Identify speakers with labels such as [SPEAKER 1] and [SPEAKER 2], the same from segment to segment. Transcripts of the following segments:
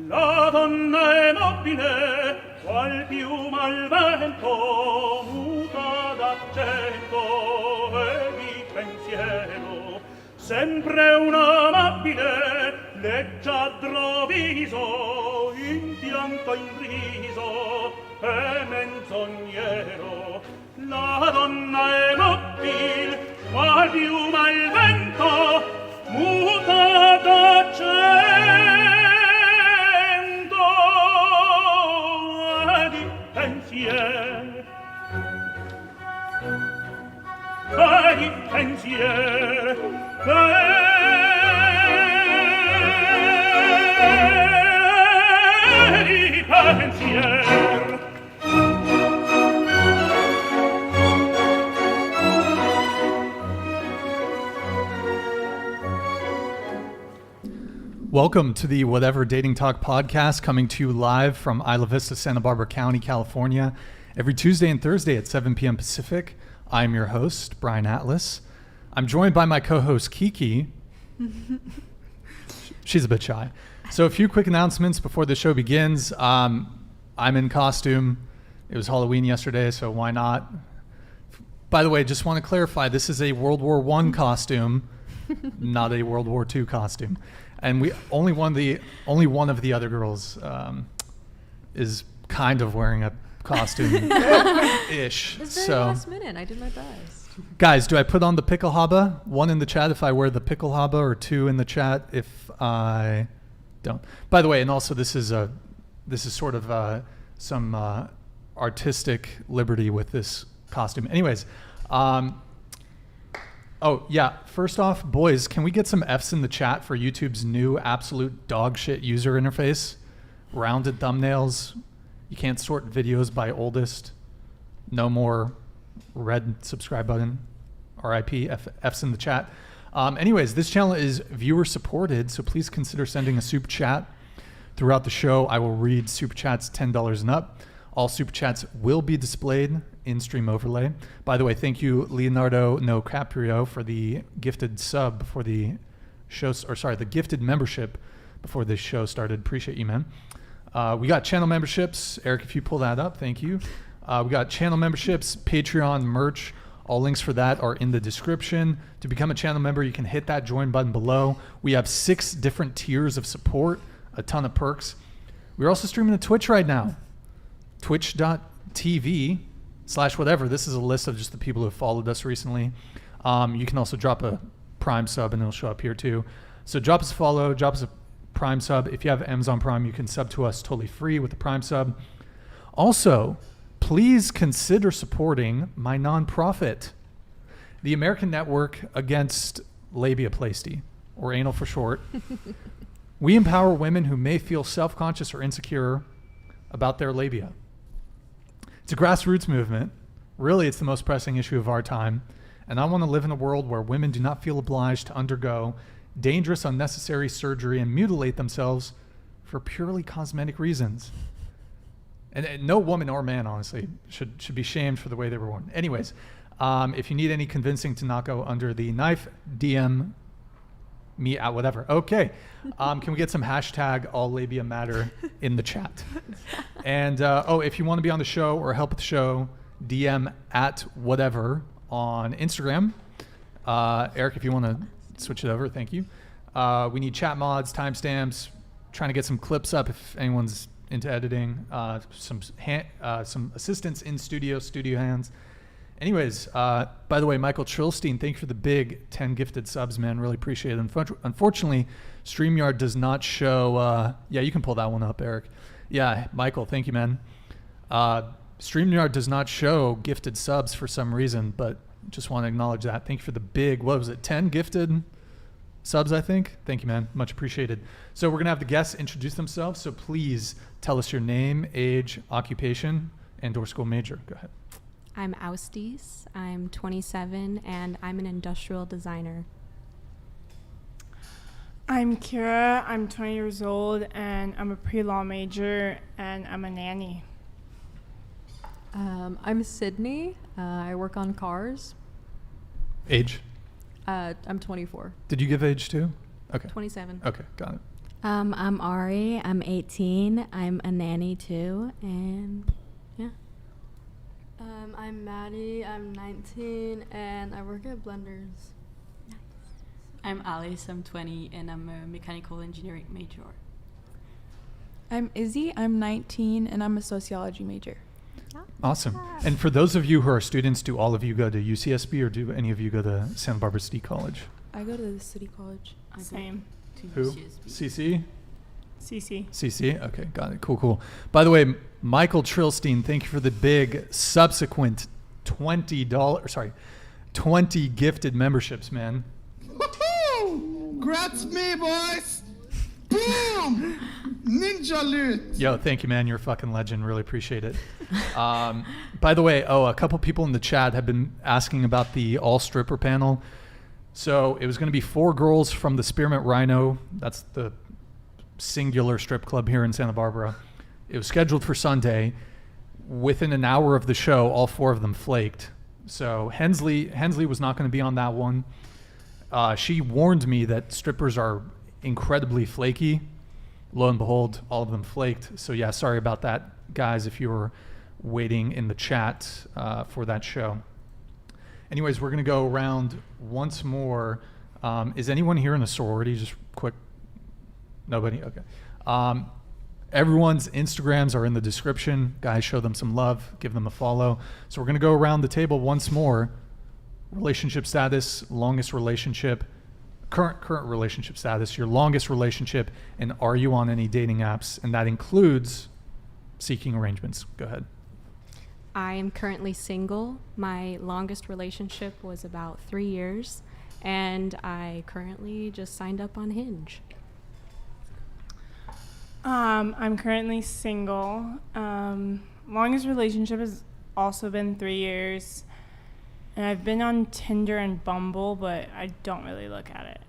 [SPEAKER 1] La donna è mobile, qual piuma al vento, muta d'accento e di pensiero. Sempre un amabile, leggiadro viso, in pianto in riso e menzognero. La donna è mobile, qual piuma al vento, muta d'accento e di pensiero. E di pensiero. E di pensiero.
[SPEAKER 2] Welcome to the Whatever Dating Talk podcast, coming to you live from Isla Vista, Santa Barbara County, California, every Tuesday and Thursday at 7 p.m. Pacific. I'm your host, Brian Atlas. I'm joined by my co-host, Kiki. She's a bit shy. So a few quick announcements before the show begins. I'm in costume. It was Halloween yesterday, so why not? By the way, just want to clarify, this is a World War I costume, not a World War II costume. And we only one of the other girls is kind of wearing a costume ish.
[SPEAKER 3] It's very last minute. I did my best.
[SPEAKER 2] Guys, do I put on the pickle haba? 1 in the chat if I wear the pickle haba, or 2 in the chat if I don't. By the way, and also this is sort of some artistic liberty with this costume. Anyways, oh yeah, first off, boys, can we get some F's in the chat for YouTube's new absolute dog shit user interface? Rounded thumbnails. You can't sort videos by oldest. No more red subscribe button. RIP, F's in the chat. Anyways, this channel is viewer supported, so please consider sending a super chat throughout the show. I will read super chats $10 and up. All super chats will be displayed in stream overlay. By the way, thank you, Leonardo No Caprio, for the gifted sub before the show, the gifted membership before this show started. Appreciate you, man. We got channel memberships. Eric, if you pull that up, thank you. We got channel memberships, Patreon, merch. All links for that are in the description. To become a channel member, you can hit that join button below. We have 6 different tiers of support, a ton of perks. We're also streaming to Twitch right now. Twitch.tv/whatever. This is a list of just the people who have followed us recently. You can also drop a Prime sub and it'll show up here too. So drop us a follow, drop us a Prime sub. If you have Amazon Prime, you can sub to us totally free with the Prime sub. Also, please consider supporting my nonprofit, the American Network Against Labiaplasty, or anal for short. We empower women who may feel self-conscious or insecure about their labia. It's a grassroots movement. Really, it's the most pressing issue of our time. And I want to live in a world where women do not feel obliged to undergo dangerous, unnecessary surgery and mutilate themselves for purely cosmetic reasons. And no woman or man, honestly, should be shamed for the way they were born. Anyways, if you need any convincing to not go under the knife, DM me at whatever. Okay. Can we get some hashtag all labia matter in the chat? And if you want to be on the show or help with the show, DM at whatever on Instagram. Eric, if you want to switch it over, thank you. We need chat mods, timestamps, trying to get some clips up if anyone's into editing, some assistants in studio hands. Anyways, by the way, Michael Trilstein, thank you for the big 10 gifted subs, man. Really appreciate it. Unfortunately, StreamYard does not show... yeah, you can pull that one up, Eric. Yeah, Michael, thank you, man. StreamYard does not show gifted subs for some reason, but just want to acknowledge that. Thank you for the big, 10 gifted subs, I think? Thank you, man. Much appreciated. So we're going to have the guests introduce themselves, so please tell us your name, age, occupation, and/or school major. Go ahead.
[SPEAKER 3] I'm Austis. I'm 27, and I'm an industrial designer.
[SPEAKER 4] I'm Kira. I'm 20 years old, and I'm a pre-law major, and I'm a nanny.
[SPEAKER 5] I'm Sydney. I work on cars.
[SPEAKER 2] Age?
[SPEAKER 5] I'm 24.
[SPEAKER 2] Did you give age too? Okay.
[SPEAKER 3] 27.
[SPEAKER 2] Okay, got it.
[SPEAKER 3] I'm Ari. I'm 18. I'm a nanny too, and yeah.
[SPEAKER 6] I'm Maddie. I'm 19, and I work at Blenders.
[SPEAKER 7] I'm Alice. I'm 20, and I'm a mechanical engineering major.
[SPEAKER 8] I'm Izzy. I'm 19, and I'm a sociology major.
[SPEAKER 2] Awesome. And for those of you who are students, do all of you go to UCSB or do any of you go to Santa Barbara City College?
[SPEAKER 8] I go to the city college.
[SPEAKER 7] I go
[SPEAKER 4] Same.
[SPEAKER 7] to
[SPEAKER 2] Who?
[SPEAKER 7] UCSB.
[SPEAKER 2] CC?
[SPEAKER 4] CC.
[SPEAKER 2] CC? Okay, got it. Cool, cool. By the way, Michael Trilstein, thank you for the big subsequent $20 gifted memberships, man.
[SPEAKER 9] Woohoo! Grats me, boys! Boom! Ninja loot!
[SPEAKER 2] Yo, thank you, man. You're a fucking legend. Really appreciate it. By the way, a couple people in the chat have been asking about the all stripper panel. So it was going to be 4 girls from the Spearmint Rhino. That's the singular strip club here in Santa Barbara. It was scheduled for Sunday. Within an hour of the show, all 4 of them flaked. So Hensley was not going to be on that one. She warned me that strippers are incredibly flaky. Lo and behold, all of them flaked. So yeah, sorry about that, guys, if you were waiting in the chat for that show. Anyways, we're going to go around once more. Is anyone here in a sorority? Just quick. Nobody? Okay. Everyone's Instagrams are in the description. Guys, show them some love. Give them a follow. So we're going to go around the table once more. Relationship status, longest relationship, current relationship status, your longest relationship, and are you on any dating apps? And that includes seeking arrangements. Go ahead.
[SPEAKER 3] I am currently single. My longest relationship was about 3 years, and I currently just signed up on Hinge.
[SPEAKER 4] I'm currently single. Longest relationship has also been 3 years. And I've been on Tinder and Bumble, but I don't really look at it.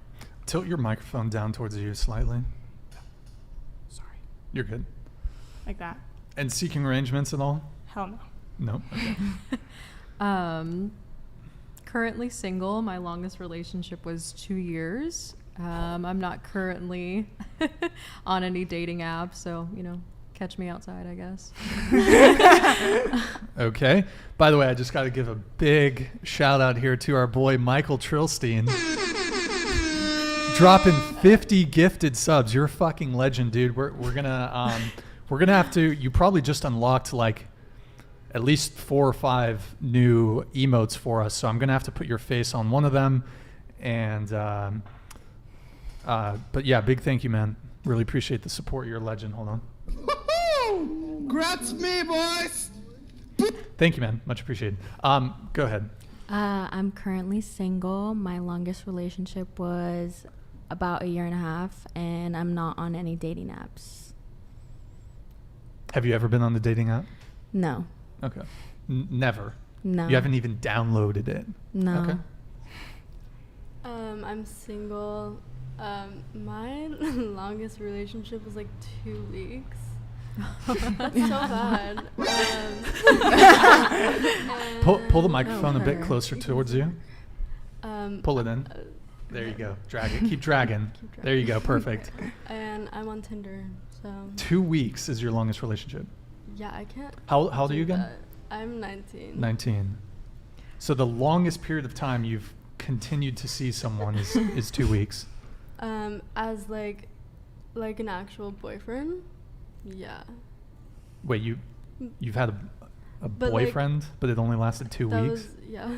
[SPEAKER 2] Tilt your microphone down towards you slightly.
[SPEAKER 4] Sorry.
[SPEAKER 2] You're good.
[SPEAKER 4] Like that.
[SPEAKER 2] And seeking arrangements at all?
[SPEAKER 4] Hell no.
[SPEAKER 2] No? Okay.
[SPEAKER 5] Currently single. My longest relationship was 2 years. I'm not currently on any dating app, so, catch me outside, I guess.
[SPEAKER 2] Okay. By the way, I just got to give a big shout out here to our boy Michael Trilstein. Dropping 50 gifted subs. You're a fucking legend, dude. We're gonna have to. You probably just unlocked like at least 4 or 5 new emotes for us. So I'm gonna have to put your face on one of them. And but yeah, big thank you, man. Really appreciate the support. You're a legend. Hold on.
[SPEAKER 9] Woohoo! Grats me, boys!
[SPEAKER 2] Thank you, man. Much appreciated. Go ahead.
[SPEAKER 3] I'm currently single. My longest relationship was about 1.5 years, and I'm not on any dating apps.
[SPEAKER 2] Have you ever been on the dating app?
[SPEAKER 3] No.
[SPEAKER 2] Okay. Never.
[SPEAKER 3] No.
[SPEAKER 2] You haven't even downloaded it.
[SPEAKER 3] No.
[SPEAKER 2] Okay.
[SPEAKER 6] I'm single. My longest relationship was like 2 weeks. That's so bad.
[SPEAKER 2] Pull the microphone a bit closer towards you. Pull it in. There you go. Drag it. Keep dragging. There you go. Perfect.
[SPEAKER 6] And I'm on Tinder, so.
[SPEAKER 2] 2 weeks is your longest relationship.
[SPEAKER 6] Yeah, I can't.
[SPEAKER 2] How old are you again?
[SPEAKER 6] I'm 19.
[SPEAKER 2] 19. So the longest period of time you've continued to see someone is 2 weeks.
[SPEAKER 6] As like an actual boyfriend. Yeah.
[SPEAKER 2] Wait, you've had a
[SPEAKER 6] But,
[SPEAKER 2] boyfriend, but it only lasted 2 weeks?
[SPEAKER 6] Yeah.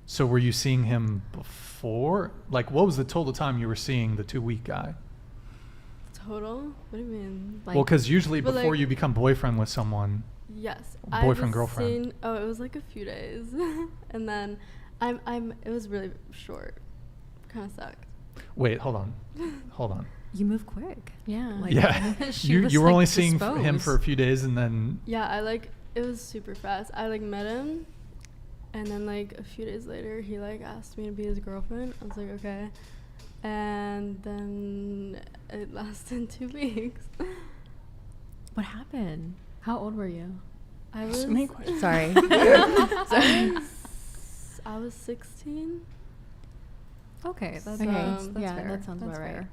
[SPEAKER 2] So were you seeing him before? Like, what was the total time you were seeing the 2 week guy?
[SPEAKER 6] Total? What do you mean?
[SPEAKER 2] Well, because usually
[SPEAKER 6] but,
[SPEAKER 2] before
[SPEAKER 6] like-
[SPEAKER 2] you become boyfriend with someone,
[SPEAKER 6] Yes.
[SPEAKER 2] boyfriend, girlfriend.
[SPEAKER 6] it was like a few days. And then it was really short. Kind of sucked.
[SPEAKER 2] Wait, hold on.
[SPEAKER 5] You move quick.
[SPEAKER 3] Yeah.
[SPEAKER 5] Like,
[SPEAKER 2] Yeah,
[SPEAKER 5] she was,
[SPEAKER 2] you were
[SPEAKER 5] like,
[SPEAKER 2] only seeing him
[SPEAKER 5] disposed.
[SPEAKER 2] for a few days, and then
[SPEAKER 6] Yeah, it was super fast. I met him, and then a few days later, he asked me to be his girlfriend. I was like, okay. And then it lasted 2 weeks.
[SPEAKER 5] What happened? How old were you?
[SPEAKER 6] I was
[SPEAKER 4] So many questions.
[SPEAKER 3] Sorry.
[SPEAKER 6] I was 16.
[SPEAKER 5] Okay, that's
[SPEAKER 3] Okay,
[SPEAKER 5] that's
[SPEAKER 3] yeah,
[SPEAKER 5] fair.
[SPEAKER 3] that sounds
[SPEAKER 5] That's
[SPEAKER 3] about right.
[SPEAKER 5] fair.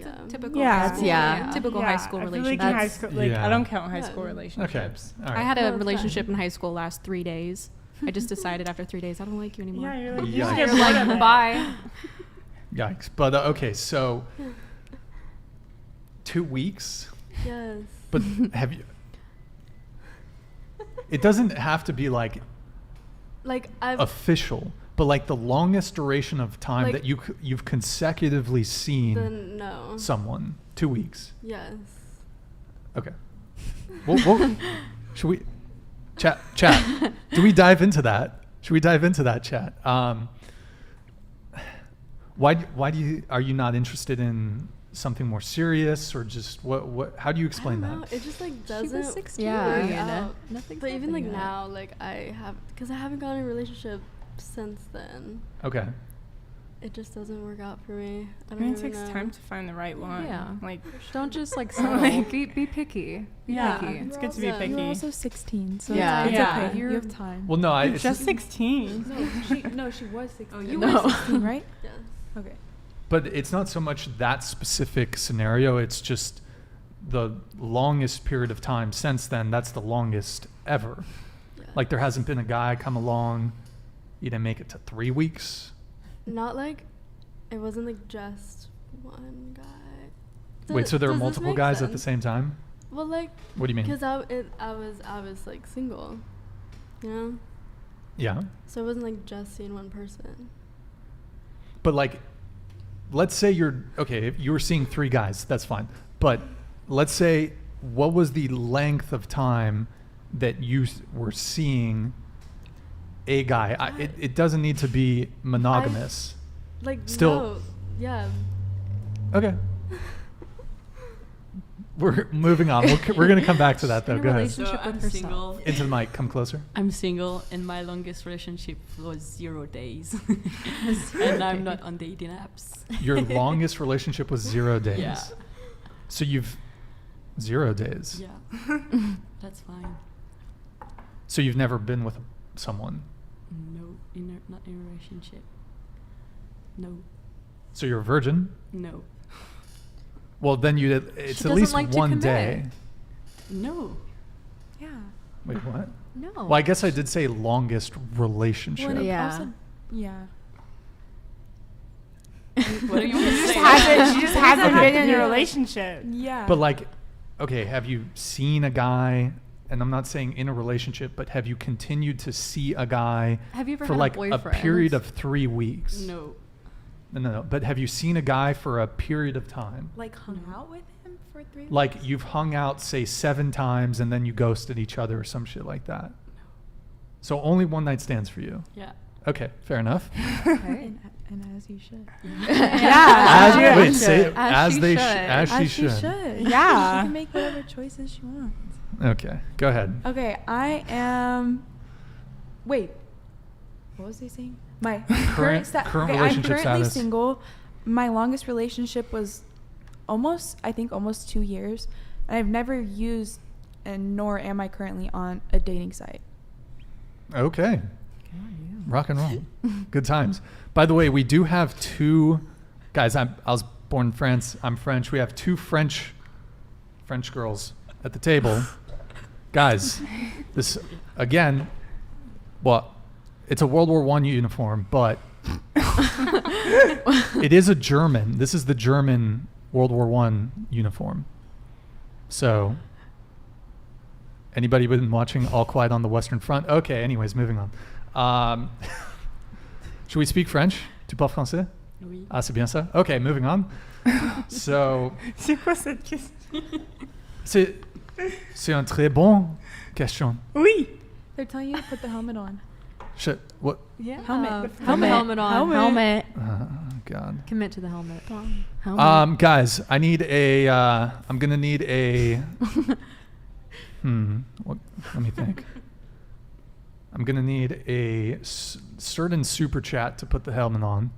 [SPEAKER 6] Yeah.
[SPEAKER 3] Typical
[SPEAKER 4] Yeah.
[SPEAKER 3] high school.
[SPEAKER 5] Yeah.
[SPEAKER 3] Typical high school
[SPEAKER 4] I feel
[SPEAKER 3] relationship.
[SPEAKER 4] like in high school, like
[SPEAKER 2] Yeah.
[SPEAKER 4] I don't count high school
[SPEAKER 6] Yeah.
[SPEAKER 4] relationships.
[SPEAKER 2] Okay. All
[SPEAKER 3] I
[SPEAKER 2] right.
[SPEAKER 3] had
[SPEAKER 6] No,
[SPEAKER 3] a
[SPEAKER 6] it's
[SPEAKER 3] relationship
[SPEAKER 6] fine.
[SPEAKER 3] in high school last 3 days. I just decided after 3 days I don't like you anymore.
[SPEAKER 4] Yeah, you're like,
[SPEAKER 2] Yikes.
[SPEAKER 4] you
[SPEAKER 2] You're
[SPEAKER 4] get bored of it.
[SPEAKER 5] Bye.
[SPEAKER 2] Yikes. But okay, so 2 weeks.
[SPEAKER 6] Yes.
[SPEAKER 2] But have you? It doesn't have to be like
[SPEAKER 6] Like I've
[SPEAKER 2] official, but like the longest duration of time
[SPEAKER 6] Like-
[SPEAKER 2] that you've consecutively seen
[SPEAKER 6] then no.
[SPEAKER 2] someone. 2 weeks.
[SPEAKER 6] Yes.
[SPEAKER 2] Okay. Well, should we chat? Do we dive into that? Should we dive into that, chat? Why are you not interested in something more serious, or just what how do you explain
[SPEAKER 6] I don't know.
[SPEAKER 2] that?
[SPEAKER 6] It just like
[SPEAKER 5] She was
[SPEAKER 6] doesn't
[SPEAKER 5] 16.
[SPEAKER 6] work
[SPEAKER 5] Yeah.
[SPEAKER 6] out.
[SPEAKER 5] Nothing's
[SPEAKER 6] But even like
[SPEAKER 5] happened yet.
[SPEAKER 6] now, like because I haven't gotten in a relationship since then.
[SPEAKER 2] Okay.
[SPEAKER 6] It just doesn't work out for me. I
[SPEAKER 4] I
[SPEAKER 6] don't
[SPEAKER 4] mean, it
[SPEAKER 6] even
[SPEAKER 4] takes
[SPEAKER 6] know.
[SPEAKER 4] time to find the right one.
[SPEAKER 5] Yeah.
[SPEAKER 4] Like,
[SPEAKER 5] Don't just like settle.
[SPEAKER 4] Like-
[SPEAKER 5] be picky. Be
[SPEAKER 4] yeah,
[SPEAKER 5] picky.
[SPEAKER 4] it's good to be
[SPEAKER 6] Yeah.
[SPEAKER 4] picky.
[SPEAKER 8] You're also 16, so
[SPEAKER 5] Yeah.
[SPEAKER 8] it's
[SPEAKER 4] Yeah.
[SPEAKER 8] okay.
[SPEAKER 5] You're-
[SPEAKER 8] You have time.
[SPEAKER 2] Well, no,
[SPEAKER 4] You're
[SPEAKER 2] it's
[SPEAKER 4] just 16.
[SPEAKER 8] No, she was 16.
[SPEAKER 7] Oh,
[SPEAKER 8] you
[SPEAKER 5] No.
[SPEAKER 8] were 16, right?
[SPEAKER 6] Yes.
[SPEAKER 8] Okay.
[SPEAKER 2] but it's not so much that specific scenario. It's just the longest period of time since then. That's the longest ever.
[SPEAKER 6] Yeah.
[SPEAKER 2] Like there hasn't been a guy come along. You didn't make it to 3 weeks.
[SPEAKER 6] Not like it wasn't like just one guy.
[SPEAKER 2] Wait, so there were
[SPEAKER 6] Does this
[SPEAKER 2] multiple
[SPEAKER 6] make
[SPEAKER 2] guys at the
[SPEAKER 6] sense?
[SPEAKER 2] same time?
[SPEAKER 6] Well, like
[SPEAKER 2] What do you mean?
[SPEAKER 6] because I was like single, you know,
[SPEAKER 2] Yeah.
[SPEAKER 6] so it wasn't like just seeing one person.
[SPEAKER 2] But like, let's say if you were seeing 3 guys, that's fine. But let's say, what was the length of time that you were seeing a guy? It doesn't need to be monogamous.
[SPEAKER 6] Like
[SPEAKER 2] Still-
[SPEAKER 6] no, yeah.
[SPEAKER 2] Okay. We're moving on. We're going to come back to that though.
[SPEAKER 5] In a
[SPEAKER 2] Go ahead.
[SPEAKER 5] relationship
[SPEAKER 7] So
[SPEAKER 5] with
[SPEAKER 7] I'm
[SPEAKER 5] herself.
[SPEAKER 7] single.
[SPEAKER 2] Into the mic. Come closer.
[SPEAKER 7] I'm single, and my longest relationship was 0 days, and I'm not on dating apps.
[SPEAKER 2] Your longest relationship was 0 days.
[SPEAKER 7] Yeah.
[SPEAKER 2] So you've 0 days.
[SPEAKER 7] Yeah, that's fine.
[SPEAKER 2] So you've never been with someone.
[SPEAKER 7] No, not in a relationship. No,
[SPEAKER 2] So you're a virgin.
[SPEAKER 7] no,
[SPEAKER 2] Well, then it's
[SPEAKER 5] She
[SPEAKER 2] at least
[SPEAKER 5] doesn't like to
[SPEAKER 2] one
[SPEAKER 5] commit.
[SPEAKER 2] day.
[SPEAKER 7] no.
[SPEAKER 5] Yeah.
[SPEAKER 2] Wait, what?
[SPEAKER 5] No.
[SPEAKER 2] Well, I guess I did say longest relationship.
[SPEAKER 8] Well, and
[SPEAKER 5] Yeah.
[SPEAKER 8] also- yeah.
[SPEAKER 7] What do you want to say?
[SPEAKER 4] She just hasn't been in a relationship.
[SPEAKER 8] Yeah.
[SPEAKER 2] But like, okay, have you seen a guy? And I'm not saying in a relationship, but have you continued to see a guy
[SPEAKER 5] Have you ever
[SPEAKER 2] for
[SPEAKER 5] had
[SPEAKER 2] like
[SPEAKER 5] a boyfriend?
[SPEAKER 2] period of 3 weeks?
[SPEAKER 7] No,
[SPEAKER 2] No. But have you seen a guy for a period of time?
[SPEAKER 8] like hung
[SPEAKER 7] No.
[SPEAKER 8] out with him for 3 weeks?
[SPEAKER 2] Like you've hung out, say 7 times, and then you ghosted each other or some shit like that. So only one night stands for you.
[SPEAKER 7] yeah.
[SPEAKER 2] Okay, fair enough.
[SPEAKER 5] Okay.
[SPEAKER 8] And as you should.
[SPEAKER 2] As,
[SPEAKER 4] Yeah.
[SPEAKER 2] wait, say it
[SPEAKER 5] As
[SPEAKER 2] as
[SPEAKER 5] she
[SPEAKER 2] they
[SPEAKER 5] should.
[SPEAKER 2] as she should.
[SPEAKER 4] Yeah.
[SPEAKER 8] She can make whatever choices she wants.
[SPEAKER 2] Okay, go ahead.
[SPEAKER 8] Okay, I am. Wait. What was he saying? My
[SPEAKER 2] Current
[SPEAKER 8] current
[SPEAKER 2] relationship
[SPEAKER 8] I'm currently
[SPEAKER 2] status.
[SPEAKER 8] single. My longest relationship was almost 2 years. I've never used, and nor am I currently on a dating site.
[SPEAKER 2] Okay. Rock and roll. Good times. By the way, we do have 2 guys. I was born in France. I'm French. We have 2 French girls at the table. Guys, this again, well, it's a World War I uniform, but it is a German. This is the German World War I uniform. So, anybody been watching All Quiet on the Western Front? Okay, anyways, moving on. Should we speak French? Tu parles français?
[SPEAKER 7] Oui.
[SPEAKER 2] Ah, c'est bien ça? Okay, moving on. So,
[SPEAKER 4] C'est quoi cette question?
[SPEAKER 2] c'est une très bonne question.
[SPEAKER 4] Oui.
[SPEAKER 8] They're telling you to put the helmet on.
[SPEAKER 2] Shit, what?
[SPEAKER 5] Yeah.
[SPEAKER 8] Helmet.
[SPEAKER 5] Put the helmet on.
[SPEAKER 8] Helmet.
[SPEAKER 2] God.
[SPEAKER 5] Commit to the helmet. Helmet.
[SPEAKER 2] Guys, I need a, I'm gonna need a, what, let me think. I'm gonna need a certain super chat to put the helmet on.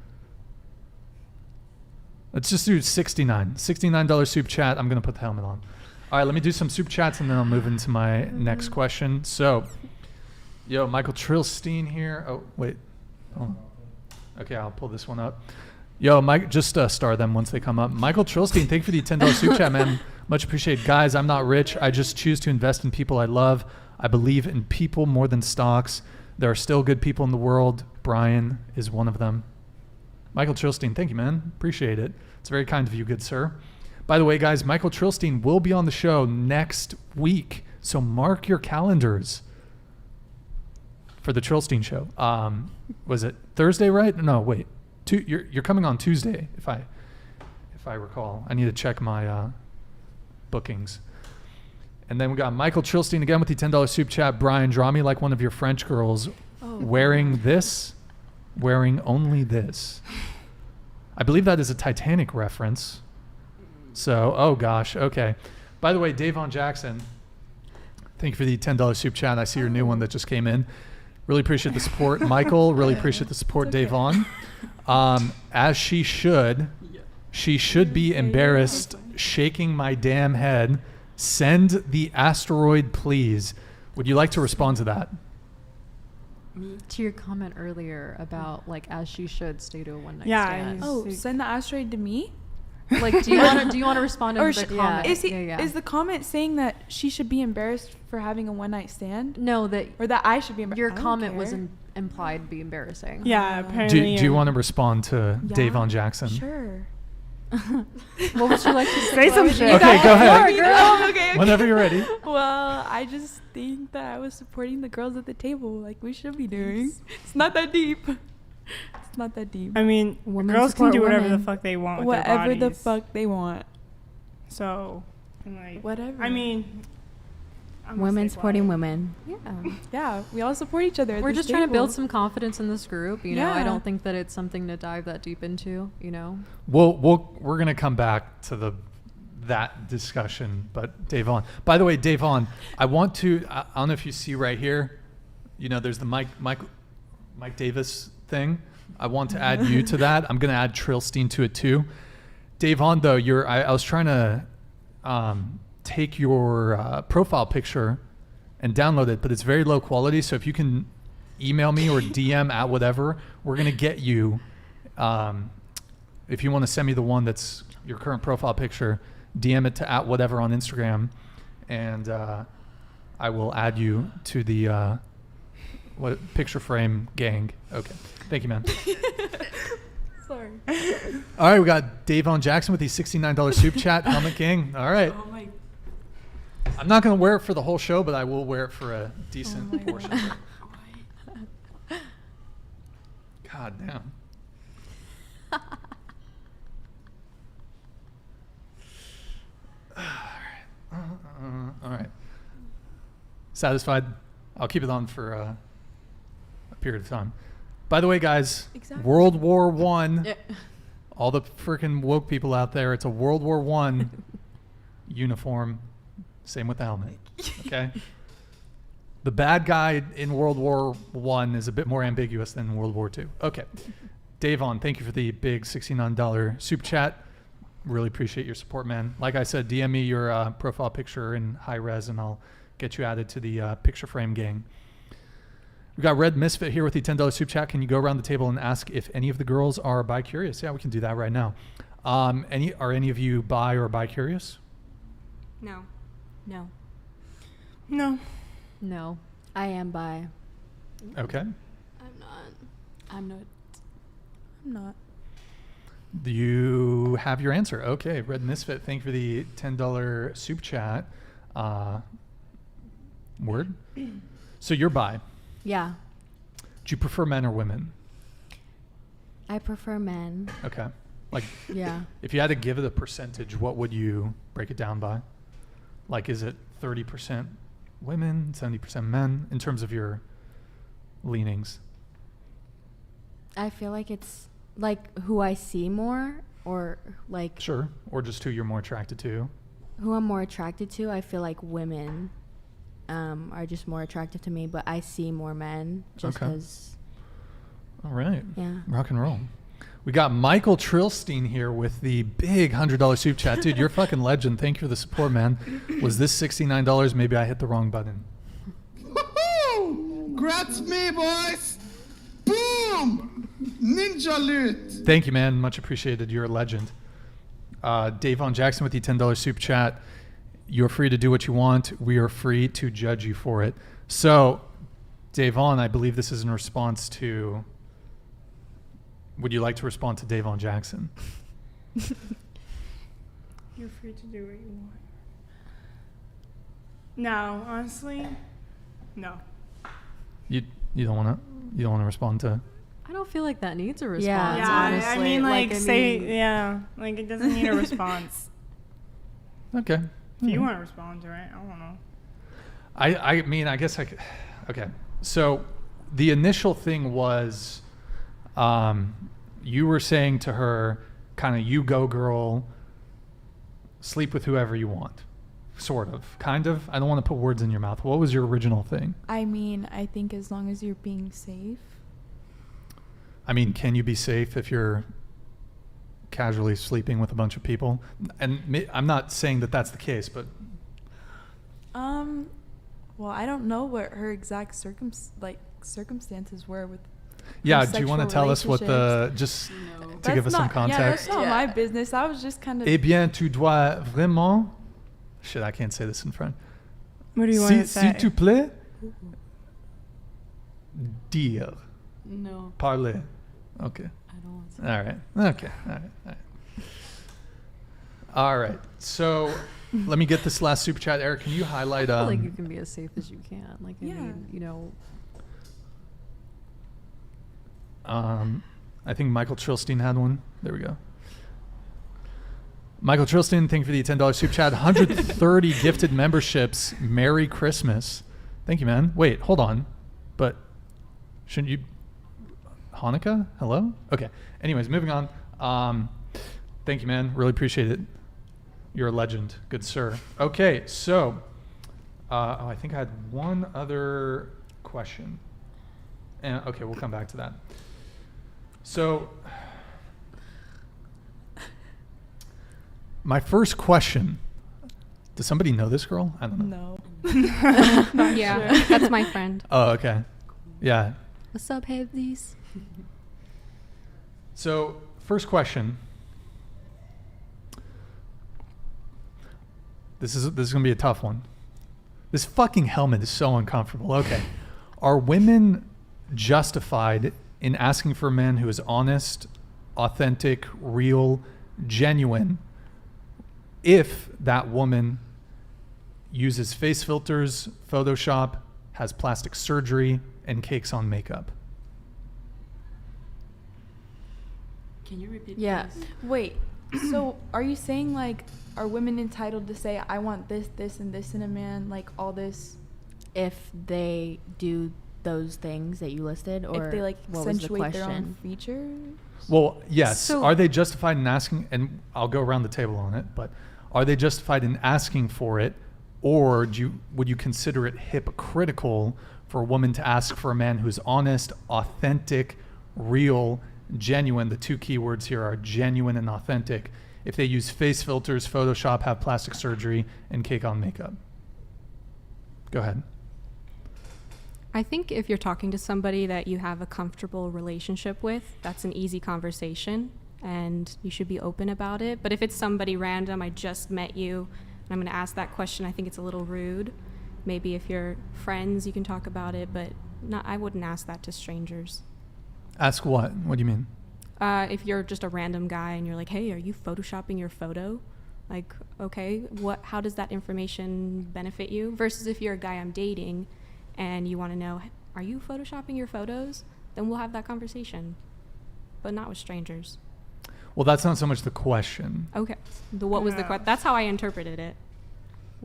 [SPEAKER 2] Let's just do $69 super chat. I'm gonna put the helmet on. All right, let me do some super chats and then I'll move into my next question. So, Michael Trillstein here. Oh, wait. Oh. Okay, I'll pull this one up. Yo, Mike, just star them once they come up. Michael Trilstein, thank you for the $10 super chat, man. Much appreciated. Guys, I'm not rich. I just choose to invest in people I love. I believe in people more than stocks. There are still good people in the world. Brian is one of them. Michael Trilstein, thank you, man. Appreciate it. It's very kind of you, good sir. By the way, guys, Michael Trilstein will be on the show next week, so mark your calendars for the Trilstein show. Was it Thursday, right? No, wait. You're coming on Tuesday, if I recall. I need to check my bookings. And then we got Michael Trilstein again with the $10 soup chat. Brian, draw me like one of your French girls wearing only this. I believe that is a Titanic reference. So, oh gosh, okay. By the way, Davon Jackson, thank you for the $10 soup chat. I see your new one that just came in. Really appreciate the support. Michael, really appreciate the support, okay. Davon. As she should be embarrassed, shaking my damn head. Send the asteroid, please. Would you like to respond to that?
[SPEAKER 5] To your comment earlier about like as she should stay to a one night
[SPEAKER 4] stand.
[SPEAKER 8] Oh, send the asteroid to me?
[SPEAKER 5] Like, do you want to respond to the comment?
[SPEAKER 8] Is the comment saying that she should be embarrassed for having a one night stand?
[SPEAKER 5] No, that
[SPEAKER 8] I should be embarrassed.
[SPEAKER 5] Your comment was implied to be embarrassing.
[SPEAKER 4] Yeah, apparently.
[SPEAKER 2] Do you want to respond to Davon Jackson?
[SPEAKER 8] Sure.
[SPEAKER 5] What would you like to
[SPEAKER 4] say? Some shit.
[SPEAKER 2] Okay, go ahead.
[SPEAKER 8] Okay.
[SPEAKER 2] Whenever you're ready.
[SPEAKER 8] Well, I just think that I was supporting the girls at the table like we should be doing. It's not that deep. It's not that deep.
[SPEAKER 4] I mean, girls can do whatever the fuck they want with their bodies.
[SPEAKER 8] Whatever the fuck they want.
[SPEAKER 4] So, like,
[SPEAKER 8] whatever.
[SPEAKER 4] I mean,
[SPEAKER 3] women supporting women.
[SPEAKER 8] Yeah, we all support each other.
[SPEAKER 5] We're just trying to build some confidence in this group. You know, I don't think that it's something to dive that deep into. You know.
[SPEAKER 2] We're gonna come back to that discussion, but Davon. By the way, Davon, I don't know if you see right here. You know, there's the Mike Davis thing. I want to add you to that. I'm gonna add Trilstein to it too. Davon, though, I was trying to take your profile picture and download it, but it's very low quality. So if you can email me or DM at whatever, we're gonna get you. If you want to send me the one that's your current profile picture, DM it to at whatever on Instagram, and I will add you to the picture frame gang. Okay, thank you, man.
[SPEAKER 8] Sorry.
[SPEAKER 2] All right, we got Davon Jackson with the $69 soup chat. Helmet Gang. All right.
[SPEAKER 7] Oh my.
[SPEAKER 2] I'm not going to wear it for the whole show, but I will wear it for a decent portion. God damn. All right. Satisfied? I'll keep it on for a period of time. By the way, guys, World War I, all the freaking woke people out there, it's a World War I uniform. Same with the helmet. Okay? The bad guy in World War I is a bit more ambiguous than World War II. Okay. Davon, thank you for the big $69 super chat. Really appreciate your support, man. Like I said, DM me your profile picture in high res, and I'll get you added to the picture frame gang. We got Red Misfit here with the $10 super chat. Can you go around the table and ask if any of the girls are bi-curious? Yeah, we can do that right now. Are any of you bi or bi-curious?
[SPEAKER 3] No.
[SPEAKER 5] I am bi.
[SPEAKER 2] Okay.
[SPEAKER 6] I'm not.
[SPEAKER 2] Do you have your answer? Okay, Red Misfit, thank you for the $10 soup chat. Word? So you're bi.
[SPEAKER 5] Yeah.
[SPEAKER 2] Do you prefer men or women?
[SPEAKER 5] I prefer men.
[SPEAKER 2] Okay. Like,
[SPEAKER 5] yeah.
[SPEAKER 2] If you had to give it a percentage, what would you break it down by? Like, is it 30% women, 70% men, in terms of your leanings?
[SPEAKER 5] I feel like it's like who I see more, or like...
[SPEAKER 2] Sure. Or just who you're more attracted to.
[SPEAKER 5] Who I'm more attracted to, I feel like women are just more attractive to me, but I see more men just because...
[SPEAKER 2] All right.
[SPEAKER 5] Yeah.
[SPEAKER 2] Rock and roll. We got Michael Trilstein here with the big $100 soup chat. Dude, you're a fucking legend. Thank you for the support, man. Was this $69? Maybe I hit the wrong button.
[SPEAKER 9] Woohoo! Grats me, boys! Boom! Boom! Ninja loot.
[SPEAKER 2] Thank you, man. Much appreciated. You're a legend. Davon Jackson with the $10 super chat. You're free to do what you want. We are free to judge you for it. So, Davon, I believe this is in response to... Would you like to respond to Davon Jackson?
[SPEAKER 4] You're free to do what you want. No, honestly, no.
[SPEAKER 2] You don't want to respond to...
[SPEAKER 5] I don't feel like that needs a response.
[SPEAKER 4] Yeah,
[SPEAKER 5] honestly.
[SPEAKER 4] I mean, like,
[SPEAKER 5] say,
[SPEAKER 4] like it doesn't need a response.
[SPEAKER 2] Okay.
[SPEAKER 4] If you want to respond to it, I don't know.
[SPEAKER 2] I mean, I guess I could... Okay. So, the initial thing was... you were saying to her, kind of, you go girl, sleep with whoever you want. Sort of. Kind of. I don't want to put words in your mouth. What was your original thing?
[SPEAKER 8] I mean, I think as long as you're being safe.
[SPEAKER 2] I mean, can you be safe if you're casually sleeping with a bunch of people? And I'm not saying that that's the case, but...
[SPEAKER 8] Well, I don't know what her exact circumstances were with...
[SPEAKER 2] Yeah, do you want to tell us what the... Just to give us some context?
[SPEAKER 8] Yeah, that's not my business. I was just kind of...
[SPEAKER 2] Eh bien, tu dois vraiment... Shit, I can't say this in French.
[SPEAKER 4] What do you want to say?
[SPEAKER 2] S'il te plaît, dire.
[SPEAKER 7] No.
[SPEAKER 2] Parler. Okay.
[SPEAKER 7] I don't want to.
[SPEAKER 2] All right. Okay. All right. All right. So let me get this last super chat. Eric, can you highlight...
[SPEAKER 5] I feel like you can be as safe as you can. Like, I
[SPEAKER 8] Yeah.
[SPEAKER 5] mean, you know...
[SPEAKER 2] I think Michael Trilstein had one. There we go. Michael Trilstein, thank you for the $10 super chat. 130 gifted memberships. Merry Christmas. Thank you, man. Wait, hold on. But shouldn't you... Hanukkah? Hello? Okay. Anyways, moving on. Thank you, man. Really appreciate it. You're a legend. Good sir. Okay, so... I think I had one other question. And okay, we'll come back to that. So... My first question, does somebody know this girl? I don't know.
[SPEAKER 8] No.
[SPEAKER 3] Yeah, that's my friend.
[SPEAKER 2] Oh, okay. Yeah.
[SPEAKER 3] What's up, Habsies?
[SPEAKER 2] So, first question. This is going to be a tough one. This fucking helmet is so uncomfortable. Okay. Are women justified in asking for a man who is honest, authentic, real, genuine, if that woman uses face filters, Photoshop, has plastic surgery, and cakes on makeup?
[SPEAKER 7] Can you repeat?
[SPEAKER 5] Yeah.
[SPEAKER 7] Please?
[SPEAKER 8] Wait, so are you saying, like, are women entitled to say, I want this, this, and this in a man, like all this?
[SPEAKER 10] If they do those things that you listed, or
[SPEAKER 8] If they, like,
[SPEAKER 10] what was the
[SPEAKER 8] accentuate their own
[SPEAKER 10] question?
[SPEAKER 8] features?
[SPEAKER 2] Well, yes.
[SPEAKER 3] So-
[SPEAKER 2] Are they justified in asking, and I'll go around the table on it, but are they justified in asking for it, or would you consider it hypocritical for a woman to ask for a man who's honest, authentic, real, genuine? The two key words here are genuine and authentic. If they use face filters, Photoshop, have plastic surgery, and cake on makeup. Go ahead.
[SPEAKER 3] I think if you're talking to somebody that you have a comfortable relationship with, that's an easy conversation and you should be open about it. But if it's somebody random, I just met you, and I'm going to ask that question, I think it's a little rude. Maybe if you're friends, you can talk about it, but I wouldn't ask that to strangers.
[SPEAKER 2] Ask what? What do you mean?
[SPEAKER 3] If you're just a random guy and you're like, hey, are you photoshopping your photo? Like, okay, how does that information benefit you? Versus if you're a guy I'm dating and you want to know, are you photoshopping your photos? Then we'll have that conversation, but not with strangers.
[SPEAKER 2] Well, that's not so much the question.
[SPEAKER 3] Okay. What was the question? That's how I interpreted it.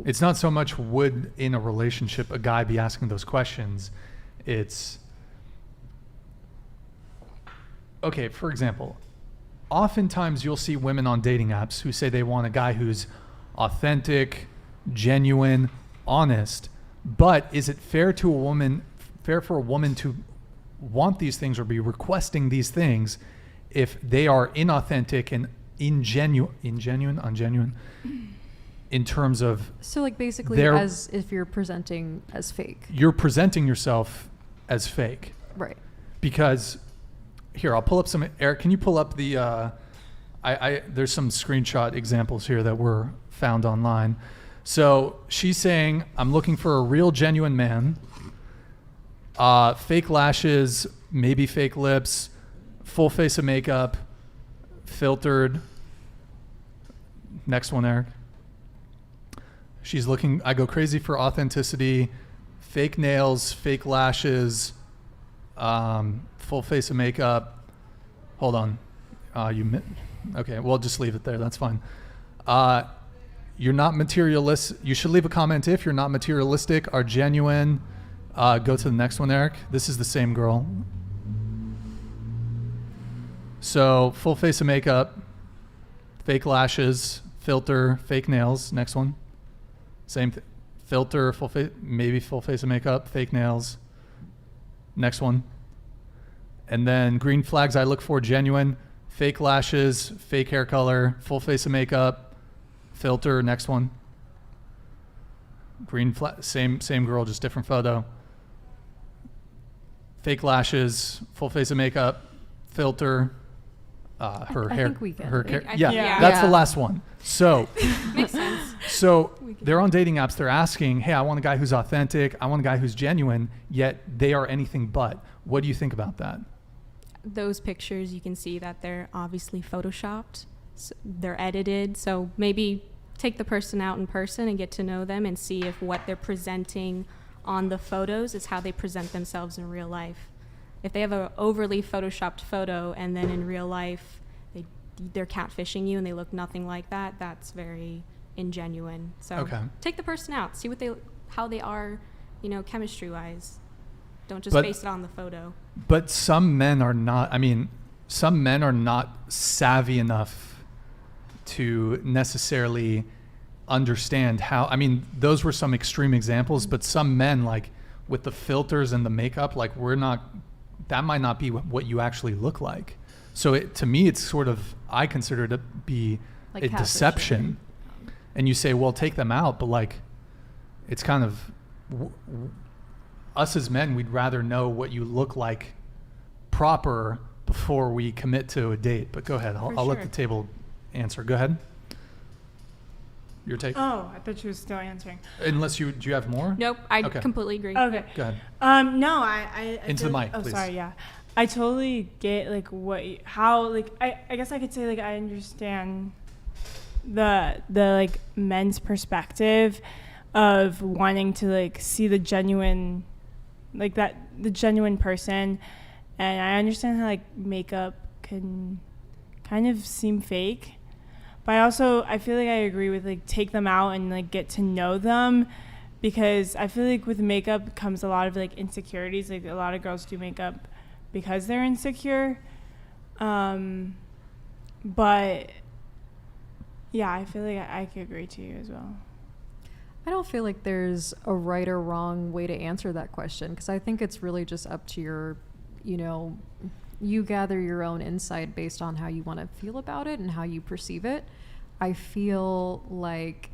[SPEAKER 2] It's not so much would in a relationship a guy be asking those questions. It's, okay, for example, oftentimes you'll see women on dating apps who say they want a guy who's authentic, genuine, honest. But is it fair for a woman to want these things or be requesting these things if they are inauthentic and ungenuine in terms of...
[SPEAKER 5] So, like, basically, as if you're presenting as fake.
[SPEAKER 2] You're presenting yourself as fake.
[SPEAKER 5] Right.
[SPEAKER 2] Because Here, I'll pull up some. Eric, can you pull up the? There's some screenshot examples here that were found online. So she's saying, I'm looking for a real, genuine man. Fake lashes, maybe fake lips, full face of makeup, filtered. Next one, Eric. She's looking, I go crazy for authenticity, fake nails, fake lashes, full face of makeup. Hold on. Okay, well, just leave it there. That's fine. You're not materialistic. You should leave a comment if you're not materialistic, are genuine. Go to the next one, Eric. This is the same girl. So full face of makeup, fake lashes, filter, fake nails. Next one. Same thing. Filter, full face, maybe full face of makeup, fake nails. Next one. And then green flags I look for, genuine, fake lashes, fake hair color, full face of makeup, filter. Next one. Green flag, same girl, just different photo. Fake lashes, full face of makeup, filter. Her hair.
[SPEAKER 5] I think we get
[SPEAKER 2] her
[SPEAKER 5] it.
[SPEAKER 2] hair.
[SPEAKER 3] I
[SPEAKER 2] Yeah,
[SPEAKER 3] think- yeah.
[SPEAKER 2] that's the
[SPEAKER 5] Yeah.
[SPEAKER 2] last one. So,
[SPEAKER 3] Makes sense.
[SPEAKER 2] so they're on dating apps. They're asking, "Hey, I want a guy who's authentic. I want a guy who's genuine." Yet they are anything but. What do you think about that?
[SPEAKER 3] Those pictures, you can see that they're obviously photoshopped. They're edited. So maybe take the person out in person and get to know them and see if what they're presenting on the photos is how they present themselves in real life. If they have an overly photoshopped photo and then in real life they're catfishing you and they look nothing like that, that's very ingenuine. So
[SPEAKER 2] Okay.
[SPEAKER 3] take the person out, see how they are, chemistry wise. Don't just
[SPEAKER 2] But-
[SPEAKER 3] base it on the photo.
[SPEAKER 2] But some men are not. I mean, some men are not savvy enough to necessarily understand how. I mean, those were some extreme examples, but some men, like with the filters and the makeup, like that might not be what you actually look like. So to me, it's sort of, I consider it to be
[SPEAKER 5] Like
[SPEAKER 2] a
[SPEAKER 5] catfishing.
[SPEAKER 2] deception. And you say, well, take them out, but like, it's kind of us as men, we'd rather know what you look like proper before we commit to a date. But go ahead. I'll let
[SPEAKER 4] sure.
[SPEAKER 2] the table answer. Go ahead. Your take.
[SPEAKER 4] Oh, I thought she was still answering.
[SPEAKER 2] Unless do you have more?
[SPEAKER 3] Nope, I
[SPEAKER 2] Okay.
[SPEAKER 3] completely agree.
[SPEAKER 4] Okay.
[SPEAKER 2] Go ahead.
[SPEAKER 4] No, I
[SPEAKER 2] Into the
[SPEAKER 4] feel-
[SPEAKER 2] mic,
[SPEAKER 4] Oh,
[SPEAKER 2] please.
[SPEAKER 4] sorry. Yeah, I totally get like how I guess I could say like I understand the like men's perspective of wanting to like see the genuine, like the genuine person, and I understand how like makeup can kind of seem fake. But I feel like I agree with like take them out and like get to know them, because I feel like with makeup comes a lot of like insecurities. Like a lot of girls do makeup because they're insecure. But yeah, I feel like I could agree to you as well.
[SPEAKER 5] I don't feel like there's a right or wrong way to answer that question, because I think it's really just up to your, you gather your own insight based on how you want to feel about it and how you perceive it. I feel like,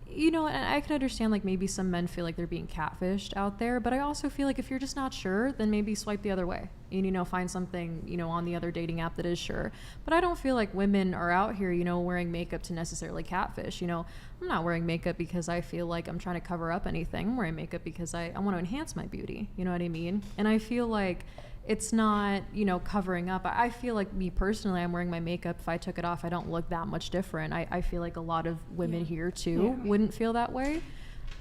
[SPEAKER 5] and I can understand like maybe some men feel like they're being catfished out there, but I also feel like if you're just not sure, then maybe swipe the other way and, find something, on the other dating app that is sure. But I don't feel like women are out here, wearing makeup to necessarily catfish. I'm not wearing makeup because I feel like I'm trying to cover up anything. I'm wearing makeup because I want to enhance my beauty. You know what I mean? And I feel like it's not, covering up. I feel like me personally, I'm wearing my makeup. If I took it off, I don't look that much different. I feel like a lot of women here too wouldn't feel that way.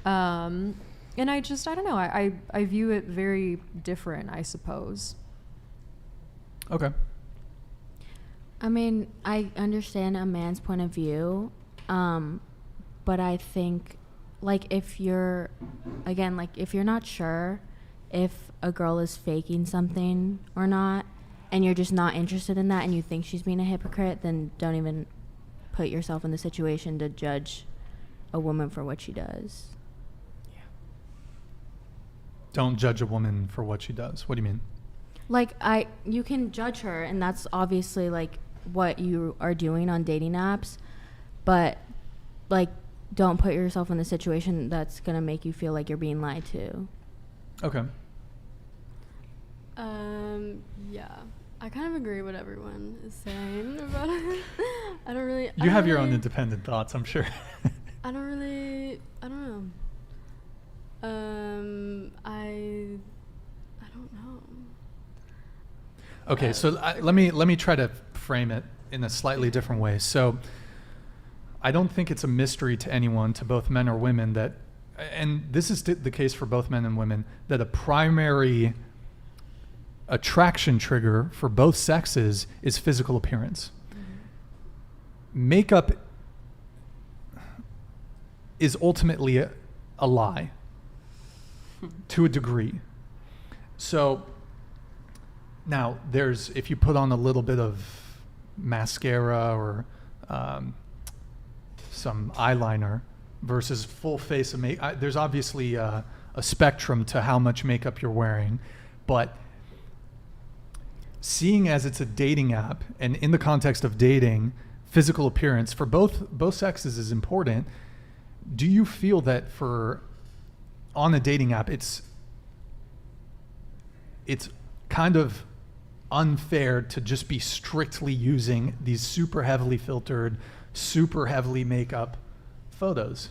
[SPEAKER 5] And I don't know. I view it very different, I suppose.
[SPEAKER 2] Okay.
[SPEAKER 10] I mean, I understand a man's point of view, but I think, like, if you're not sure if a girl is faking something or not, and you're just not interested in that and you think she's being a hypocrite, then don't even put yourself in the situation to judge a woman for what she does.
[SPEAKER 2] Don't judge a woman for what she does. What do you mean?
[SPEAKER 10] Like, you can judge her, and that's obviously like what you are doing on dating apps, but like, don't put yourself in the situation that's gonna make you feel like you're being lied to.
[SPEAKER 2] Okay.
[SPEAKER 6] Yeah. I kind of agree with what everyone is saying about it. I don't really.
[SPEAKER 2] You have your own independent thoughts, I'm sure.
[SPEAKER 6] I don't know. I don't know.
[SPEAKER 2] Okay, so let me try to frame it in a slightly different way. So I don't think it's a mystery to anyone, to both men or women, that, and this is the case for both men and women, that a primary attraction trigger for both sexes is physical appearance. Makeup is ultimately a lie to a degree. So now if you put on a little bit of mascara or some eyeliner versus full face of makeup, there's obviously a spectrum to how much makeup you're wearing, but seeing as it's a dating app, and in the context of dating, physical appearance for both sexes is important. Do you feel that on a dating app, it's kind of unfair to just be strictly using these super heavily filtered, super heavily makeup photos?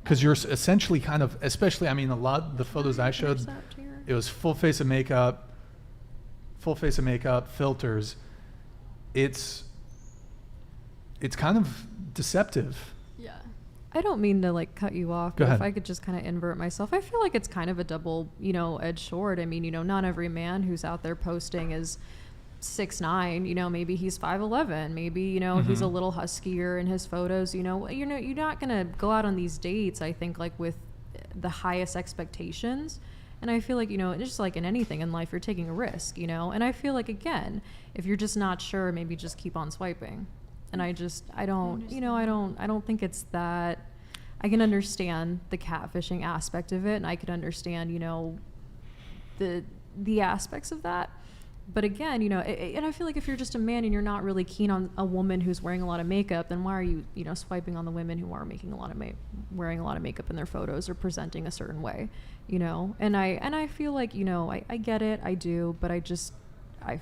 [SPEAKER 2] Because you're essentially kind of, especially, I mean, a lot of the photos I showed, it was full face of makeup, filters. It's kind of deceptive.
[SPEAKER 6] Yeah.
[SPEAKER 5] I don't mean to like cut you off,
[SPEAKER 2] Go
[SPEAKER 5] but
[SPEAKER 2] ahead.
[SPEAKER 5] if I could just kind of invert myself, I feel like it's kind of a double, edged sword. I mean, not every man who's out there posting is 6'9", maybe he's 5'11", maybe, he's a little huskier in his photos, you're not going to go out on these dates, I think, like with the highest expectations. And I feel like, just like in anything in life, you're taking a risk, and I feel like, again, if you're just not sure, maybe just keep on swiping. And I don't think it's that. I can understand the catfishing aspect of it, and I could understand, the aspects of that. But again, and I feel like if you're just a man and you're not really keen on a woman who's wearing a lot of makeup, then why are you, swiping on the women who are making a lot of wearing a lot of makeup in their photos or presenting a certain way, And I feel like, I get it, I do, but again, I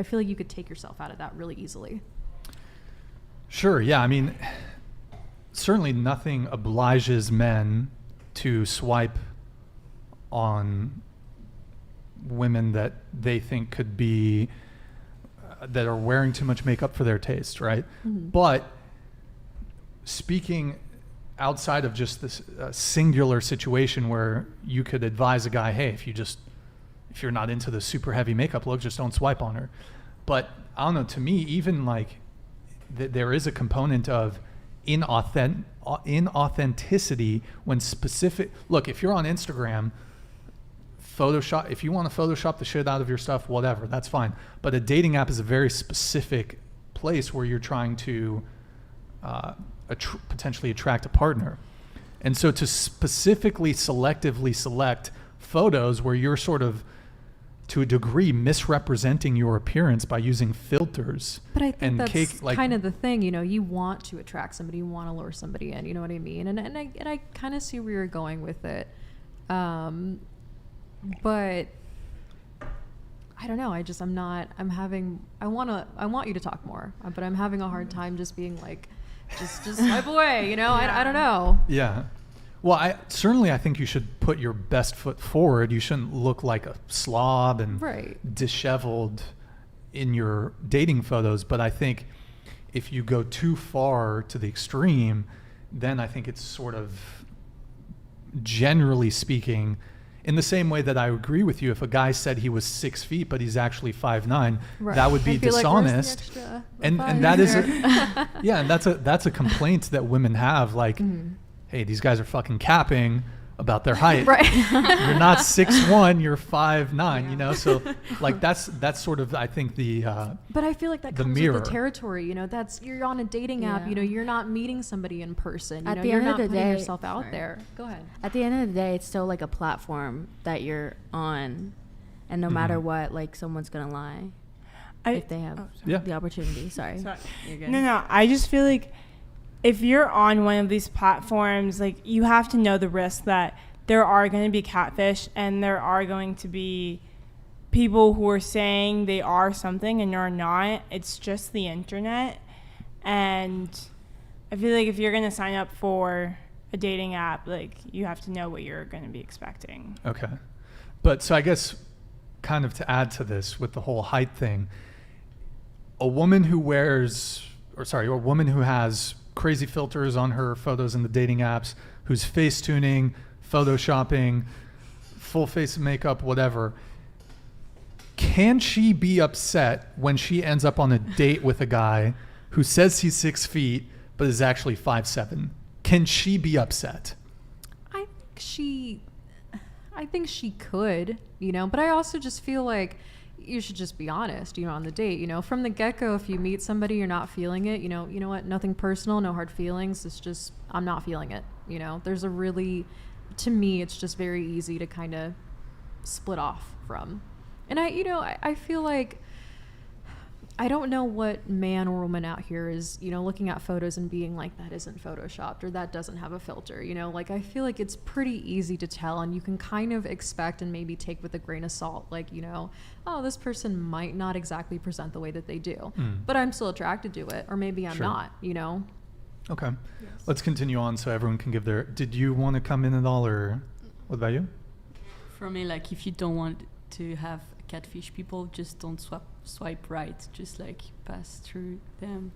[SPEAKER 5] feel like you could take yourself out of that really easily.
[SPEAKER 2] Sure, yeah. I mean, certainly nothing obliges men to swipe on women that they think could be that are wearing too much makeup for their taste, right? Mm-hmm. But speaking outside of just this singular situation where you could advise a guy, hey, if you're not into the super heavy makeup look, just don't swipe on her. But I don't know, to me, even like there is a component of inauthenticity when specific. Look, if you're on Instagram, Photoshop, if you want to Photoshop the shit out of your stuff, whatever, that's fine. But a dating app is a very specific place where you're trying to potentially attract a partner. And so to specifically selectively select photos where you're sort of, to a degree, misrepresenting your appearance by using filters.
[SPEAKER 5] But I think that's kind of the thing, you want to attract somebody, you want to lure somebody in, you know what I mean? And I kind of see where you're going with it. But I don't know. I want you to talk more, but I'm having a hard time just being like, just swipe away, Yeah. I don't know.
[SPEAKER 2] Yeah. Well, I think you should put your best foot forward. You shouldn't look like a slob and disheveled in your dating photos. But I think if you go too far to the extreme, then I think it's sort of, generally speaking, in the same way that I agree with you, if a guy said he was 6 feet but he's actually 5'9", that would be dishonest.
[SPEAKER 5] Like,
[SPEAKER 2] and that is and that's a complaint that women have. Like, hey, these guys are fucking capping about their height. Right. You're not 6'1", you're 5'9", So like that's sort of, I think, the
[SPEAKER 5] but I feel like that comes
[SPEAKER 2] mirror.
[SPEAKER 5] with the territory, that's, you're on a dating app, you're not meeting somebody in person,
[SPEAKER 10] At the
[SPEAKER 5] you're
[SPEAKER 10] end
[SPEAKER 5] not
[SPEAKER 10] of the
[SPEAKER 5] putting
[SPEAKER 10] day,
[SPEAKER 5] yourself out there. Go ahead.
[SPEAKER 10] At the end of the day, it's still like a platform that you're on, and no matter what, like, someone's gonna lie if they have the opportunity. Sorry.
[SPEAKER 4] You're good. No, I just feel like if you're on one of these platforms, like, you have to know the risk that there are going to be catfish and there are going to be people who are saying they are something and are not. It's just the internet. And I feel like if you're going to sign up for a dating app, like, you have to know what you're going to be expecting.
[SPEAKER 2] Okay. But so I guess kind of to add to this with the whole height thing, a woman who has crazy filters on her photos in the dating apps, who's face tuning, photoshopping, full face makeup, whatever, can she be upset when she ends up on a date with a guy who says he's 6 feet but is actually 5'7"? Can she be upset?
[SPEAKER 5] I think she could, but I also just feel like you should just be honest, on the date, from the get-go. If you meet somebody, you're not feeling it, you know what, nothing personal, no hard feelings. It's just, I'm not feeling it. To me, it's just very easy to kind of split off from. And I feel like, I don't know what man or woman out here is, looking at photos and being like, that isn't photoshopped or that doesn't have a filter, like, I feel like it's pretty easy to tell, and you can kind of expect and maybe take with a grain of salt, like, oh, this person might not exactly present the way that they do, but I'm still attracted to it, or maybe I'm not,
[SPEAKER 2] Okay. Yes. Let's continue on so everyone can give their, did you want to come in at all, or what about you?
[SPEAKER 7] For me, like, if you don't want to have catfish people, just don't swipe right, just like pass through them.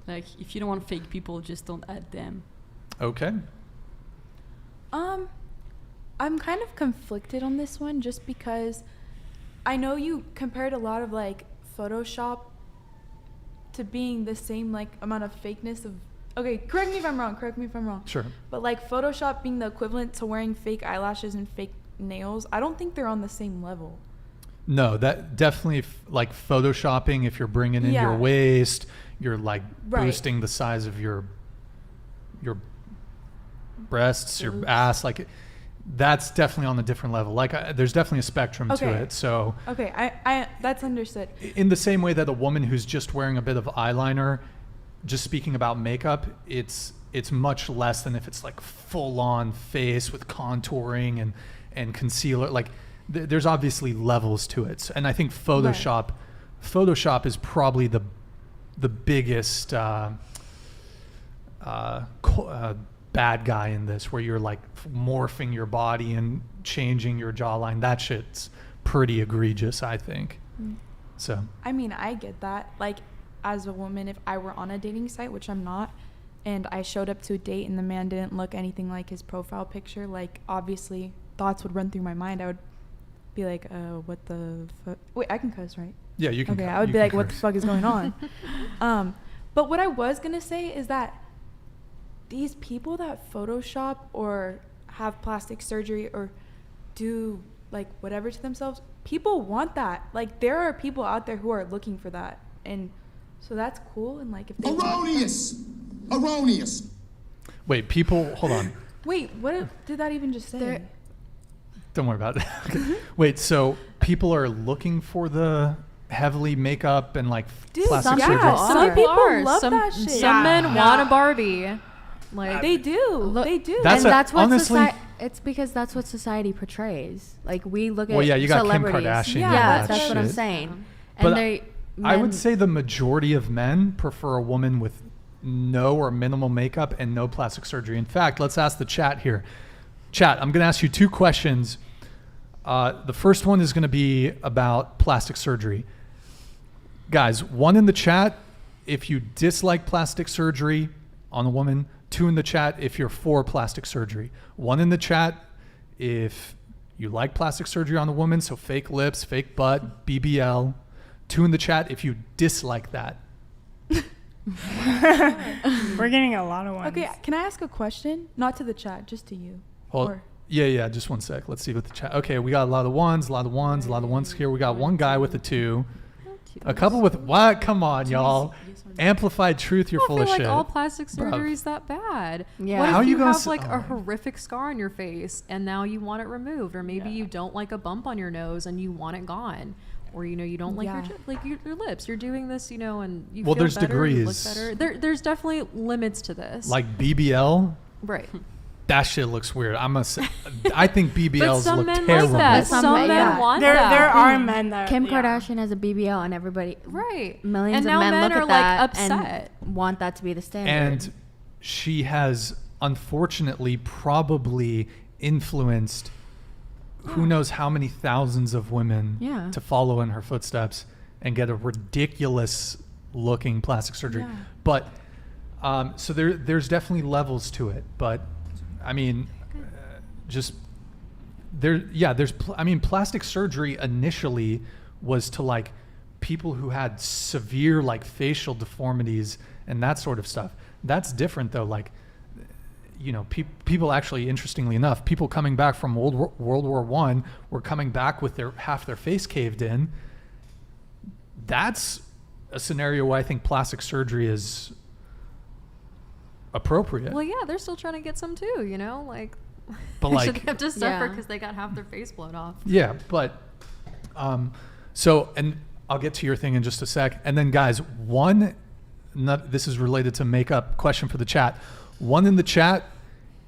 [SPEAKER 7] Like, if you don't want fake people, just don't add them. Okay.
[SPEAKER 8] I'm kind of conflicted on this one, just because I know you compared a lot of like Photoshop to being the same like amount of fakeness of, okay, correct me if I'm wrong. Sure. But like Photoshop being the equivalent to wearing fake eyelashes and fake nails, I don't think they're on the same level.
[SPEAKER 2] No, that definitely like photoshopping, if you're bringing in your waist, you're like boosting the size of your breasts, your ass, like that's definitely on a different level. Like there's definitely a spectrum to it. So
[SPEAKER 8] I that's understood.
[SPEAKER 2] In the same way that a woman who's just wearing a bit of eyeliner, just speaking about makeup, it's much less than if it's like full on face with contouring and concealer. Like there's obviously levels to it, and I think Photoshop is probably the biggest bad guy in this, where you're like morphing your body and changing your jawline. That shit's pretty egregious, I think. So
[SPEAKER 8] I mean, I get that. Like, as a woman, if I were on a dating site, which I'm not, and I showed up to a date and the man didn't look anything like his profile picture, like obviously thoughts would run through my mind. I would be like, what the fuck? Wait, I can cuss, right?
[SPEAKER 2] Yeah, you can.
[SPEAKER 8] Okay, I would be like, what the fuck is going on? But what I was gonna say is that these people that Photoshop or have plastic surgery or do like whatever to themselves, people want that. Like, there are people out there who are looking for that, and so that's cool. And like, if they erroneous.
[SPEAKER 2] Wait, people, hold on.
[SPEAKER 8] Wait, what did that even just say?
[SPEAKER 2] Don't worry about it. Okay. Wait, so people are looking for the heavily makeup and like plastic surgery?
[SPEAKER 8] Some people love that shit.
[SPEAKER 5] Some men want a Barbie. Like
[SPEAKER 8] they do. They do.
[SPEAKER 10] That's what society. It's because that's what society portrays. Like, we look at
[SPEAKER 2] you got Kim
[SPEAKER 10] celebrities.
[SPEAKER 2] Kardashian.
[SPEAKER 10] Yeah, that's what I'm saying.
[SPEAKER 2] And I would say the majority of men prefer a woman with no or minimal makeup and no plastic surgery. In fact, let's ask the chat here. Chat, I'm going to ask you 2 questions. The first one is going to be about plastic surgery. Guys, 1 in the chat if you dislike plastic surgery on a woman. 2 in the chat if you're for plastic surgery. 1 in the chat if you like plastic surgery on a woman, so fake lips, fake butt, BBL. 2 in the chat if you dislike that.
[SPEAKER 4] We're getting a lot of ones.
[SPEAKER 8] Okay, can I ask a question? Not to the chat, just to you.
[SPEAKER 2] Yeah, just 1 sec. Let's see what the chat. Okay, we got a lot of ones here. We got 1 guy with a 2. A couple with what? Come on, y'all. Amplified truth, you're full of shit.
[SPEAKER 5] I feel like all plastic surgery is that bad.
[SPEAKER 10] Yeah.
[SPEAKER 5] What
[SPEAKER 2] How
[SPEAKER 5] if
[SPEAKER 2] you
[SPEAKER 5] you
[SPEAKER 2] gonna
[SPEAKER 5] have like a horrific scar on your face and now you want it removed, or maybe you don't like a bump on your nose and you want it gone, or you don't like your lips. You're doing this, and you feel
[SPEAKER 2] there's
[SPEAKER 5] better,
[SPEAKER 2] degrees.
[SPEAKER 5] you look better. There's definitely limits to this.
[SPEAKER 2] Like BBL.
[SPEAKER 5] Right.
[SPEAKER 2] That shit looks weird. I think BBLs
[SPEAKER 5] some
[SPEAKER 2] look
[SPEAKER 5] men
[SPEAKER 2] terrible.
[SPEAKER 5] like that.
[SPEAKER 10] Some
[SPEAKER 5] Some
[SPEAKER 10] men-
[SPEAKER 5] men
[SPEAKER 10] yeah.
[SPEAKER 5] want
[SPEAKER 4] There
[SPEAKER 5] that.
[SPEAKER 4] are men that
[SPEAKER 10] Kim
[SPEAKER 4] yeah.
[SPEAKER 10] Kardashian has a BBL, and everybody,
[SPEAKER 5] Right.
[SPEAKER 10] millions
[SPEAKER 5] And
[SPEAKER 10] of
[SPEAKER 5] now
[SPEAKER 10] men,
[SPEAKER 5] men
[SPEAKER 10] look
[SPEAKER 5] are,
[SPEAKER 10] at
[SPEAKER 5] like,
[SPEAKER 10] that
[SPEAKER 5] upset.
[SPEAKER 10] and want that to be the standard.
[SPEAKER 2] And she has unfortunately probably influenced who knows how many thousands of women
[SPEAKER 10] Yeah.
[SPEAKER 2] to follow in her footsteps and get a ridiculous looking plastic surgery.
[SPEAKER 8] Yeah.
[SPEAKER 2] But so there's definitely levels to it. But I mean, plastic surgery initially was to like people who had severe like facial deformities and that sort of stuff. That's different though. Like, you know, people actually, interestingly enough, people coming back from World War I were coming back with half their face caved in. That's a scenario where I think plastic surgery is appropriate.
[SPEAKER 5] Well, yeah, they're still trying to get some too, you know? Like,
[SPEAKER 2] But
[SPEAKER 5] they
[SPEAKER 2] like,
[SPEAKER 5] shouldn't have to suffer
[SPEAKER 10] Yeah.
[SPEAKER 5] because they got half their face blown off.
[SPEAKER 2] yeah, but so, and I'll get to your thing in just a sec. And then guys, this is related to makeup, question for the chat. One in the chat,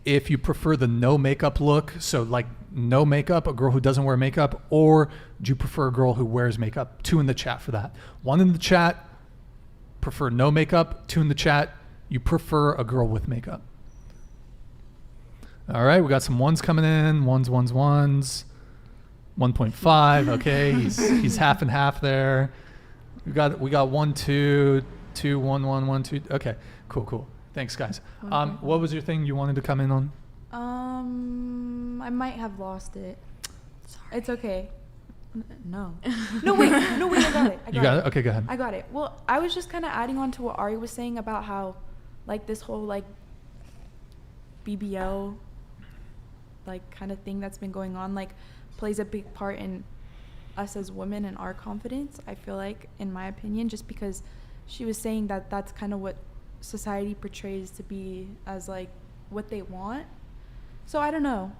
[SPEAKER 2] if you prefer the no makeup look, so like no makeup, a girl who doesn't wear makeup, or do you prefer a girl who wears makeup? 2 in the chat for that. 1 in the chat, prefer no makeup. 2 in the chat, you prefer a girl with makeup. All right, we got some ones coming in. Ones. 1.5. Okay, he's half and half there. We got 1, 2, 2, 1, 1, 1, 2. Okay, cool. Thanks, guys. What was your thing you wanted to come in on?
[SPEAKER 8] I might have lost it. Sorry. It's okay. No, wait, I got it.
[SPEAKER 2] You got it? Okay, go ahead.
[SPEAKER 8] I got it. Well, I was just kind of adding on to what Ari was saying about how, like, this whole, like, BBL, like, kind of thing that's been going on, like, plays a big part in us as women and our confidence, I feel like, in my opinion, just because she was saying that that's kind of what society portrays to be as, like, what they want. So I don't know.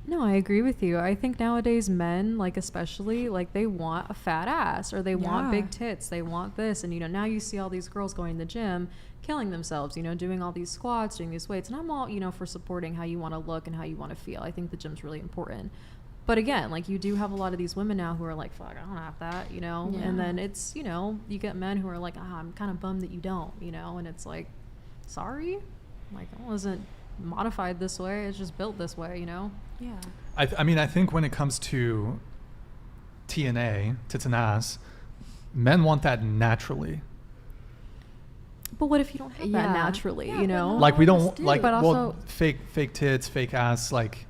[SPEAKER 5] No, I agree with you. I think nowadays men, like especially, like they want a fat ass or they want big tits. They want this. And, you know, now you see all these girls going to the gym, killing themselves, you know, doing all these squats, doing these weights. And I'm all, you know, for supporting how you want to look and how you want to feel. I think the gym's really important. But again, like you do have a lot of these women now who are like, fuck, I don't have that, you know?
[SPEAKER 10] Yeah.
[SPEAKER 5] And then it's, you know, you get men who are like, I'm kind of bummed that you don't, you know? And it's like, sorry? Like, I wasn't modified this way. It's just built this way, you know?
[SPEAKER 8] Yeah.
[SPEAKER 2] I mean, I think when it comes to TNA, tits and ass, men want that naturally.
[SPEAKER 5] But what if you don't have that naturally, you know?
[SPEAKER 2] Like we don't
[SPEAKER 5] do.
[SPEAKER 2] like,
[SPEAKER 5] But
[SPEAKER 2] well,
[SPEAKER 5] also-
[SPEAKER 2] fake tits, fake ass, like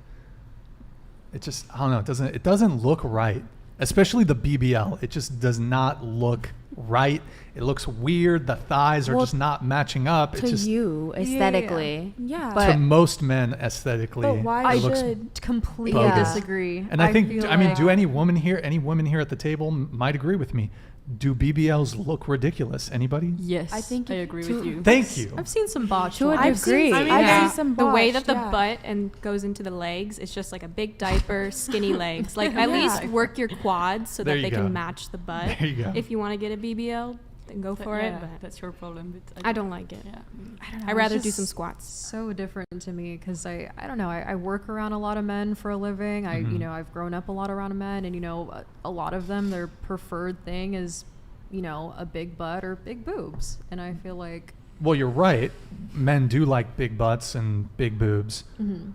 [SPEAKER 2] it just, I don't know, it doesn't look right. Especially the BBL. It just does not look right. It looks weird. The thighs are just not matching up.
[SPEAKER 10] To you, aesthetically.
[SPEAKER 8] Yeah.
[SPEAKER 10] But
[SPEAKER 2] to most men aesthetically.
[SPEAKER 8] But why
[SPEAKER 2] it looks
[SPEAKER 8] should
[SPEAKER 5] completely
[SPEAKER 2] bogus.
[SPEAKER 5] disagree.
[SPEAKER 2] And I think,
[SPEAKER 5] feel
[SPEAKER 2] I mean,
[SPEAKER 5] like-
[SPEAKER 2] do any women here at the table might agree with me? Do BBLs look ridiculous? Anybody?
[SPEAKER 7] Yes,
[SPEAKER 8] I think
[SPEAKER 7] I
[SPEAKER 8] if
[SPEAKER 7] agree
[SPEAKER 8] to-
[SPEAKER 7] with you.
[SPEAKER 2] Thank you.
[SPEAKER 5] I've seen some botched
[SPEAKER 10] To a
[SPEAKER 5] ones.
[SPEAKER 10] degree.
[SPEAKER 8] I've seen some
[SPEAKER 3] The way that
[SPEAKER 8] botched,
[SPEAKER 3] the
[SPEAKER 8] yeah.
[SPEAKER 3] butt and goes into the legs, it's just like a big diaper, skinny legs. Like at
[SPEAKER 8] Yeah.
[SPEAKER 3] least work your quads so
[SPEAKER 2] There
[SPEAKER 3] that
[SPEAKER 2] you
[SPEAKER 3] they
[SPEAKER 2] go.
[SPEAKER 3] can match the butt.
[SPEAKER 2] There you go.
[SPEAKER 3] If you want to get a BBL, then go for
[SPEAKER 7] yeah,
[SPEAKER 3] it. But
[SPEAKER 7] that's your problem. But
[SPEAKER 3] I don't like it.
[SPEAKER 7] Yeah.
[SPEAKER 5] I don't know,
[SPEAKER 3] I'd
[SPEAKER 5] it's
[SPEAKER 3] rather do
[SPEAKER 5] just
[SPEAKER 3] some squats.
[SPEAKER 5] So different to me because I don't know. I work around a lot of men for a living.
[SPEAKER 2] Mm-hmm.
[SPEAKER 5] You know, I've grown up a lot around men, and you know, a lot of them, their preferred thing is, you know, a big butt or big boobs, and I feel like.
[SPEAKER 2] Well, you're right. Men do like big butts and big boobs.
[SPEAKER 5] Mm-hmm.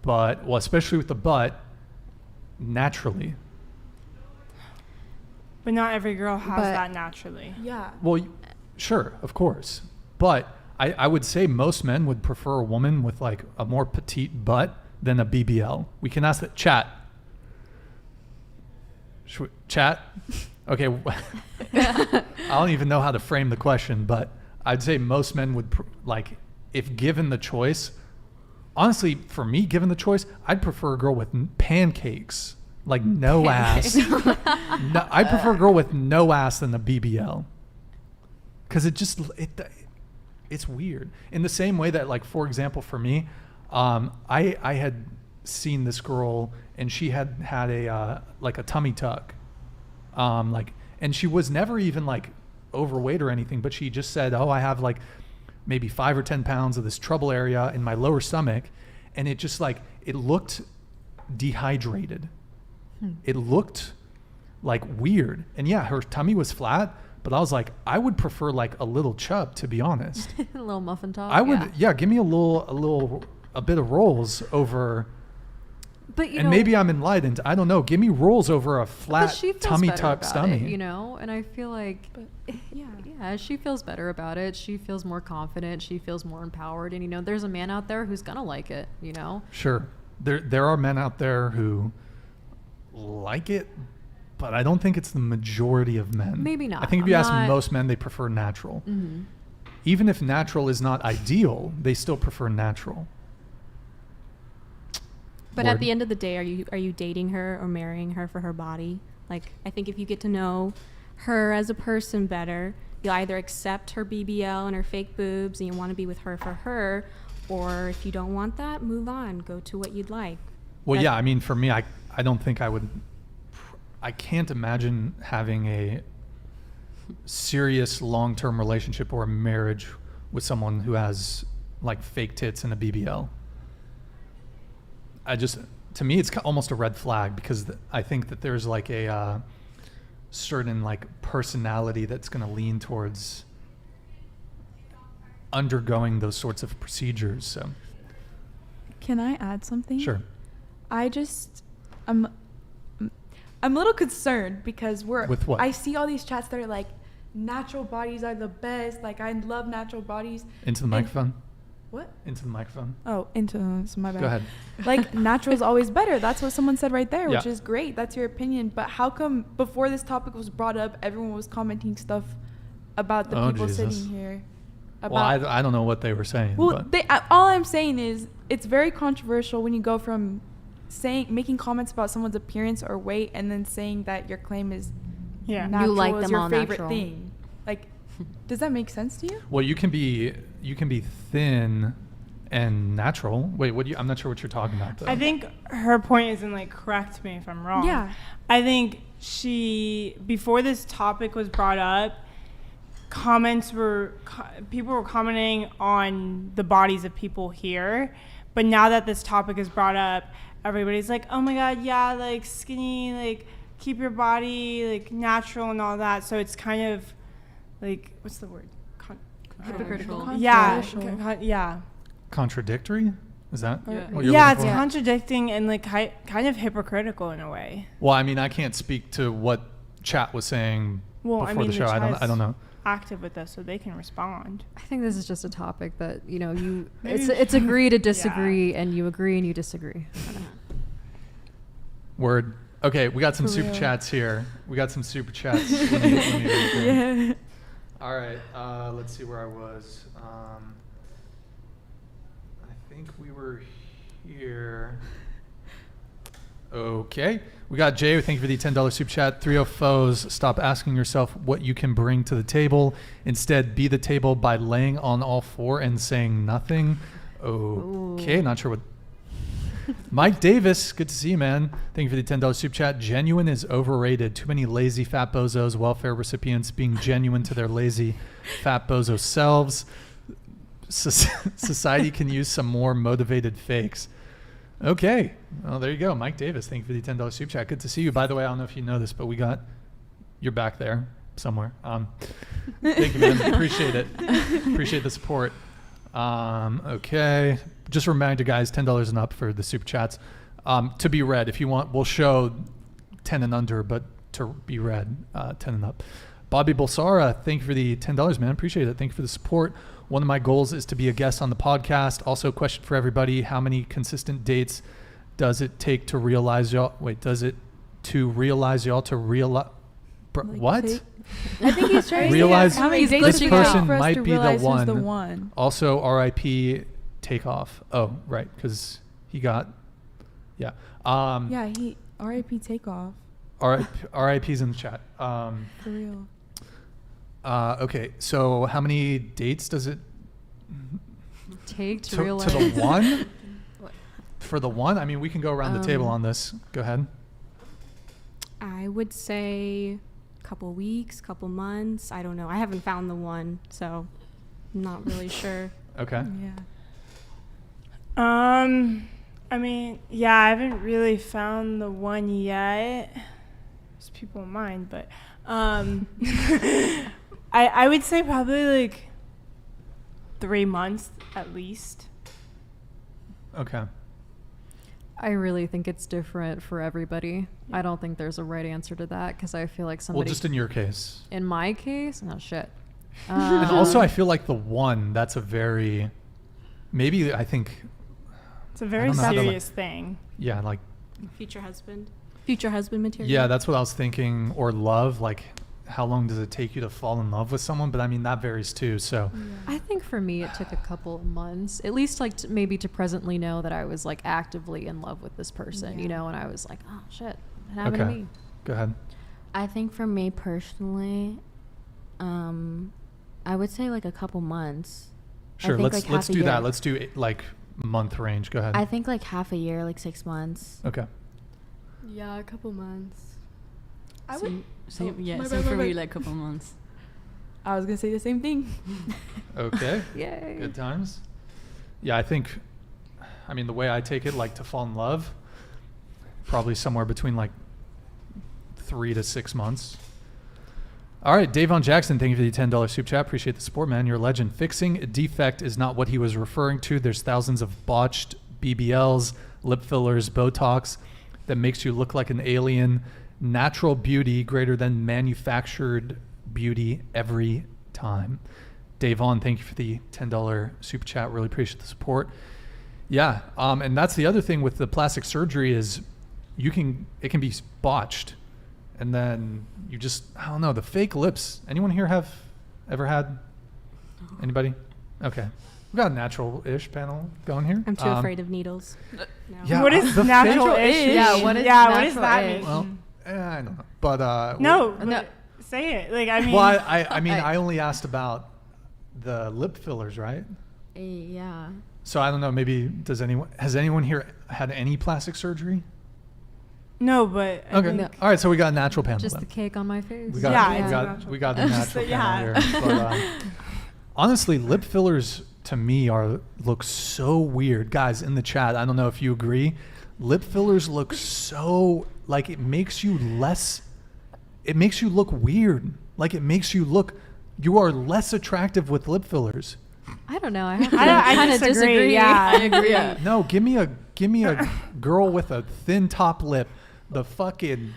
[SPEAKER 2] But, well, especially with the butt, naturally.
[SPEAKER 4] But not every girl has
[SPEAKER 10] But-
[SPEAKER 4] that naturally.
[SPEAKER 8] Yeah.
[SPEAKER 2] Well, sure, of course. But I would say most men would prefer a woman with like a more petite butt than a BBL. We can ask that. Chat. Chat? Okay. I don't even know how to frame the question, but I'd say most men would, like, if given the choice, honestly, for me, given the choice, I'd prefer a girl with pancakes, like no ass. No, I prefer a girl with no ass than a BBL. Because it's weird. In the same way that, like, for example, for me, I had seen this girl and she had a like a tummy tuck, and she was never even like overweight or anything, but she just said, "Oh, I have like maybe 5 or 10 pounds of this trouble area in my lower stomach," and it just like, it looked dehydrated. It looked like weird. And yeah, her tummy was flat, but I was like, I would prefer like a little chub, to be honest.
[SPEAKER 5] A little muffin top.
[SPEAKER 2] I would, give me a bit of rolls over.
[SPEAKER 5] But
[SPEAKER 2] and maybe I'm enlightened. I don't know. Give me rolls over a flat tummy tuck stomach.
[SPEAKER 5] You know, and I feel like, yeah, she feels better about it. She feels more confident. She feels more empowered. And you know, there's a man out there who's gonna like it. You know.
[SPEAKER 2] Sure, there are men out there who like it, but I don't think it's the majority of men.
[SPEAKER 5] Maybe not.
[SPEAKER 2] I think if you ask most men, they prefer natural.
[SPEAKER 5] Mm-hmm.
[SPEAKER 2] Even if natural is not ideal, they still prefer natural.
[SPEAKER 3] But at the end of the day, are you dating her or marrying her for her body? Like, I think if you get to know her as a person better, you'll either accept her BBL and her fake boobs and you want to be with her for her, or if you don't want that, move on. Go to what you'd like.
[SPEAKER 2] Well, yeah, I mean, for me, I don't think I can't imagine having a serious long-term relationship or a marriage with someone who has like fake tits and a BBL. To me, it's almost a red flag, because I think that there's like a certain like personality that's going to lean towards undergoing those sorts of procedures. So,
[SPEAKER 8] can I add something?
[SPEAKER 2] Sure.
[SPEAKER 8] I'm a little concerned because
[SPEAKER 2] with what?
[SPEAKER 8] I see all these chats that are like, natural bodies are the best. Like, I love natural bodies.
[SPEAKER 2] Into the microphone.
[SPEAKER 8] What?
[SPEAKER 2] Into the microphone.
[SPEAKER 8] Oh, so my bad.
[SPEAKER 2] Go ahead.
[SPEAKER 8] Like, natural is always better. That's what someone said right there, which is great. That's your opinion. But how come before this topic was brought up, everyone was commenting stuff about the people sitting here?
[SPEAKER 2] Well, I don't know what they were saying.
[SPEAKER 8] Well, all I'm saying is it's very controversial when you go from making comments about someone's appearance or weight and then saying that your claim is natural
[SPEAKER 10] you like
[SPEAKER 8] is
[SPEAKER 10] them
[SPEAKER 8] your
[SPEAKER 10] all
[SPEAKER 8] favorite
[SPEAKER 10] natural.
[SPEAKER 8] thing. Like, does that make sense to you?
[SPEAKER 2] Well, you can be thin and natural. Wait, I'm not sure what you're talking about, though.
[SPEAKER 4] I think her point is, and like, correct me if I'm wrong.
[SPEAKER 8] Yeah.
[SPEAKER 4] I think before this topic was brought up, people were commenting on the bodies of people here, but now that this topic is brought up, everybody's like, oh my god, yeah, like skinny, like keep your body like natural and all that. So it's kind of like, what's the word?
[SPEAKER 5] Hypocritical.
[SPEAKER 4] Yeah.
[SPEAKER 2] Contradictory? Is that what you're
[SPEAKER 4] yeah,
[SPEAKER 2] looking
[SPEAKER 4] it's
[SPEAKER 2] for?
[SPEAKER 4] contradicting and like kind of hypocritical in a way.
[SPEAKER 2] Well, I mean, I can't speak to what chat was saying before the show. I don't know.
[SPEAKER 4] Active with us, so they can respond.
[SPEAKER 5] I think this is just a topic that, you know, it's agree to disagree, and you agree and you disagree.
[SPEAKER 2] Word. Okay, we got some super chats here. Yeah. All right, let's see where I was. I think we were here. Okay. We got Jay. Thank you for the $10 super chat. 30 foes. Stop asking yourself what you can bring to the table. Instead, be the table by laying on all four and saying nothing. Okay. Ooh. Not sure what. Mike Davis. Good to see you, man. Thank you for the $10 super chat. Genuine is overrated. Too many lazy fat bozos, welfare recipients being genuine to their lazy fat bozo selves. Society can use some more motivated fakes. Okay. Well, there you go. Mike Davis, thank you for the $10 super chat. Good to see you. By the way, I don't know if you know this, but you're back there somewhere. Thank you, man. Appreciate it. Appreciate the support. Okay. Just a reminder, guys, $10 and up for the super chats. To be read, if you want, we'll show 10 and under, but to be read, 10 and up. Bobby Bolsara, thank you for the $10, man. Appreciate it. Thank you for the support. One of my goals is to be a guest on the podcast. Also, a question for everybody: how many consistent dates does it take to realize y'all? Wait, does it to realize y'all to realize? What?
[SPEAKER 8] I think he's trying to
[SPEAKER 2] realize
[SPEAKER 8] how many dates
[SPEAKER 2] this person might be the
[SPEAKER 8] the
[SPEAKER 2] one. Also, R.I.P. Takeoff. Oh, right, because he got, yeah.
[SPEAKER 8] He R.I.P. Takeoff.
[SPEAKER 2] R.I.P.'s in the chat.
[SPEAKER 8] For real.
[SPEAKER 2] Okay, so how many dates does it
[SPEAKER 5] take to realize?
[SPEAKER 2] To the one? For the one? I mean, we can go around the table on this. Go ahead.
[SPEAKER 3] I would say a couple weeks, couple months. I don't know. I haven't found the one, so I'm not really sure.
[SPEAKER 2] Okay.
[SPEAKER 4] I mean, yeah, I haven't really found the one yet. There's people in mind, but I would say probably like 3 months at least.
[SPEAKER 2] Okay.
[SPEAKER 5] I really think it's different for everybody. I don't think there's a right answer to that because I feel like somebody.
[SPEAKER 2] Well, just in your case.
[SPEAKER 5] In my case, oh shit.
[SPEAKER 2] And also, I feel like the one that's a very, maybe I think.
[SPEAKER 4] It's a very serious thing.
[SPEAKER 2] Yeah, like.
[SPEAKER 3] Future husband material.
[SPEAKER 2] Yeah, that's what I was thinking. Or love, like, how long does it take you to fall in love with someone? But I mean, that varies too. So.
[SPEAKER 5] Yeah. I think for me, it took a couple of months, at least like maybe to presently know that I was like actively in love with this person, you know, and I was like, oh shit, it happened to me.
[SPEAKER 2] Go ahead.
[SPEAKER 10] I think for me personally, I would say like a couple months.
[SPEAKER 2] Sure, let's do that. Let's do like month range. Go ahead.
[SPEAKER 10] I think like half a year, like 6 months.
[SPEAKER 2] Okay.
[SPEAKER 6] Yeah, a couple months.
[SPEAKER 7] Same for me, like a couple months.
[SPEAKER 8] I was gonna say the same thing.
[SPEAKER 2] Okay.
[SPEAKER 5] Yay.
[SPEAKER 2] Good times. Yeah, I think, I mean, the way I take it, like to fall in love, probably somewhere between like 3 to 6 months. All right, Davon Jackson, thank you for the $10 soup chat. Appreciate the support, man. You're a legend. Fixing a defect is not what he was referring to. There's thousands of botched BBLs, lip fillers, Botox that makes you look like an alien. Natural beauty greater than manufactured beauty every time. Davon, thank you for the $10 super chat. Really appreciate the support. Yeah, and that's the other thing with the plastic surgery is it can be botched, and then you just, I don't know, the fake lips. Anyone here have ever had? Anybody? Okay. We've got a natural-ish panel going here.
[SPEAKER 3] I'm too afraid of needles. No.
[SPEAKER 2] Yeah,
[SPEAKER 4] What is natural-ish?
[SPEAKER 5] Yeah, what is
[SPEAKER 4] what does that mean?
[SPEAKER 2] Well, I don't know. But
[SPEAKER 4] no, say it. Like, I mean.
[SPEAKER 2] Well, I mean, I only asked about the lip fillers, right?
[SPEAKER 10] Yeah.
[SPEAKER 2] So I don't know. Maybe has anyone here had any plastic surgery?
[SPEAKER 4] No, but I
[SPEAKER 2] Okay.
[SPEAKER 4] think
[SPEAKER 2] All right. So we got a natural panel.
[SPEAKER 5] Just
[SPEAKER 2] then.
[SPEAKER 5] the cake on my face.
[SPEAKER 2] We got we got the natural panel here. But, honestly, lip fillers to me look so weird, guys. In the chat, I don't know if you agree. Lip fillers look so like it makes you less. It makes you look weird. Like it makes you look. You are less attractive with lip fillers.
[SPEAKER 5] I don't know. I have to
[SPEAKER 4] I
[SPEAKER 5] kind of disagree.
[SPEAKER 4] Yeah,
[SPEAKER 7] I agree. Yeah.
[SPEAKER 2] No, give me a girl with a thin top lip. The fucking.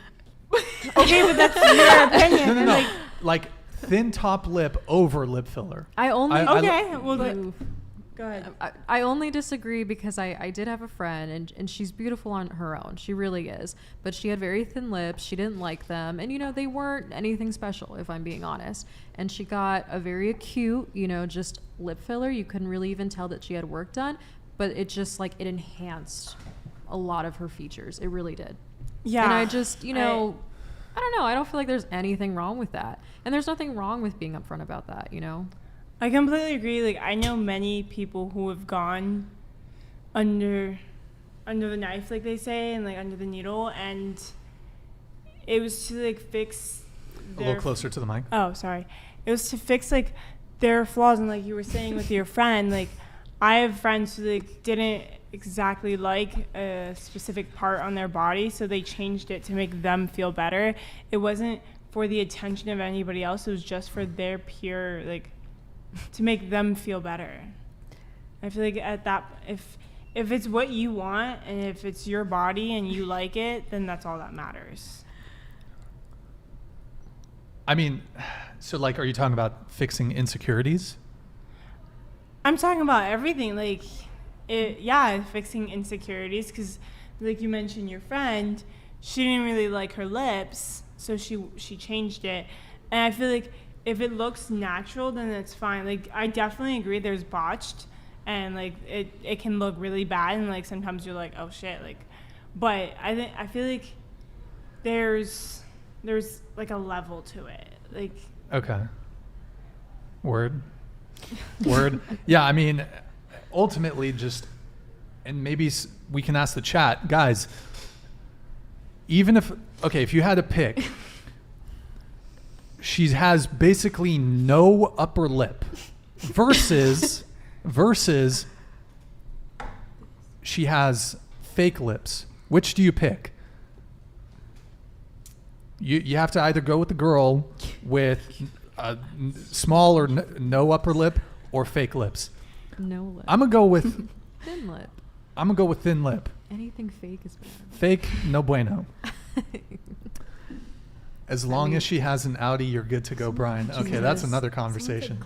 [SPEAKER 4] Okay, but that's your opinion.
[SPEAKER 2] No. Like thin top lip over lip filler.
[SPEAKER 4] Go ahead.
[SPEAKER 5] I only disagree because I did have a friend and she's beautiful on her own. She really is. But she had very thin lips. She didn't like them. And, you know, they weren't anything special, if I'm being honest. And she got a very acute, you know, just lip filler. You couldn't really even tell that she had work done. But it just, like, it enhanced a lot of her features. It really did.
[SPEAKER 4] Yeah.
[SPEAKER 5] And I just, you know, I don't know. I don't feel like there's anything wrong with that. And there's nothing wrong with being upfront about that, you know?
[SPEAKER 4] I completely agree. Like, I know many people who have gone under the knife, like they say, and like under the needle, and it was to like fix
[SPEAKER 2] A little closer to the mic.
[SPEAKER 4] Oh, sorry. It was to fix like their flaws, and like you were saying with your friend, like I have friends who like didn't exactly like a specific part on their body, so they changed it to make them feel better. It wasn't for the attention of anybody else. It was just for their pure like to make them feel better. I feel like at that, if it's what you want and if it's your body and you like it, then that's all that matters.
[SPEAKER 2] I mean, so like, are you talking about fixing insecurities?
[SPEAKER 4] I'm talking about everything, like, fixing insecurities, because like you mentioned your friend, she didn't really like her lips, so she changed it. And I feel like if it looks natural, then it's fine. Like, I definitely agree there's botched, and like it can look really bad, and like sometimes you're like, oh shit, like, but I feel like there's like a level to it, like.
[SPEAKER 2] Okay. Word. Yeah, I mean, ultimately just, and maybe we can ask the chat, guys, even if you had to pick, she has basically no upper lip versus she has fake lips. Which do you pick? You have to either go with the girl with a small or no upper lip or fake lips.
[SPEAKER 5] No lip.
[SPEAKER 2] I'm gonna go with
[SPEAKER 5] Thin lip.
[SPEAKER 2] I'm gonna go with thin lip.
[SPEAKER 5] Anything fake is bad.
[SPEAKER 2] Fake, no bueno. As long as she has an Audi, you're good to go, Brian. Okay, that's another conversation.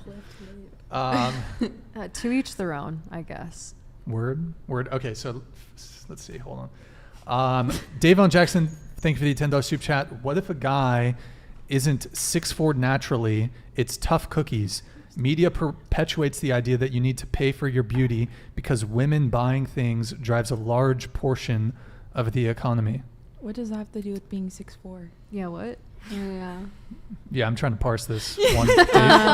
[SPEAKER 5] To each their own, I guess.
[SPEAKER 2] Word. Okay, so let's see. Hold on. Davon Jackson, thank you for the $10 soup chat. What if a guy isn't 6'4" naturally? It's tough cookies. Media perpetuates the idea that you need to pay for your beauty because women buying things drives a large portion of the economy.
[SPEAKER 8] What does that have to do with being 6'4"?
[SPEAKER 5] Yeah, what?
[SPEAKER 6] Yeah.
[SPEAKER 2] Yeah, I'm trying to parse this one.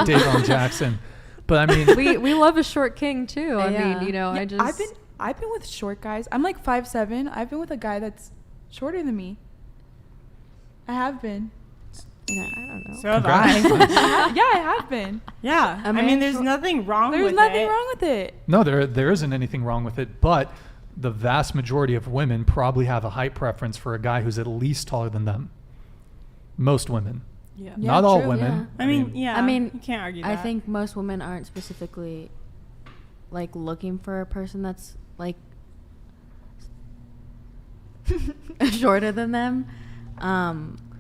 [SPEAKER 2] Davon Jackson. But I mean,
[SPEAKER 5] we love a short king too. I mean, you know,
[SPEAKER 8] Yeah, I've been with short guys. I'm like 5'7". I've been with a guy that's shorter than me. I have been.
[SPEAKER 5] Yeah, I don't know.
[SPEAKER 4] So have I.
[SPEAKER 8] Yeah, I have been.
[SPEAKER 4] Yeah. I mean, there's nothing wrong with it.
[SPEAKER 8] There's nothing wrong with it.
[SPEAKER 2] no, there isn't anything wrong with it, but the vast majority of women probably have a height preference for a guy who's at least taller than them. Most women.
[SPEAKER 6] Yeah.
[SPEAKER 2] Not all
[SPEAKER 8] true,
[SPEAKER 2] women.
[SPEAKER 4] I mean, yeah.
[SPEAKER 10] I mean,
[SPEAKER 4] you can't argue
[SPEAKER 10] I
[SPEAKER 4] that.
[SPEAKER 10] think most women aren't specifically like looking for a person that's like shorter than them.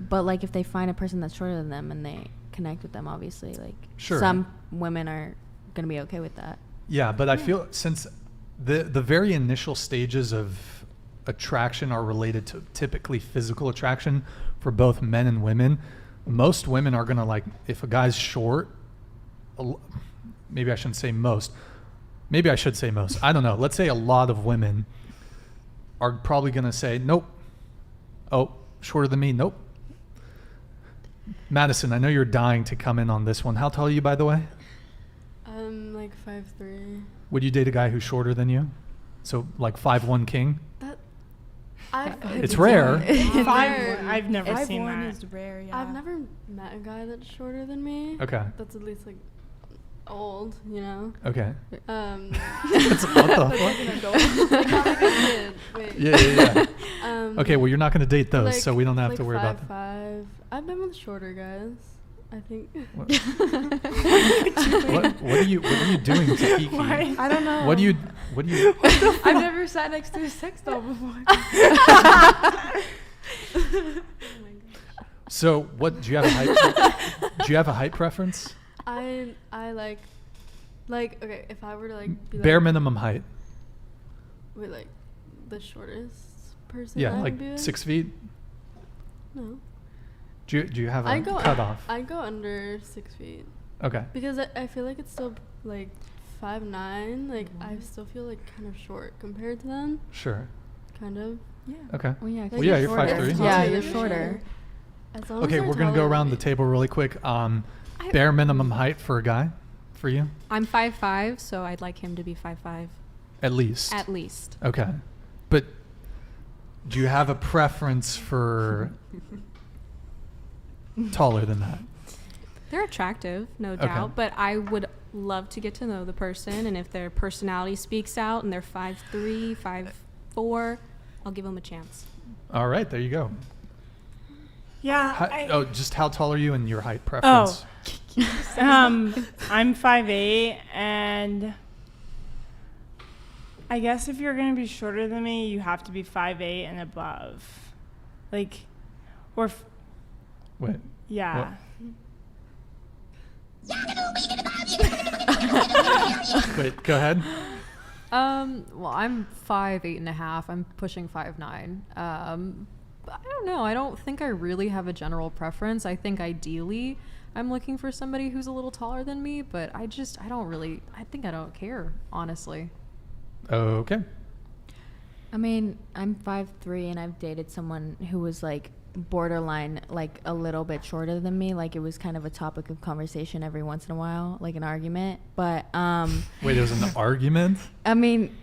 [SPEAKER 10] But like if they find a person that's shorter than them and they connect with them, obviously, like
[SPEAKER 2] Sure.
[SPEAKER 10] some women are gonna be okay with that.
[SPEAKER 2] Yeah, but I feel since the very initial stages of attraction are related to typically physical attraction for both men and women, most women are gonna like, if a guy's short, maybe I shouldn't say most, maybe I should say most, I don't know, let's say a lot of women are probably gonna say, nope, oh, shorter than me, nope. Madison, I know you're dying to come in on this one. How tall are you, by the way?
[SPEAKER 6] I'm like 5'3".
[SPEAKER 2] Would you date a guy who's shorter than you? So like 5'1" king? It's rare.
[SPEAKER 4] I've never seen
[SPEAKER 8] 5'1"
[SPEAKER 4] that.
[SPEAKER 8] is rare, yeah.
[SPEAKER 6] I've never met a guy that's shorter than me.
[SPEAKER 2] Okay.
[SPEAKER 6] That's at least like old, you know.
[SPEAKER 2] Okay.
[SPEAKER 6] That's
[SPEAKER 2] what the
[SPEAKER 6] like
[SPEAKER 2] fuck?
[SPEAKER 6] an adult. Like not like a kid. Wait.
[SPEAKER 2] Yeah. Okay, well, you're not going to date those,
[SPEAKER 6] like,
[SPEAKER 2] so we don't have
[SPEAKER 6] like
[SPEAKER 2] to worry about that.
[SPEAKER 6] 5'5". I've been with shorter guys, I think.
[SPEAKER 2] What are you doing to Kiki?
[SPEAKER 8] Why? I don't know.
[SPEAKER 2] What do you
[SPEAKER 8] I've never sat next to a sex doll before.
[SPEAKER 2] So, what do you have a height preference?
[SPEAKER 6] I like okay, if I were to like be
[SPEAKER 2] Bare
[SPEAKER 6] like,
[SPEAKER 2] minimum height.
[SPEAKER 6] wait, like the shortest person
[SPEAKER 2] Yeah,
[SPEAKER 6] I
[SPEAKER 2] like
[SPEAKER 6] would be with?
[SPEAKER 2] 6 feet.
[SPEAKER 6] No.
[SPEAKER 2] Do you have a cutoff?
[SPEAKER 6] I go under 6 feet.
[SPEAKER 2] Okay.
[SPEAKER 6] Because I feel like it's still like 5'9". Like I still feel like kind of short compared to them.
[SPEAKER 2] Sure.
[SPEAKER 6] Kind of.
[SPEAKER 8] Yeah.
[SPEAKER 2] Okay.
[SPEAKER 10] Well, yeah, 'cause
[SPEAKER 2] Well, yeah, you're
[SPEAKER 10] shorter.
[SPEAKER 2] 5'3".
[SPEAKER 10] Yeah,
[SPEAKER 6] Taller
[SPEAKER 10] you're
[SPEAKER 6] than
[SPEAKER 10] shorter.
[SPEAKER 6] me. As long as
[SPEAKER 2] Okay,
[SPEAKER 6] they're
[SPEAKER 2] we're going to go
[SPEAKER 6] taller
[SPEAKER 2] around
[SPEAKER 6] than
[SPEAKER 2] the
[SPEAKER 6] me.
[SPEAKER 2] table really quick. Bare minimum height for a guy? For you?
[SPEAKER 3] I'm 5'5", so I'd like him to be 5'5".
[SPEAKER 2] At least.
[SPEAKER 3] At least.
[SPEAKER 2] Okay. But do you have a preference for taller than that?
[SPEAKER 3] They're attractive, no doubt, but I would love to get to know the person, and if their personality speaks out and they're 5'3", 5'4", I'll give them a chance.
[SPEAKER 2] All right, there you go.
[SPEAKER 4] Yeah.
[SPEAKER 2] Just how tall are you and your height preference?
[SPEAKER 4] I'm 5'8", and I guess if you're gonna be shorter than me, you have to be 5'8" and above, like, or
[SPEAKER 2] Wait.
[SPEAKER 4] yeah.
[SPEAKER 2] Wait, go ahead.
[SPEAKER 5] Well, I'm 5'8.5". I'm pushing 5'9". But I don't know. I don't think I really have a general preference. I think ideally I'm looking for somebody who's a little taller than me, but I think I don't care, honestly.
[SPEAKER 2] Okay.
[SPEAKER 10] I mean, I'm 5'3", and I've dated someone who was like borderline, like a little bit shorter than me. Like it was kind of a topic of conversation every once in a while, like an argument. But
[SPEAKER 2] Wait, it was an argument?
[SPEAKER 10] I mean,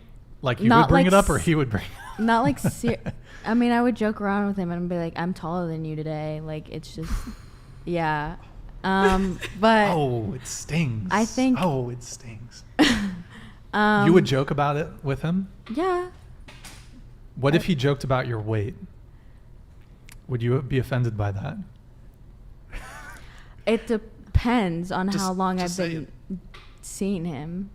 [SPEAKER 2] Like you would bring it up, or he would bring it up?
[SPEAKER 10] not like I mean, I would joke around with him and be like, "I'm taller than you today." Like it's just, yeah. But
[SPEAKER 2] oh, it stings.
[SPEAKER 10] I think.
[SPEAKER 2] Oh, it stings. You would joke about it with him?
[SPEAKER 10] Yeah.
[SPEAKER 2] What if he joked about your weight? Would you be offended by that?
[SPEAKER 10] It depends on
[SPEAKER 2] Just-
[SPEAKER 10] how long I've
[SPEAKER 2] just say
[SPEAKER 10] been seeing him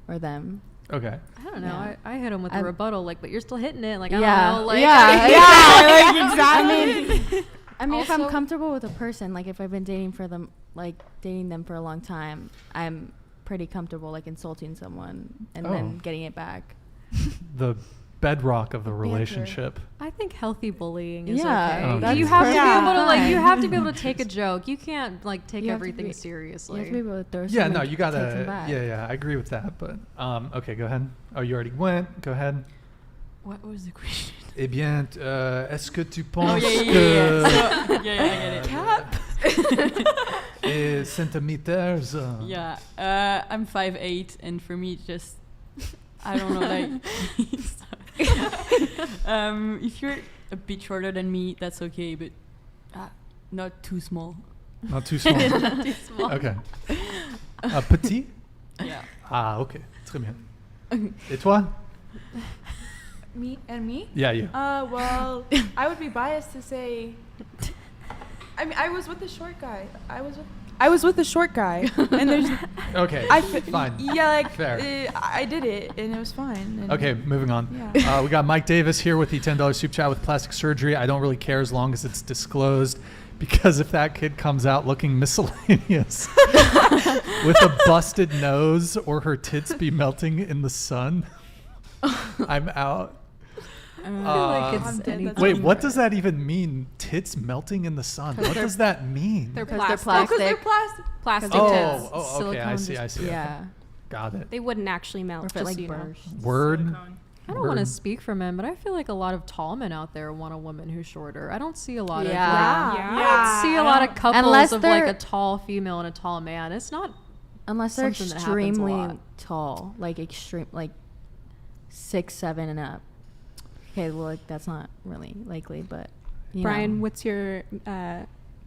[SPEAKER 10] or them.
[SPEAKER 2] Okay.
[SPEAKER 5] I don't know.
[SPEAKER 10] Yeah.
[SPEAKER 5] I hit him with a
[SPEAKER 10] I'm-
[SPEAKER 5] rebuttal, like, but you're still hitting it. Like, I
[SPEAKER 10] Yeah,
[SPEAKER 5] don't know. Like,
[SPEAKER 10] yeah,
[SPEAKER 4] yeah, like exactly.
[SPEAKER 10] I mean, if I'm
[SPEAKER 5] Also-
[SPEAKER 10] comfortable with a person, like if I've been dating them for a long time, I'm pretty comfortable like insulting someone and then
[SPEAKER 2] Oh.
[SPEAKER 10] getting it back.
[SPEAKER 2] The bedrock of the relationship.
[SPEAKER 5] I think healthy bullying is
[SPEAKER 10] Yeah,
[SPEAKER 5] okay.
[SPEAKER 2] that's
[SPEAKER 5] You have to be able to
[SPEAKER 10] fine.
[SPEAKER 5] you have to be able to take a joke. You can't like take
[SPEAKER 10] You have to
[SPEAKER 5] everything
[SPEAKER 10] be-
[SPEAKER 5] seriously.
[SPEAKER 10] You have to be able to throw
[SPEAKER 2] Yeah,
[SPEAKER 10] something
[SPEAKER 2] no,
[SPEAKER 10] and
[SPEAKER 2] you
[SPEAKER 10] take some
[SPEAKER 2] gotta.
[SPEAKER 10] back.
[SPEAKER 2] Yeah, I agree with that. But okay, go ahead. Oh, you already went. Go ahead.
[SPEAKER 7] What was the question?
[SPEAKER 2] Eh bien, est-ce que tu
[SPEAKER 7] Oh
[SPEAKER 2] penses
[SPEAKER 7] yeah,
[SPEAKER 2] que
[SPEAKER 7] yeah. So, yeah, I get it.
[SPEAKER 10] Cap.
[SPEAKER 2] centimeters?
[SPEAKER 7] Yeah, I'm 5'8", and for me, just I don't know, like if you're a bit shorter than me, that's okay, but not too small.
[SPEAKER 2] Not too small.
[SPEAKER 7] Not too small.
[SPEAKER 2] Okay. Petit?
[SPEAKER 7] Yeah.
[SPEAKER 2] Ah, ok. Très bien. Et toi?
[SPEAKER 8] Me and me?
[SPEAKER 2] Yeah, you.
[SPEAKER 8] Well, I would be biased to say. I mean, I was with the short guy. I was with the short guy, and there's.
[SPEAKER 2] Okay, fine.
[SPEAKER 8] Yeah, like
[SPEAKER 2] Fair.
[SPEAKER 8] I did it, and it was fine. And
[SPEAKER 2] Okay, moving on.
[SPEAKER 8] Yeah.
[SPEAKER 2] We got Mike Davis here with the $10 soup chat with plastic surgery. I don't really care as long as it's disclosed, because if that kid comes out looking miscellaneous with a busted nose or her tits be melting in the sun, I'm out.
[SPEAKER 5] I feel like
[SPEAKER 8] I'm
[SPEAKER 5] it's
[SPEAKER 8] dead,
[SPEAKER 5] anything.
[SPEAKER 8] that's
[SPEAKER 2] Wait, what does that even mean? Tits melting in the sun? What does that mean?
[SPEAKER 3] They're
[SPEAKER 10] 'Cause
[SPEAKER 3] plastic.
[SPEAKER 10] they're
[SPEAKER 8] because they're
[SPEAKER 10] plastic.
[SPEAKER 8] plastic.
[SPEAKER 3] Plastic tits.
[SPEAKER 2] Oh, okay. I see. Okay.
[SPEAKER 10] Yeah.
[SPEAKER 2] Got it.
[SPEAKER 3] They wouldn't actually melt.
[SPEAKER 10] Or if it
[SPEAKER 3] just
[SPEAKER 10] like
[SPEAKER 3] so you know.
[SPEAKER 10] bursts.
[SPEAKER 2] Word.
[SPEAKER 5] I don't want to
[SPEAKER 2] Word.
[SPEAKER 5] speak for men, but I feel like a lot of tall men out there want a woman who's shorter. I don't see a lot of
[SPEAKER 10] Yeah.
[SPEAKER 5] I don't see a lot of couples
[SPEAKER 10] Unless
[SPEAKER 5] of like
[SPEAKER 10] they're-
[SPEAKER 5] a tall female and a tall man. It's not
[SPEAKER 10] Unless they're
[SPEAKER 5] something that happens a
[SPEAKER 10] extremely
[SPEAKER 5] lot.
[SPEAKER 10] tall, like 6'7" and up. Okay, well, like, that's not really likely, but you
[SPEAKER 3] Brian,
[SPEAKER 10] know.
[SPEAKER 3] what's your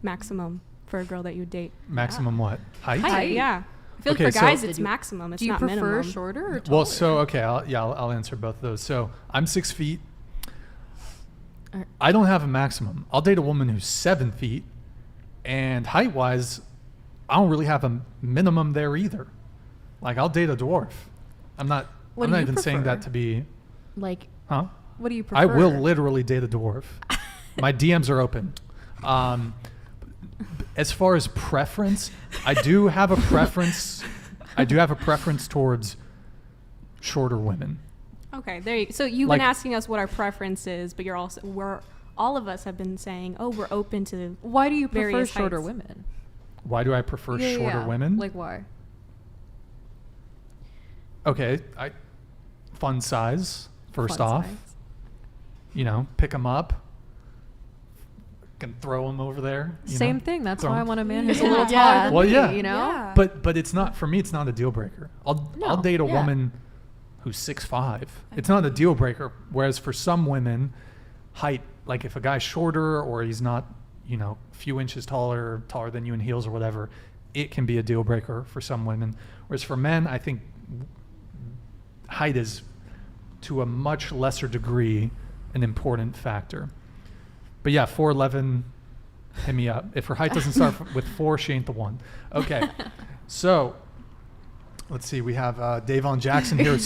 [SPEAKER 3] maximum for a girl that you would date?
[SPEAKER 2] Maximum what? Height?
[SPEAKER 3] Height, yeah. I feel
[SPEAKER 2] Okay,
[SPEAKER 3] like for
[SPEAKER 2] so-
[SPEAKER 3] guys,
[SPEAKER 10] Did
[SPEAKER 3] it's
[SPEAKER 10] you-
[SPEAKER 3] maximum. It's
[SPEAKER 5] do you
[SPEAKER 3] not
[SPEAKER 5] prefer
[SPEAKER 3] minimum.
[SPEAKER 5] shorter or taller?
[SPEAKER 2] Well, so okay, I'll answer both of those. So I'm 6 feet. I don't have a maximum. I'll date a woman who's 7 feet, and height-wise, I don't really have a minimum there either. Like I'll date a dwarf. I'm not.
[SPEAKER 5] What
[SPEAKER 2] I'm
[SPEAKER 5] do
[SPEAKER 2] not
[SPEAKER 5] you
[SPEAKER 2] even saying
[SPEAKER 5] prefer?
[SPEAKER 2] that to be.
[SPEAKER 10] Like,
[SPEAKER 2] Huh?
[SPEAKER 5] What do you prefer?
[SPEAKER 2] I will literally date a dwarf. My DMs are open. As far as preference, I do have a preference. I do have a preference towards shorter women.
[SPEAKER 3] Okay, there you. So you've
[SPEAKER 2] Like-
[SPEAKER 3] been asking us what our preference is, but all of us have been saying, oh, we're open to.
[SPEAKER 5] Why do you prefer
[SPEAKER 3] various
[SPEAKER 5] shorter
[SPEAKER 3] heights.
[SPEAKER 5] women?
[SPEAKER 2] Why do I prefer
[SPEAKER 5] Yeah,
[SPEAKER 2] shorter
[SPEAKER 5] yeah.
[SPEAKER 2] women?
[SPEAKER 5] Like why?
[SPEAKER 2] Okay, fun size. First
[SPEAKER 5] Fun
[SPEAKER 2] off,
[SPEAKER 5] size.
[SPEAKER 2] you know, pick them up. Can throw them over there. you
[SPEAKER 5] Same
[SPEAKER 2] know,
[SPEAKER 5] thing. That's
[SPEAKER 2] throw
[SPEAKER 5] why I
[SPEAKER 2] 'em.
[SPEAKER 5] want a man who's a
[SPEAKER 10] Yeah.
[SPEAKER 5] little
[SPEAKER 10] Yeah.
[SPEAKER 5] taller than
[SPEAKER 2] Well,
[SPEAKER 5] me,
[SPEAKER 2] yeah.
[SPEAKER 5] you know?
[SPEAKER 8] Yeah.
[SPEAKER 2] But it's not for me. It's not a deal breaker. I'll
[SPEAKER 5] No,
[SPEAKER 2] date a
[SPEAKER 10] yeah.
[SPEAKER 2] woman who's 6'5". It's not a deal breaker. Whereas for some women, height, like if a guy's shorter or he's not, you know, a few inches taller than you in heels or whatever, it can be a deal breaker for some women. Whereas for men, I think height is to a much lesser degree an important factor. But yeah, 4'11", hit me up. If her height doesn't start with 4, she ain't the one. Okay. So, let's see. We have Davon Jackson here.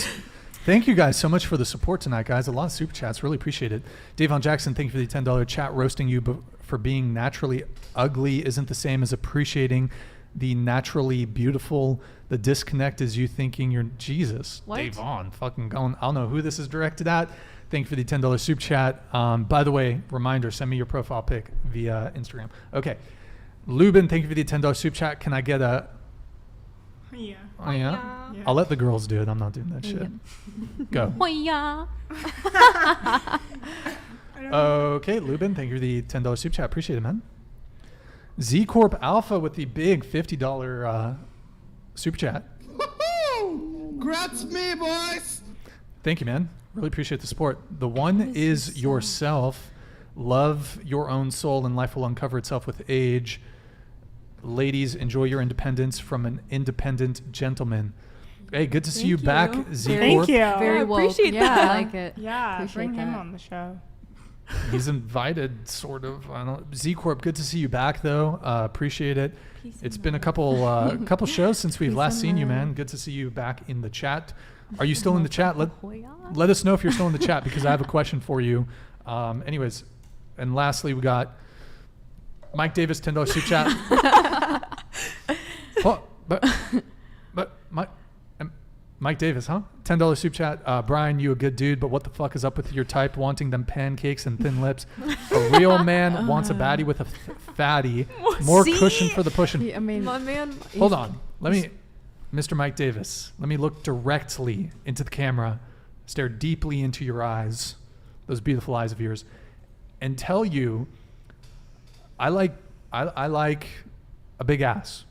[SPEAKER 2] Thank you guys so much for the support tonight, guys. A lot of super chats. Really appreciate it. Davon Jackson, thank you for the $10 chat. Roasting you for being naturally ugly isn't the same as appreciating the naturally beautiful. The disconnect is you thinking you're Jesus.
[SPEAKER 5] What?
[SPEAKER 2] Davon, fucking going. I don't know who this is directed at. Thank you for the $10 soup chat. By the way, reminder, send me your profile pic via Instagram. Okay. Lubin, thank you for the $10 soup chat. Can I get a...
[SPEAKER 4] Yeah.
[SPEAKER 2] Oh, yeah?
[SPEAKER 4] Yeah.
[SPEAKER 2] I'll let the girls do it. I'm not doing that shit. Go.
[SPEAKER 3] Oh, yeah.
[SPEAKER 2] Okay, Lubin, thank you for the $10 soup chat. Appreciate it, man. Z Corp Alpha with the big $50 super chat.
[SPEAKER 9] Woohoo! Grats me, boys!
[SPEAKER 2] Thank you, man. Really appreciate the support. The one is yourself. Love your own soul, and life will uncover itself with age. Ladies, enjoy your independence from an independent gentleman. Hey, good to see you
[SPEAKER 3] Thank
[SPEAKER 2] back,
[SPEAKER 3] you.
[SPEAKER 2] Z
[SPEAKER 4] Thank
[SPEAKER 2] Corp.
[SPEAKER 4] you.
[SPEAKER 5] Very
[SPEAKER 3] I
[SPEAKER 5] woke.
[SPEAKER 3] appreciate
[SPEAKER 5] Yeah,
[SPEAKER 3] that.
[SPEAKER 5] I like it.
[SPEAKER 4] Yeah,
[SPEAKER 5] Appreciate
[SPEAKER 4] bring him
[SPEAKER 5] that.
[SPEAKER 4] on the show.
[SPEAKER 2] He's invited, sort of. I don't. Z Corp, good to see you back, though. Appreciate it. It's been a couple shows since we've last seen you, man. Good to see you back in the chat. Are you still in the chat? Let us know if you're still in the chat because I have a question for you. Anyways, and lastly, we got Mike Davis, $10 super chat. Oh, but Mike Davis, huh? $10 super chat. Brian, you a good dude, but what the fuck is up with your type wanting them pancakes and thin lips? A real man wants a baddie with a fatty. More cushion for the pushing.
[SPEAKER 5] I mean,
[SPEAKER 3] My man.
[SPEAKER 2] Hold on. Mr. Mike Davis, let me look directly into the camera, stare deeply into your eyes, those beautiful eyes of yours, and tell you I like a big ass.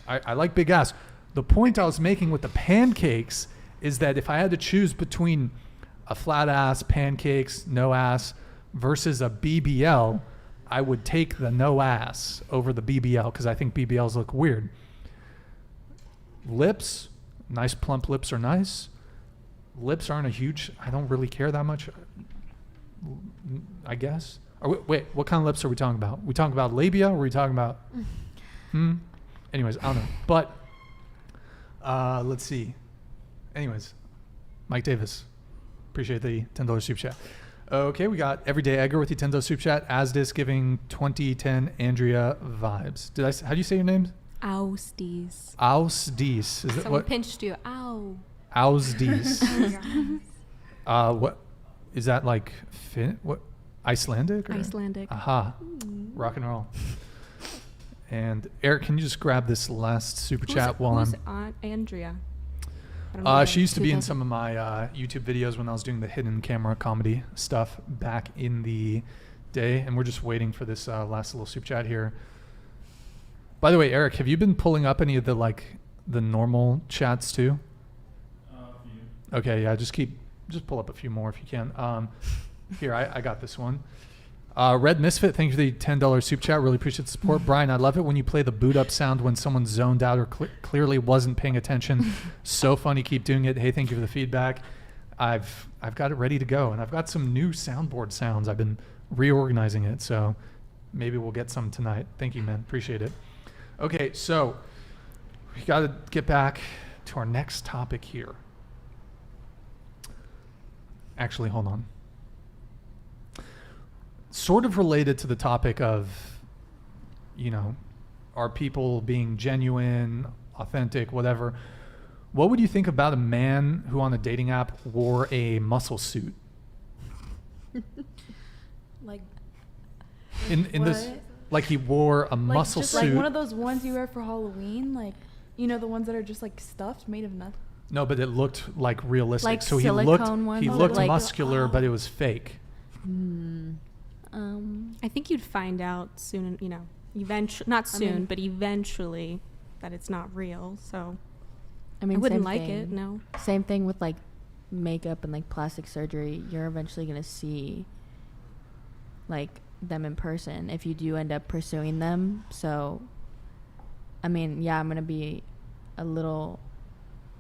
[SPEAKER 2] I like big ass. The point I was making with the pancakes is that if I had to choose between a flat ass, pancakes, no ass, versus a BBL, I would take the no ass over the BBL because I think BBLs look weird. Lips, nice plump lips are nice. Lips aren't a huge, I don't really care that much, I guess. Wait, what kind of lips are we talking about? We talking about labia or are we talking about? Anyways, I don't know. But let's see. Anyways, Mike Davis, appreciate the $10 super chat. Okay, we got Everyday Edgar with the $10 super chat. Asdis giving 2010 Andrea vibes. How do you say your name?
[SPEAKER 3] Ausdies.
[SPEAKER 2] Ausdies. Is it
[SPEAKER 3] Someone
[SPEAKER 2] what?
[SPEAKER 3] pinched you. Ow.
[SPEAKER 2] Ausdies. What is that like? What? Icelandic? Or?
[SPEAKER 3] Icelandic.
[SPEAKER 2] Aha. Rock and roll. And Eric, can you just grab this last super chat while
[SPEAKER 3] who's
[SPEAKER 2] I'm?
[SPEAKER 3] Aunt Andrea? I don't know
[SPEAKER 2] She used to be in
[SPEAKER 3] 2000.
[SPEAKER 2] some of my YouTube videos when I was doing the hidden camera comedy stuff back in the day, and we're just waiting for this last little super chat here. By the way, Eric, have you been pulling up any of the normal chats too? Okay, yeah, just pull up a few more if you can. Here, I got this one. Red Misfit, thank you for the $10 super chat. Really appreciate the support. Brian, I love it when you play the boot up sound when someone zoned out or clearly wasn't paying attention. So funny. Keep doing it. Hey, thank you for the feedback. I've got it ready to go, and I've got some new soundboard sounds. I've been reorganizing it, so maybe we'll get some tonight. Thank you, man. Appreciate it. Okay, so we got to get back to our next topic here. Actually, hold on. Sort of related to the topic of, are people being genuine, authentic, whatever. What would you think about a man who on a dating app wore a muscle suit?
[SPEAKER 8] Like
[SPEAKER 2] In this, like he wore a muscle
[SPEAKER 8] just
[SPEAKER 2] suit.
[SPEAKER 8] like one of those ones you wear for Halloween, like the ones that are just like stuffed, made of nothing.
[SPEAKER 2] No, but it looked like realistic.
[SPEAKER 10] Like
[SPEAKER 2] so he
[SPEAKER 10] silicone ones?
[SPEAKER 2] looked
[SPEAKER 10] Like-
[SPEAKER 2] muscular, but it was fake.
[SPEAKER 3] I think you'd find out soon, not soon, but eventually that it's not real. So
[SPEAKER 10] I mean,
[SPEAKER 3] I wouldn't
[SPEAKER 10] same
[SPEAKER 3] like
[SPEAKER 10] thing.
[SPEAKER 3] it, no.
[SPEAKER 10] Same thing with like makeup and like plastic surgery. You're eventually gonna see like them in person if you do end up pursuing them. So, I mean, yeah, I'm gonna be a little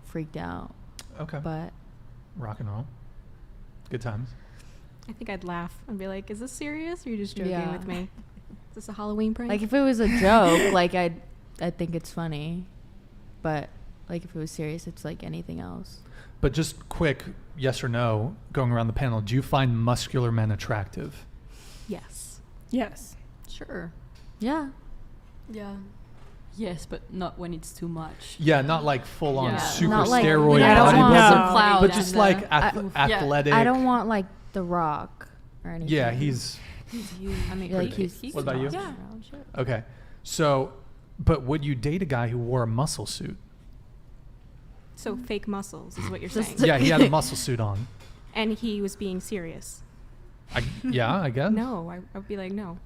[SPEAKER 10] freaked out.
[SPEAKER 2] Okay.
[SPEAKER 10] But
[SPEAKER 2] Rock and roll. Good times.
[SPEAKER 3] I think I'd laugh and be like, "Is this serious? Or are you just joking
[SPEAKER 10] Yeah.
[SPEAKER 3] with me? Is this a Halloween prank?"
[SPEAKER 10] like if it was a joke, like I think it's funny. But like if it was serious, it's like anything else.
[SPEAKER 2] But just quick, yes or no, going around the panel, do you find muscular men attractive?
[SPEAKER 3] Yes.
[SPEAKER 4] Yes.
[SPEAKER 5] sure.
[SPEAKER 10] Yeah.
[SPEAKER 6] Yeah.
[SPEAKER 7] Yes, but not when it's too much.
[SPEAKER 2] Yeah, not like full on
[SPEAKER 7] Yeah.
[SPEAKER 2] super
[SPEAKER 10] Not like-
[SPEAKER 2] steroid
[SPEAKER 10] I don't want
[SPEAKER 2] bodybuilder,
[SPEAKER 10] some clout
[SPEAKER 2] but just
[SPEAKER 10] and
[SPEAKER 2] like
[SPEAKER 10] the-
[SPEAKER 2] athletic.
[SPEAKER 10] I don't want like The Rock or anything.
[SPEAKER 2] Yeah, he's
[SPEAKER 5] I mean,
[SPEAKER 10] Like
[SPEAKER 5] pretty
[SPEAKER 10] he's
[SPEAKER 5] big.
[SPEAKER 2] What about you?
[SPEAKER 10] Yeah.
[SPEAKER 2] okay. So, but would you date a guy who wore a muscle suit?
[SPEAKER 3] So fake muscles is what you're
[SPEAKER 10] Just-
[SPEAKER 3] saying.
[SPEAKER 2] Yeah, he had a muscle suit on.
[SPEAKER 3] And he was being serious.
[SPEAKER 2] I guess.
[SPEAKER 3] No, I would be like, no.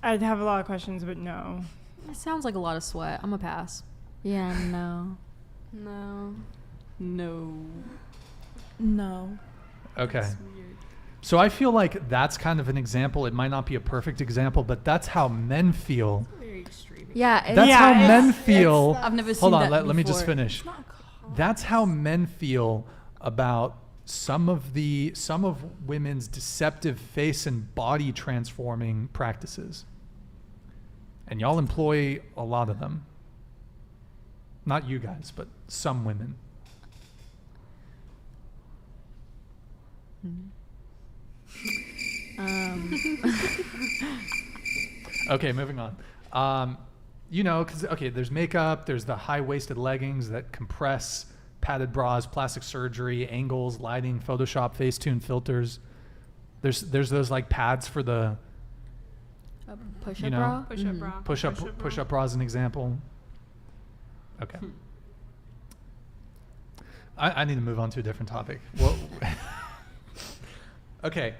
[SPEAKER 4] I'd have a lot of questions, but no.
[SPEAKER 5] It sounds like a lot of sweat. I'm a pass.
[SPEAKER 10] Yeah, no.
[SPEAKER 6] No.
[SPEAKER 7] No.
[SPEAKER 8] No.
[SPEAKER 2] Okay.
[SPEAKER 7] It's weird.
[SPEAKER 2] So I feel like that's kind of an example. It might not be a perfect example, but that's how men feel
[SPEAKER 5] Very extreme.
[SPEAKER 10] Yeah,
[SPEAKER 2] That's
[SPEAKER 4] Yeah,
[SPEAKER 2] how
[SPEAKER 4] it's-
[SPEAKER 2] men
[SPEAKER 4] it's
[SPEAKER 2] feel.
[SPEAKER 7] I've never seen
[SPEAKER 2] Hold on,
[SPEAKER 7] that
[SPEAKER 2] let me just
[SPEAKER 7] before.
[SPEAKER 2] finish. That's how men feel about some of women's deceptive face and body transforming practices. And y'all employ a lot of them. Not you guys, but some women. Okay, moving on. Because there's makeup, there's the high-waisted leggings that compress, padded bras, plastic surgery, angles, lighting, Photoshop, Facetune filters. There's those like pads for the
[SPEAKER 10] Push-up
[SPEAKER 2] you know,
[SPEAKER 10] bra.
[SPEAKER 3] Push-up bra.
[SPEAKER 2] push-up bra as an example. Okay. I need to move on to a different topic. Well, okay.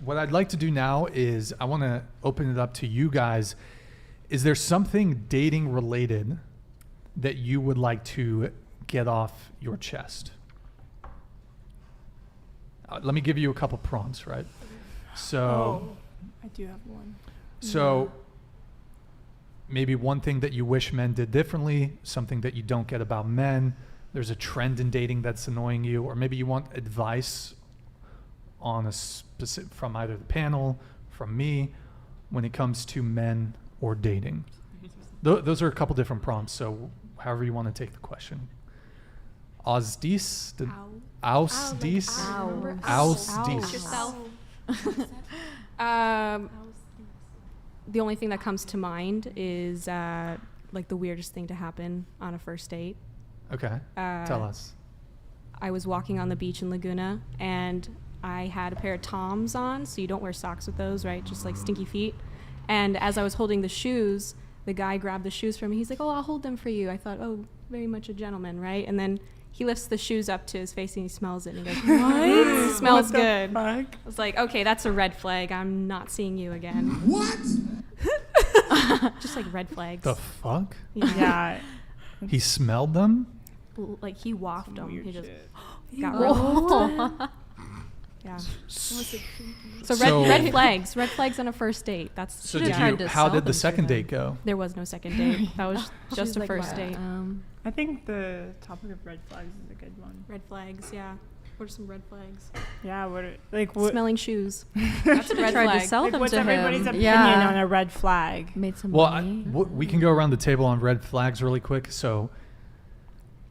[SPEAKER 2] What I'd like to do now is I want to open it up to you guys. Is there something dating related that you would like to get off your chest? Let me give you a couple prompts, right? So,
[SPEAKER 4] I do have one.
[SPEAKER 2] so maybe one thing that you wish men did differently, something that you don't get about men. There's a trend in dating that's annoying you, or maybe you want advice on a specific from either the panel, from me, when it comes to men or dating. Those are a couple different prompts, so however you want to take the question. Aus dies? Aus dies? Aus dies?
[SPEAKER 3] Yourself. The only thing that comes to mind is like the weirdest thing to happen on a first date.
[SPEAKER 2] Okay, tell us.
[SPEAKER 3] I was walking on the beach in Laguna and I had a pair of Toms on, so you don't wear socks with those, right? Just like stinky feet. And as I was holding the shoes, the guy grabbed the shoes from me. He's like, "Oh, I'll hold them for you." I thought, "Oh, very much a gentleman," right? And then he lifts the shoes up to his face and he smells it and he goes, "What? Smells
[SPEAKER 4] What the
[SPEAKER 3] good."
[SPEAKER 4] fuck?
[SPEAKER 3] I was like, "Okay, that's a red flag. I'm not seeing you again."
[SPEAKER 9] What?
[SPEAKER 3] Just like red flags.
[SPEAKER 2] The fuck?
[SPEAKER 4] Yeah.
[SPEAKER 2] He smelled them?
[SPEAKER 3] Like he wafted them.
[SPEAKER 4] Weird
[SPEAKER 3] He just
[SPEAKER 4] shit.
[SPEAKER 3] got rid of them. Yeah. So red flags. Red flags on a first date. That's
[SPEAKER 2] So
[SPEAKER 5] Should've tried to
[SPEAKER 2] how
[SPEAKER 5] sell
[SPEAKER 2] did the
[SPEAKER 5] them to
[SPEAKER 2] second
[SPEAKER 5] them.
[SPEAKER 2] date go?
[SPEAKER 3] there was no second date. That was just
[SPEAKER 10] She's
[SPEAKER 3] a
[SPEAKER 10] like,
[SPEAKER 3] first
[SPEAKER 10] wow.
[SPEAKER 3] date.
[SPEAKER 4] I think the topic of red flags is a good one.
[SPEAKER 3] Red flags, yeah. What are some red flags?
[SPEAKER 4] Yeah, what
[SPEAKER 3] Smelling shoes. That's a red
[SPEAKER 5] Tried
[SPEAKER 3] flag.
[SPEAKER 5] to sell them
[SPEAKER 4] what's
[SPEAKER 5] to
[SPEAKER 4] everybody's
[SPEAKER 5] him.
[SPEAKER 4] opinion
[SPEAKER 5] Yeah.
[SPEAKER 4] on a red flag?
[SPEAKER 10] Made some
[SPEAKER 2] Well,
[SPEAKER 10] money.
[SPEAKER 2] we can go around the table on red flags really quick. So,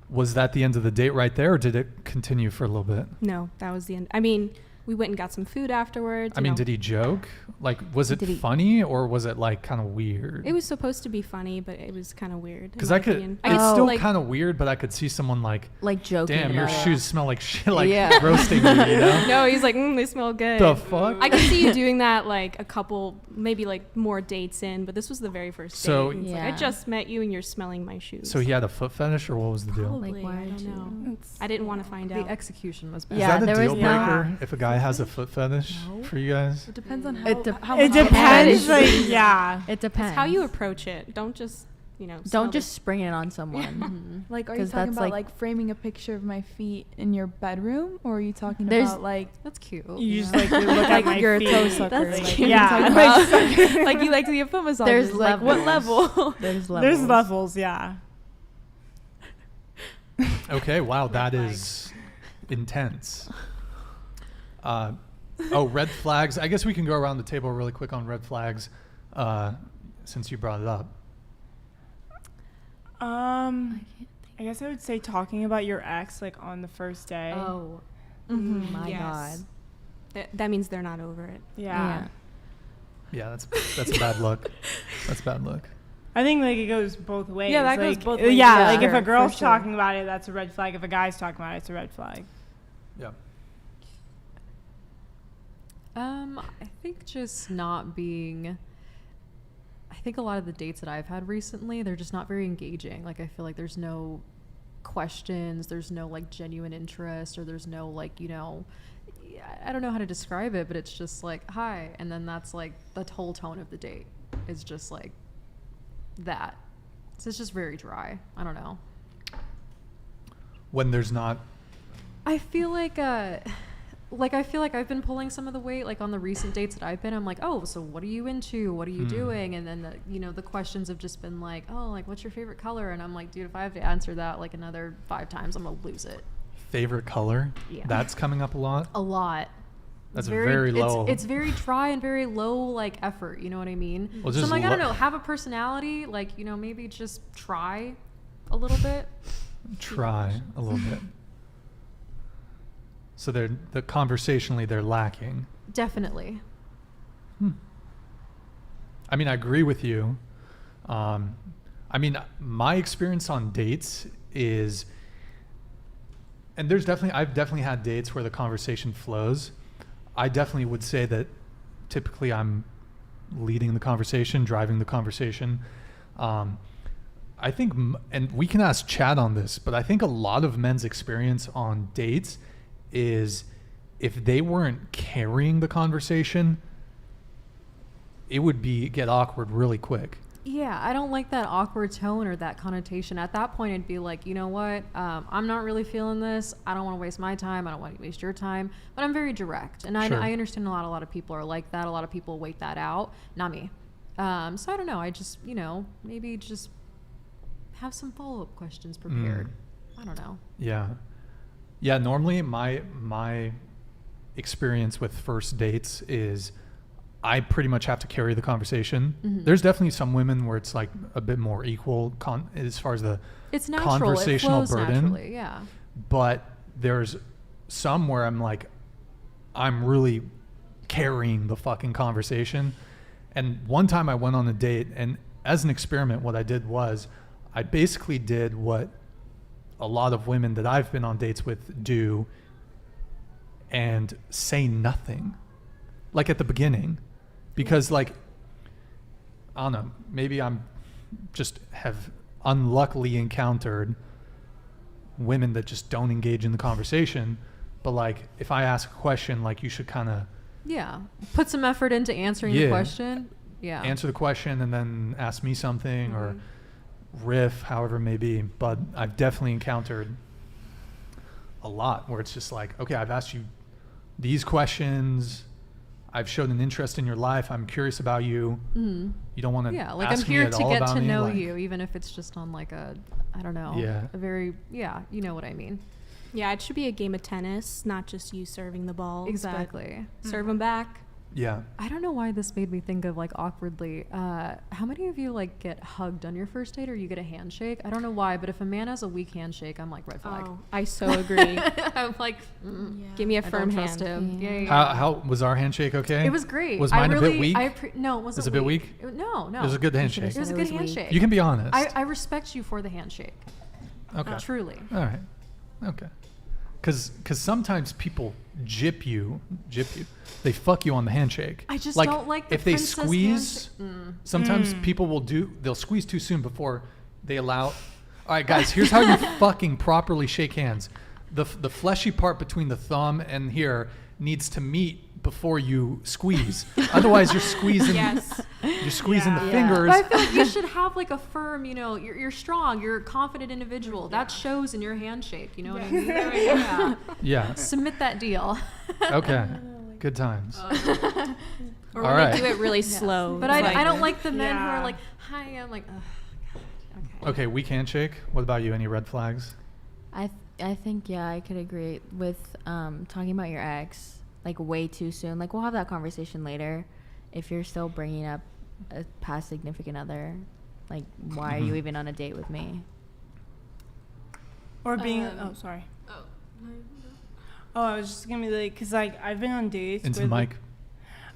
[SPEAKER 2] was that the end of the date right there, or did it continue for a little bit?
[SPEAKER 3] No, that was the end. I mean, we went and got some food afterwards.
[SPEAKER 2] I mean, did he joke? Like, was it
[SPEAKER 3] Did he-
[SPEAKER 2] funny, or was it like kind of weird?
[SPEAKER 3] It was supposed to be funny, but it was kind of weird.
[SPEAKER 2] Because I could. It's
[SPEAKER 3] I
[SPEAKER 2] still
[SPEAKER 3] like,
[SPEAKER 2] kind of weird, but I could see someone like,
[SPEAKER 10] Like joking
[SPEAKER 2] damn, your
[SPEAKER 10] about it.
[SPEAKER 2] shoes smell like shit, like
[SPEAKER 10] Yeah.
[SPEAKER 2] roasting me, you know?
[SPEAKER 3] No, he's like, they smell good.
[SPEAKER 2] The fuck?
[SPEAKER 3] I could see you doing that like a couple, maybe like more dates in, but this was the very first
[SPEAKER 2] So-
[SPEAKER 3] date. It's like, I
[SPEAKER 10] Yeah.
[SPEAKER 3] just met you and you're smelling my shoes.
[SPEAKER 2] So he had a foot fetish, or what was the deal?
[SPEAKER 3] Probably,
[SPEAKER 10] Like, why
[SPEAKER 3] I don't
[SPEAKER 10] would
[SPEAKER 3] know.
[SPEAKER 10] you?
[SPEAKER 3] I didn't want to find
[SPEAKER 5] The
[SPEAKER 3] out.
[SPEAKER 5] execution was bad.
[SPEAKER 10] Yeah,
[SPEAKER 2] Is that a
[SPEAKER 10] there was
[SPEAKER 2] deal
[SPEAKER 10] no-
[SPEAKER 2] breaker if a guy has a foot fetish for you guys?
[SPEAKER 8] It depends on
[SPEAKER 10] It dep-
[SPEAKER 8] how
[SPEAKER 4] It
[SPEAKER 8] much
[SPEAKER 4] depends.
[SPEAKER 10] Like,
[SPEAKER 4] Like, yeah.
[SPEAKER 10] It depends.
[SPEAKER 3] It's how you approach it. Don't just, smell
[SPEAKER 10] Don't just spring it on someone.
[SPEAKER 5] Mhm.
[SPEAKER 8] Like, are you
[SPEAKER 10] 'Cause
[SPEAKER 8] talking
[SPEAKER 10] that's
[SPEAKER 8] about
[SPEAKER 10] like-
[SPEAKER 8] like framing a picture of my feet in your bedroom, or are you talking
[SPEAKER 10] There's-
[SPEAKER 8] about like
[SPEAKER 5] That's cute.
[SPEAKER 4] You just like look at
[SPEAKER 8] like
[SPEAKER 4] my
[SPEAKER 8] you're a
[SPEAKER 4] feet.
[SPEAKER 8] toe sucker?
[SPEAKER 10] That's
[SPEAKER 8] like,
[SPEAKER 10] cute.
[SPEAKER 4] Yeah.
[SPEAKER 8] like, like you like to get foot massages?
[SPEAKER 10] There's
[SPEAKER 8] like what
[SPEAKER 10] levels.
[SPEAKER 8] level?
[SPEAKER 10] There's levels.
[SPEAKER 4] There's levels, yeah.
[SPEAKER 2] Okay, wow, that is intense. Red flags. I guess we can go around the table really quick on red flags, since you brought it up.
[SPEAKER 4] I guess I would say talking about your ex like on the first day.
[SPEAKER 5] Oh,
[SPEAKER 8] Mhm.
[SPEAKER 10] My
[SPEAKER 3] Yes.
[SPEAKER 10] God.
[SPEAKER 3] That means they're not over it.
[SPEAKER 4] Yeah.
[SPEAKER 2] Yeah, that's a bad look. That's a bad look.
[SPEAKER 4] I think like it goes both ways.
[SPEAKER 8] Yeah, that goes
[SPEAKER 4] Like,
[SPEAKER 8] both ways,
[SPEAKER 4] Yeah,
[SPEAKER 8] yeah.
[SPEAKER 4] like if
[SPEAKER 8] Sure,
[SPEAKER 4] a girl's
[SPEAKER 8] for sure.
[SPEAKER 4] talking about it, that's a red flag. If a guy's talking about it, it's a red flag.
[SPEAKER 2] Yeah.
[SPEAKER 5] I think just not being. I think a lot of the dates that I've had recently, they're just not very engaging. Like, I feel like there's no questions, there's no like genuine interest, or there's no like, I don't know how to describe it, but it's just like, hi. And then that's like the whole tone of the date is just like that. So it's just very dry. I don't know.
[SPEAKER 2] When there's not.
[SPEAKER 5] I feel like like I feel like I've been pulling some of the weight, like on the recent dates that I've been. I'm like, oh, so what are you into? What are you doing? And then the questions have just been like, oh, like what's your favorite color? And I'm like, dude, if I have to answer that like another 5 times, I'm gonna lose it.
[SPEAKER 2] Favorite color?
[SPEAKER 5] Yeah.
[SPEAKER 2] That's coming up a lot.
[SPEAKER 5] A lot.
[SPEAKER 2] That's very low.
[SPEAKER 5] It's very dry and very low like effort. You know what I mean?
[SPEAKER 2] Well,
[SPEAKER 5] so
[SPEAKER 2] just
[SPEAKER 5] I'm like, I don't know. Have a personality. Like maybe just try a little bit.
[SPEAKER 2] Try a little bit. So conversationally they're lacking.
[SPEAKER 5] Definitely.
[SPEAKER 2] I mean, I agree with you. I mean, my experience on dates is, and I've definitely had dates where the conversation flows. I definitely would say that typically I'm leading the conversation, driving the conversation. I think, and we can ask Chad on this, but I think a lot of men's experience on dates is if they weren't carrying the conversation, it would get awkward really quick.
[SPEAKER 5] Yeah, I don't like that awkward tone or that connotation. At that point, I'd be like, you know what? I'm not really feeling this. I don't want to waste my time. I don't want to waste your time. But I'm very direct. And
[SPEAKER 2] Sure.
[SPEAKER 5] I understand a lot of people are like that. A lot of people wait that out. Not me. So I don't know. I just, maybe just have some follow-up questions prepared. I don't know.
[SPEAKER 2] Yeah. Yeah, normally my experience with first dates is I pretty much have to carry the conversation. There's definitely some women where it's like a bit more equal as far as the
[SPEAKER 5] it's natural.
[SPEAKER 2] conversational
[SPEAKER 5] it flows
[SPEAKER 2] burden.
[SPEAKER 5] Naturally, yeah.
[SPEAKER 2] But there's some where I'm like, I'm really carrying the fucking conversation. And one time I went on a date, and as an experiment, what I did was I basically did what a lot of women that I've been on dates with do and say nothing, like at the beginning, because like, I don't know, maybe I'm just have unluckily encountered women that just don't engage in the conversation. But like, if I ask a question, like you should kind of
[SPEAKER 5] put some effort into answering the question. Yeah,
[SPEAKER 2] answer the question and then ask me something or riff, however it may be. But I've definitely encountered a lot where it's just like, okay, I've asked you these questions, I've shown an interest in your life, I'm curious about you. You don't want to
[SPEAKER 5] like
[SPEAKER 2] ask
[SPEAKER 5] I'm here
[SPEAKER 2] me at
[SPEAKER 5] to
[SPEAKER 2] all
[SPEAKER 5] get
[SPEAKER 2] about
[SPEAKER 5] to
[SPEAKER 2] me,
[SPEAKER 5] know
[SPEAKER 2] like,
[SPEAKER 5] you, even if it's just on like a I don't know, a very you know what I mean.
[SPEAKER 3] Yeah, it should be a game of tennis, not just you serving the ball.
[SPEAKER 5] Exactly.
[SPEAKER 3] Serve them back.
[SPEAKER 2] Yeah.
[SPEAKER 5] I don't know why this made me think of like awkwardly. How many of you like get hugged on your first date or you get a handshake? I don't know why, but if a man has a weak handshake, I'm like red flag.
[SPEAKER 3] Oh, I so agree.
[SPEAKER 5] I'm like,
[SPEAKER 3] give me a
[SPEAKER 5] I
[SPEAKER 3] firm
[SPEAKER 5] don't trust
[SPEAKER 3] hand.
[SPEAKER 5] him. Yeah.
[SPEAKER 2] How was our handshake okay?
[SPEAKER 5] It was great.
[SPEAKER 2] Was mine a bit weak?
[SPEAKER 5] No, it wasn't.
[SPEAKER 2] Was it a bit weak?
[SPEAKER 5] No.
[SPEAKER 2] It was a good handshake.
[SPEAKER 5] It was a good handshake.
[SPEAKER 2] You can be honest.
[SPEAKER 5] I respect you for the handshake.
[SPEAKER 2] Okay.
[SPEAKER 5] Truly.
[SPEAKER 2] All right. Okay. Because sometimes people gyp you. They fuck you on the handshake.
[SPEAKER 5] I just
[SPEAKER 2] like,
[SPEAKER 5] don't like the
[SPEAKER 2] if they
[SPEAKER 5] princess
[SPEAKER 2] squeeze. Sometimes people they'll squeeze too soon before they allow. All right, guys. Here's how you fucking properly shake hands. The fleshy part between the thumb and here needs to meet before you squeeze. Otherwise, you're squeezing. You're squeezing the fingers.
[SPEAKER 5] But I feel like you should have like a firm, you're strong, you're a confident individual. That shows in your handshake. You know what I mean?
[SPEAKER 2] Yeah.
[SPEAKER 5] Submit that deal.
[SPEAKER 2] Okay. Good times.
[SPEAKER 3] Or
[SPEAKER 2] all
[SPEAKER 3] when
[SPEAKER 2] right.
[SPEAKER 3] they do it really slow.
[SPEAKER 5] But I don't like the men who are like, hi, I'm like, oh, God.
[SPEAKER 2] Okay, weak handshake. What about you? Any red flags?
[SPEAKER 10] I think I could agree with talking about your ex like way too soon. Like we'll have that conversation later. If you're still bringing up a past significant other, like why are you even on a date with me?
[SPEAKER 4] Or being sorry. I was just gonna be like, cause like I've been on dates.
[SPEAKER 2] Into the mic.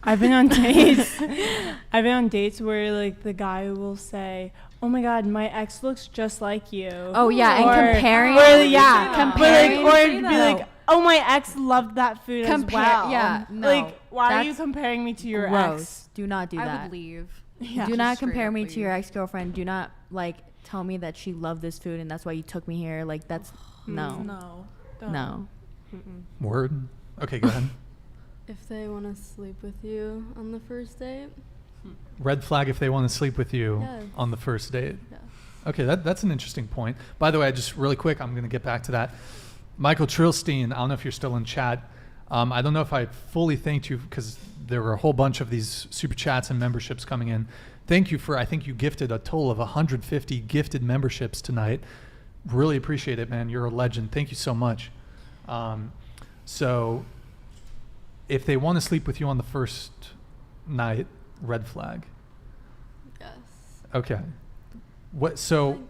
[SPEAKER 4] I've been on dates. I've been on dates where like the guy will say, "Oh my God, my ex looks just like you."
[SPEAKER 10] Oh yeah, and comparing.
[SPEAKER 4] Comparing. Or it'd be like, "Oh, my ex loved that food as well."
[SPEAKER 10] Yeah, no.
[SPEAKER 4] Like, why are you comparing me to your ex?
[SPEAKER 10] Do not do that.
[SPEAKER 5] I would leave.
[SPEAKER 10] Yeah. Do not compare me to your ex-girlfriend. Do not like tell me that she loved this food and that's why you took me here. Like that's no.
[SPEAKER 2] Word. Okay, go ahead.
[SPEAKER 6] If they want to sleep with you on the first date.
[SPEAKER 2] Red flag if they want to sleep with you on the first date. Yeah. Okay, that's an interesting point. By the way, just really quick, I'm going to get back to that. Michael Trilstein, I don't know if you're still in chat. I don't know if I fully thanked you because there were a whole bunch of these super chats and memberships coming in. Thank you for, I think you gifted a total of 150 gifted memberships tonight. Really appreciate it, man. You're a legend. Thank you so much. So if they want to sleep with you on the first night, red flag.
[SPEAKER 6] Yes.
[SPEAKER 2] Okay. So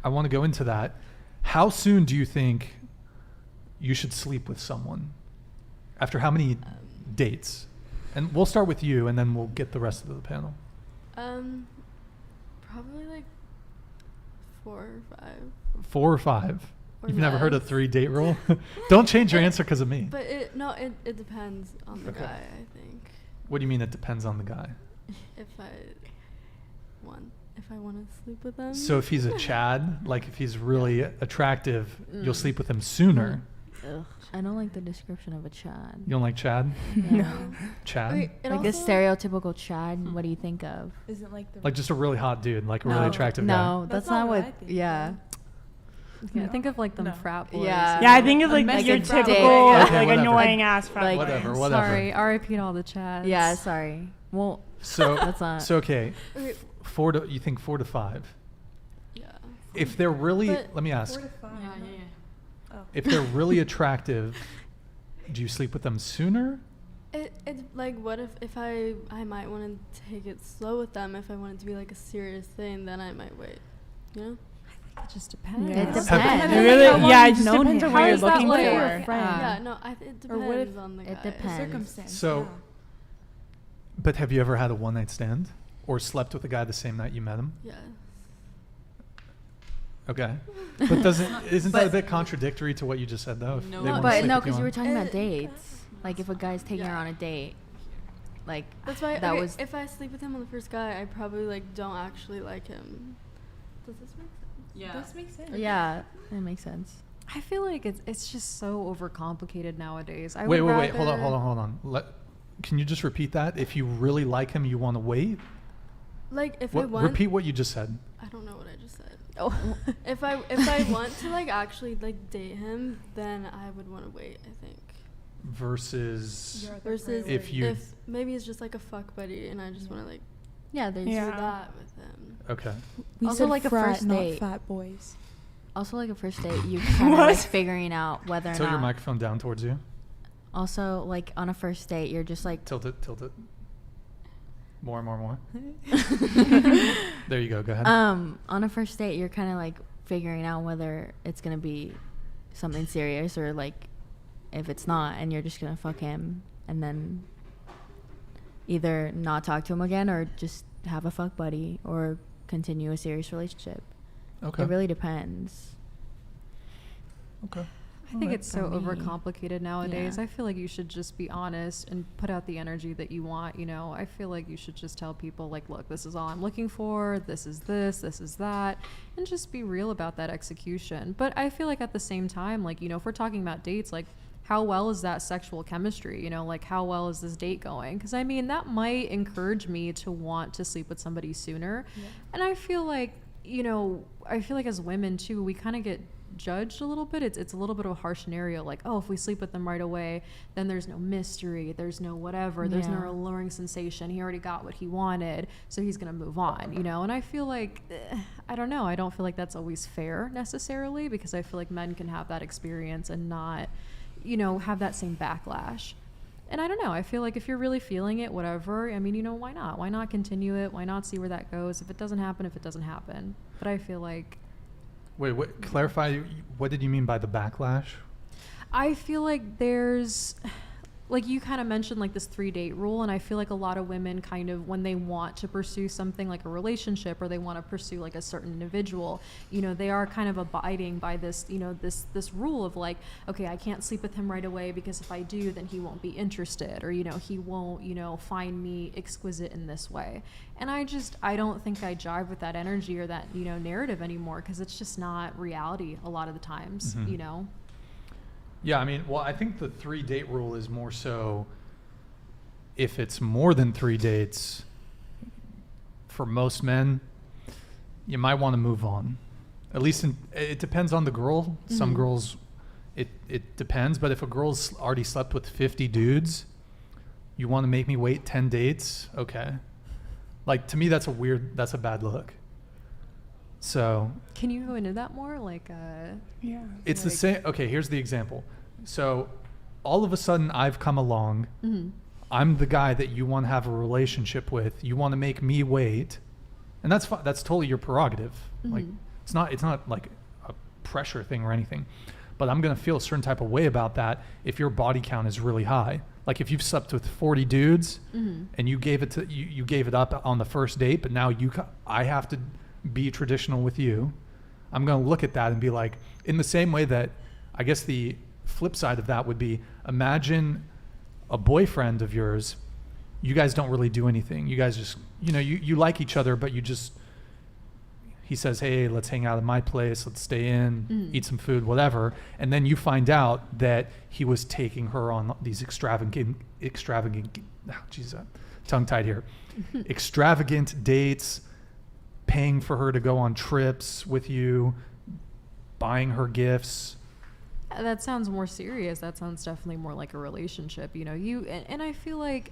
[SPEAKER 2] I want to go into that. How soon do you think you should sleep with someone? After how many dates? And we'll start with you, and then we'll get the rest of the panel.
[SPEAKER 6] Probably like 4 or 5.
[SPEAKER 2] 4 or 5.
[SPEAKER 6] Or
[SPEAKER 2] You've never heard of
[SPEAKER 6] less.
[SPEAKER 2] 3-date rule? Don't change your answer because of me.
[SPEAKER 6] But it depends on the
[SPEAKER 2] Okay.
[SPEAKER 6] guy, I think.
[SPEAKER 2] What do you mean it depends on the guy?
[SPEAKER 6] If I want to sleep with them.
[SPEAKER 2] So if he's a Chad, like if he's really attractive, you'll sleep with him sooner.
[SPEAKER 10] Ugh, I don't like the description of a Chad.
[SPEAKER 2] You don't like Chad?
[SPEAKER 10] Yeah.
[SPEAKER 2] Chad?
[SPEAKER 6] Okay, it
[SPEAKER 10] Like a
[SPEAKER 6] also-
[SPEAKER 10] stereotypical Chad. What do you think of?
[SPEAKER 8] Isn't like the
[SPEAKER 2] Like just a really hot dude, like a really
[SPEAKER 8] No.
[SPEAKER 2] attractive guy.
[SPEAKER 10] No,
[SPEAKER 8] That's
[SPEAKER 10] that's
[SPEAKER 8] not
[SPEAKER 10] not
[SPEAKER 8] what
[SPEAKER 10] what.
[SPEAKER 8] I think,
[SPEAKER 10] Yeah.
[SPEAKER 5] Yeah, think of like them
[SPEAKER 8] No.
[SPEAKER 5] frat boys.
[SPEAKER 10] Yeah.
[SPEAKER 4] Yeah, I think of like
[SPEAKER 10] Like
[SPEAKER 4] your
[SPEAKER 10] a
[SPEAKER 4] typical
[SPEAKER 10] dick.
[SPEAKER 4] like
[SPEAKER 2] Okay, whatever.
[SPEAKER 4] annoying ass frat
[SPEAKER 10] Like-
[SPEAKER 4] boy.
[SPEAKER 2] Whatever.
[SPEAKER 5] Sorry, RIP to all the Chads.
[SPEAKER 10] Yeah. Sorry. Well,
[SPEAKER 2] So
[SPEAKER 10] That's not-
[SPEAKER 2] so okay.
[SPEAKER 6] Okay,
[SPEAKER 2] You think 4 to 5?
[SPEAKER 6] yeah.
[SPEAKER 2] If they're really,
[SPEAKER 6] But
[SPEAKER 2] let me ask,
[SPEAKER 8] 4 to 5.
[SPEAKER 2] if they're really attractive, do you sleep with them sooner?
[SPEAKER 6] It's like, what if I might want to take it slow with them. If I want it to be like a serious thing, then I might wait. You know?
[SPEAKER 5] It just depends.
[SPEAKER 8] Yeah.
[SPEAKER 10] it
[SPEAKER 8] Have-
[SPEAKER 10] depends.
[SPEAKER 4] It really,
[SPEAKER 5] How long
[SPEAKER 4] yeah, it
[SPEAKER 5] you've
[SPEAKER 4] just
[SPEAKER 5] known
[SPEAKER 4] depends
[SPEAKER 5] him.
[SPEAKER 4] on what
[SPEAKER 5] How
[SPEAKER 4] you're
[SPEAKER 5] is that
[SPEAKER 4] looking
[SPEAKER 5] like
[SPEAKER 4] for.
[SPEAKER 5] your friend?
[SPEAKER 6] Yeah. No, it depends
[SPEAKER 8] Or what if
[SPEAKER 6] on the guy.
[SPEAKER 10] It depends.
[SPEAKER 8] Circumstance.
[SPEAKER 2] So-
[SPEAKER 8] yeah.
[SPEAKER 2] But have you ever had a one-night stand or slept with a guy the same night you met him?
[SPEAKER 6] Yeah.
[SPEAKER 2] Okay. But isn't that a bit contradictory to what you just said though? If
[SPEAKER 7] No.
[SPEAKER 2] they wanna
[SPEAKER 10] But
[SPEAKER 2] sleep
[SPEAKER 10] no,
[SPEAKER 2] with
[SPEAKER 10] because you
[SPEAKER 2] on-
[SPEAKER 10] were talking about
[SPEAKER 6] It
[SPEAKER 10] dates. Like if a guy's taking her
[SPEAKER 6] Yeah.
[SPEAKER 10] on a date, like
[SPEAKER 6] That's why
[SPEAKER 10] that
[SPEAKER 6] okay,
[SPEAKER 10] was.
[SPEAKER 6] if I sleep with him on the first guy, I probably like don't actually like him. Does this make sense?
[SPEAKER 7] Yeah.
[SPEAKER 8] This makes sense.
[SPEAKER 10] Yeah, that makes sense.
[SPEAKER 5] I feel like it's just so overcomplicated nowadays. I
[SPEAKER 2] Wait,
[SPEAKER 5] would
[SPEAKER 2] wait. Hold
[SPEAKER 5] rather-
[SPEAKER 2] on. Can you just repeat that? If you really like him, you want to wait?
[SPEAKER 6] Like if I
[SPEAKER 2] What,
[SPEAKER 6] want.
[SPEAKER 2] repeat what you just said.
[SPEAKER 6] I don't know what I just said.
[SPEAKER 10] Oh.
[SPEAKER 6] If I want to like actually like date him, then I would want to wait. I think.
[SPEAKER 2] Versus
[SPEAKER 8] Your other
[SPEAKER 6] Versus
[SPEAKER 2] If you-
[SPEAKER 6] if maybe it's just like a fuck buddy and I just want to like
[SPEAKER 10] Yeah, there's
[SPEAKER 4] Yeah.
[SPEAKER 6] do that with him.
[SPEAKER 2] okay.
[SPEAKER 8] We
[SPEAKER 10] Also
[SPEAKER 8] said
[SPEAKER 10] like a
[SPEAKER 8] frat,
[SPEAKER 10] first
[SPEAKER 8] not
[SPEAKER 10] date.
[SPEAKER 8] fat boys.
[SPEAKER 10] also like a first date. You kind of like
[SPEAKER 4] What?
[SPEAKER 10] figuring out whether or
[SPEAKER 2] Tilt your
[SPEAKER 10] not.
[SPEAKER 2] microphone down towards you.
[SPEAKER 10] Also, like on a first date, you're just like.
[SPEAKER 2] Tilt it. More. There you go. Go ahead.
[SPEAKER 10] On a first date, you're kind of like figuring out whether it's gonna be something serious or like if it's not, and you're just gonna fuck him and then either not talk to him again or just have a fuck buddy or continue a serious relationship.
[SPEAKER 2] Okay.
[SPEAKER 10] It really depends.
[SPEAKER 2] Okay.
[SPEAKER 5] I think it's so
[SPEAKER 10] for me.
[SPEAKER 5] overcomplicated nowadays.
[SPEAKER 10] Yeah.
[SPEAKER 5] I feel like you should just be honest and put out the energy that you want. You know, I feel like you should just tell people, like, look, this is all I'm looking for. This is that, and just be real about that execution. But I feel like at the same time, like, you know, if we're talking about dates, like, how well is that sexual chemistry? You know, like, how well is this date going? Because I mean, that might encourage me to want to sleep with somebody sooner.
[SPEAKER 8] Yeah.
[SPEAKER 5] And I feel like, you know, as women too, we kind of get judged a little bit. It's a little bit of a harsh scenario, like, oh, if we sleep with them right away, then there's no mystery, there's no whatever, there's no
[SPEAKER 10] Yeah.
[SPEAKER 5] alluring sensation. He already got what he wanted, so he's gonna move on, you know. And I feel like I don't know, I don't feel like that's always fair necessarily, because I feel like men can have that experience and not, you know, have that same backlash. And I don't know, I feel like if you're really feeling it, whatever, I mean, you know, why not continue it? Why not see where that goes? If it doesn't happen, but I feel like
[SPEAKER 2] Wait, clarify, what did you mean by the backlash?
[SPEAKER 5] I feel like there's, like, you kind of mentioned like this 3-date rule, and I feel like a lot of women kind of, when they want to pursue something like a relationship, or they want to pursue like a certain individual, you know, they are kind of abiding by this, you know, this rule of like, okay, I can't sleep with him right away because if I do, then he won't be interested, or, you know, he won't, you know, find me exquisite in this way. And I don't think I jive with that energy or that, you know, narrative anymore, because it's just not reality a lot of the times,
[SPEAKER 2] Mhm.
[SPEAKER 5] you know.
[SPEAKER 2] Yeah, I mean, well, I think the 3-date rule is more so if it's more than 3 dates, for most men, you might want to move on. At least it depends on the girl. Some
[SPEAKER 5] Mhm.
[SPEAKER 2] girls, it depends. But if a girl's already slept with 50 dudes, you want to make me wait 10 dates? Okay. Like, to me, that's a bad look. So.
[SPEAKER 5] Can you go into that more? Like,
[SPEAKER 4] Yeah.
[SPEAKER 2] It's the same. Okay, here's the example. So all of a sudden I've come along.
[SPEAKER 5] Mm-hmm.
[SPEAKER 2] I'm the guy that you want to have a relationship with. You want to make me wait. And that's that's totally your prerogative.
[SPEAKER 5] Mm-hmm.
[SPEAKER 2] Like, it's not like a pressure thing or anything. But I'm going to feel a certain type of way about that if your body count is really high. Like, if you've slept with 40 dudes and you gave it up on the first date, but now I have to be traditional with you. I'm going to look at that and be like, in the same way that, I guess the flip side of that would be, imagine a boyfriend of yours, you guys don't really do anything. You guys just, you like each other, but he says, hey, let's hang out at my place, let's stay in, eat some food, whatever. And then you find out that he was taking her on these extravagant, tongue-tied here, extravagant dates, paying for her to go on trips with you, buying her gifts.
[SPEAKER 5] That sounds more serious. That sounds definitely more like a relationship. And I feel like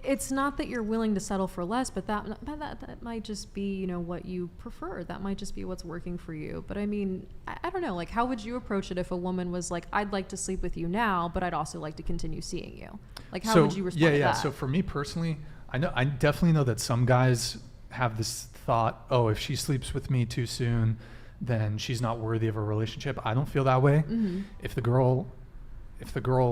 [SPEAKER 5] it's not that you're willing to settle for less, but that might just be, what you prefer. That might just be what's working for you. But I mean, I don't know. Like, how would you approach it if a woman was like, I'd like to sleep with you now, but I'd also like to continue seeing you? Like, how would you respond to that?
[SPEAKER 2] So for me personally, I definitely know that some guys have this thought, oh, if she sleeps with me too soon, then she's not worthy of a relationship. I don't feel that way.
[SPEAKER 5] Mm-hmm.
[SPEAKER 2] If the girl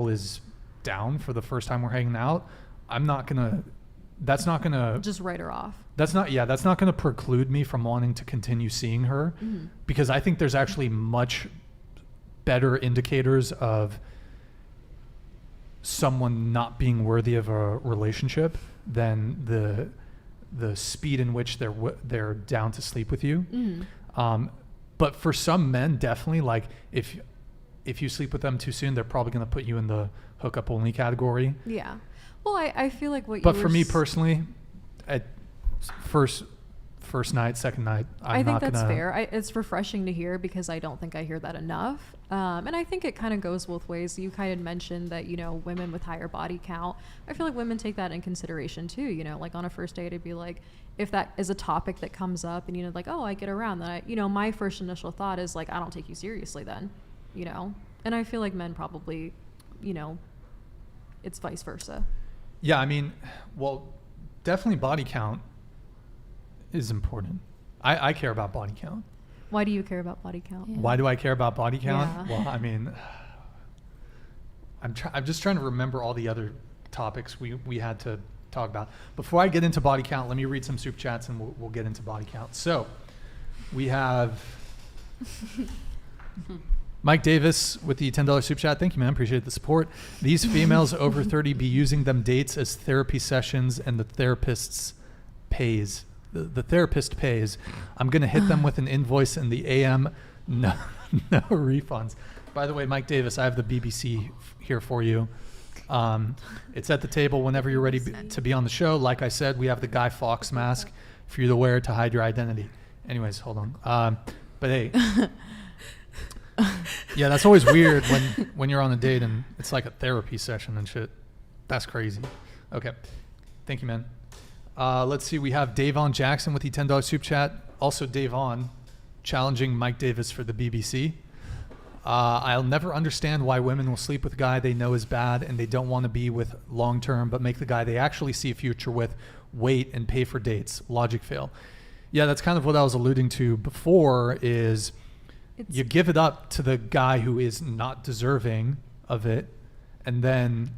[SPEAKER 2] is down for the first time we're hanging out, that's not gonna
[SPEAKER 5] just write her off.
[SPEAKER 2] That's not gonna preclude me from wanting to continue seeing her, because I think there's actually much better indicators of someone not being worthy of a relationship than the speed in which they're down to sleep with you. But for some men, definitely, like, if you sleep with them too soon, they're probably going to put you in the hookup only category.
[SPEAKER 5] Yeah. Well, I feel like
[SPEAKER 2] But for me personally, at first night, second night,
[SPEAKER 5] I think that's fair. It's refreshing to hear, because I don't think I hear that enough. And I think it kind of goes both ways. You kind of mentioned that, women with higher body count, I feel like women take that in consideration too. Like, on a first date, it'd be like, if that is a topic that comes up and, like, oh, I get around that, my first initial thought is like, I don't take you seriously then, and I feel like men probably, it's vice versa.
[SPEAKER 2] Yeah. I mean, well, definitely body count is important. I care about body count.
[SPEAKER 5] Why do you care about body count?
[SPEAKER 2] Yeah. Why do I care about body count?
[SPEAKER 5] Yeah.
[SPEAKER 2] Well, I mean, I'm just trying to remember all the other topics we had to talk about. Before I get into body count, let me read some super chats and we'll get into body count. So we have Mike Davis with the $10 super chat. Thank you, man. Appreciate the support. These females over 30 be using them dates as therapy sessions, and the therapist pays. The therapist pays. I'm going to hit them with an invoice in the AM. No refunds. By the way, Mike Davis, I have the BBC here for you. It's at the table whenever you're ready to be on the show. Like I said, we have the Guy Fawkes mask for you to wear to hide your identity. Anyways, hold on. But hey, yeah, that's always weird when you're on a date and it's like a therapy session and shit. That's crazy. Okay. Thank you, man. Let's see. We have Davon Jackson with the $10 soup chat. Also, Davon challenging Mike Davis for the BBC. I'll never understand why women will sleep with a guy they know is bad and they don't want to be with long term, but make the guy they actually see a future with wait and pay for dates. Logic fail. Yeah, that's kind of what I was alluding to before, is you give it up to the guy who is not deserving of it, and then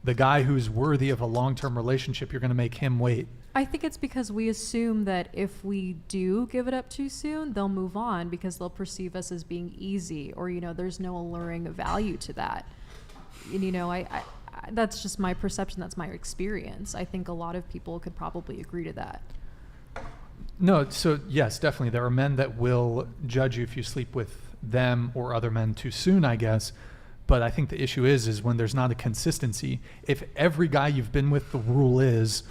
[SPEAKER 2] the guy who's worthy of a long-term relationship, you're going to make him wait.
[SPEAKER 5] I think it's because we assume that if we do give it up too soon, they'll move on because they'll perceive us as being easy, or, there's no alluring value to that. And, I that's just my perception. That's my experience. I think a lot of people could probably agree to that.
[SPEAKER 2] No, so yes, definitely. There are men that will judge you if you sleep with them or other men too soon, I guess. But I think the issue is when there's not a consistency. If every guy you've been with, the rule is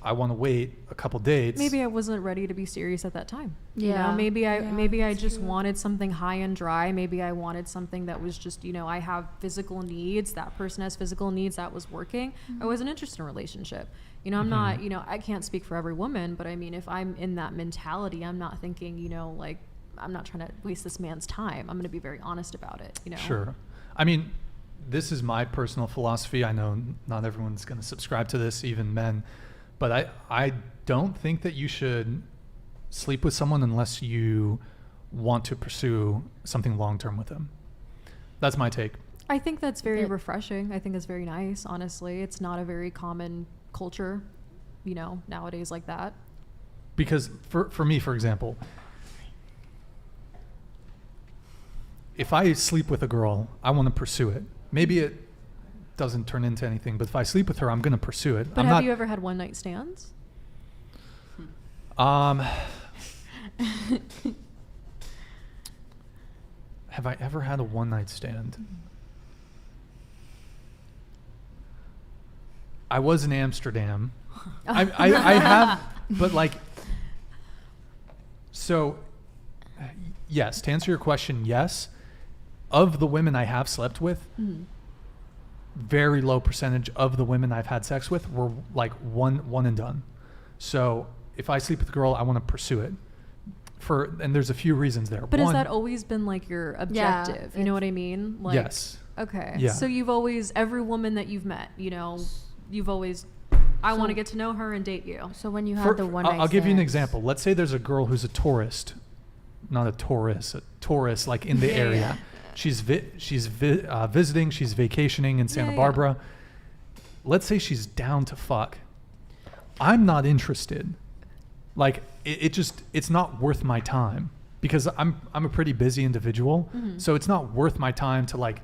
[SPEAKER 2] I want to wait a couple dates.
[SPEAKER 5] Maybe I wasn't ready to be serious at that time. You
[SPEAKER 10] Yeah.
[SPEAKER 5] know, maybe I
[SPEAKER 8] that's
[SPEAKER 5] just
[SPEAKER 8] true.
[SPEAKER 5] wanted something high and dry. Maybe I wanted something that was just, I have physical needs. That person has physical needs. That was working. I wasn't interested in a relationship. I'm not, I can't speak for every woman, but I mean, if I'm in that mentality, I'm not thinking, like, I'm not trying to waste this man's time. I'm going to be very honest about it,
[SPEAKER 2] Sure. I mean, this is my personal philosophy. I know not everyone's going to subscribe to this, even men. But I don't think that you should sleep with someone unless you want to pursue something long-term with them. That's my take.
[SPEAKER 5] I think that's very refreshing. I think it's very nice, honestly. It's not a very common culture, nowadays like that.
[SPEAKER 2] Because for me, for example, if I sleep with a girl, I want to pursue it. Maybe it doesn't turn into anything, but if I sleep with her, I'm going to pursue it.
[SPEAKER 5] But have you ever had one night stands?
[SPEAKER 2] Have I ever had a one night stand? I was in Amsterdam. I have, but like, so yes, to answer your question, yes. Of the women I have slept with, very low percentage of the women I've had sex with were like one and done. So if I sleep with a girl, I want to pursue it. And there's a few reasons there.
[SPEAKER 5] But has that always been like your objective? You know what I mean? Like,
[SPEAKER 2] yes.
[SPEAKER 5] Okay.
[SPEAKER 2] Yeah.
[SPEAKER 5] So you've always, every woman that you've met, you've always, I want to get to know her and date you.
[SPEAKER 10] So when you had the one night
[SPEAKER 2] I'll give you an
[SPEAKER 10] stands-
[SPEAKER 2] example. Let's say there's a girl who's a tourist, not a tourist like in the area.
[SPEAKER 5] Yeah.
[SPEAKER 2] She's visiting, she's vacationing in Santa Barbara. Let's say she's down to fuck. I'm not interested. Like it's not worth my time because I'm a pretty busy individual. So it's not worth my time to like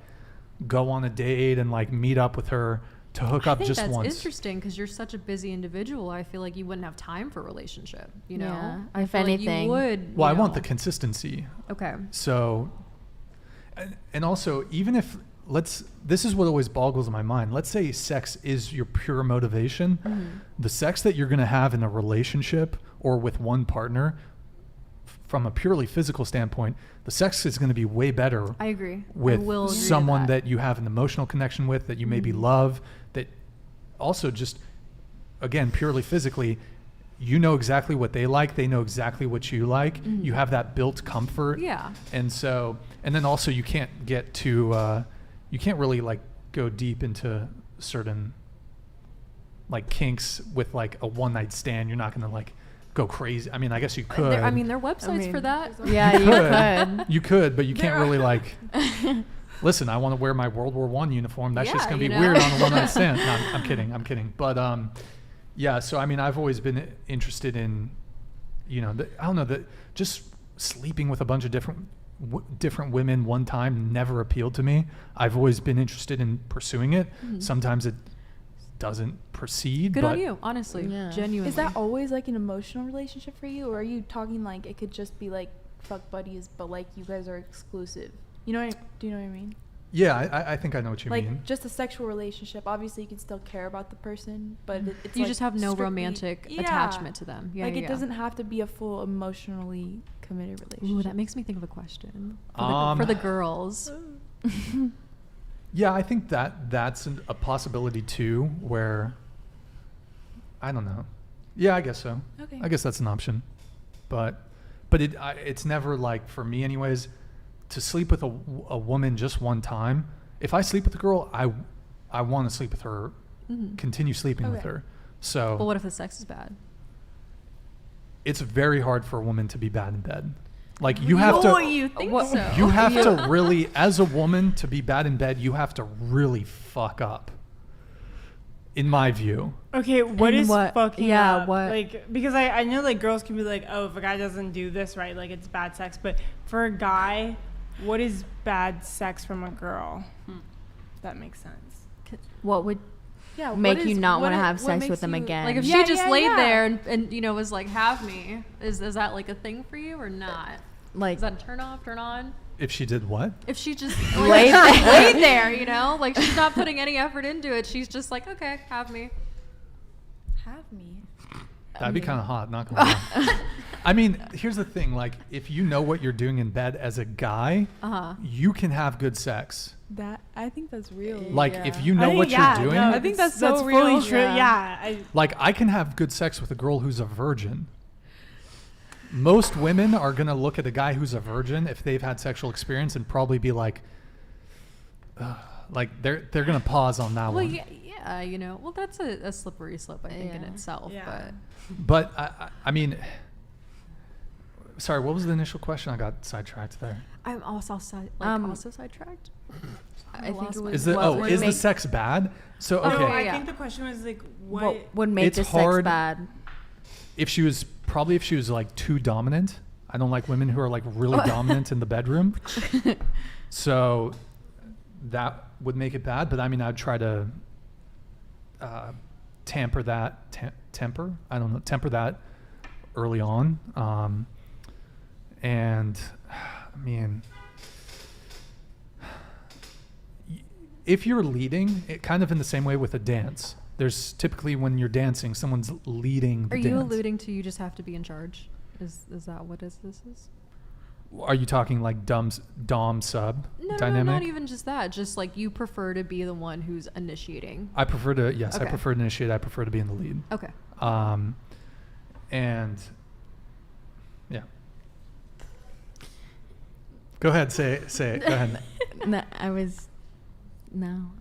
[SPEAKER 2] go on a date and like meet up with her to hook up just
[SPEAKER 5] I think
[SPEAKER 2] once.
[SPEAKER 5] that's interesting because you're such a busy individual. I feel like you wouldn't have time for a relationship,
[SPEAKER 10] Yeah.
[SPEAKER 5] I
[SPEAKER 10] If
[SPEAKER 5] feel like
[SPEAKER 10] anything.
[SPEAKER 5] you would.
[SPEAKER 2] Well, I want the consistency.
[SPEAKER 5] Okay.
[SPEAKER 2] So, and also, even if this is what always boggles my mind. Let's say sex is your pure motivation. The sex that you're going to have in a relationship or with one partner, from a purely physical standpoint, the sex is going to be way better.
[SPEAKER 5] I agree.
[SPEAKER 2] With
[SPEAKER 5] I will agree to
[SPEAKER 2] someone that you have an emotional connection with, that you maybe love, that also just, again, purely physically, you know exactly what they like. They know exactly what you like. You have that built comfort.
[SPEAKER 5] Yeah.
[SPEAKER 2] And so, and then also you can't get to, you can't really like go deep into certain like kinks with like a one night stand. You're not going to like go crazy. I mean, I guess you could.
[SPEAKER 5] There are websites for that.
[SPEAKER 10] Yeah, you could.
[SPEAKER 2] You could, but you can't really like, listen, I want to wear my World War I uniform. That's just going to be weird on a one night stand. No, I'm kidding. But, yeah, so I mean, I've always been interested in, I don't know, just sleeping with a bunch of different women one time never appealed to me. I've always been interested in pursuing it. Sometimes it doesn't proceed.
[SPEAKER 5] Good
[SPEAKER 2] but
[SPEAKER 5] on you, honestly.
[SPEAKER 10] Yeah.
[SPEAKER 5] Genuinely.
[SPEAKER 8] Is that always like an emotional relationship for you, or are you talking like it could just be like fuck buddies, but like you guys are exclusive? Do you know what I mean?
[SPEAKER 2] Yeah, I think I know what you
[SPEAKER 8] Like
[SPEAKER 2] mean.
[SPEAKER 8] just a sexual relationship. Obviously, you can still care about the person, but it's
[SPEAKER 5] you
[SPEAKER 8] like
[SPEAKER 5] just have no
[SPEAKER 8] strictly-
[SPEAKER 5] romantic
[SPEAKER 8] Yeah.
[SPEAKER 5] attachment to them. Yeah,
[SPEAKER 8] like
[SPEAKER 5] yeah,
[SPEAKER 8] it doesn't have to be a full emotionally committed relationship.
[SPEAKER 5] Ooh, that makes me think of a question for the girls.
[SPEAKER 2] Yeah, I think that's a possibility too, where I don't know. Yeah, I guess so.
[SPEAKER 8] Okay.
[SPEAKER 2] I guess that's an option, but it's never like, for me anyways, to sleep with a woman just one time. If I sleep with a girl, I want to sleep with her, continue sleeping with
[SPEAKER 8] Okay.
[SPEAKER 2] her. So,
[SPEAKER 5] But what if the sex is bad?
[SPEAKER 2] it's very hard for a woman to be bad in bed. Like you have to.
[SPEAKER 5] You think so?
[SPEAKER 2] You have to really, as a woman, to be bad in bed, you have to really fuck up. In my view.
[SPEAKER 4] Okay, what
[SPEAKER 10] And
[SPEAKER 4] is
[SPEAKER 10] what-
[SPEAKER 4] fucking
[SPEAKER 10] yeah,
[SPEAKER 4] up?
[SPEAKER 10] what-
[SPEAKER 4] Like, because I know like girls can be like, oh, if a guy doesn't do this right, like it's bad sex. But for a guy, what is bad sex from a girl? If that makes sense.
[SPEAKER 10] What would
[SPEAKER 8] Yeah,
[SPEAKER 10] make
[SPEAKER 8] what
[SPEAKER 10] you
[SPEAKER 8] is-
[SPEAKER 10] not
[SPEAKER 8] what
[SPEAKER 10] want to
[SPEAKER 8] i-
[SPEAKER 10] have
[SPEAKER 8] what
[SPEAKER 10] sex
[SPEAKER 8] makes
[SPEAKER 10] with them
[SPEAKER 8] you-
[SPEAKER 10] again?
[SPEAKER 5] Like if
[SPEAKER 8] Yeah,
[SPEAKER 5] she just
[SPEAKER 8] yeah,
[SPEAKER 5] laid
[SPEAKER 8] yeah.
[SPEAKER 5] there and was like, have me, is that like a thing for you or not?
[SPEAKER 10] like
[SPEAKER 5] Is that a turn off, turn on?
[SPEAKER 2] If she did what?
[SPEAKER 5] If she just
[SPEAKER 10] Laid
[SPEAKER 5] laid there, like she's not putting any effort into it. She's just like, okay, have me.
[SPEAKER 8] Have me.
[SPEAKER 2] That'd be kind of hot, not gonna lie. I mean, here's the thing. Like, if you know what you're doing in bed as a guy, you can have good sex.
[SPEAKER 8] That I think that's real.
[SPEAKER 2] Like,
[SPEAKER 4] Yeah.
[SPEAKER 2] if you know what you're doing,
[SPEAKER 4] No,
[SPEAKER 8] I think that's so real.
[SPEAKER 4] fully true.
[SPEAKER 8] Yeah.
[SPEAKER 4] Yeah.
[SPEAKER 2] like, I can have good sex with a girl who's a virgin. Most women are gonna look at a guy who's a virgin if they've had sexual experience and probably be like they're gonna pause on that
[SPEAKER 5] Well,
[SPEAKER 2] one.
[SPEAKER 5] yeah, you know, well, that's a slippery slope, I think, in
[SPEAKER 10] Yeah.
[SPEAKER 5] itself.
[SPEAKER 4] Yeah.
[SPEAKER 2] But I mean, sorry, what was the initial question? I got sidetracked there.
[SPEAKER 5] I'm also also sidetracked.
[SPEAKER 10] I think it was
[SPEAKER 2] Is the
[SPEAKER 10] what would
[SPEAKER 2] is the
[SPEAKER 10] make-
[SPEAKER 2] sex bad? So
[SPEAKER 4] No,
[SPEAKER 2] okay,
[SPEAKER 4] I
[SPEAKER 5] yeah.
[SPEAKER 4] think the question was like,
[SPEAKER 10] what
[SPEAKER 4] what?
[SPEAKER 10] would make
[SPEAKER 2] It's
[SPEAKER 10] the
[SPEAKER 2] hard.
[SPEAKER 10] sex bad?
[SPEAKER 2] if she was like too dominant. I don't like women who are like really dominant in the bedroom. So that would make it bad. But I mean, I'd try to temper that early on. And I mean, if you're leading, it kind of in the same way with a dance. There's typically when you're dancing, someone's leading the
[SPEAKER 5] Are
[SPEAKER 2] dance.
[SPEAKER 5] you alluding to you just have to be in charge? Is that what this is?
[SPEAKER 2] Are you talking like dom sub
[SPEAKER 5] No,
[SPEAKER 2] dynamic?
[SPEAKER 5] not even just that. Just like you prefer to be the one who's initiating.
[SPEAKER 2] I prefer to, yes, I
[SPEAKER 5] Okay.
[SPEAKER 2] prefer to initiate. I prefer to be in the lead.
[SPEAKER 5] Okay.
[SPEAKER 2] And yeah. Go ahead, say it. Go ahead.
[SPEAKER 10] No,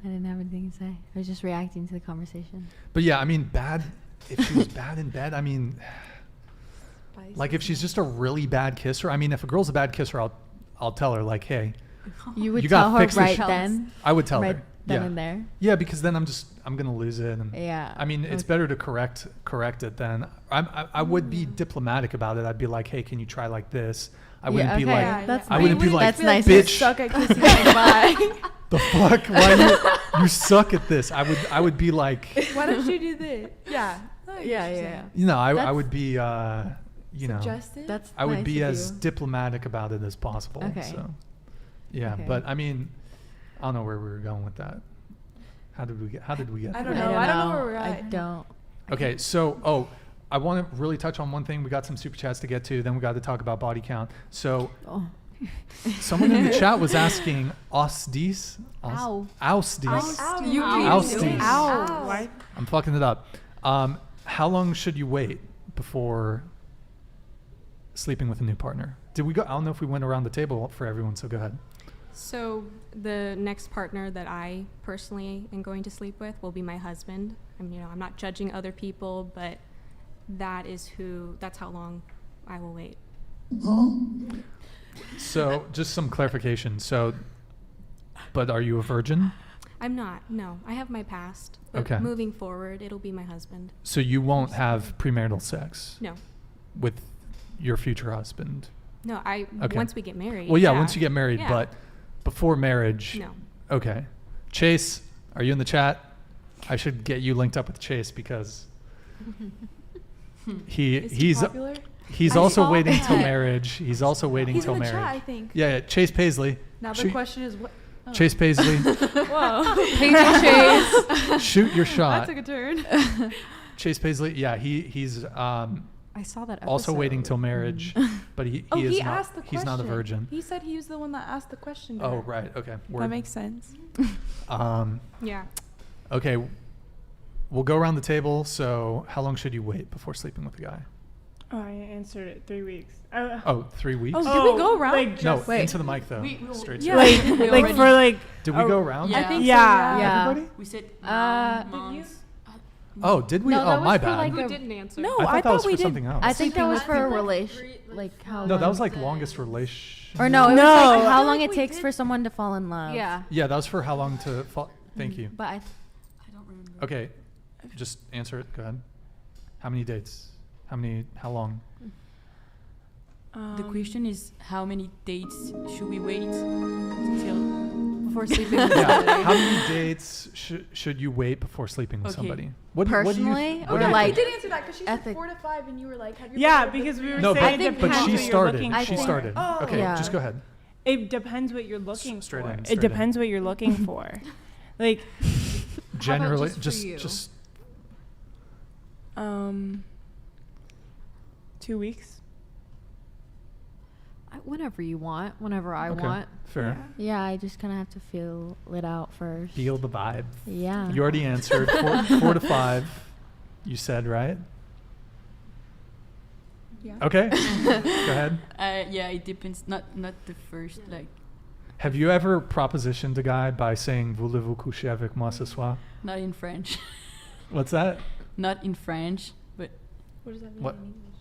[SPEAKER 10] I didn't have anything to say. I was just reacting to the conversation.
[SPEAKER 2] But yeah, I mean, if she was bad in bed, I mean, like if she's just a really bad kisser, I mean, if a girl's a bad kisser, I'll tell her like, hey,
[SPEAKER 10] You would
[SPEAKER 2] You gotta
[SPEAKER 10] tell her
[SPEAKER 2] fix this
[SPEAKER 10] right
[SPEAKER 2] shit.
[SPEAKER 10] then?
[SPEAKER 2] I would tell
[SPEAKER 10] Right
[SPEAKER 2] her.
[SPEAKER 10] then
[SPEAKER 2] Yeah.
[SPEAKER 10] and there?
[SPEAKER 2] Yeah, because then I'm gonna lose it. And
[SPEAKER 10] Yeah.
[SPEAKER 2] I mean, it's
[SPEAKER 10] Okay.
[SPEAKER 2] better to correct it than I would be diplomatic about it. I'd be like, hey, can you try like this? I wouldn't be like,
[SPEAKER 8] Yeah,
[SPEAKER 10] That's
[SPEAKER 2] I wouldn't be like,
[SPEAKER 10] that's nice.
[SPEAKER 2] bitch.
[SPEAKER 8] Suck at kissing my bye.
[SPEAKER 2] the fuck? Why you suck at this? I would be like,
[SPEAKER 8] Why don't you do this? Yeah.
[SPEAKER 10] Yeah.
[SPEAKER 2] you know, I
[SPEAKER 10] That's-
[SPEAKER 2] would be, you know,
[SPEAKER 8] Suggested?
[SPEAKER 10] That's
[SPEAKER 2] I would
[SPEAKER 10] nice
[SPEAKER 2] be
[SPEAKER 10] of
[SPEAKER 2] as
[SPEAKER 10] you.
[SPEAKER 2] diplomatic about it as possible.
[SPEAKER 10] Okay.
[SPEAKER 2] So, yeah,
[SPEAKER 10] Okay.
[SPEAKER 2] but I mean, I don't know where we were going with that. How did we get
[SPEAKER 8] I
[SPEAKER 2] there?
[SPEAKER 8] don't know. I don't know where we're
[SPEAKER 10] I
[SPEAKER 8] at.
[SPEAKER 10] don't.
[SPEAKER 2] Okay, so I want to really touch on one thing. We got some super chats to get to. Then we got to talk about body count. So
[SPEAKER 10] Oh.
[SPEAKER 2] someone in the chat was asking Ausdies.
[SPEAKER 10] Ow.
[SPEAKER 2] Ausdies.
[SPEAKER 8] Ow.
[SPEAKER 2] Ow.
[SPEAKER 4] Why?
[SPEAKER 2] I'm fucking it up. How long should you wait before sleeping with a new partner? Did we go? I don't know if we went around the table for everyone. So go ahead.
[SPEAKER 3] So the next partner that I personally am going to sleep with will be my husband. I'm not judging other people, but that's how long I will wait.
[SPEAKER 2] So just some clarification. But are you a virgin?
[SPEAKER 3] I'm not. No, I have my past. But
[SPEAKER 2] Okay.
[SPEAKER 3] moving forward, it'll be my husband.
[SPEAKER 2] So you won't have premarital sex
[SPEAKER 3] No.
[SPEAKER 2] with your future husband?
[SPEAKER 3] No,
[SPEAKER 2] Okay.
[SPEAKER 3] once we get married.
[SPEAKER 2] Well, yeah, once you get married,
[SPEAKER 3] Yeah.
[SPEAKER 2] but before marriage.
[SPEAKER 3] No.
[SPEAKER 2] Okay. Chase, are you in the chat? I should get you linked up with Chase because
[SPEAKER 8] Is he popular?
[SPEAKER 2] he's
[SPEAKER 8] I
[SPEAKER 2] also
[SPEAKER 8] saw
[SPEAKER 2] waiting till
[SPEAKER 8] that.
[SPEAKER 2] marriage. He's also waiting
[SPEAKER 8] He's
[SPEAKER 2] till
[SPEAKER 8] in the
[SPEAKER 2] marriage.
[SPEAKER 8] chat, I think.
[SPEAKER 2] Yeah, Chase Paisley.
[SPEAKER 8] Now the
[SPEAKER 2] Shoot-
[SPEAKER 8] question is what? Oh.
[SPEAKER 2] Chase Paisley,
[SPEAKER 8] Whoa.
[SPEAKER 5] Chase.
[SPEAKER 2] shoot your
[SPEAKER 8] That
[SPEAKER 2] shot.
[SPEAKER 8] took a turn.
[SPEAKER 2] Chase Paisley, yeah, he's
[SPEAKER 5] I saw that.
[SPEAKER 2] also waiting
[SPEAKER 5] episode.
[SPEAKER 2] till marriage, but he
[SPEAKER 8] Oh,
[SPEAKER 2] is
[SPEAKER 8] he
[SPEAKER 2] not.
[SPEAKER 8] asked the question.
[SPEAKER 2] He's not a virgin.
[SPEAKER 8] He said he was the one that asked the question. to
[SPEAKER 2] Oh,
[SPEAKER 8] her.
[SPEAKER 2] right. Okay.
[SPEAKER 8] That
[SPEAKER 2] Word.
[SPEAKER 8] makes sense.
[SPEAKER 3] Yeah.
[SPEAKER 2] Okay. We'll go around the table. So, how long should you wait before sleeping with a guy?
[SPEAKER 4] Oh, I answered it 3 weeks.
[SPEAKER 2] Oh, 3 weeks?
[SPEAKER 8] Oh, did we go around?
[SPEAKER 4] Like
[SPEAKER 2] No,
[SPEAKER 4] just
[SPEAKER 2] into the mic though. Straight to
[SPEAKER 8] Yeah.
[SPEAKER 4] like
[SPEAKER 7] already-
[SPEAKER 4] for like.
[SPEAKER 2] Did we
[SPEAKER 4] oh,
[SPEAKER 2] go around?
[SPEAKER 7] Yeah.
[SPEAKER 8] I think
[SPEAKER 4] Yeah.
[SPEAKER 8] so.
[SPEAKER 10] Yeah.
[SPEAKER 2] Everybody?
[SPEAKER 7] We said
[SPEAKER 10] Did
[SPEAKER 2] Oh, did we?
[SPEAKER 10] No, that
[SPEAKER 2] Oh, my
[SPEAKER 10] was for,
[SPEAKER 2] bad.
[SPEAKER 10] like,
[SPEAKER 3] Who
[SPEAKER 10] a-
[SPEAKER 3] didn't answer?
[SPEAKER 8] No,
[SPEAKER 2] I thought that was
[SPEAKER 8] we
[SPEAKER 2] for
[SPEAKER 8] did.
[SPEAKER 2] something else.
[SPEAKER 10] I think that was
[SPEAKER 8] Sleeping
[SPEAKER 10] for a
[SPEAKER 8] with
[SPEAKER 10] relation, like how.
[SPEAKER 2] No, that
[SPEAKER 10] long-
[SPEAKER 2] was like longest relation.
[SPEAKER 10] Or no, it was
[SPEAKER 8] No.
[SPEAKER 10] like
[SPEAKER 8] I
[SPEAKER 10] how
[SPEAKER 8] feel
[SPEAKER 10] long
[SPEAKER 8] like
[SPEAKER 10] it
[SPEAKER 8] we
[SPEAKER 10] takes
[SPEAKER 8] did-
[SPEAKER 10] for someone to fall in love.
[SPEAKER 5] Yeah.
[SPEAKER 2] Yeah, that was for how long to fall. Thank you.
[SPEAKER 10] But
[SPEAKER 7] I don't remember.
[SPEAKER 2] Okay, just answer it. Go ahead. How many dates? How long?
[SPEAKER 7] The question is, how many dates should we wait till?
[SPEAKER 5] Before sleeping with
[SPEAKER 2] Yeah.
[SPEAKER 5] somebody.
[SPEAKER 2] How many dates should you wait before sleeping with
[SPEAKER 7] Okay.
[SPEAKER 2] somebody? What do
[SPEAKER 10] Personally,
[SPEAKER 2] you,
[SPEAKER 10] or
[SPEAKER 2] what do you
[SPEAKER 10] like-
[SPEAKER 8] We
[SPEAKER 2] think?
[SPEAKER 8] did answer that because she said
[SPEAKER 10] Ethic.
[SPEAKER 8] 4 to 5, and you were like, "Have you?"
[SPEAKER 4] Yeah,
[SPEAKER 8] been with
[SPEAKER 4] because we were
[SPEAKER 2] No,
[SPEAKER 4] saying
[SPEAKER 2] but,
[SPEAKER 4] it
[SPEAKER 10] think
[SPEAKER 2] but
[SPEAKER 4] depends
[SPEAKER 2] she
[SPEAKER 4] what you're
[SPEAKER 2] started.
[SPEAKER 4] looking
[SPEAKER 2] She
[SPEAKER 4] for.
[SPEAKER 2] started.
[SPEAKER 8] Oh.
[SPEAKER 2] Okay,
[SPEAKER 10] Yeah.
[SPEAKER 2] just go ahead.
[SPEAKER 4] It depends what you're looking
[SPEAKER 2] straight
[SPEAKER 4] for.
[SPEAKER 2] in,
[SPEAKER 4] It
[SPEAKER 2] straight in.
[SPEAKER 4] depends what you're looking for. Like,
[SPEAKER 2] Generally,
[SPEAKER 5] just for
[SPEAKER 2] just
[SPEAKER 5] you?
[SPEAKER 2] just
[SPEAKER 4] 2 weeks.
[SPEAKER 5] Whenever you want, whenever I want.
[SPEAKER 2] Fair.
[SPEAKER 10] Yeah, I just kind of have to feel it out first.
[SPEAKER 2] Feel the vibe.
[SPEAKER 10] Yeah.
[SPEAKER 2] You already answered 4 to 5. You said, right?
[SPEAKER 8] Yeah.
[SPEAKER 2] Okay. Go ahead.
[SPEAKER 7] Yeah, it depends. Not the first like.
[SPEAKER 2] Have you ever propositioned a guy by saying "Voulez-vous coucher avec moi ce soir"?
[SPEAKER 7] Not in French.
[SPEAKER 2] What's that?
[SPEAKER 7] Not in French, but
[SPEAKER 8] What does that mean
[SPEAKER 2] What?
[SPEAKER 8] in English?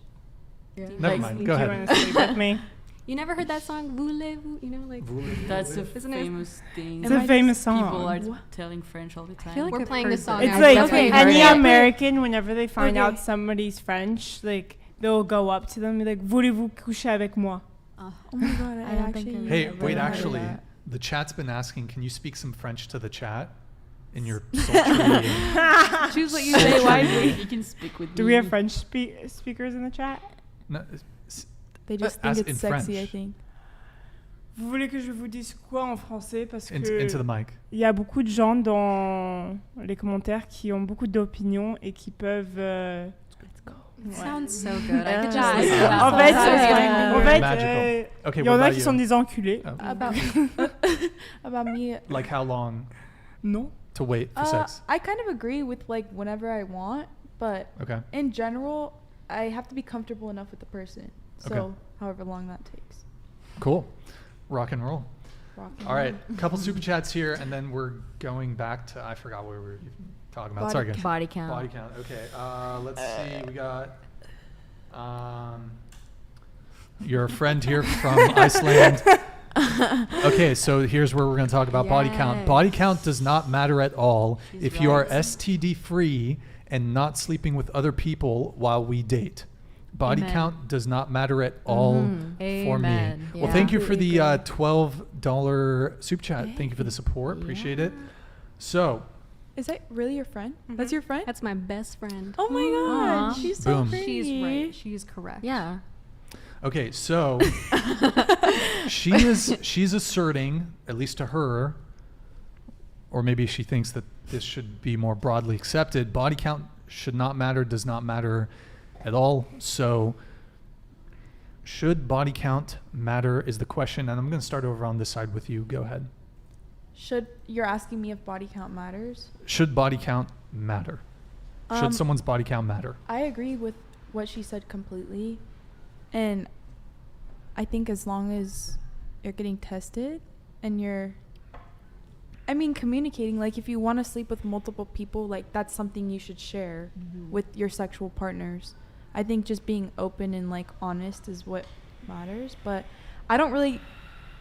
[SPEAKER 7] yeah.
[SPEAKER 2] Never
[SPEAKER 7] like,
[SPEAKER 2] mind.
[SPEAKER 4] Do
[SPEAKER 2] Go
[SPEAKER 4] you
[SPEAKER 2] ahead.
[SPEAKER 4] want to sleep with me?
[SPEAKER 3] You never heard that song, Voulez-vous? You know, like
[SPEAKER 7] That's a
[SPEAKER 3] Isn't it-
[SPEAKER 7] famous thing.
[SPEAKER 4] It's a famous
[SPEAKER 7] People are
[SPEAKER 4] song.
[SPEAKER 7] telling French all the time.
[SPEAKER 5] feel like
[SPEAKER 3] we're
[SPEAKER 5] I've
[SPEAKER 3] playing
[SPEAKER 5] heard
[SPEAKER 3] a song.
[SPEAKER 5] that.
[SPEAKER 4] It's
[SPEAKER 3] I've
[SPEAKER 4] like
[SPEAKER 3] definitely heard
[SPEAKER 4] any
[SPEAKER 3] it.
[SPEAKER 4] American, whenever they find out
[SPEAKER 8] Okay.
[SPEAKER 4] somebody's French, like they'll go up to them and be like, "Voulez-vous coucher avec moi?"
[SPEAKER 8] Oh my god,
[SPEAKER 10] I don't think
[SPEAKER 8] actually.
[SPEAKER 2] Hey,
[SPEAKER 10] never
[SPEAKER 2] wait,
[SPEAKER 10] heard of
[SPEAKER 2] actually,
[SPEAKER 10] that.
[SPEAKER 2] the chat's been asking, can you speak some French to the chat in your sultry...
[SPEAKER 5] Choose what you say wisely.
[SPEAKER 7] You can speak with me.
[SPEAKER 4] Do we have French speakers in the chat?
[SPEAKER 2] No,
[SPEAKER 8] They just
[SPEAKER 2] Ask
[SPEAKER 8] think
[SPEAKER 2] in
[SPEAKER 8] it's sexy,
[SPEAKER 2] French.
[SPEAKER 8] I think.
[SPEAKER 4] Vous voulez que je vous dise quoi en français parce que
[SPEAKER 2] into the mic.
[SPEAKER 4] il y a beaucoup de gens dans les commentaires qui ont beaucoup d'opinions et qui peuvent.
[SPEAKER 5] It
[SPEAKER 4] Ouais.
[SPEAKER 5] sounds so good. I could just
[SPEAKER 8] Yeah.
[SPEAKER 5] listen to that
[SPEAKER 4] En
[SPEAKER 5] song
[SPEAKER 4] fait,
[SPEAKER 5] all the time.
[SPEAKER 4] en fait,
[SPEAKER 2] Magical. Okay,
[SPEAKER 4] il y
[SPEAKER 2] what
[SPEAKER 4] en a
[SPEAKER 2] about
[SPEAKER 4] qui
[SPEAKER 2] you?
[SPEAKER 4] sont des enculés.
[SPEAKER 2] Oh.
[SPEAKER 8] About me.
[SPEAKER 2] Like how long
[SPEAKER 4] Non.
[SPEAKER 2] to wait for sex?
[SPEAKER 8] I kind of agree with like whenever I want, but
[SPEAKER 2] Okay.
[SPEAKER 8] in general, I have to be comfortable enough with the person. So,
[SPEAKER 2] Okay.
[SPEAKER 8] however long that takes.
[SPEAKER 2] Cool. Rock and roll.
[SPEAKER 8] Rock and
[SPEAKER 2] All right,
[SPEAKER 8] roll.
[SPEAKER 2] a couple super chats here, and then we're going back to, I forgot what we were talking about. Sorry, guys.
[SPEAKER 10] Body count.
[SPEAKER 2] Body count. Okay. Let's see. We got your friend here from Iceland. Okay, so here's where we're going to talk about body count. Body count does not matter at all
[SPEAKER 7] She's
[SPEAKER 2] if you are
[SPEAKER 7] right.
[SPEAKER 2] STD free and not sleeping with other people while we date. Body
[SPEAKER 5] Amen.
[SPEAKER 2] count does not matter at all for me.
[SPEAKER 5] Amen.
[SPEAKER 2] Well,
[SPEAKER 10] Yeah.
[SPEAKER 2] thank you for the
[SPEAKER 10] Completely
[SPEAKER 2] $12 super chat. Thank you for the support. Appreciate it. So,
[SPEAKER 8] Is that really your friend? That's your friend?
[SPEAKER 3] That's my best friend.
[SPEAKER 8] Oh my god,
[SPEAKER 10] Aw.
[SPEAKER 8] she's so
[SPEAKER 2] Boom.
[SPEAKER 8] pretty.
[SPEAKER 5] She's right. She's correct.
[SPEAKER 10] Yeah.
[SPEAKER 2] okay, so she's asserting, at least to her, or maybe she thinks that this should be more broadly accepted, body count should not matter, does not matter at all. So should body count matter is the question, and I'm going to start over on this side with you. Go ahead.
[SPEAKER 8] You're asking me if body count matters?
[SPEAKER 2] Should body count matter? Should someone's body count matter?
[SPEAKER 8] I agree with what she said completely. And I think as long as you're getting tested and communicating, like if you want to sleep with multiple people, like that's something you should share with your sexual partners. I think just being open and like honest is what matters. But I don't really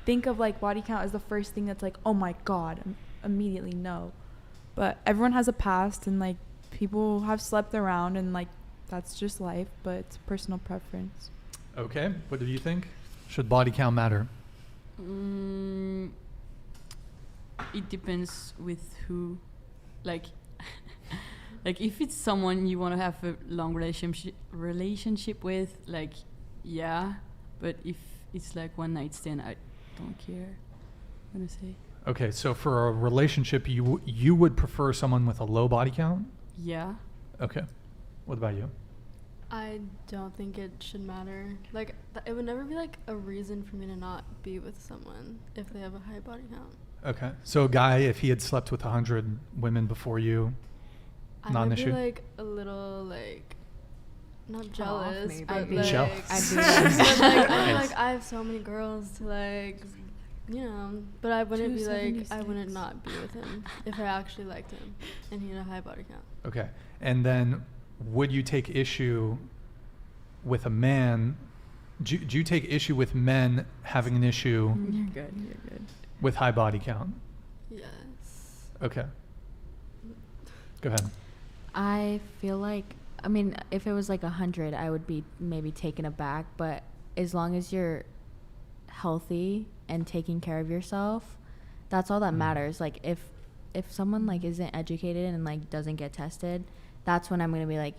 [SPEAKER 8] think of like body count as the first thing that's like, oh my god, immediately no. But everyone has a past, and like people have slept around, and like that's just life, but it's personal preference.
[SPEAKER 2] Okay, what do you think? Should body count matter?
[SPEAKER 7] It depends with who. Like, like if it's someone you want to have a long relationship with, like, yeah. But if it's like one night stand, I don't care. I'm gonna say.
[SPEAKER 2] Okay, so for a relationship, you would prefer someone with a low body count?
[SPEAKER 7] Yeah.
[SPEAKER 2] Okay. What about you?
[SPEAKER 6] I don't think it should matter. Like, it would never be like a reason for me to not be with someone if they have a high body count.
[SPEAKER 2] Okay. So a guy, if he had slept with 100 women before you,
[SPEAKER 6] I
[SPEAKER 2] not an
[SPEAKER 6] would
[SPEAKER 2] issue?
[SPEAKER 6] be like a little like not jealous,
[SPEAKER 5] maybe.
[SPEAKER 6] but
[SPEAKER 5] I'd be
[SPEAKER 6] like,
[SPEAKER 2] jealous.
[SPEAKER 5] I'd be
[SPEAKER 6] but like, I'm
[SPEAKER 2] Nice.
[SPEAKER 6] like I have so many girls to like, you know. But I wouldn't be like I wouldn't
[SPEAKER 8] 276.
[SPEAKER 6] not be with him if I actually liked him and he had a high body count.
[SPEAKER 2] Okay. And then would you take issue with a man? Do you take issue with men having an issue
[SPEAKER 8] You're good. You're good.
[SPEAKER 2] with high body count?
[SPEAKER 6] Yes.
[SPEAKER 2] Okay. Go ahead.
[SPEAKER 10] I feel like, I mean, if it was like 100, I would be maybe taken aback. But as long as you're healthy and taking care of yourself, that's all that matters. Like if someone like isn't educated and like doesn't get tested, that's when I'm gonna be like,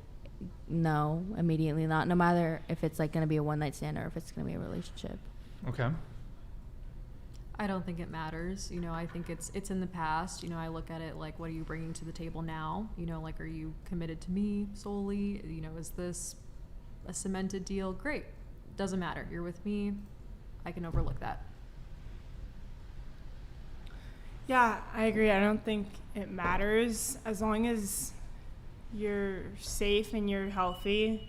[SPEAKER 10] no, immediately not. No matter if it's like gonna be a one night stand or if it's gonna be a relationship.
[SPEAKER 2] Okay.
[SPEAKER 5] I don't think it matters. You know, I think it's in the past. You know, I look at it like, what are you bringing to the table now? You know, like, are you committed to me solely? You know, is this a cemented deal, great. Doesn't matter. You're with me. I can overlook that.
[SPEAKER 4] Yeah, I agree. I don't think it matters as long as you're safe and you're healthy.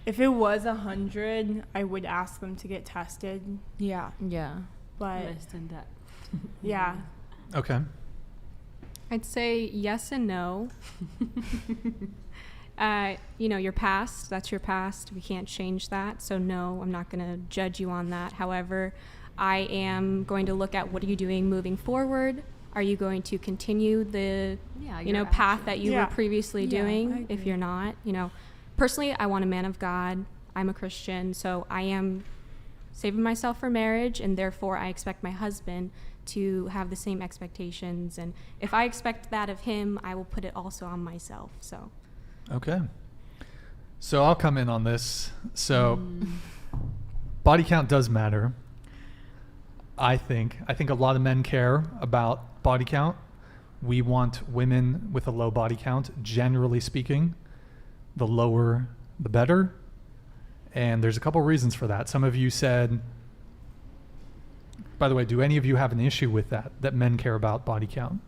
[SPEAKER 4] If it was 100, I would ask them to get tested.
[SPEAKER 8] Yeah.
[SPEAKER 10] Yeah.
[SPEAKER 4] But
[SPEAKER 7] Less than that.
[SPEAKER 4] yeah.
[SPEAKER 2] Okay.
[SPEAKER 3] I'd say yes and no. Your past, that's your past. We can't change that. So no, I'm not going to judge you on that. However, I am going to look at what are you doing moving forward? Are you going to continue the,
[SPEAKER 5] your
[SPEAKER 3] path
[SPEAKER 5] actions.
[SPEAKER 3] that you
[SPEAKER 4] Yeah.
[SPEAKER 3] were previously
[SPEAKER 8] Yeah, I
[SPEAKER 3] doing? If
[SPEAKER 8] agree.
[SPEAKER 3] you're not, personally, I want a man of God. I'm a Christian, so I am saving myself for marriage, and therefore I expect my husband to have the same expectations. And if I expect that of him, I will put it also on myself. So.
[SPEAKER 2] Okay. So I'll come in on this. So body count does matter. I think a lot of men care about body count. We want women with a low body count, generally speaking. The lower, the better. And there's a couple reasons for that. Some of you said, by the way, do any of you have an issue with that men care about body count?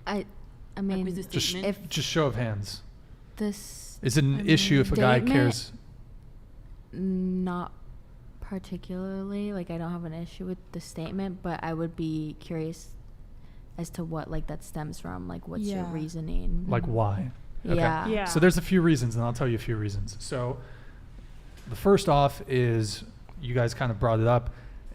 [SPEAKER 10] I mean,
[SPEAKER 7] with the
[SPEAKER 2] Just,
[SPEAKER 7] statement?
[SPEAKER 2] just show of hands.
[SPEAKER 10] this
[SPEAKER 2] Is it an issue if a guy
[SPEAKER 10] statement-
[SPEAKER 2] cares?
[SPEAKER 10] not particularly. Like, I don't have an issue with the statement, but I would be curious as to what that stems from. Like, what's your
[SPEAKER 8] Yeah.
[SPEAKER 10] reasoning?
[SPEAKER 2] Like why? Okay.
[SPEAKER 10] Yeah.
[SPEAKER 4] Yeah.
[SPEAKER 2] So there's a few reasons, and I'll tell you a few reasons. So the first off is, you guys kind of brought it up,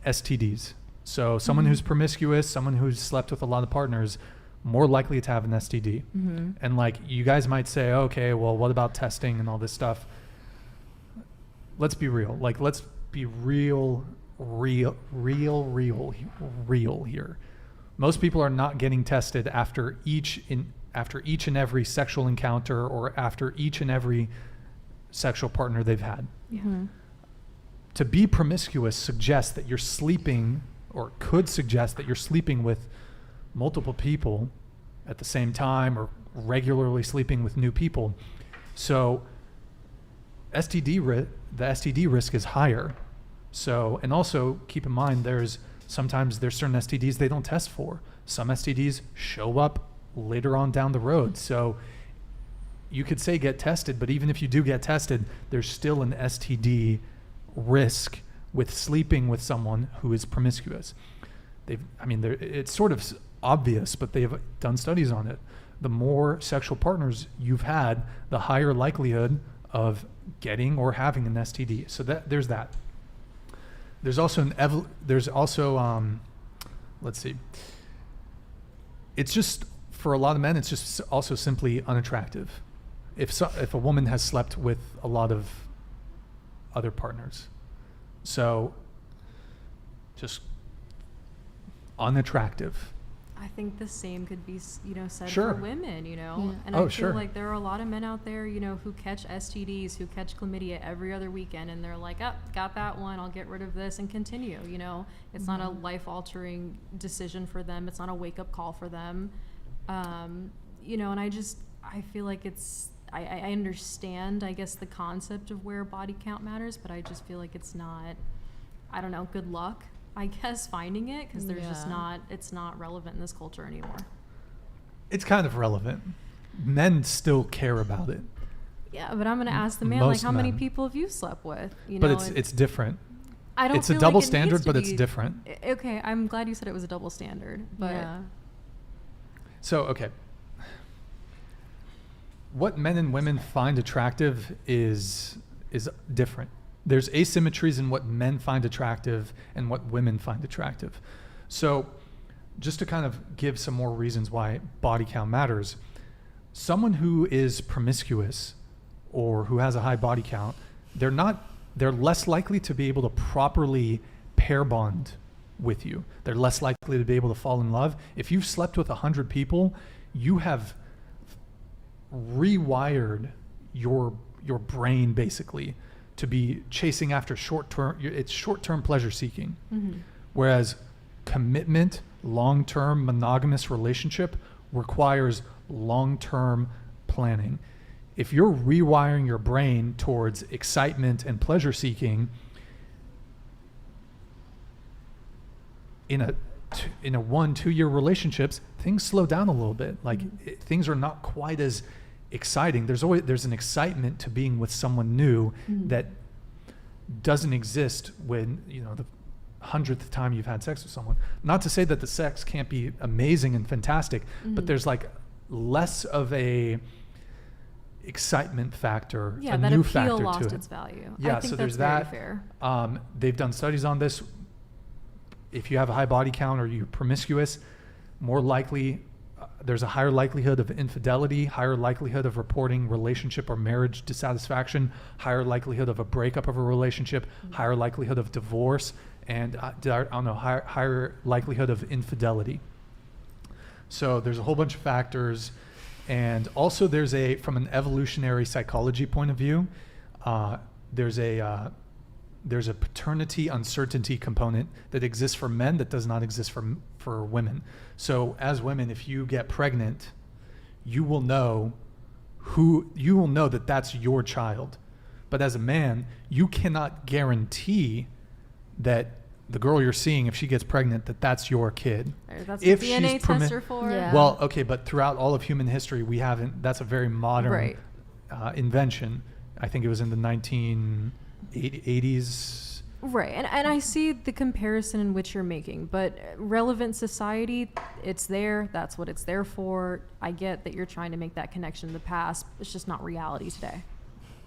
[SPEAKER 2] STDs. So someone who's promiscuous, someone who's slept with a lot of partners, more likely to have an STD.
[SPEAKER 10] Mm-hmm.
[SPEAKER 2] And you guys might say, okay, well, what about testing and all this stuff? Let's be real. Let's be real here. Most people are not getting tested after each and every sexual encounter or after each and every sexual partner they've had.
[SPEAKER 10] Mm-hmm.
[SPEAKER 2] To be promiscuous suggests that you're sleeping, or could suggest that you're sleeping with multiple people at the same time, or regularly sleeping with new people. So the STD risk is higher. So, and also keep in mind, sometimes there's certain STDs they don't test for. Some STDs show up later on down the road. So you could say get tested, but even if you do get tested, there's still an STD risk with sleeping with someone who is promiscuous. It's sort of obvious, but they've done studies on it. The more sexual partners you've had, the higher likelihood of getting or having an STD. So there's that. There's also let's see. It's just, for a lot of men, it's just also simply unattractive. If a woman has slept with a lot of other partners, so just unattractive.
[SPEAKER 5] I think the same could be, said
[SPEAKER 2] Sure.
[SPEAKER 5] for women,
[SPEAKER 10] Yeah.
[SPEAKER 5] And
[SPEAKER 2] Oh,
[SPEAKER 5] I feel
[SPEAKER 2] sure.
[SPEAKER 5] like there are a lot of men out there, who catch STDs, who catch chlamydia every other weekend, and they're like, oh, got that one, I'll get rid of this and continue, It's not a life-altering decision for them. It's not a wake-up call for them. And I feel like I understand, I guess, the concept of where body count matters, but I just feel like it's not, I don't know, good luck, I guess, finding it, because there's just it's not relevant in this culture anymore.
[SPEAKER 2] It's kind of relevant. Men still care about it,
[SPEAKER 5] Yeah, but I'm going to ask the man,
[SPEAKER 2] Most
[SPEAKER 5] how many
[SPEAKER 2] men.
[SPEAKER 5] people have you slept with?
[SPEAKER 2] but it's different.
[SPEAKER 5] I don't
[SPEAKER 2] It's a
[SPEAKER 5] feel
[SPEAKER 2] double
[SPEAKER 5] like it needs
[SPEAKER 2] standard,
[SPEAKER 5] to
[SPEAKER 2] but it's
[SPEAKER 5] be-
[SPEAKER 2] different.
[SPEAKER 5] Okay, I'm glad you said it was a double standard, but
[SPEAKER 10] Yeah.
[SPEAKER 2] So, okay. What men and women find attractive is different. There's asymmetries in what men find attractive and what women find attractive. So, just to kind of give some more reasons why body count matters, someone who is promiscuous or who has a high body count, they're less likely to be able to properly pair bond with you. They're less likely to be able to fall in love. If you've slept with 100 people, you have rewired your brain basically to be chasing after short-term pleasure seeking.
[SPEAKER 5] Mm-hmm.
[SPEAKER 2] Whereas commitment, long-term monogamous relationship requires long-term planning. if you're rewiring your brain towards excitement and pleasure seeking in a 1-2 year relationships, things slow down a little bit. Like things are not quite as exciting. There's an excitement to being with someone new that doesn't exist when, you know, the 100th time you've had sex with someone. Not to say that the sex can't be amazing and fantastic, but there's like less of a excitement factor,
[SPEAKER 5] Yeah,
[SPEAKER 2] a
[SPEAKER 5] that
[SPEAKER 2] new
[SPEAKER 5] appeal
[SPEAKER 2] factor
[SPEAKER 5] lost
[SPEAKER 2] to it.
[SPEAKER 5] its value.
[SPEAKER 2] Yeah,
[SPEAKER 5] I think
[SPEAKER 2] so
[SPEAKER 5] that's
[SPEAKER 2] there's
[SPEAKER 5] very
[SPEAKER 2] that.
[SPEAKER 5] fair.
[SPEAKER 2] They've done studies on this. If you have a high body count or you're promiscuous, more likely there's a higher likelihood of infidelity, higher likelihood of reporting relationship or marriage dissatisfaction, higher likelihood of a breakup of a relationship, higher likelihood of divorce, and higher likelihood of infidelity. So there's a whole bunch of factors. And also from an evolutionary psychology point of view, there's a paternity uncertainty component that exists for men that does not exist for women. So as women, if you get pregnant, you will know that that's your child. But as a man, you cannot guarantee that the girl you're seeing, if she gets pregnant, that's your kid.
[SPEAKER 5] That's
[SPEAKER 2] if
[SPEAKER 5] what DNA
[SPEAKER 2] she's
[SPEAKER 5] tests are for.
[SPEAKER 10] Yeah.
[SPEAKER 2] Well, okay, but throughout all of human history, that's a very modern invention. I think it was in the 1980s.
[SPEAKER 5] Right, and I see the comparison in which you're making, but relevant society, it's there. That's what it's there for. I get that you're trying to make that connection in the past. It's just not reality today.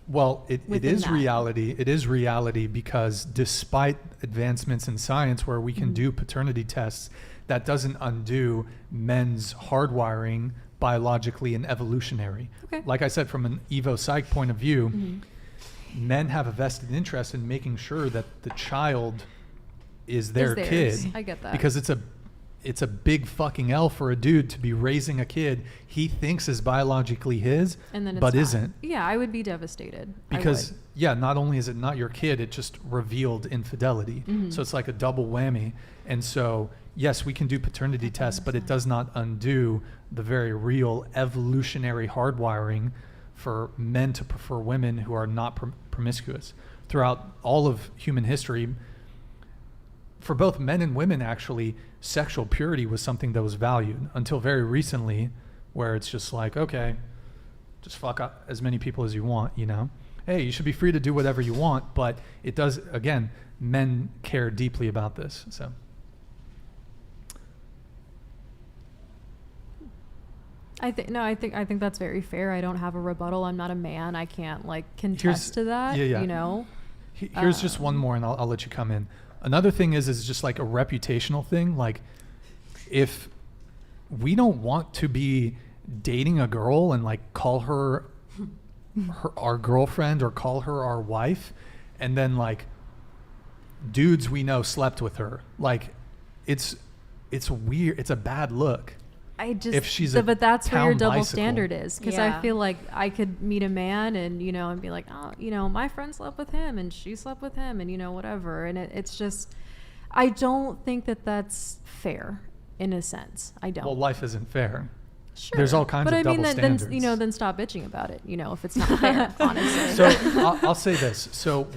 [SPEAKER 2] Well, it is
[SPEAKER 5] that.
[SPEAKER 2] reality. It is reality because despite advancements in science where we can do paternity tests, that doesn't undo men's hardwiring biologically and evolutionary.
[SPEAKER 5] Okay.
[SPEAKER 2] Like I said, from an evo-psych point of view, men have a vested interest in making sure that the child is their
[SPEAKER 5] theirs.
[SPEAKER 2] kid.
[SPEAKER 5] I get that.
[SPEAKER 2] Because it's a big fucking L for a dude to be raising a kid he thinks is biologically his,
[SPEAKER 5] And then it's
[SPEAKER 2] but
[SPEAKER 5] not.
[SPEAKER 2] isn't.
[SPEAKER 5] Yeah, I would be devastated.
[SPEAKER 2] Because not only is it not your kid, it just revealed infidelity. So it's like a double whammy. And so yes, we can do paternity tests, but it does not undo the very real evolutionary hardwiring for men to prefer women who are not promiscuous. Throughout all of human history, for both men and women, actually, sexual purity was something that was valued until very recently, where it's just like, okay, just fuck up as many people as you want, you know? Hey, you should be free to do whatever you want, but it does, again, men care deeply about this, so.
[SPEAKER 5] I think that's very fair. I don't have a rebuttal. I'm not a man. I can't contest to that.
[SPEAKER 2] Yeah.
[SPEAKER 5] You know.
[SPEAKER 2] Here's just one more, and I'll let you come in. Another thing is just like a reputational thing. Like, if we don't want to be dating a girl and like call her our girlfriend or call her our wife, and then like dudes we know slept with her, like it's weird. It's a bad look. If she's
[SPEAKER 5] but that's where your double
[SPEAKER 2] bicycle.
[SPEAKER 5] Standard is, because I feel like I could meet a man and and be like, oh, my friend slept with him and she slept with him and whatever, and it's just, I don't think that that's fair in a sense. I don't.
[SPEAKER 2] Well, life isn't fair.
[SPEAKER 5] Sure.
[SPEAKER 2] There's all kinds of double standards.
[SPEAKER 5] Then stop bitching about it. If it's not fair, honestly.
[SPEAKER 2] So I'll say this. So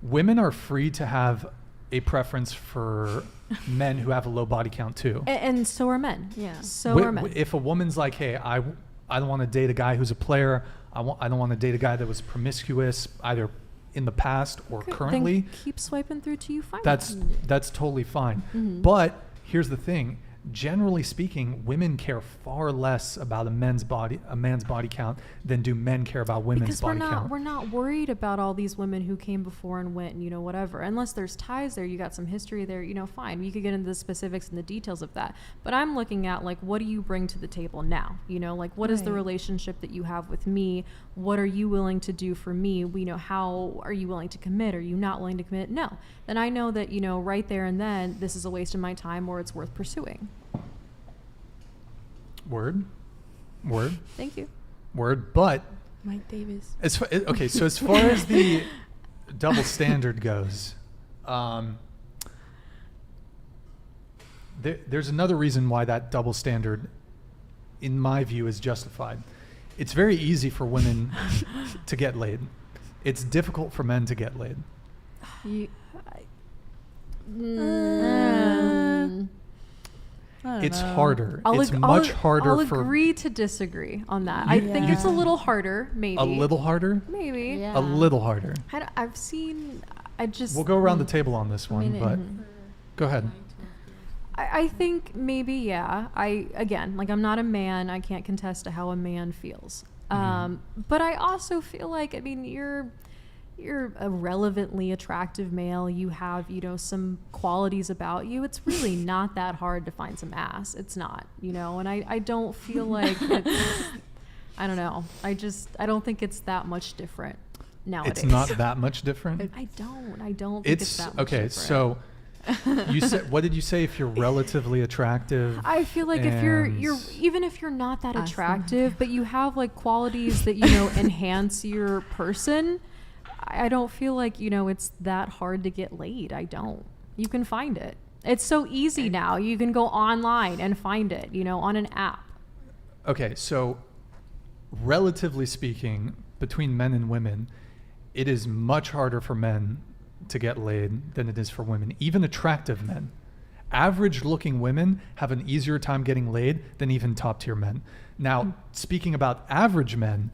[SPEAKER 2] women are free to have a preference for men who have a low body count too.
[SPEAKER 5] And so are men. Yeah. So are men.
[SPEAKER 2] If a woman's like, hey, I don't want to date a guy who's a player. I don't want to date a guy that was promiscuous either in the past or currently.
[SPEAKER 5] Then keep swiping through till you find
[SPEAKER 2] that's totally fine. But here's the thing. Generally speaking, women care far less about a man's body count than do men care about women's body count.
[SPEAKER 5] We're not worried about all these women who came before and went and whatever. Unless there's ties there, you got some history there, fine. You could get into the specifics and the details of that. But I'm looking at like, what do you bring to the table now? Like, what is the relationship that you have with me? What are you willing to do for me? How are you willing to commit? Are you not willing to commit? No. Then I know that, right there and then, this is a waste of my time or it's worth pursuing.
[SPEAKER 2] Word.
[SPEAKER 5] Thank you.
[SPEAKER 2] Word. But
[SPEAKER 8] Mike Davis.
[SPEAKER 2] Okay, so as far as the double standard goes, there's another reason why that double standard, in my view, is justified. it's very easy for women to get laid. It's difficult for men to get laid. It's harder. It's much harder
[SPEAKER 5] I'll
[SPEAKER 2] for...
[SPEAKER 5] agree to disagree on that. I think it's a little harder, maybe.
[SPEAKER 2] A little harder?
[SPEAKER 5] Maybe.
[SPEAKER 10] Yeah.
[SPEAKER 2] A little harder.
[SPEAKER 5] I've seen...
[SPEAKER 2] We'll go around the table on this one, but go ahead.
[SPEAKER 5] I think maybe, yeah. Again, like, I'm not a man. I can't contest to how a man feels. But I also feel like, I mean, you're a relevantly attractive male. You have, you know, some qualities about you. It's really not that hard to find some ass. It's not, you know, and I don't feel like it's, I don't know. I don't think it's that much different nowadays.
[SPEAKER 2] It's not that much different?
[SPEAKER 5] I don't think it's that much different.
[SPEAKER 2] So you said, what did you say? If you're relatively attractive?
[SPEAKER 5] I feel like if you're even if you're not that attractive, but you have like qualities that, you know, enhance your person, I don't feel like, you know, it's that hard to get laid. I don't. You can find it. It's so easy now. You can go online and find it, you know, on an app.
[SPEAKER 2] Okay, so relatively speaking, between men and women, it is much harder for men to get laid than it is for women, even attractive men. Average looking women have an easier time getting laid than even top tier men. Now, speaking about average men,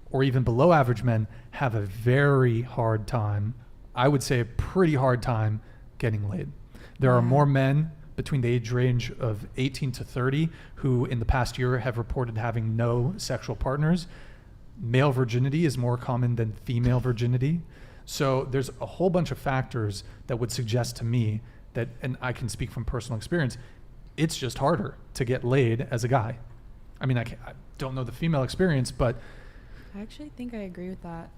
[SPEAKER 2] or even below average men, have a very hard time, I would say a pretty hard time, getting laid. There are more men between the age range of 18 to 30 who in the past year have reported having no sexual partners. Male virginity is more common than female virginity. So there's a whole bunch of factors that would suggest to me that, and I can speak from personal experience, it's just harder to get laid as a guy. I mean, I don't know the female experience, but
[SPEAKER 8] I actually think I agree with that.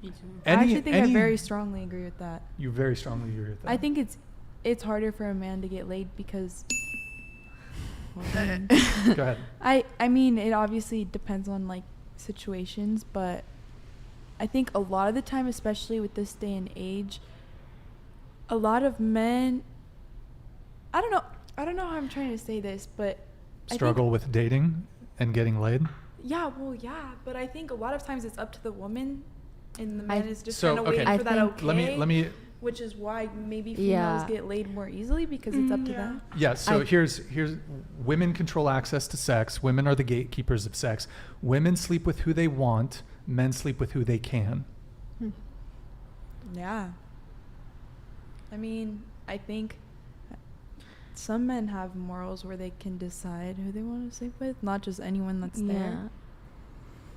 [SPEAKER 7] Me too.
[SPEAKER 8] I actually think I very strongly agree with that.
[SPEAKER 2] You very strongly agree with that.
[SPEAKER 8] I think it's harder for a man to get laid because...
[SPEAKER 2] Go ahead.
[SPEAKER 8] I mean, it obviously depends on, like, situations, but I think a lot of the time, especially with this day and age, a lot of men... I don't know how I'm trying to say this, but...
[SPEAKER 2] Struggle with dating and getting laid?
[SPEAKER 8] Yeah, but I think a lot of times it's up to the woman, and the man is just
[SPEAKER 2] so,
[SPEAKER 8] kind of waiting
[SPEAKER 2] okay.
[SPEAKER 8] for that okay.
[SPEAKER 2] Let me.
[SPEAKER 8] Which is why maybe females get laid more easily because it's up to them.
[SPEAKER 2] Yeah. So here's women control access to sex. Women are the gatekeepers of sex. Women sleep with who they want. Men sleep with who they can.
[SPEAKER 8] Yeah. I mean, I think some men have morals where they can decide who they want to sleep with, not just anyone that's there.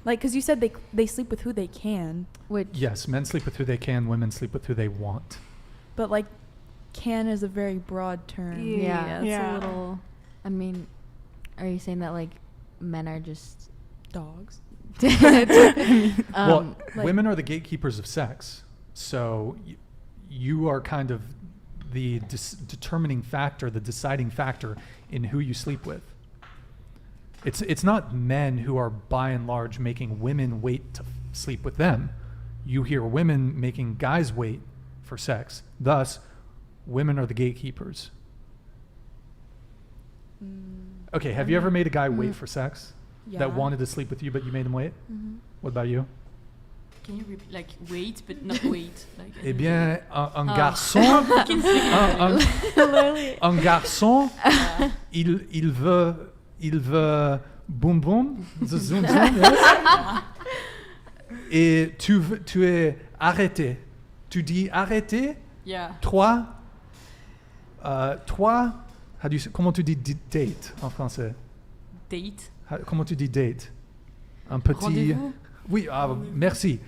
[SPEAKER 8] Like, because you said they sleep with who they can. Which
[SPEAKER 2] yes, men sleep with who they can, women sleep with who they want.
[SPEAKER 8] But, like, can is a very broad term.
[SPEAKER 10] Yeah, it's a little... I mean, are you saying that, like, men are just...
[SPEAKER 8] dogs?
[SPEAKER 2] Well, women are the gatekeepers of sex. So you are kind of the determining factor, the deciding factor in who you sleep with. It's not men who are by and large making women wait to sleep with them. You hear women making guys wait for sex. Thus, women are the gatekeepers. Okay, have you ever made a guy wait for sex?
[SPEAKER 8] Yeah.
[SPEAKER 2] That wanted to sleep with you, but you made him wait? What about you?
[SPEAKER 7] Can you repeat, like, wait, but not wait? Like,
[SPEAKER 2] Eh bien, un garçon, un garçon, il veut boum boum, zoom zoom, yes. Et tu es arrêté. Tu dis arrêté.
[SPEAKER 7] Yeah.
[SPEAKER 2] Toi, comment tu dis date en français?
[SPEAKER 7] Date.
[SPEAKER 2] Comment tu dis date? Un petit.
[SPEAKER 7] Rendez-vous.
[SPEAKER 2] Oui, merci.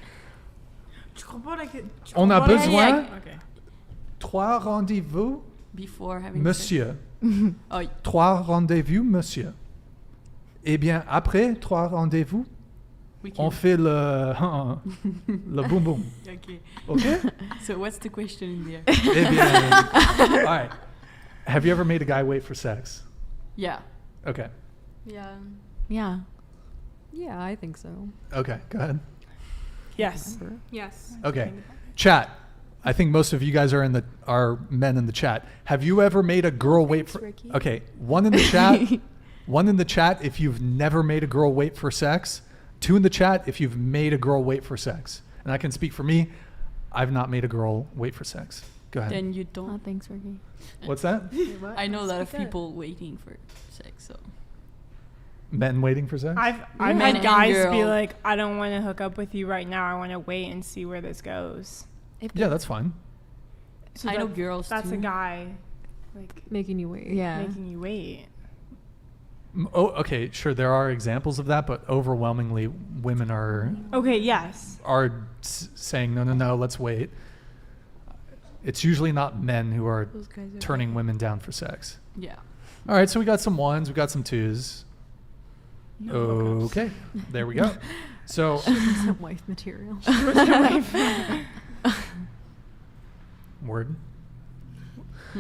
[SPEAKER 4] Tu comprends
[SPEAKER 2] On a besoin
[SPEAKER 4] Okay.
[SPEAKER 2] 3 rendez-vous,
[SPEAKER 7] Before having
[SPEAKER 2] monsieur.
[SPEAKER 7] Oh,
[SPEAKER 2] 3 rendez-vous, monsieur. Eh bien, après 3 rendez-vous,
[SPEAKER 7] we
[SPEAKER 2] on
[SPEAKER 7] can.
[SPEAKER 2] fait le boum boum.
[SPEAKER 7] Okay.
[SPEAKER 2] Okay?
[SPEAKER 7] So what's the question in there?
[SPEAKER 2] Eh bien, all right. Have you ever made a guy wait for sex?
[SPEAKER 7] Yeah.
[SPEAKER 2] Okay.
[SPEAKER 6] Yeah.
[SPEAKER 10] Yeah.
[SPEAKER 5] Yeah, I think so.
[SPEAKER 2] Okay, go ahead.
[SPEAKER 4] Yes.
[SPEAKER 3] Yes.
[SPEAKER 2] Okay. Chat. I think most of you guys are men in the chat. Have you ever made a girl wait for...
[SPEAKER 8] Ricky.
[SPEAKER 2] Okay, one in the chat. 1 in the chat if you've never made a girl wait for sex. 2 in the chat if you've made a girl wait for sex. And I can speak for me. I've not made a girl wait for sex. Go ahead.
[SPEAKER 7] Then you don't.
[SPEAKER 10] Oh, thanks, Ricky.
[SPEAKER 2] What's that?
[SPEAKER 7] I know a lot of people waiting for sex, so.
[SPEAKER 2] Men waiting for sex?
[SPEAKER 4] I've
[SPEAKER 7] Men
[SPEAKER 4] had
[SPEAKER 7] and
[SPEAKER 4] guys be
[SPEAKER 7] girl.
[SPEAKER 4] like, I don't want to hook up with you right now. I want to wait and see where this goes.
[SPEAKER 2] Yeah, that's fine.
[SPEAKER 4] So
[SPEAKER 7] I know
[SPEAKER 4] that-
[SPEAKER 7] girls
[SPEAKER 4] That's
[SPEAKER 7] too.
[SPEAKER 4] a guy, like,
[SPEAKER 5] Making you wait.
[SPEAKER 10] Yeah.
[SPEAKER 4] making you wait.
[SPEAKER 2] Oh, okay, sure. There are examples of that, but overwhelmingly, women are
[SPEAKER 4] Okay, yes.
[SPEAKER 2] saying no, let's wait. It's usually not men who are
[SPEAKER 6] Those guys are
[SPEAKER 2] turning women down for sex.
[SPEAKER 7] Yeah.
[SPEAKER 2] All right, so we got some 1s, we got some 2s. Okay, there we go. So
[SPEAKER 5] Some wife material.
[SPEAKER 2] word.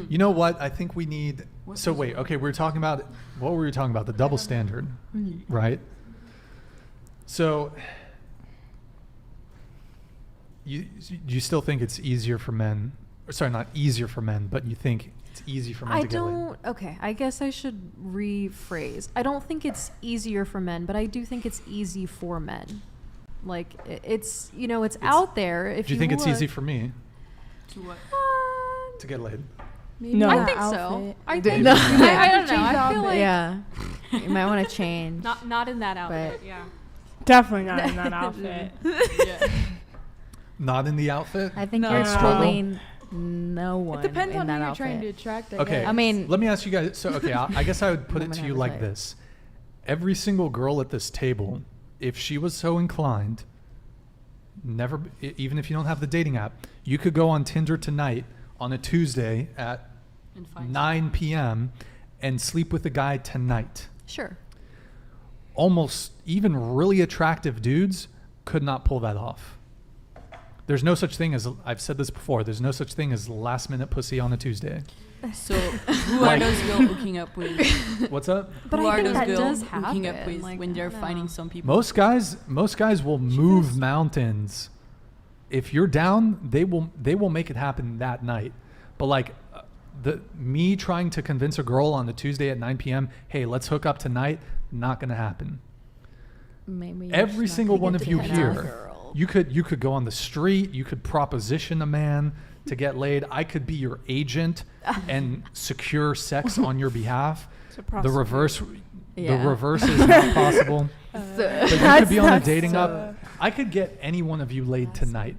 [SPEAKER 2] You know what? I think we need. So wait, okay, we were talking about what were we talking about? The double standard, right? So you still think it's easier for men? Or sorry, not easier for men, but you think it's easy for men
[SPEAKER 5] I
[SPEAKER 2] to get laid?
[SPEAKER 5] don't. Okay, I guess I should rephrase. I don't think it's easier for men, but I do think it's easy for men. Like it's it's out there. If
[SPEAKER 2] Do you think it's easy
[SPEAKER 5] look.
[SPEAKER 2] for me
[SPEAKER 7] To what?
[SPEAKER 2] to get laid?
[SPEAKER 4] No.
[SPEAKER 5] I think so. I think.
[SPEAKER 10] No.
[SPEAKER 5] I don't know. I feel like
[SPEAKER 10] Yeah. You might want to change.
[SPEAKER 3] Not in that outfit.
[SPEAKER 10] But-
[SPEAKER 3] Yeah.
[SPEAKER 4] Definitely not in that outfit.
[SPEAKER 7] Yeah.
[SPEAKER 2] Not in the outfit?
[SPEAKER 10] I think
[SPEAKER 4] No.
[SPEAKER 10] you're
[SPEAKER 2] Struggle?
[SPEAKER 10] fooling no one.
[SPEAKER 8] It depends
[SPEAKER 10] in
[SPEAKER 8] on who
[SPEAKER 10] that
[SPEAKER 8] you're
[SPEAKER 10] outfit.
[SPEAKER 8] trying to attract.
[SPEAKER 2] Okay.
[SPEAKER 10] I mean-
[SPEAKER 2] let me ask you guys. So, okay, I guess I would put it
[SPEAKER 10] Women
[SPEAKER 2] to
[SPEAKER 10] have
[SPEAKER 2] you
[SPEAKER 10] a
[SPEAKER 2] like
[SPEAKER 10] type.
[SPEAKER 2] this. Every single girl at this table, if she was so inclined, even if you don't have the dating app, you could go on Tinder tonight on a Tuesday at
[SPEAKER 7] And find
[SPEAKER 2] 9 p.m. and sleep with a guy tonight.
[SPEAKER 5] Sure.
[SPEAKER 2] Almost even really attractive dudes could not pull that off. There's no such thing as, I've said this before, there's no such thing as last minute pussy on a Tuesday.
[SPEAKER 7] So who are those girls hooking up with?
[SPEAKER 2] What's up?
[SPEAKER 5] But
[SPEAKER 7] who
[SPEAKER 5] I
[SPEAKER 7] are
[SPEAKER 5] think
[SPEAKER 7] those
[SPEAKER 5] that
[SPEAKER 7] girls
[SPEAKER 5] does
[SPEAKER 7] hooking up
[SPEAKER 5] happen,
[SPEAKER 7] with
[SPEAKER 5] like,
[SPEAKER 7] when
[SPEAKER 5] I
[SPEAKER 7] they're
[SPEAKER 5] don't
[SPEAKER 7] finding
[SPEAKER 5] know.
[SPEAKER 7] some people?
[SPEAKER 2] Most guys will move mountains. If you're down, they will make it happen that night. But like me trying to convince a girl on a Tuesday at 9 p.m., hey, let's hook up tonight, not gonna happen.
[SPEAKER 10] Maybe you're
[SPEAKER 2] Every
[SPEAKER 10] just not
[SPEAKER 2] single
[SPEAKER 10] gonna
[SPEAKER 2] one
[SPEAKER 10] get
[SPEAKER 2] of
[SPEAKER 10] to
[SPEAKER 2] you
[SPEAKER 10] that
[SPEAKER 2] here,
[SPEAKER 10] girl.
[SPEAKER 2] you could go on the street, you could proposition a man to get laid. I could be your agent and secure sex on your behalf. The reverse is not possible. But you could be on a dating app. I could get any one of you laid tonight.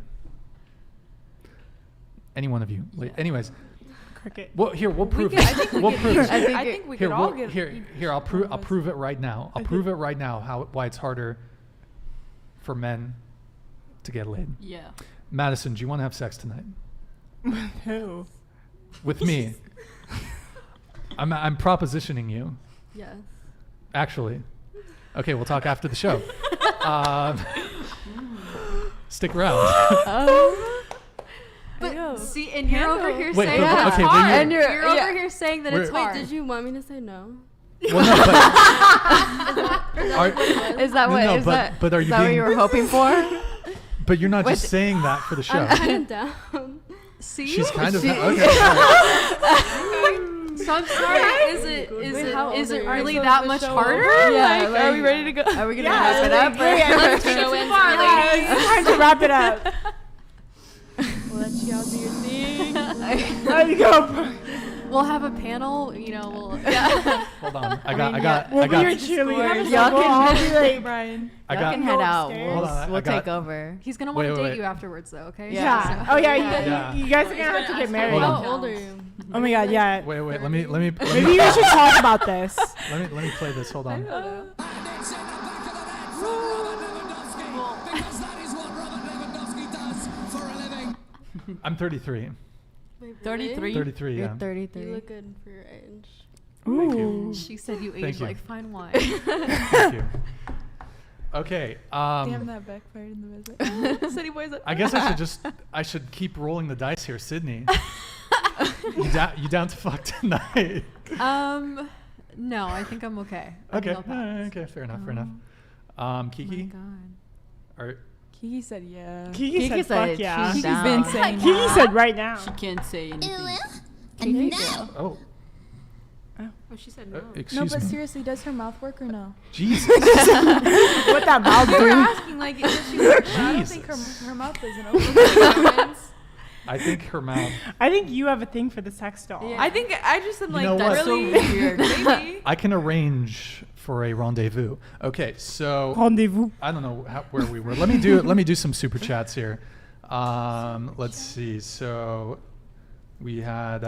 [SPEAKER 2] Any one of you. Laid. Anyways,
[SPEAKER 4] Cricket.
[SPEAKER 2] well, here we'll prove
[SPEAKER 8] I
[SPEAKER 2] it.
[SPEAKER 8] think we
[SPEAKER 2] We'll
[SPEAKER 8] could-
[SPEAKER 2] prove it.
[SPEAKER 8] I think we
[SPEAKER 2] Here,
[SPEAKER 8] could all
[SPEAKER 2] we'll-
[SPEAKER 8] get.
[SPEAKER 2] here. I'll prove it right now. I'll prove it right now why it's harder for men to get laid.
[SPEAKER 7] Yeah.
[SPEAKER 2] Madison, do you want to have sex tonight
[SPEAKER 4] Who?
[SPEAKER 2] with me? I'm propositioning you.
[SPEAKER 6] Yes.
[SPEAKER 2] Actually, okay, we'll talk after the show. Stick around.
[SPEAKER 5] But see, and you're over here
[SPEAKER 2] Wait,
[SPEAKER 5] saying
[SPEAKER 2] but-
[SPEAKER 5] that it's
[SPEAKER 2] okay, but
[SPEAKER 5] hard.
[SPEAKER 2] you're-
[SPEAKER 5] And you're
[SPEAKER 8] yeah.
[SPEAKER 5] over here saying that
[SPEAKER 2] We're-
[SPEAKER 5] it's
[SPEAKER 6] Wait,
[SPEAKER 5] hard.
[SPEAKER 6] did you want me to say no?
[SPEAKER 2] Well, no, but
[SPEAKER 8] Is that
[SPEAKER 2] No,
[SPEAKER 8] what?
[SPEAKER 2] no,
[SPEAKER 8] is
[SPEAKER 2] but-
[SPEAKER 8] that?
[SPEAKER 2] but are
[SPEAKER 8] is
[SPEAKER 2] you
[SPEAKER 8] that what
[SPEAKER 2] being-
[SPEAKER 8] you were hoping for?
[SPEAKER 2] but you're not just saying that for the show.
[SPEAKER 6] I'm kind of down.
[SPEAKER 5] See,
[SPEAKER 2] She's kind of
[SPEAKER 8] She-
[SPEAKER 2] okay. all right.
[SPEAKER 5] so I'm sorry. Is it
[SPEAKER 6] How old are you?
[SPEAKER 5] really
[SPEAKER 8] So
[SPEAKER 5] that
[SPEAKER 8] the
[SPEAKER 5] much
[SPEAKER 8] show
[SPEAKER 5] harder?
[SPEAKER 8] over?
[SPEAKER 5] Like,
[SPEAKER 8] Yeah, are we ready to go? Are we gonna
[SPEAKER 4] Yeah,
[SPEAKER 8] wrap it up?
[SPEAKER 5] Let's take it too far, ladies.
[SPEAKER 4] It's time to wrap it up.
[SPEAKER 8] We'll let you all do your thing.
[SPEAKER 4] There you go.
[SPEAKER 5] We'll have a panel. We'll.
[SPEAKER 2] Hold on. I got.
[SPEAKER 4] We'll be your cheerleaders.
[SPEAKER 8] Y'all
[SPEAKER 4] We'll all
[SPEAKER 8] can-
[SPEAKER 4] be like, Brian.
[SPEAKER 2] I
[SPEAKER 8] Y'all
[SPEAKER 2] got.
[SPEAKER 8] can head out.
[SPEAKER 4] upstairs.
[SPEAKER 2] Hold on, I
[SPEAKER 8] We'll
[SPEAKER 2] got-
[SPEAKER 8] take over.
[SPEAKER 5] He's gonna want
[SPEAKER 2] Wait,
[SPEAKER 5] to
[SPEAKER 2] wait,
[SPEAKER 5] date you
[SPEAKER 2] wait.
[SPEAKER 5] afterwards, though. Okay.
[SPEAKER 4] Yeah.
[SPEAKER 5] So-
[SPEAKER 4] Oh yeah.
[SPEAKER 2] Yeah.
[SPEAKER 4] You guys are gonna have to get married.
[SPEAKER 2] Hold on.
[SPEAKER 6] How old are you?
[SPEAKER 4] Oh my God. Yeah.
[SPEAKER 2] Wait. Let me.
[SPEAKER 4] Maybe we should talk about this.
[SPEAKER 2] Let me play this. Hold on. I'm 33.
[SPEAKER 6] Wait,
[SPEAKER 7] 33?
[SPEAKER 2] 33.
[SPEAKER 10] You're
[SPEAKER 2] Yeah.
[SPEAKER 10] 33.
[SPEAKER 6] You look good for your age.
[SPEAKER 2] Thank you.
[SPEAKER 5] She said you
[SPEAKER 2] Thank
[SPEAKER 5] age
[SPEAKER 2] you.
[SPEAKER 5] like fine wine.
[SPEAKER 2] Thank you. Okay.
[SPEAKER 8] Damn, that backfired in the visit. City boys.
[SPEAKER 2] I guess I should keep rolling the dice here, Sydney. You down to fuck tonight?
[SPEAKER 5] No, I think I'm okay. I
[SPEAKER 2] Okay.
[SPEAKER 5] think I'll pass.
[SPEAKER 2] Okay. Fair enough. Fair enough.
[SPEAKER 10] Oh my
[SPEAKER 2] Kiki,
[SPEAKER 10] God.
[SPEAKER 2] or
[SPEAKER 8] Kiki said yeah.
[SPEAKER 4] Kiki said, "Fuck yeah."
[SPEAKER 8] She's
[SPEAKER 10] down.
[SPEAKER 8] been saying
[SPEAKER 4] Kiki said right now.
[SPEAKER 7] She can't say anything.
[SPEAKER 2] oh,
[SPEAKER 3] Oh, she said no.
[SPEAKER 8] No,
[SPEAKER 2] Excuse
[SPEAKER 8] but
[SPEAKER 2] me.
[SPEAKER 8] seriously, does her mouth work or no?
[SPEAKER 2] Jesus.
[SPEAKER 8] What that mouth
[SPEAKER 10] You were
[SPEAKER 8] do?
[SPEAKER 10] asking like, does she work?
[SPEAKER 8] I don't think
[SPEAKER 2] Jesus.
[SPEAKER 8] her mouth doesn't open.
[SPEAKER 2] I think her mouth.
[SPEAKER 4] I think you have a thing for the sex doll.
[SPEAKER 10] Yeah.
[SPEAKER 8] I think I just am
[SPEAKER 2] You
[SPEAKER 8] like,
[SPEAKER 2] know what?
[SPEAKER 7] That's so
[SPEAKER 8] really?
[SPEAKER 7] weird.
[SPEAKER 8] Maybe.
[SPEAKER 2] I can arrange for a rendezvous. Okay, so
[SPEAKER 4] Rendezvous.
[SPEAKER 2] I don't know where we were. Let me do some super chats here. Let's see. So we had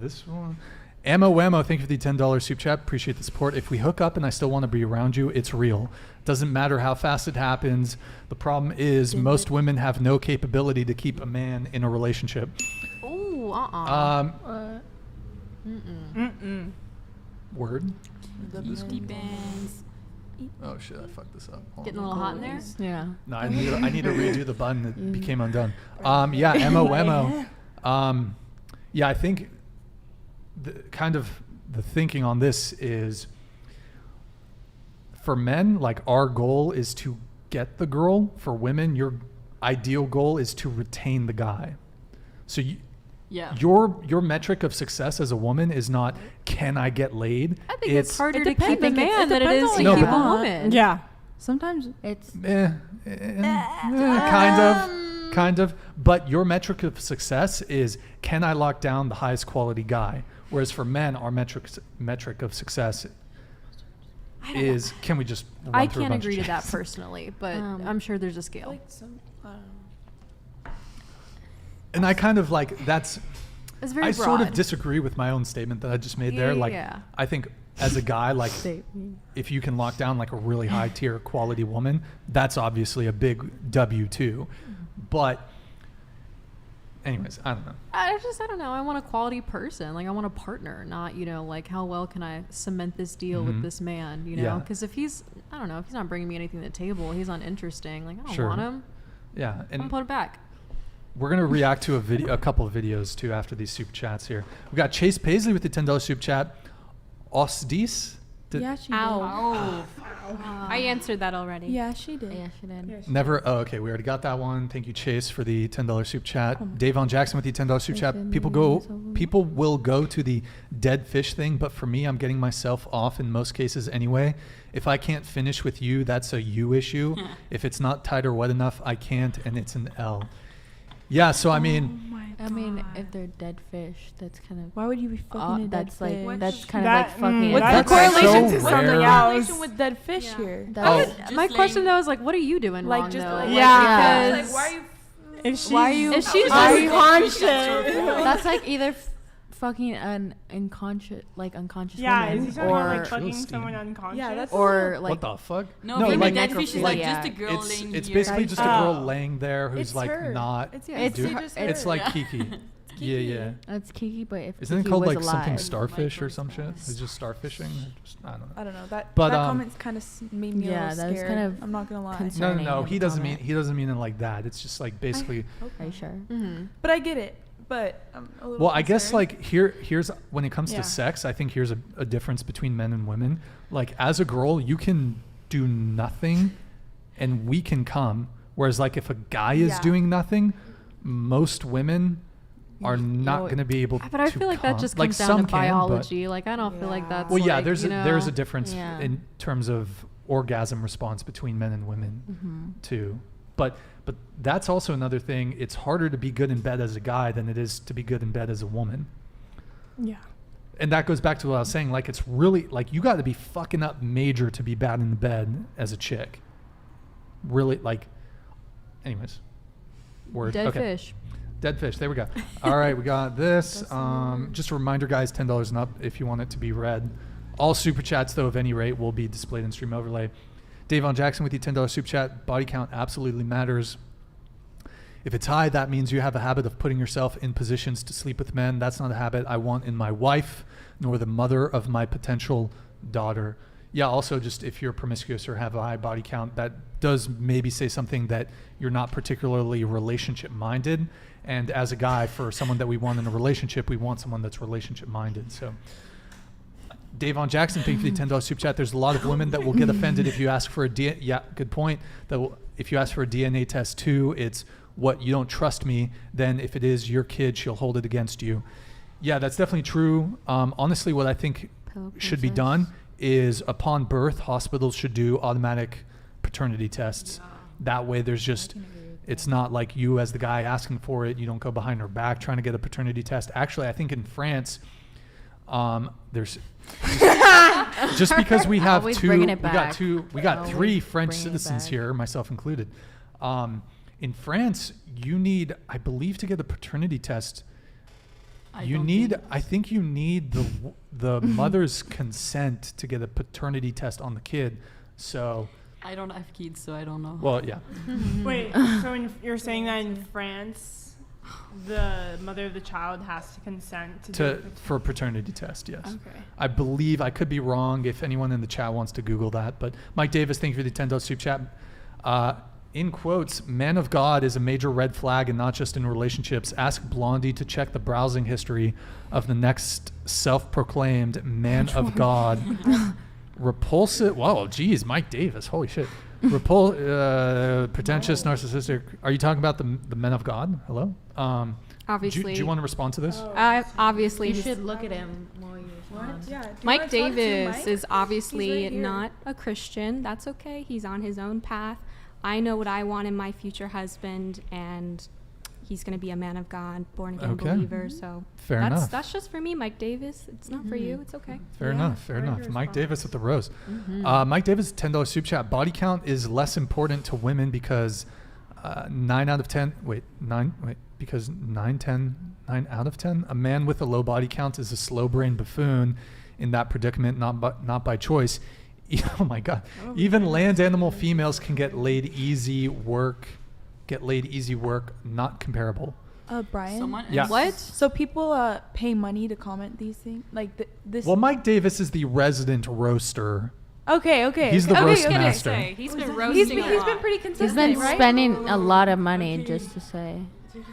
[SPEAKER 2] this one. Ammo, thank you for the $10 super chat. Appreciate the support. If we hook up and I still want to be around you, it's real. Doesn't matter how fast it happens. The problem is most women have no capability to keep a man in a relationship.
[SPEAKER 5] Oh,
[SPEAKER 2] Word.
[SPEAKER 7] Depends.
[SPEAKER 2] Oh shit! I fucked this up. Hold
[SPEAKER 10] Getting a
[SPEAKER 2] on.
[SPEAKER 10] little hot in there.
[SPEAKER 5] Yeah.
[SPEAKER 2] No, I need to redo the button that became undone. Yeah, MO. Yeah, I think the thinking on this is for men, like our goal is to get the girl. For women, your ideal goal is to retain the guy. So
[SPEAKER 7] Yeah.
[SPEAKER 2] your metric of success as a woman is not can I get laid?
[SPEAKER 5] I think it's harder
[SPEAKER 8] it
[SPEAKER 5] to keep
[SPEAKER 8] depends.
[SPEAKER 5] a
[SPEAKER 8] I think
[SPEAKER 5] man
[SPEAKER 8] it
[SPEAKER 5] than it
[SPEAKER 8] depends
[SPEAKER 5] is
[SPEAKER 8] on
[SPEAKER 5] to
[SPEAKER 2] No,
[SPEAKER 5] keep
[SPEAKER 2] but-
[SPEAKER 5] a woman.
[SPEAKER 4] Yeah.
[SPEAKER 8] Sometimes
[SPEAKER 10] It's
[SPEAKER 2] kind of. But your metric of success is can I lock down the highest quality guy? Whereas for men, our metric of success is can we just run
[SPEAKER 5] I
[SPEAKER 2] through a
[SPEAKER 5] can't
[SPEAKER 2] bunch of
[SPEAKER 5] agree to that
[SPEAKER 2] chicks?
[SPEAKER 5] personally, but I'm sure there's a scale.
[SPEAKER 8] like some. I don't know.
[SPEAKER 2] And I kind of like that's.
[SPEAKER 5] It's very
[SPEAKER 2] I
[SPEAKER 5] broad.
[SPEAKER 2] sort of disagree with my own statement that I just made there. Like
[SPEAKER 5] Yeah.
[SPEAKER 2] I think as a guy, like if you can lock down like a really high tier quality woman, that's obviously a big W too. But anyways, I don't know.
[SPEAKER 5] I don't know. I want a quality person. Like I want a partner, not, like how well can I cement this deal with this man,
[SPEAKER 2] Yeah.
[SPEAKER 5] Because if he's not bringing me anything to the table, he's not interesting. Like I don't
[SPEAKER 2] Sure.
[SPEAKER 5] want him.
[SPEAKER 2] Yeah,
[SPEAKER 5] I'm
[SPEAKER 2] and
[SPEAKER 5] gonna put it back.
[SPEAKER 2] we're gonna react to a couple of videos too after these super chats here. We got Chase Paisley with the $10 super chat. Osdis.
[SPEAKER 8] Yeah, she did.
[SPEAKER 3] Ow.
[SPEAKER 7] Oh.
[SPEAKER 3] I answered that already.
[SPEAKER 8] Yeah, she did.
[SPEAKER 10] yeah, she did.
[SPEAKER 2] Never. Oh, okay. We already got that one. Thank you, Chase, for the $10 super chat. Davon Jackson with the $10 super chat. People will go to the dead fish thing, but for me, I'm getting myself off in most cases anyway. If I can't finish with you, that's a you issue. If it's not tight or wet enough, I can't, and it's an L. Yeah. So I mean,
[SPEAKER 10] If they're dead fish, that's kind of.
[SPEAKER 8] Why would you be fucking a dead
[SPEAKER 10] That's like
[SPEAKER 8] fish?
[SPEAKER 10] that's kind
[SPEAKER 4] That-
[SPEAKER 10] of like fucking.
[SPEAKER 4] what's the
[SPEAKER 2] That's
[SPEAKER 4] correlation
[SPEAKER 2] so
[SPEAKER 4] to something
[SPEAKER 2] rare.
[SPEAKER 4] else?
[SPEAKER 8] Correlation with dead fish
[SPEAKER 3] Yeah.
[SPEAKER 8] here.
[SPEAKER 10] That's-
[SPEAKER 7] Just
[SPEAKER 5] My question
[SPEAKER 7] laying-
[SPEAKER 5] though is like, what are you doing
[SPEAKER 8] Like
[SPEAKER 5] wrong
[SPEAKER 8] just
[SPEAKER 5] though?
[SPEAKER 8] like
[SPEAKER 4] Yeah.
[SPEAKER 8] Like why are you?
[SPEAKER 4] If she's,
[SPEAKER 8] Why are you?
[SPEAKER 10] If she's
[SPEAKER 8] why are
[SPEAKER 10] just
[SPEAKER 8] you
[SPEAKER 4] conscious.
[SPEAKER 10] That's like either fucking an unconscious
[SPEAKER 4] Yeah, is
[SPEAKER 10] woman
[SPEAKER 4] he talking about like
[SPEAKER 10] or
[SPEAKER 4] fucking
[SPEAKER 2] Chill,
[SPEAKER 4] someone
[SPEAKER 2] Steve.
[SPEAKER 4] unconscious?
[SPEAKER 8] Yeah, that's
[SPEAKER 5] or
[SPEAKER 2] what
[SPEAKER 5] like
[SPEAKER 2] the fuck?
[SPEAKER 7] No,
[SPEAKER 2] No,
[SPEAKER 7] for me,
[SPEAKER 2] like-
[SPEAKER 7] dead fish is like
[SPEAKER 10] Yeah.
[SPEAKER 7] just a girl laying
[SPEAKER 2] It's
[SPEAKER 7] here.
[SPEAKER 2] basically just a
[SPEAKER 4] Oh.
[SPEAKER 2] girl laying there who's
[SPEAKER 8] It's
[SPEAKER 2] like
[SPEAKER 8] her.
[SPEAKER 2] not.
[SPEAKER 8] It's, yeah,
[SPEAKER 10] It's
[SPEAKER 2] doing-
[SPEAKER 10] her-
[SPEAKER 8] just
[SPEAKER 2] It's
[SPEAKER 8] her.
[SPEAKER 2] like
[SPEAKER 7] Yeah.
[SPEAKER 2] Kiki. Yeah.
[SPEAKER 10] That's Kiki, but if
[SPEAKER 2] Isn't it
[SPEAKER 10] Kiki
[SPEAKER 2] called
[SPEAKER 10] was
[SPEAKER 2] like something
[SPEAKER 10] alive,
[SPEAKER 2] starfish or some shit? It's just starfishing. I don't know.
[SPEAKER 8] I don't know. That
[SPEAKER 2] But,
[SPEAKER 8] that
[SPEAKER 2] um,
[SPEAKER 8] comment kind of made me
[SPEAKER 10] Yeah,
[SPEAKER 8] a
[SPEAKER 10] that
[SPEAKER 8] little
[SPEAKER 10] was
[SPEAKER 8] scared.
[SPEAKER 10] kind of
[SPEAKER 8] I'm not gonna lie.
[SPEAKER 10] concerning.
[SPEAKER 2] No. He doesn't mean
[SPEAKER 10] comment.
[SPEAKER 2] it like that. It's just like basically.
[SPEAKER 10] Are you sure?
[SPEAKER 5] Mm-hmm.
[SPEAKER 8] But I get it. But I'm a little.
[SPEAKER 2] Well, I guess
[SPEAKER 8] concerned.
[SPEAKER 2] like here's when it comes
[SPEAKER 8] Yeah.
[SPEAKER 2] to sex, I think here's a difference between men and women. Like as a girl, you can do nothing, and we can come. Whereas like if a guy is
[SPEAKER 8] Yeah.
[SPEAKER 2] doing nothing, most women are not
[SPEAKER 10] know,
[SPEAKER 2] going to be able to.
[SPEAKER 5] But I feel like that just
[SPEAKER 2] like
[SPEAKER 5] comes down
[SPEAKER 2] some
[SPEAKER 5] to
[SPEAKER 2] can, but-
[SPEAKER 5] biology. Like I don't feel like
[SPEAKER 8] Yeah.
[SPEAKER 5] that's.
[SPEAKER 2] Well, yeah,
[SPEAKER 5] like,
[SPEAKER 2] there's
[SPEAKER 5] you
[SPEAKER 2] there's a
[SPEAKER 5] know,
[SPEAKER 2] difference
[SPEAKER 10] Yeah.
[SPEAKER 2] in terms of orgasm response between men and women too. But that's also another thing. It's harder to be good in bed as a guy than it is to be good in bed as a woman.
[SPEAKER 4] Yeah.
[SPEAKER 2] And that goes back to what I was saying. Like it's really like you got to be fucking up major to be bad in the bed as a chick. Really like. Anyways, word.
[SPEAKER 5] Dead
[SPEAKER 2] Okay.
[SPEAKER 5] fish.
[SPEAKER 2] Dead fish. There we go. All right, we got this. Just a reminder, guys, $10 and up if you want it to be read. All super chats, though, of any rate, will be displayed in Stream Overlay. Davon Jackson with the $10 super chat. Body count absolutely matters. If it's high, that means you have a habit of putting yourself in positions to sleep with men. That's not a habit I want in my wife, nor the mother of my potential daughter. Yeah, also just if you're promiscuous or have a high body count, that does maybe say something that you're not particularly relationship minded. And as a guy, for someone that we want in a relationship, we want someone that's relationship minded. So Davon Jackson, thank you for the $10 super chat. There's a lot of women that will get offended if you ask for a good point. If you ask for a DNA test too, it's what, you don't trust me, then if it is your kid, she'll hold it against you. Yeah, that's definitely true. Honestly, what I think
[SPEAKER 10] Pillow
[SPEAKER 2] should be
[SPEAKER 10] princess.
[SPEAKER 2] done is upon birth, hospitals should do automatic paternity tests. That way there's just, it's not like you as the guy asking for it. You don't go behind her back trying to get a paternity test. Actually, I think in France, there's just because we have
[SPEAKER 10] Always
[SPEAKER 2] two,
[SPEAKER 10] bringing
[SPEAKER 2] we
[SPEAKER 10] it
[SPEAKER 2] got
[SPEAKER 10] back.
[SPEAKER 2] two, we got
[SPEAKER 10] Always
[SPEAKER 2] 3 French
[SPEAKER 10] bringing it
[SPEAKER 2] citizens
[SPEAKER 10] back.
[SPEAKER 2] here, myself included. In France, you need, I believe, to get a paternity test.
[SPEAKER 7] I
[SPEAKER 2] You
[SPEAKER 7] don't
[SPEAKER 2] need,
[SPEAKER 7] think
[SPEAKER 2] I think you need the mother's consent to get a paternity test on the kid. So,
[SPEAKER 7] I don't have kids, so I don't know.
[SPEAKER 2] well, yeah.
[SPEAKER 4] Wait, so you're saying that in France, the mother of the child has to consent to do
[SPEAKER 2] For a paternity test, yes.
[SPEAKER 4] Okay.
[SPEAKER 2] I believe, I could be wrong if anyone in the chat wants to Google that. But Mike Davis, thank you for the $10 super chat. In quotes, man of God is a major red flag, and not just in relationships. Ask Blondie to check the browsing history of the next self-proclaimed man of God. Repulsive. Whoa, geez, Mike Davis. Holy shit. Pretentious, narcissistic. Are you talking about the men of God? Hello?
[SPEAKER 3] Obviously.
[SPEAKER 2] Do you want to respond to this?
[SPEAKER 3] Obviously,
[SPEAKER 10] You
[SPEAKER 3] his-
[SPEAKER 10] should look at him while you respond.
[SPEAKER 8] Yeah.
[SPEAKER 3] Mike Davis is
[SPEAKER 8] He's
[SPEAKER 3] obviously
[SPEAKER 8] right here.
[SPEAKER 3] not a Christian. That's okay. He's on his own path. I know what I want in my future husband, and he's going to be a man of God, born again
[SPEAKER 2] Okay.
[SPEAKER 3] believer. So
[SPEAKER 2] Fair enough.
[SPEAKER 3] That's just for me, Mike Davis. It's not for you. It's okay.
[SPEAKER 2] Fair enough. Fair
[SPEAKER 4] very
[SPEAKER 2] enough.
[SPEAKER 4] good
[SPEAKER 2] Mike
[SPEAKER 4] response.
[SPEAKER 2] Davis with the rose.
[SPEAKER 10] Mm-hmm.
[SPEAKER 2] Mike Davis, $10 super chat. Body count is less important to women because 9 out of 10. Because 9 out of 10. A man with a low body count is a slow-brained buffoon in that predicament, not by choice. Oh my God. Even land animal females can get laid easy work. Not comparable.
[SPEAKER 8] Brian.
[SPEAKER 7] Someone
[SPEAKER 2] Yeah.
[SPEAKER 7] else-
[SPEAKER 3] What?
[SPEAKER 8] So people pay money to comment these things, like this.
[SPEAKER 2] Well, Mike Davis is the resident roaster.
[SPEAKER 8] Okay.
[SPEAKER 2] He's the
[SPEAKER 8] okay,
[SPEAKER 2] roast
[SPEAKER 8] okay.
[SPEAKER 2] master.
[SPEAKER 3] He's been
[SPEAKER 8] He's
[SPEAKER 3] roasting
[SPEAKER 8] been,
[SPEAKER 3] a
[SPEAKER 8] he's
[SPEAKER 3] lot.
[SPEAKER 8] been pretty consistent,
[SPEAKER 10] He's been
[SPEAKER 8] right?
[SPEAKER 10] spending a lot of money just to say.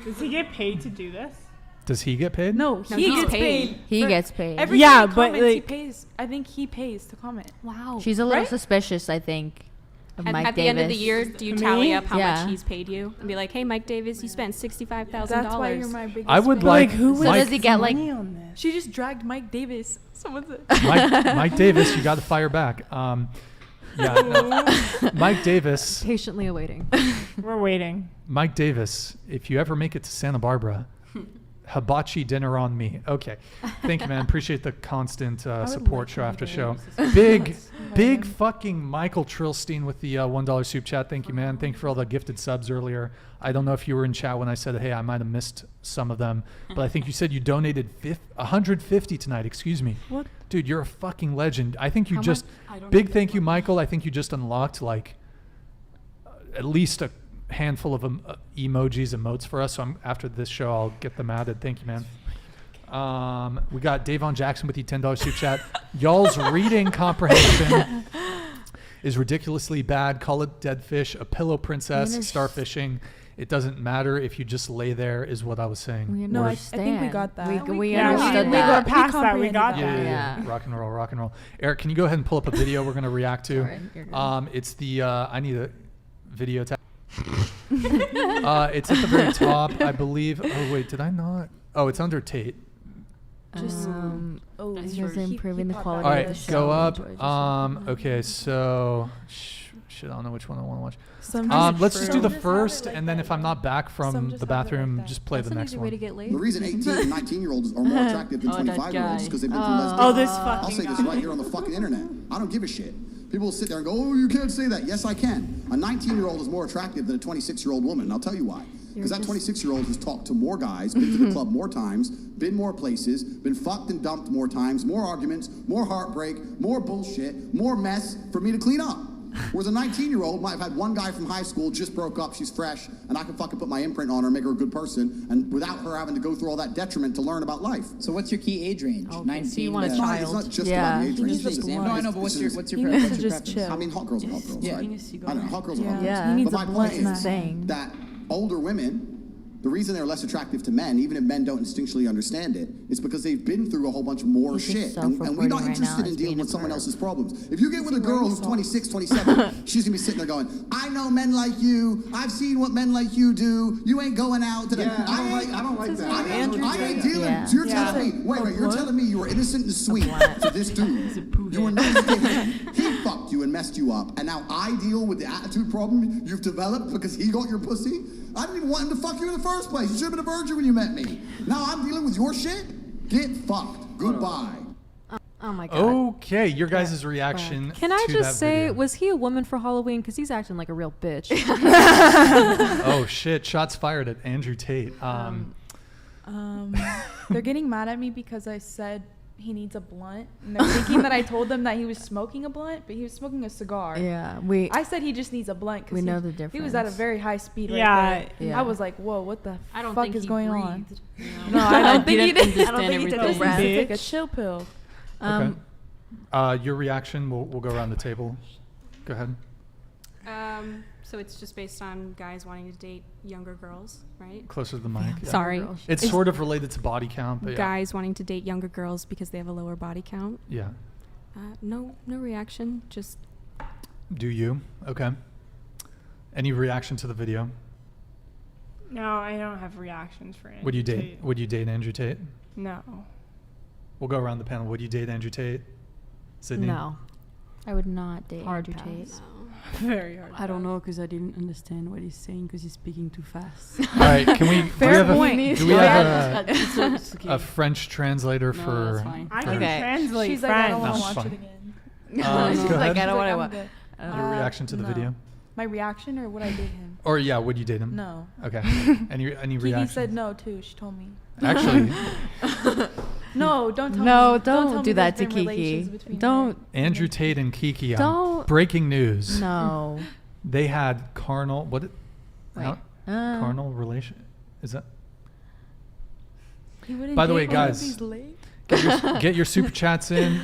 [SPEAKER 4] Does he get paid to do this?
[SPEAKER 2] Does he get paid?
[SPEAKER 8] No,
[SPEAKER 3] No,
[SPEAKER 8] he
[SPEAKER 3] he's
[SPEAKER 8] gets
[SPEAKER 3] paid.
[SPEAKER 8] paid.
[SPEAKER 10] He
[SPEAKER 8] for
[SPEAKER 10] gets paid.
[SPEAKER 8] Every
[SPEAKER 4] Yeah,
[SPEAKER 8] time he
[SPEAKER 4] but,
[SPEAKER 8] comments, he
[SPEAKER 4] like-
[SPEAKER 8] pays. I think he pays to comment.
[SPEAKER 3] Wow.
[SPEAKER 10] She's a little
[SPEAKER 8] Right?
[SPEAKER 10] suspicious, I think, of
[SPEAKER 3] At,
[SPEAKER 10] Mike
[SPEAKER 3] at the
[SPEAKER 10] Davis.
[SPEAKER 3] end of the year, do you
[SPEAKER 4] Me?
[SPEAKER 3] tally up how
[SPEAKER 10] Yeah.
[SPEAKER 3] much he's paid you and be like, "Hey, Mike Davis, you spent $65,000."
[SPEAKER 8] That's why you're my biggest.
[SPEAKER 2] I would
[SPEAKER 8] fan.
[SPEAKER 2] like
[SPEAKER 4] who
[SPEAKER 10] So
[SPEAKER 2] Mike,
[SPEAKER 10] does he get like?
[SPEAKER 4] Money on this?
[SPEAKER 8] She just dragged Mike Davis. Someone said.
[SPEAKER 2] Mike Davis, you got to fire back. Mike Davis.
[SPEAKER 5] Patiently awaiting.
[SPEAKER 4] We're waiting.
[SPEAKER 2] Mike Davis, if you ever make it to Santa Barbara, hibachi dinner on me. Okay. Thank you, man. Appreciate the constant support show after show. Big fucking Michael Trillstein with the $1 soup chat. Thank you, man. Thank you for all the gifted subs earlier. I don't know if you were in chat when I said, hey, I might have missed some of them, but I think you said you donated 150 tonight. Excuse me.
[SPEAKER 8] What?
[SPEAKER 2] Dude, you're a fucking legend. I think you
[SPEAKER 10] How
[SPEAKER 2] just,
[SPEAKER 7] I don't
[SPEAKER 2] big
[SPEAKER 7] know
[SPEAKER 2] thank you,
[SPEAKER 7] that much.
[SPEAKER 2] Michael. I think you just unlocked like at least a handful of emojis, emotes for us. So after this show, I'll get them added. Thank you, man. We got Davon Jackson with the $10 soup chat. Y'all's reading comprehension is ridiculously bad. Call it dead fish, a pillow princess, starfishing. It doesn't matter if you just lay there, is what I was saying.
[SPEAKER 10] We
[SPEAKER 8] No, I
[SPEAKER 10] understand.
[SPEAKER 8] think we got that.
[SPEAKER 10] We
[SPEAKER 4] Yeah,
[SPEAKER 10] understood
[SPEAKER 4] we
[SPEAKER 10] that.
[SPEAKER 4] got past that. We
[SPEAKER 8] comprehended
[SPEAKER 4] got
[SPEAKER 8] that.
[SPEAKER 4] that.
[SPEAKER 10] Yeah.
[SPEAKER 2] Rock and roll, rock and roll. Eric, can you go ahead and pull up a video we're going to react to?
[SPEAKER 10] Alright, you're good.
[SPEAKER 2] It's the, I need a video tab. It's at the very top, I believe. Oh, wait, did I not? Oh, it's under Tate.
[SPEAKER 8] Just. Oh,
[SPEAKER 7] That's
[SPEAKER 10] He was
[SPEAKER 7] true.
[SPEAKER 10] improving the
[SPEAKER 8] popped
[SPEAKER 10] quality
[SPEAKER 2] All
[SPEAKER 10] of
[SPEAKER 2] right,
[SPEAKER 10] the
[SPEAKER 8] this.
[SPEAKER 10] show.
[SPEAKER 2] go up.
[SPEAKER 10] Enjoy just-
[SPEAKER 2] Okay, so shit, I don't know which one I want to watch.
[SPEAKER 8] Some
[SPEAKER 2] Let's just do the
[SPEAKER 8] Some just
[SPEAKER 2] first,
[SPEAKER 8] have it like
[SPEAKER 2] and then
[SPEAKER 8] that.
[SPEAKER 2] if I'm not back
[SPEAKER 8] Some
[SPEAKER 2] from
[SPEAKER 8] just
[SPEAKER 2] the
[SPEAKER 8] have it like
[SPEAKER 2] bathroom,
[SPEAKER 8] that.
[SPEAKER 2] just play
[SPEAKER 5] That's
[SPEAKER 2] the
[SPEAKER 5] an
[SPEAKER 2] next
[SPEAKER 5] easy way to
[SPEAKER 2] one.
[SPEAKER 5] get laid.
[SPEAKER 9] The reason 18 and 19-year-olds are more attractive than
[SPEAKER 7] Oh, that
[SPEAKER 9] 25-year-olds
[SPEAKER 7] guy.
[SPEAKER 9] because they've been through less
[SPEAKER 4] Oh,
[SPEAKER 9] dating.
[SPEAKER 4] this
[SPEAKER 9] I'll
[SPEAKER 4] fucking
[SPEAKER 9] say this
[SPEAKER 4] guy.
[SPEAKER 9] right here on the fucking internet. I don't give a shit. People will sit there and go, oh, you can't say that. Yes, I can. A 19-year-old is more attractive than a 26-year-old woman, and I'll tell you why. Because that 26-year-old has talked to more guys, been to the club more times, been more places, been fucked and dumped more times, more arguments, more heartbreak, more bullshit, more mess for me to clean up. Whereas a 19-year-old might have had one guy from high school, just broke up, she's fresh, and I can fucking put my imprint on her and make her a good person, and without her having to go through all that detriment to learn about life.
[SPEAKER 11] So what's your key age range?
[SPEAKER 5] Okay,
[SPEAKER 11] 19.
[SPEAKER 5] so you want a
[SPEAKER 9] It's not,
[SPEAKER 5] child.
[SPEAKER 9] it's not just
[SPEAKER 10] Yeah.
[SPEAKER 9] about the age
[SPEAKER 8] He
[SPEAKER 9] range.
[SPEAKER 8] needs a
[SPEAKER 9] It's just-
[SPEAKER 11] No, I know, but what's your
[SPEAKER 8] He
[SPEAKER 11] what's
[SPEAKER 8] needs
[SPEAKER 11] your
[SPEAKER 8] to
[SPEAKER 11] preference?
[SPEAKER 8] just chill.
[SPEAKER 9] I mean, hot girls are hot girls,
[SPEAKER 10] Yeah.
[SPEAKER 9] right?
[SPEAKER 7] Taking a cigar.
[SPEAKER 9] I don't know, hot girls are hot girls.
[SPEAKER 10] Yeah.
[SPEAKER 8] He needs
[SPEAKER 9] But
[SPEAKER 8] a
[SPEAKER 9] my
[SPEAKER 8] blunt
[SPEAKER 9] point is
[SPEAKER 8] smack.
[SPEAKER 9] that older women The reason they're less attractive to men, even if men don't instinctually understand it, is because they've been through a whole bunch more
[SPEAKER 10] He's just
[SPEAKER 9] shit. And we're not
[SPEAKER 10] self-reporting right
[SPEAKER 9] interested
[SPEAKER 10] now
[SPEAKER 9] in
[SPEAKER 10] as
[SPEAKER 9] dealing
[SPEAKER 10] being a
[SPEAKER 9] with someone
[SPEAKER 10] perv.
[SPEAKER 9] else's problems. If you get with a girl who's 26, 27, she's gonna be sitting there going, I know men like you. I've seen what men like you do. You ain't going out today.
[SPEAKER 11] Yeah, I don't like that.
[SPEAKER 9] I ain't dealing.
[SPEAKER 10] Yeah.
[SPEAKER 9] So you're telling me, wait, you're telling me you were innocent and sweet to this dude. You were nice to him. He fucked you and messed you up. And now I deal with the attitude problem you've developed because he got your pussy? I didn't even want him to fuck you in the first place. You should have been a virgin when you met me. Now I'm dealing with your shit? Get fucked. Goodbye.
[SPEAKER 5] Oh my god.
[SPEAKER 2] Okay, your guys' reaction.
[SPEAKER 5] Can I
[SPEAKER 2] to
[SPEAKER 5] just
[SPEAKER 2] that
[SPEAKER 5] say,
[SPEAKER 2] video.
[SPEAKER 5] was he a woman for Halloween? Because he's acting like a real bitch.
[SPEAKER 2] Oh shit! Shots fired at Andrew Tate.
[SPEAKER 8] They're getting mad at me because I said he needs a blunt, and they're thinking that I told them that he was smoking a blunt, but he was smoking a cigar.
[SPEAKER 10] Yeah,
[SPEAKER 8] I said he just needs a blunt because
[SPEAKER 10] we know the
[SPEAKER 8] he was at a
[SPEAKER 10] difference.
[SPEAKER 8] very high speed.
[SPEAKER 4] Yeah.
[SPEAKER 8] Right there.
[SPEAKER 10] Yeah.
[SPEAKER 8] I was like, whoa, what the
[SPEAKER 3] I don't
[SPEAKER 8] fuck
[SPEAKER 3] think
[SPEAKER 8] is
[SPEAKER 3] he
[SPEAKER 8] going on?
[SPEAKER 3] breathed.
[SPEAKER 8] No, I don't think he
[SPEAKER 7] didn't
[SPEAKER 8] did.
[SPEAKER 7] understand
[SPEAKER 8] I don't think he did.
[SPEAKER 7] everything.
[SPEAKER 8] This is like a
[SPEAKER 4] Bitch.
[SPEAKER 8] chill pill.
[SPEAKER 2] Okay. Your reaction. We'll go around the table. Go ahead.
[SPEAKER 3] So it's just based on guys wanting to date younger girls, right?
[SPEAKER 2] Closer to the mic. Yeah.
[SPEAKER 3] Sorry.
[SPEAKER 2] It's sort of related to body count, but yeah.
[SPEAKER 3] Guys wanting to date younger girls because they have a lower body count.
[SPEAKER 2] Yeah.
[SPEAKER 3] No reaction. Just
[SPEAKER 2] Do you? Okay. Any reaction to the video?
[SPEAKER 4] No, I don't have reactions for it.
[SPEAKER 2] Would you date? Would you date Andrew Tate?
[SPEAKER 4] No.
[SPEAKER 2] We'll go around the panel. Would you date Andrew Tate? Sydney?
[SPEAKER 5] No.
[SPEAKER 10] I would not date
[SPEAKER 5] Hard
[SPEAKER 10] Andrew
[SPEAKER 5] pass.
[SPEAKER 10] Tate.
[SPEAKER 4] Very hard.
[SPEAKER 7] I don't know because I didn't understand what he's saying because he's speaking too fast.
[SPEAKER 2] All right. Can we?
[SPEAKER 8] Fair point.
[SPEAKER 2] Do we have
[SPEAKER 7] It's okay.
[SPEAKER 2] a French translator
[SPEAKER 7] No,
[SPEAKER 2] for?
[SPEAKER 7] that's fine.
[SPEAKER 4] I
[SPEAKER 2] for-
[SPEAKER 4] can translate
[SPEAKER 8] She's like, I don't
[SPEAKER 4] French.
[SPEAKER 8] want to
[SPEAKER 2] That's
[SPEAKER 8] watch
[SPEAKER 2] fine.
[SPEAKER 8] it again.
[SPEAKER 10] She's
[SPEAKER 2] go
[SPEAKER 10] like,
[SPEAKER 2] ahead.
[SPEAKER 10] I don't
[SPEAKER 8] She's
[SPEAKER 10] want
[SPEAKER 8] like,
[SPEAKER 10] to
[SPEAKER 8] I'm
[SPEAKER 10] watch.
[SPEAKER 8] good.
[SPEAKER 2] Your reaction to the
[SPEAKER 8] no.
[SPEAKER 2] video?
[SPEAKER 8] My reaction, or would I date him?
[SPEAKER 2] Or yeah, would you date him?
[SPEAKER 8] No.
[SPEAKER 2] Okay. Any
[SPEAKER 8] Kiki
[SPEAKER 2] reaction?
[SPEAKER 8] said no too. She told me.
[SPEAKER 2] Actually,
[SPEAKER 8] No, don't tell me.
[SPEAKER 10] No,
[SPEAKER 8] tell
[SPEAKER 10] don't
[SPEAKER 8] me
[SPEAKER 10] do that to
[SPEAKER 8] there's been relations
[SPEAKER 10] Kiki.
[SPEAKER 8] between
[SPEAKER 10] Don't.
[SPEAKER 2] Andrew Tate and Kiki.
[SPEAKER 10] Don't-
[SPEAKER 2] Breaking news.
[SPEAKER 10] No.
[SPEAKER 2] They had carnal. What?
[SPEAKER 10] Wait.
[SPEAKER 2] Carnal relation? Is that?
[SPEAKER 8] He wouldn't
[SPEAKER 2] By the way,
[SPEAKER 8] date one of
[SPEAKER 2] guys,
[SPEAKER 8] these late?
[SPEAKER 2] Get your super chats in.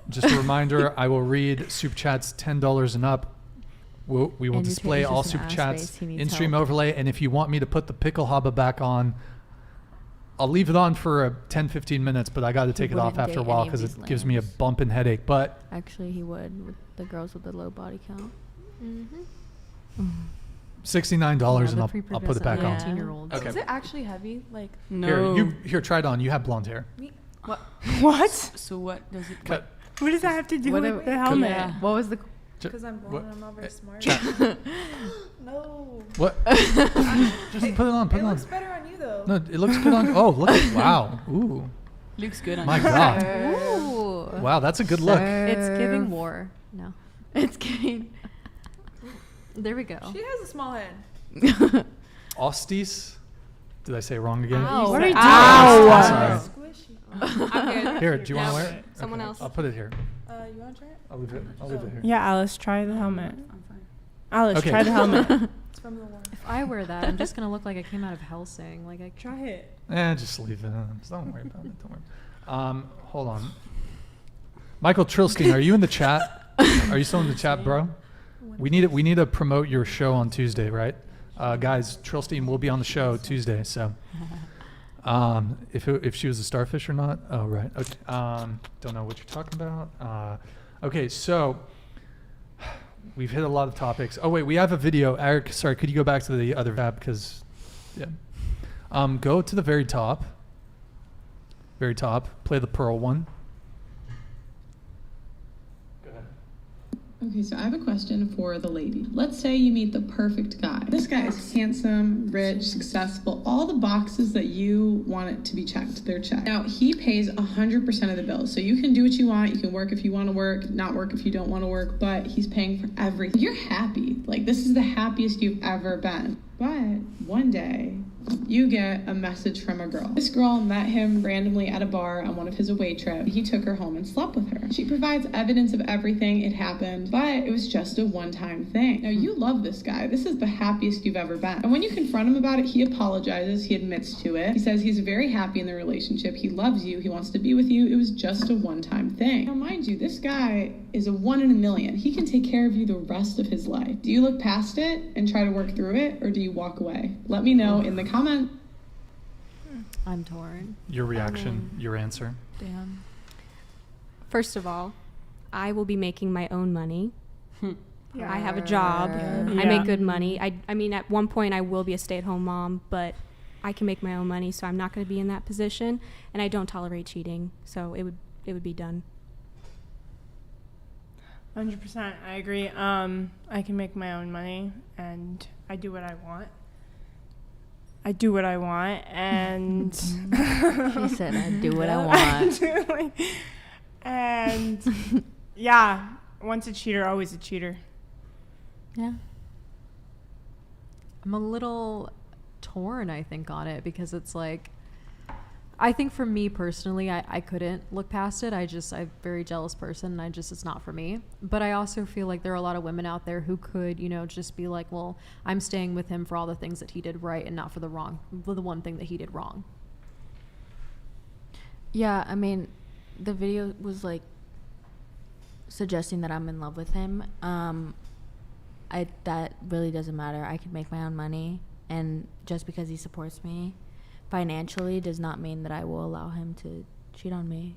[SPEAKER 2] Just a reminder, I will read super chats $10 and up. We will
[SPEAKER 10] Andrew
[SPEAKER 2] display
[SPEAKER 10] Tate is
[SPEAKER 2] all
[SPEAKER 10] just
[SPEAKER 2] super
[SPEAKER 10] an ass
[SPEAKER 2] chats
[SPEAKER 10] face. He needs
[SPEAKER 2] in stream
[SPEAKER 10] help.
[SPEAKER 2] overlay. And if you want me to put the pickle haba back on, I'll leave it on for 10-15 minutes, but I got to take it off
[SPEAKER 10] wouldn't
[SPEAKER 2] after a
[SPEAKER 10] date
[SPEAKER 2] while
[SPEAKER 10] any of
[SPEAKER 2] because it
[SPEAKER 10] these
[SPEAKER 2] gives me a
[SPEAKER 10] lames.
[SPEAKER 2] bump and headache. But
[SPEAKER 10] Actually, he would with the girls with the low body count.
[SPEAKER 2] $69 and I'll put it back on.
[SPEAKER 5] 18-year-olds.
[SPEAKER 2] Okay.
[SPEAKER 8] Is it actually heavy? Like,
[SPEAKER 7] No.
[SPEAKER 2] Here, try it on. You have blonde hair.
[SPEAKER 4] What?
[SPEAKER 7] So what does it?
[SPEAKER 2] Cut.
[SPEAKER 4] What does that have to do
[SPEAKER 10] What
[SPEAKER 4] with
[SPEAKER 10] a-
[SPEAKER 4] the helmet?
[SPEAKER 7] Yeah.
[SPEAKER 10] What was the?
[SPEAKER 8] because I'm
[SPEAKER 2] what-
[SPEAKER 8] blonde and I'm not very smart.
[SPEAKER 2] Chat.
[SPEAKER 8] No.
[SPEAKER 2] What? Just put it on. Put
[SPEAKER 8] It
[SPEAKER 2] it on.
[SPEAKER 8] looks better on you though.
[SPEAKER 2] No, it looks good on. Oh, look at wow. Ooh,
[SPEAKER 7] Looks good on
[SPEAKER 2] my
[SPEAKER 7] you.
[SPEAKER 2] God.
[SPEAKER 10] Ooh.
[SPEAKER 2] Wow, that's a good look.
[SPEAKER 5] It's giving war. No.
[SPEAKER 10] It's getting.
[SPEAKER 5] There we go.
[SPEAKER 8] She has a small head.
[SPEAKER 2] Ostis. Did I say it wrong again?
[SPEAKER 5] Ow.
[SPEAKER 4] What are you doing?
[SPEAKER 2] I'm sorry.
[SPEAKER 8] Squishy.
[SPEAKER 3] I'm good.
[SPEAKER 2] Here, do you want to
[SPEAKER 3] No,
[SPEAKER 2] wear it?
[SPEAKER 3] someone
[SPEAKER 2] Okay,
[SPEAKER 3] else.
[SPEAKER 2] I'll put it here.
[SPEAKER 8] You want to try it?
[SPEAKER 2] I'll leave it. I'll leave it here.
[SPEAKER 4] Yeah, Alice, try the helmet.
[SPEAKER 7] I'm fine.
[SPEAKER 4] Alice,
[SPEAKER 2] Okay.
[SPEAKER 4] try the helmet.
[SPEAKER 8] It's from the one.
[SPEAKER 5] If I wear that, I'm just gonna look like I came out of Hellsing. Like I
[SPEAKER 4] Try it.
[SPEAKER 2] Just leave it. Just don't worry about it. Don't worry. Hold on. Michael Trilstein, are you in the chat? Are you still in the chat, bro? We need to promote your show on Tuesday, right? Guys, Trilstein will be on the show Tuesday. So, if she was a starfish or not? Oh, right. Okay. Don't know what you're talking about. Okay, so we've hit a lot of topics. Oh wait, we have a video. Eric, sorry, could you go back to the other tab? Because, yeah. Go to the very top. Very top. Play the pearl one. Go ahead.
[SPEAKER 12] Okay, so I have a question for the lady. Let's say you meet the perfect guy. This guy is handsome, rich, successful, all the boxes that you want it to be checked, they're checked. Now, he pays 100% of the bills. So you can do what you want, you can work if you want to work, not work if you don't want to work, but he's paying for everything. You're happy. Like, this is the happiest you've ever been. But one day, You get a message from a girl. This girl met him randomly at a bar on one of his away trips. He took her home and slept with her. She provides evidence of everything. It happened, but it was just a one-time thing. Now, you love this guy. This is the happiest you've ever been. And when you confront him about it, he apologizes. He admits to it. He says he's very happy in the relationship. He loves you. He wants to be with you. It was just a one-time thing. Now, mind you, this guy is a 1 in a million. He can take care of you the rest of his life. Do you look past it and try to work through it, or do you walk away? Let me know in the comment.
[SPEAKER 5] I'm torn.
[SPEAKER 2] Your reaction, your answer.
[SPEAKER 5] Damn.
[SPEAKER 3] First of all, I will be making my own money.
[SPEAKER 5] Yeah.
[SPEAKER 3] I have a job. I make good money. I mean, at one point I will be a stay-at-home mom, but I can make my own money, so I'm not going to be in that position. And I don't tolerate cheating, so it would be done.
[SPEAKER 4] 100%. I agree. I can make my own money, and I do what I want. And
[SPEAKER 10] She said, "I do what I want."
[SPEAKER 4] And yeah, once a cheater, always a cheater.
[SPEAKER 10] Yeah.
[SPEAKER 5] I'm a little torn, I think, on it, because it's like, I think for me personally, I couldn't look past it. I'm a very jealous person, and it's not for me. But I also feel like there are a lot of women out there who could, just be like, well, I'm staying with him for all the things that he did right and not for the one thing that he did wrong.
[SPEAKER 10] Yeah, I mean, the video was like suggesting that I'm in love with him. That really doesn't matter. I can make my own money, and just because he supports me financially does not mean that I will allow him to cheat on me.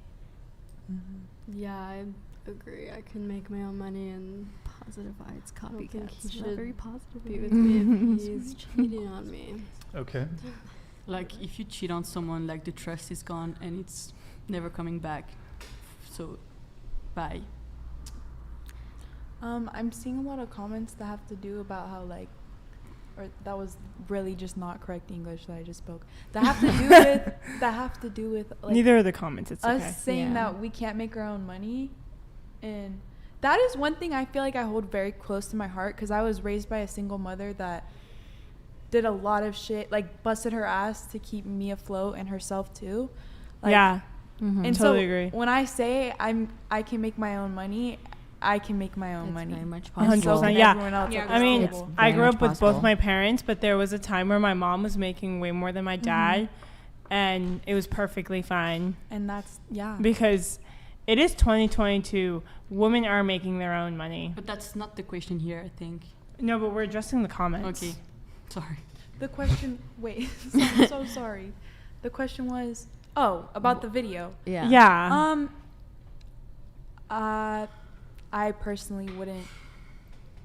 [SPEAKER 6] Yeah, I agree. I can make my own money, and
[SPEAKER 5] Positive vibes,
[SPEAKER 6] I don't think
[SPEAKER 5] copycats.
[SPEAKER 6] he
[SPEAKER 5] Not
[SPEAKER 6] should
[SPEAKER 5] very positive.
[SPEAKER 6] be with me if he's cheating on me.
[SPEAKER 2] Okay.
[SPEAKER 7] Like, if you cheat on someone, like, the trust is gone and it's never coming back. So, bye.
[SPEAKER 8] I'm seeing a lot of comments that have to do about how or that was really just not correct English that I just spoke. That have to do with like
[SPEAKER 4] Neither of the comments. It's
[SPEAKER 8] us
[SPEAKER 4] okay.
[SPEAKER 8] saying that we can't make our own money, and that is one thing I feel like I hold very close to my heart, because I was raised by a single mother that did a lot of shit, like busted her ass to keep me afloat and herself too.
[SPEAKER 4] Yeah.
[SPEAKER 8] And
[SPEAKER 4] Totally
[SPEAKER 8] so
[SPEAKER 4] agree.
[SPEAKER 8] when I say I can make my own money, I can make my own
[SPEAKER 10] It's
[SPEAKER 8] money.
[SPEAKER 10] very much
[SPEAKER 8] And
[SPEAKER 10] possible.
[SPEAKER 8] so can
[SPEAKER 4] 100%, yeah.
[SPEAKER 8] everyone else at
[SPEAKER 4] I
[SPEAKER 8] this
[SPEAKER 4] mean,
[SPEAKER 8] table.
[SPEAKER 4] I
[SPEAKER 10] very
[SPEAKER 4] grew
[SPEAKER 10] much
[SPEAKER 4] up with
[SPEAKER 10] possible.
[SPEAKER 4] both my parents, but there was a time where my mom was making way more than my dad, and it was perfectly fine.
[SPEAKER 8] And that's, yeah.
[SPEAKER 4] Because it is 2022. Women are making their own money.
[SPEAKER 7] But that's not the question here, I think.
[SPEAKER 4] No, but we're addressing the comments.
[SPEAKER 7] Okay. Sorry.
[SPEAKER 8] The question, wait, I'm so sorry. The question was, about the video.
[SPEAKER 5] Yeah.
[SPEAKER 4] Yeah.
[SPEAKER 8] I personally wouldn't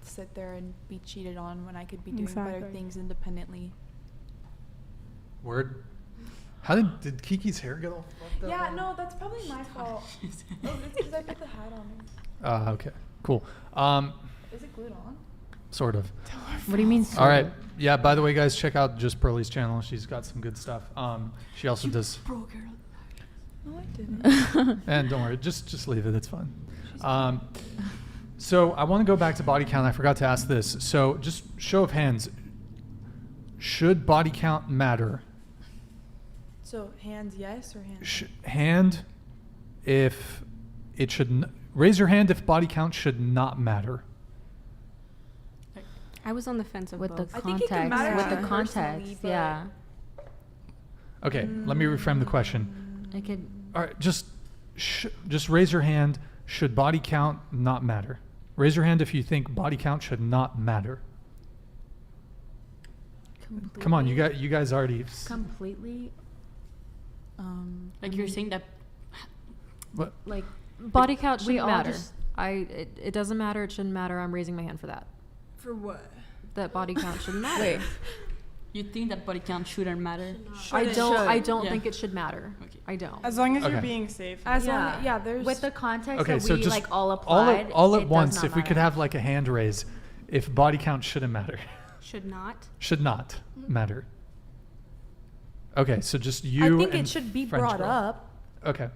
[SPEAKER 8] sit there and be cheated on when I could be doing better
[SPEAKER 4] Exactly.
[SPEAKER 8] things independently.
[SPEAKER 2] Word. How did Kiki's hair get all fucked up?
[SPEAKER 8] Yeah, no, that's probably my fault. It's because I put the hat on.
[SPEAKER 2] Okay. Cool.
[SPEAKER 8] Is it glued on?
[SPEAKER 2] Sort of.
[SPEAKER 5] What do you mean?
[SPEAKER 2] All right. Yeah, by the way, guys, check out Just Pearlie's channel. She's got some good stuff. She also does.
[SPEAKER 8] No, I didn't.
[SPEAKER 2] And don't worry, just leave it. It's fun. So I want to go back to body count. I forgot to ask this. So just show of hands. Should body count matter?
[SPEAKER 8] So hands yes or hands?
[SPEAKER 2] Hand if it should. Raise your hand if body count should not matter.
[SPEAKER 3] I was on the fence of
[SPEAKER 10] With the
[SPEAKER 3] both.
[SPEAKER 8] I think it can
[SPEAKER 10] context,
[SPEAKER 8] matter
[SPEAKER 10] with
[SPEAKER 8] to
[SPEAKER 10] the
[SPEAKER 8] you personally,
[SPEAKER 10] context,
[SPEAKER 8] but-
[SPEAKER 10] yeah.
[SPEAKER 2] Okay, let me reframe the question.
[SPEAKER 10] It could.
[SPEAKER 2] All right, just raise your hand. Should body count not matter? Raise your hand if you think body count should not matter. Come on, you guys already.
[SPEAKER 10] Completely.
[SPEAKER 7] Like, you're saying that.
[SPEAKER 2] What?
[SPEAKER 10] Like,
[SPEAKER 5] Body count
[SPEAKER 10] we
[SPEAKER 5] shouldn't
[SPEAKER 10] all
[SPEAKER 5] matter.
[SPEAKER 10] just-
[SPEAKER 5] It doesn't matter. It shouldn't matter. I'm raising my hand for that.
[SPEAKER 4] For what?
[SPEAKER 5] That body count shouldn't matter.
[SPEAKER 7] You think that body count shouldn't matter?
[SPEAKER 5] I don't
[SPEAKER 7] Yeah.
[SPEAKER 5] think it should matter.
[SPEAKER 7] Okay.
[SPEAKER 5] I don't.
[SPEAKER 4] As long as you're
[SPEAKER 2] Okay.
[SPEAKER 4] being safe.
[SPEAKER 8] As
[SPEAKER 10] yeah.
[SPEAKER 8] long as, yeah, there's
[SPEAKER 10] With the context
[SPEAKER 2] Okay,
[SPEAKER 10] that
[SPEAKER 2] so
[SPEAKER 10] we
[SPEAKER 2] just
[SPEAKER 10] like all applied,
[SPEAKER 2] all
[SPEAKER 10] it
[SPEAKER 2] at
[SPEAKER 10] does
[SPEAKER 2] once.
[SPEAKER 10] not
[SPEAKER 2] If we could
[SPEAKER 10] matter.
[SPEAKER 2] have like a hand raise, if body count shouldn't matter,
[SPEAKER 3] Should not.
[SPEAKER 2] should not matter. Okay, so just you.
[SPEAKER 8] I think
[SPEAKER 2] and
[SPEAKER 8] it should be
[SPEAKER 2] French
[SPEAKER 8] brought
[SPEAKER 2] girl.
[SPEAKER 8] up.
[SPEAKER 2] Okay,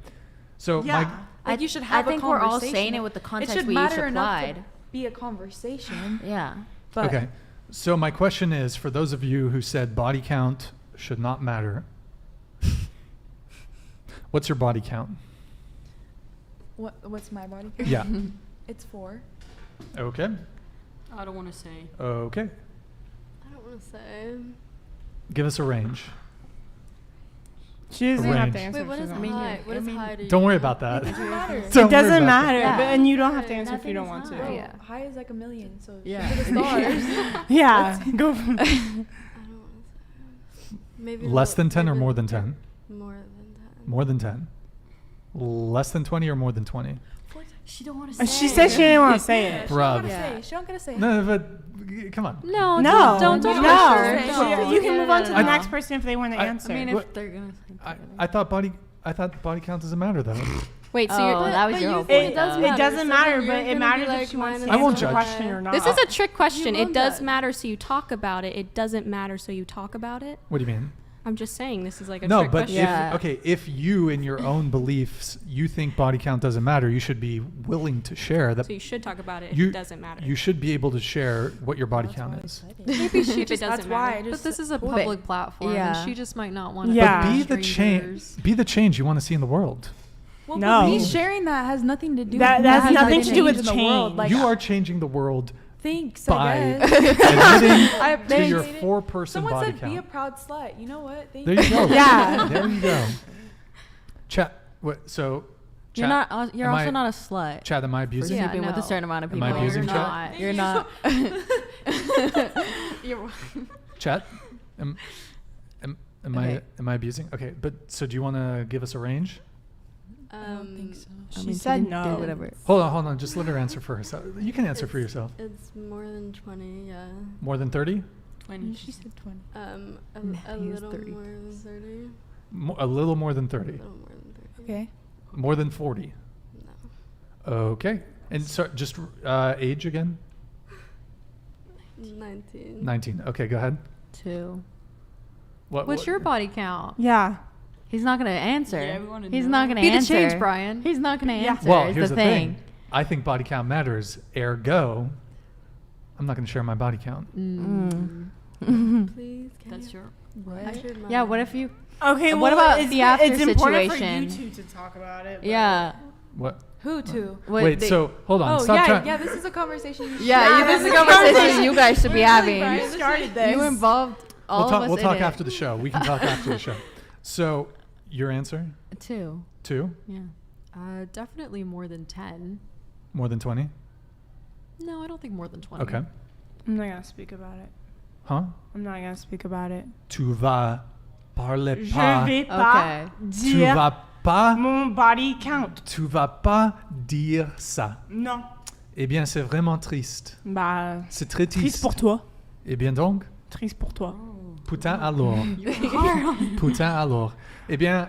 [SPEAKER 2] so
[SPEAKER 8] Yeah.
[SPEAKER 2] my
[SPEAKER 8] Like you should have
[SPEAKER 10] I think
[SPEAKER 8] a
[SPEAKER 10] we're all
[SPEAKER 8] conversation.
[SPEAKER 10] saying it with the context
[SPEAKER 8] it should
[SPEAKER 10] we each
[SPEAKER 8] matter enough
[SPEAKER 10] applied.
[SPEAKER 8] to be a conversation.
[SPEAKER 10] Yeah.
[SPEAKER 8] But
[SPEAKER 2] okay. So my question is, for those of you who said body count should not matter. What's your body count?
[SPEAKER 8] What's my body count?
[SPEAKER 2] Yeah.
[SPEAKER 8] It's 4.
[SPEAKER 2] Okay.
[SPEAKER 7] I don't want to say.
[SPEAKER 2] Okay.
[SPEAKER 6] I don't want to say.
[SPEAKER 2] Give us a range.
[SPEAKER 4] She doesn't have
[SPEAKER 2] Range.
[SPEAKER 4] to answer.
[SPEAKER 6] Wait, what
[SPEAKER 4] if
[SPEAKER 6] is
[SPEAKER 4] she doesn't.
[SPEAKER 6] high? What is high to you?
[SPEAKER 2] Don't worry about that.
[SPEAKER 8] It doesn't matter.
[SPEAKER 2] Don't
[SPEAKER 4] It
[SPEAKER 2] worry
[SPEAKER 4] doesn't
[SPEAKER 2] about
[SPEAKER 4] matter,
[SPEAKER 2] that.
[SPEAKER 4] but and you don't have to
[SPEAKER 6] Yeah,
[SPEAKER 4] answer if you
[SPEAKER 8] Nothing
[SPEAKER 4] don't
[SPEAKER 8] is
[SPEAKER 4] want to.
[SPEAKER 8] high.
[SPEAKER 5] Yeah.
[SPEAKER 8] High is like a million, so
[SPEAKER 5] Yeah.
[SPEAKER 8] shoot for the stars.
[SPEAKER 4] Yeah, go. For
[SPEAKER 6] I don't want to say. Maybe
[SPEAKER 2] Less than 10 or
[SPEAKER 6] maybe
[SPEAKER 2] more than 10?
[SPEAKER 6] More than 10.
[SPEAKER 2] More than 10. Less than 20 or more than 20?
[SPEAKER 7] She don't want to say.
[SPEAKER 4] She said she didn't want to say it.
[SPEAKER 8] She don't
[SPEAKER 2] Bruv.
[SPEAKER 8] gotta say. She don't gotta say.
[SPEAKER 2] No, but come on.
[SPEAKER 5] No,
[SPEAKER 4] No,
[SPEAKER 5] don't
[SPEAKER 8] no.
[SPEAKER 5] pressure.
[SPEAKER 8] No.
[SPEAKER 4] You can move on to the
[SPEAKER 2] I-
[SPEAKER 4] next person if they want to
[SPEAKER 2] I-
[SPEAKER 4] answer.
[SPEAKER 5] I mean,
[SPEAKER 2] What-
[SPEAKER 5] if they're gonna say
[SPEAKER 2] I thought body count doesn't matter though.
[SPEAKER 3] Wait, so
[SPEAKER 5] Oh,
[SPEAKER 3] you're,
[SPEAKER 5] that was
[SPEAKER 6] but
[SPEAKER 5] your
[SPEAKER 6] you
[SPEAKER 5] whole
[SPEAKER 6] think
[SPEAKER 5] point.
[SPEAKER 4] it,
[SPEAKER 6] does
[SPEAKER 5] though.
[SPEAKER 6] matter.
[SPEAKER 4] it doesn't
[SPEAKER 6] So
[SPEAKER 4] matter,
[SPEAKER 6] then
[SPEAKER 4] but
[SPEAKER 6] you're
[SPEAKER 4] it
[SPEAKER 6] gonna
[SPEAKER 4] matters
[SPEAKER 6] be
[SPEAKER 4] if
[SPEAKER 6] like,
[SPEAKER 4] she wants
[SPEAKER 6] mine
[SPEAKER 4] to
[SPEAKER 6] is
[SPEAKER 2] I won't
[SPEAKER 4] answer the
[SPEAKER 2] judge.
[SPEAKER 4] question or not.
[SPEAKER 3] this is a trick question.
[SPEAKER 6] won't
[SPEAKER 3] It does
[SPEAKER 6] judge.
[SPEAKER 3] matter, so you talk about it. It doesn't matter, so you talk about it.
[SPEAKER 2] What do you mean?
[SPEAKER 3] I'm just saying this is like a
[SPEAKER 2] No,
[SPEAKER 3] trick
[SPEAKER 2] but
[SPEAKER 3] question.
[SPEAKER 5] Yeah.
[SPEAKER 2] if you in your own beliefs you think body count doesn't matter, you should be willing to share that.
[SPEAKER 3] So you should talk about it if
[SPEAKER 2] You-
[SPEAKER 3] it doesn't matter.
[SPEAKER 2] You should be able to share what your body count is.
[SPEAKER 5] Maybe she
[SPEAKER 3] If it
[SPEAKER 5] just.
[SPEAKER 3] doesn't
[SPEAKER 8] That's why.
[SPEAKER 3] matter.
[SPEAKER 8] I
[SPEAKER 5] But
[SPEAKER 8] just
[SPEAKER 5] this is a
[SPEAKER 8] told
[SPEAKER 5] public
[SPEAKER 8] it.
[SPEAKER 5] platform,
[SPEAKER 10] Yeah.
[SPEAKER 5] and she just might not want to.
[SPEAKER 4] Yeah.
[SPEAKER 2] But be the change. Be the change you want to see in the world.
[SPEAKER 8] Well,
[SPEAKER 4] No.
[SPEAKER 8] but me sharing that has nothing to do.
[SPEAKER 4] That
[SPEAKER 8] has
[SPEAKER 4] has nothing to do with
[SPEAKER 8] in the world.
[SPEAKER 4] change.
[SPEAKER 8] Like,
[SPEAKER 2] You are changing the world
[SPEAKER 8] thanks.
[SPEAKER 2] by
[SPEAKER 8] I guess.
[SPEAKER 2] admitting to
[SPEAKER 8] thanks.
[SPEAKER 2] your 4-person
[SPEAKER 8] Someone
[SPEAKER 2] body
[SPEAKER 8] said,
[SPEAKER 2] count.
[SPEAKER 8] "Be a proud slut." You know what? Thank
[SPEAKER 2] There you go.
[SPEAKER 4] Yeah.
[SPEAKER 2] There you go. Chat. What? So.
[SPEAKER 10] You're
[SPEAKER 2] Chat,
[SPEAKER 10] not. You're
[SPEAKER 2] am
[SPEAKER 10] also
[SPEAKER 2] I-
[SPEAKER 10] not a slut.
[SPEAKER 2] Chat. Am I
[SPEAKER 10] For
[SPEAKER 2] abusing?
[SPEAKER 5] Yeah,
[SPEAKER 10] sleeping with a
[SPEAKER 5] no.
[SPEAKER 10] certain amount of
[SPEAKER 2] Am
[SPEAKER 10] people.
[SPEAKER 2] I abusing
[SPEAKER 10] You're
[SPEAKER 2] chat?
[SPEAKER 10] not. You're not.
[SPEAKER 2] Chat. Am
[SPEAKER 10] Okay.
[SPEAKER 2] I abusing? Okay, but so do you want to give us a range?
[SPEAKER 8] I don't think so.
[SPEAKER 4] She
[SPEAKER 10] she
[SPEAKER 4] said
[SPEAKER 10] didn't do
[SPEAKER 4] no.
[SPEAKER 10] Whatever.
[SPEAKER 2] Hold on. Just let her answer for herself. You can answer for yourself.
[SPEAKER 6] It's more than 20, yeah.
[SPEAKER 2] More than 30?
[SPEAKER 7] 20.
[SPEAKER 8] She said 20.
[SPEAKER 6] A
[SPEAKER 5] he is
[SPEAKER 6] little
[SPEAKER 5] 30.
[SPEAKER 6] more than 30.
[SPEAKER 2] A little more than 30.
[SPEAKER 6] A little more than 30.
[SPEAKER 8] Okay.
[SPEAKER 2] More than 40.
[SPEAKER 6] No.
[SPEAKER 2] Okay. And so just age again?
[SPEAKER 6] 19.
[SPEAKER 2] 19. Okay, go ahead.
[SPEAKER 10] 2.
[SPEAKER 5] What's your body count?
[SPEAKER 4] Yeah.
[SPEAKER 10] He's not gonna answer.
[SPEAKER 7] Yeah, we wanna
[SPEAKER 10] He's
[SPEAKER 7] know.
[SPEAKER 10] not gonna
[SPEAKER 5] Be the
[SPEAKER 10] answer.
[SPEAKER 5] change, Brian.
[SPEAKER 10] He's not gonna
[SPEAKER 4] Yeah.
[SPEAKER 10] answer.
[SPEAKER 2] Well,
[SPEAKER 10] is
[SPEAKER 2] here's
[SPEAKER 10] the
[SPEAKER 2] the
[SPEAKER 10] thing.
[SPEAKER 2] thing. I think body count matters. Ergo, I'm not going to share my body count.
[SPEAKER 6] Please, can
[SPEAKER 7] That's
[SPEAKER 6] you?
[SPEAKER 7] your.
[SPEAKER 6] I shared mine.
[SPEAKER 10] Yeah. What if you?
[SPEAKER 4] Okay.
[SPEAKER 10] What
[SPEAKER 4] well,
[SPEAKER 10] about
[SPEAKER 4] it's,
[SPEAKER 10] the after
[SPEAKER 4] it's important
[SPEAKER 10] situation?
[SPEAKER 4] for you two to talk about it. but-
[SPEAKER 10] Yeah.
[SPEAKER 2] What?
[SPEAKER 8] Who to?
[SPEAKER 10] What
[SPEAKER 2] Wait,
[SPEAKER 10] they-
[SPEAKER 2] so hold on.
[SPEAKER 8] Oh
[SPEAKER 2] Stop
[SPEAKER 8] yeah,
[SPEAKER 2] trying.
[SPEAKER 8] yeah. This is a conversation. You
[SPEAKER 10] Yeah,
[SPEAKER 8] should
[SPEAKER 10] this is a
[SPEAKER 8] have.
[SPEAKER 10] conversation you guys should be having.
[SPEAKER 8] You started this.
[SPEAKER 10] You involved all
[SPEAKER 2] We'll talk,
[SPEAKER 10] of us
[SPEAKER 2] we'll
[SPEAKER 10] in
[SPEAKER 2] talk
[SPEAKER 10] it.
[SPEAKER 2] after the show. We can talk after the show. So, your answer?
[SPEAKER 10] 2.
[SPEAKER 2] 2?
[SPEAKER 10] Yeah.
[SPEAKER 5] Definitely more than 10.
[SPEAKER 2] More than 20?
[SPEAKER 5] No, I don't think more than 20.
[SPEAKER 2] Okay.
[SPEAKER 4] I'm not gonna speak about it.
[SPEAKER 2] Huh?
[SPEAKER 4] I'm not gonna speak about it.
[SPEAKER 2] Tu vas parler
[SPEAKER 4] Je
[SPEAKER 2] pas.
[SPEAKER 4] vais pas
[SPEAKER 10] Okay.
[SPEAKER 2] Tu
[SPEAKER 4] dire
[SPEAKER 2] vas pas.
[SPEAKER 4] mon body count.
[SPEAKER 2] Tu vas pas dire ça.
[SPEAKER 4] Non.
[SPEAKER 2] Eh bien, c'est vraiment triste.
[SPEAKER 4] Bah,
[SPEAKER 2] C'est très
[SPEAKER 4] triste
[SPEAKER 2] triste.
[SPEAKER 4] pour toi.
[SPEAKER 2] Eh bien donc,
[SPEAKER 4] Triste pour toi.
[SPEAKER 2] putain alors. Putain alors. Eh bien,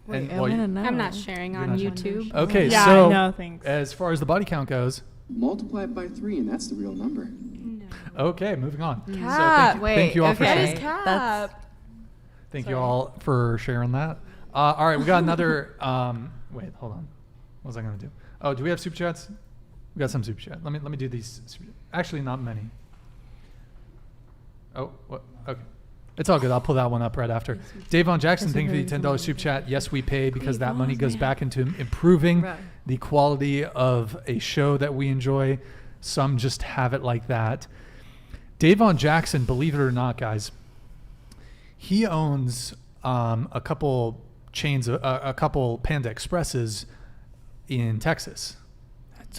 [SPEAKER 10] Wait, I
[SPEAKER 2] well,
[SPEAKER 10] wanna know.
[SPEAKER 3] I'm not sharing on
[SPEAKER 2] not-
[SPEAKER 3] YouTube.
[SPEAKER 2] okay,
[SPEAKER 4] Yeah,
[SPEAKER 2] so
[SPEAKER 4] no, thanks.
[SPEAKER 2] as far as the body count goes,
[SPEAKER 11] Multiply it by 3, and that's the real number.
[SPEAKER 2] okay, moving on. So
[SPEAKER 8] Cap.
[SPEAKER 2] thank you all for
[SPEAKER 10] okay.
[SPEAKER 2] sharing.
[SPEAKER 8] That is cap.
[SPEAKER 10] That's-
[SPEAKER 2] Thank you all for sharing that. All right, we got another. Wait, hold on. What was I going to do? Oh, do we have super chats? We got some super chat. Let me do these. Actually, not many. Oh, what? Okay. It's all good. I'll pull that one up right after. Davon Jackson, thank you for the $10 super chat. Yes, we pay because that money goes back into improving
[SPEAKER 5] Right.
[SPEAKER 2] the quality of a show that we enjoy. Some just have it like that. Davon Jackson, believe it or not, guys, he owns a couple chains, a couple Panda Expresses in Texas.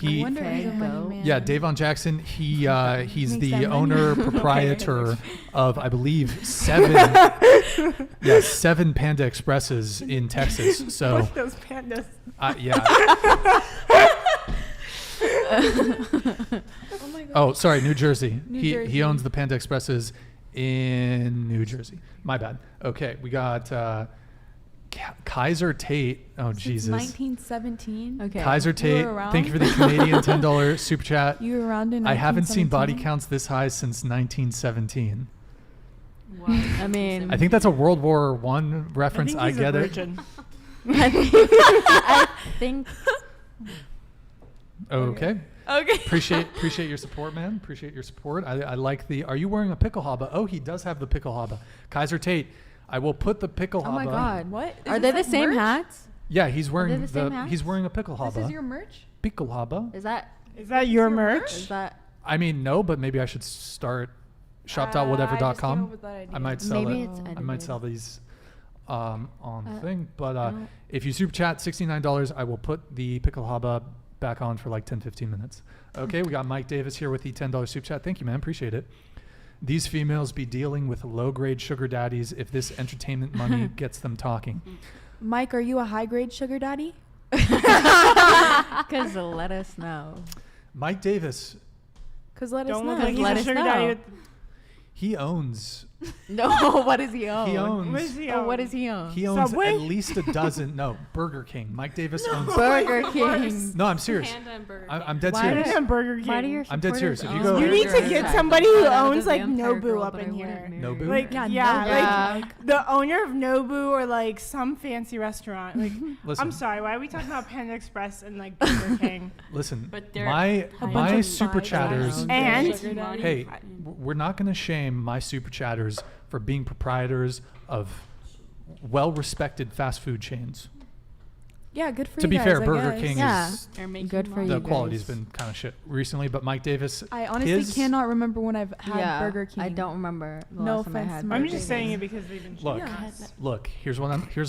[SPEAKER 8] I wonder if he's a
[SPEAKER 10] Okay,
[SPEAKER 8] money
[SPEAKER 10] go.
[SPEAKER 8] man.
[SPEAKER 2] Yeah, Davon Jackson. He's
[SPEAKER 8] Makes
[SPEAKER 2] the
[SPEAKER 8] that money.
[SPEAKER 2] owner proprietor of, I believe, 7 Panda Expresses in Texas. So
[SPEAKER 4] What's those pandas?
[SPEAKER 2] yeah.
[SPEAKER 8] Oh my god.
[SPEAKER 2] Oh, sorry, New Jersey.
[SPEAKER 8] New
[SPEAKER 2] He
[SPEAKER 8] Jersey.
[SPEAKER 2] owns the Panda Expresses in New Jersey. My bad. Okay, we got Kaiser Tate. Oh,
[SPEAKER 8] Since
[SPEAKER 2] Jesus.
[SPEAKER 8] 1917.
[SPEAKER 10] Okay.
[SPEAKER 2] Kaiser
[SPEAKER 8] You
[SPEAKER 2] Tate,
[SPEAKER 8] were around?
[SPEAKER 2] thank you for the Canadian $10 super chat.
[SPEAKER 8] You were around in
[SPEAKER 2] I haven't seen body
[SPEAKER 8] 1917?
[SPEAKER 2] counts this high since 1917.
[SPEAKER 7] Wow.
[SPEAKER 10] I mean,
[SPEAKER 2] I think that's a World War I reference. I,
[SPEAKER 4] he's
[SPEAKER 2] get
[SPEAKER 4] a
[SPEAKER 2] it.
[SPEAKER 4] virgin.
[SPEAKER 10] I think.
[SPEAKER 2] Okay.
[SPEAKER 10] Okay.
[SPEAKER 2] Appreciate your support, man. Appreciate your support. I like the. Are you wearing a pickle haba? Oh, he does have the pickle haba. Kaiser Tate. I will put the pickle
[SPEAKER 5] Oh my
[SPEAKER 2] haba.
[SPEAKER 5] God.
[SPEAKER 8] What? Is
[SPEAKER 10] Are
[SPEAKER 8] this
[SPEAKER 10] they the
[SPEAKER 8] like
[SPEAKER 10] same
[SPEAKER 8] merch?
[SPEAKER 10] hats?
[SPEAKER 2] Yeah, he's wearing
[SPEAKER 10] the same hats?
[SPEAKER 2] he's wearing a pickle haba.
[SPEAKER 8] This is your merch?
[SPEAKER 2] pickle haba.
[SPEAKER 10] Is that
[SPEAKER 4] Is that your merch?
[SPEAKER 10] is that
[SPEAKER 2] I mean, no, but maybe I should start
[SPEAKER 8] I just came up
[SPEAKER 2] shop.whatever.com.
[SPEAKER 8] with that idea.
[SPEAKER 2] I might sell
[SPEAKER 10] Maybe
[SPEAKER 2] it.
[SPEAKER 10] it's
[SPEAKER 2] I might sell
[SPEAKER 10] edited.
[SPEAKER 2] these on thing. But
[SPEAKER 10] no.
[SPEAKER 2] if you super chat $69, I will put the pickle haba back on for like 10-15 minutes. Okay, we got Mike Davis here with the $10 super chat. Thank you, man. Appreciate it. These females be dealing with low-grade sugar daddies if this entertainment money gets them talking.
[SPEAKER 8] Mike, are you a high grade sugar daddy?
[SPEAKER 10] because let us know.
[SPEAKER 2] Mike Davis,
[SPEAKER 8] Cause let us
[SPEAKER 4] Don't
[SPEAKER 8] know.
[SPEAKER 4] look like he's
[SPEAKER 10] Let
[SPEAKER 4] a
[SPEAKER 10] us
[SPEAKER 4] sugar
[SPEAKER 10] know.
[SPEAKER 4] daddy with
[SPEAKER 2] he owns.
[SPEAKER 10] No, what does he own?
[SPEAKER 2] He owns.
[SPEAKER 4] What is he
[SPEAKER 10] Oh, what
[SPEAKER 4] own?
[SPEAKER 10] does he own?
[SPEAKER 2] He owns
[SPEAKER 4] Subway?
[SPEAKER 2] at least a dozen. No, Burger King. Mike Davis owns.
[SPEAKER 10] Burger King.
[SPEAKER 2] No, I'm serious.
[SPEAKER 3] Panda and Burger
[SPEAKER 2] I'm dead
[SPEAKER 10] Why
[SPEAKER 2] serious.
[SPEAKER 4] And Burger King.
[SPEAKER 10] Why do your
[SPEAKER 2] I'm dead serious.
[SPEAKER 10] supporters
[SPEAKER 2] If you
[SPEAKER 10] own
[SPEAKER 2] go-
[SPEAKER 4] You need to
[SPEAKER 10] Burger
[SPEAKER 4] get
[SPEAKER 10] King?
[SPEAKER 4] somebody who
[SPEAKER 10] Thought I was
[SPEAKER 4] owns
[SPEAKER 10] a
[SPEAKER 4] like
[SPEAKER 10] vampire
[SPEAKER 4] Nobu
[SPEAKER 10] girl,
[SPEAKER 4] up
[SPEAKER 10] but I
[SPEAKER 4] in
[SPEAKER 10] wouldn't
[SPEAKER 4] here.
[SPEAKER 10] marry
[SPEAKER 2] Nobu?
[SPEAKER 10] her.
[SPEAKER 4] Like
[SPEAKER 8] Yeah,
[SPEAKER 4] yeah,
[SPEAKER 8] Nobu.
[SPEAKER 4] like the owner of Nobu or like some fancy restaurant. Like
[SPEAKER 2] Listen.
[SPEAKER 4] I'm sorry, why are we talking about Panda Express and like Burger King?
[SPEAKER 2] Listen,
[SPEAKER 7] But they're
[SPEAKER 2] my
[SPEAKER 7] a
[SPEAKER 2] my
[SPEAKER 8] bunch of
[SPEAKER 2] super
[SPEAKER 8] spies
[SPEAKER 2] chatters.
[SPEAKER 8] around.
[SPEAKER 4] And
[SPEAKER 8] Sugar daddy.
[SPEAKER 2] Hey, we're not going to shame my super chatters for being proprietors of well-respected fast food chains.
[SPEAKER 8] Yeah, good for
[SPEAKER 2] To
[SPEAKER 8] you
[SPEAKER 2] be
[SPEAKER 8] guys,
[SPEAKER 2] fair,
[SPEAKER 8] I
[SPEAKER 2] Burger
[SPEAKER 8] guess.
[SPEAKER 2] King
[SPEAKER 10] Yeah.
[SPEAKER 2] is
[SPEAKER 7] They're making
[SPEAKER 10] Good for
[SPEAKER 7] money.
[SPEAKER 10] you
[SPEAKER 2] the quality's
[SPEAKER 10] guys.
[SPEAKER 2] been kind of shit recently, but Mike Davis,
[SPEAKER 8] I honestly
[SPEAKER 2] his-
[SPEAKER 8] cannot remember when I've had
[SPEAKER 10] Yeah,
[SPEAKER 8] Burger King.
[SPEAKER 10] I don't remember the
[SPEAKER 8] No
[SPEAKER 10] last time I
[SPEAKER 8] offense
[SPEAKER 10] had
[SPEAKER 8] to
[SPEAKER 10] Burger
[SPEAKER 4] I'm just
[SPEAKER 10] King.
[SPEAKER 4] saying it because they've been
[SPEAKER 2] Look.
[SPEAKER 4] cheating us.
[SPEAKER 2] look, here's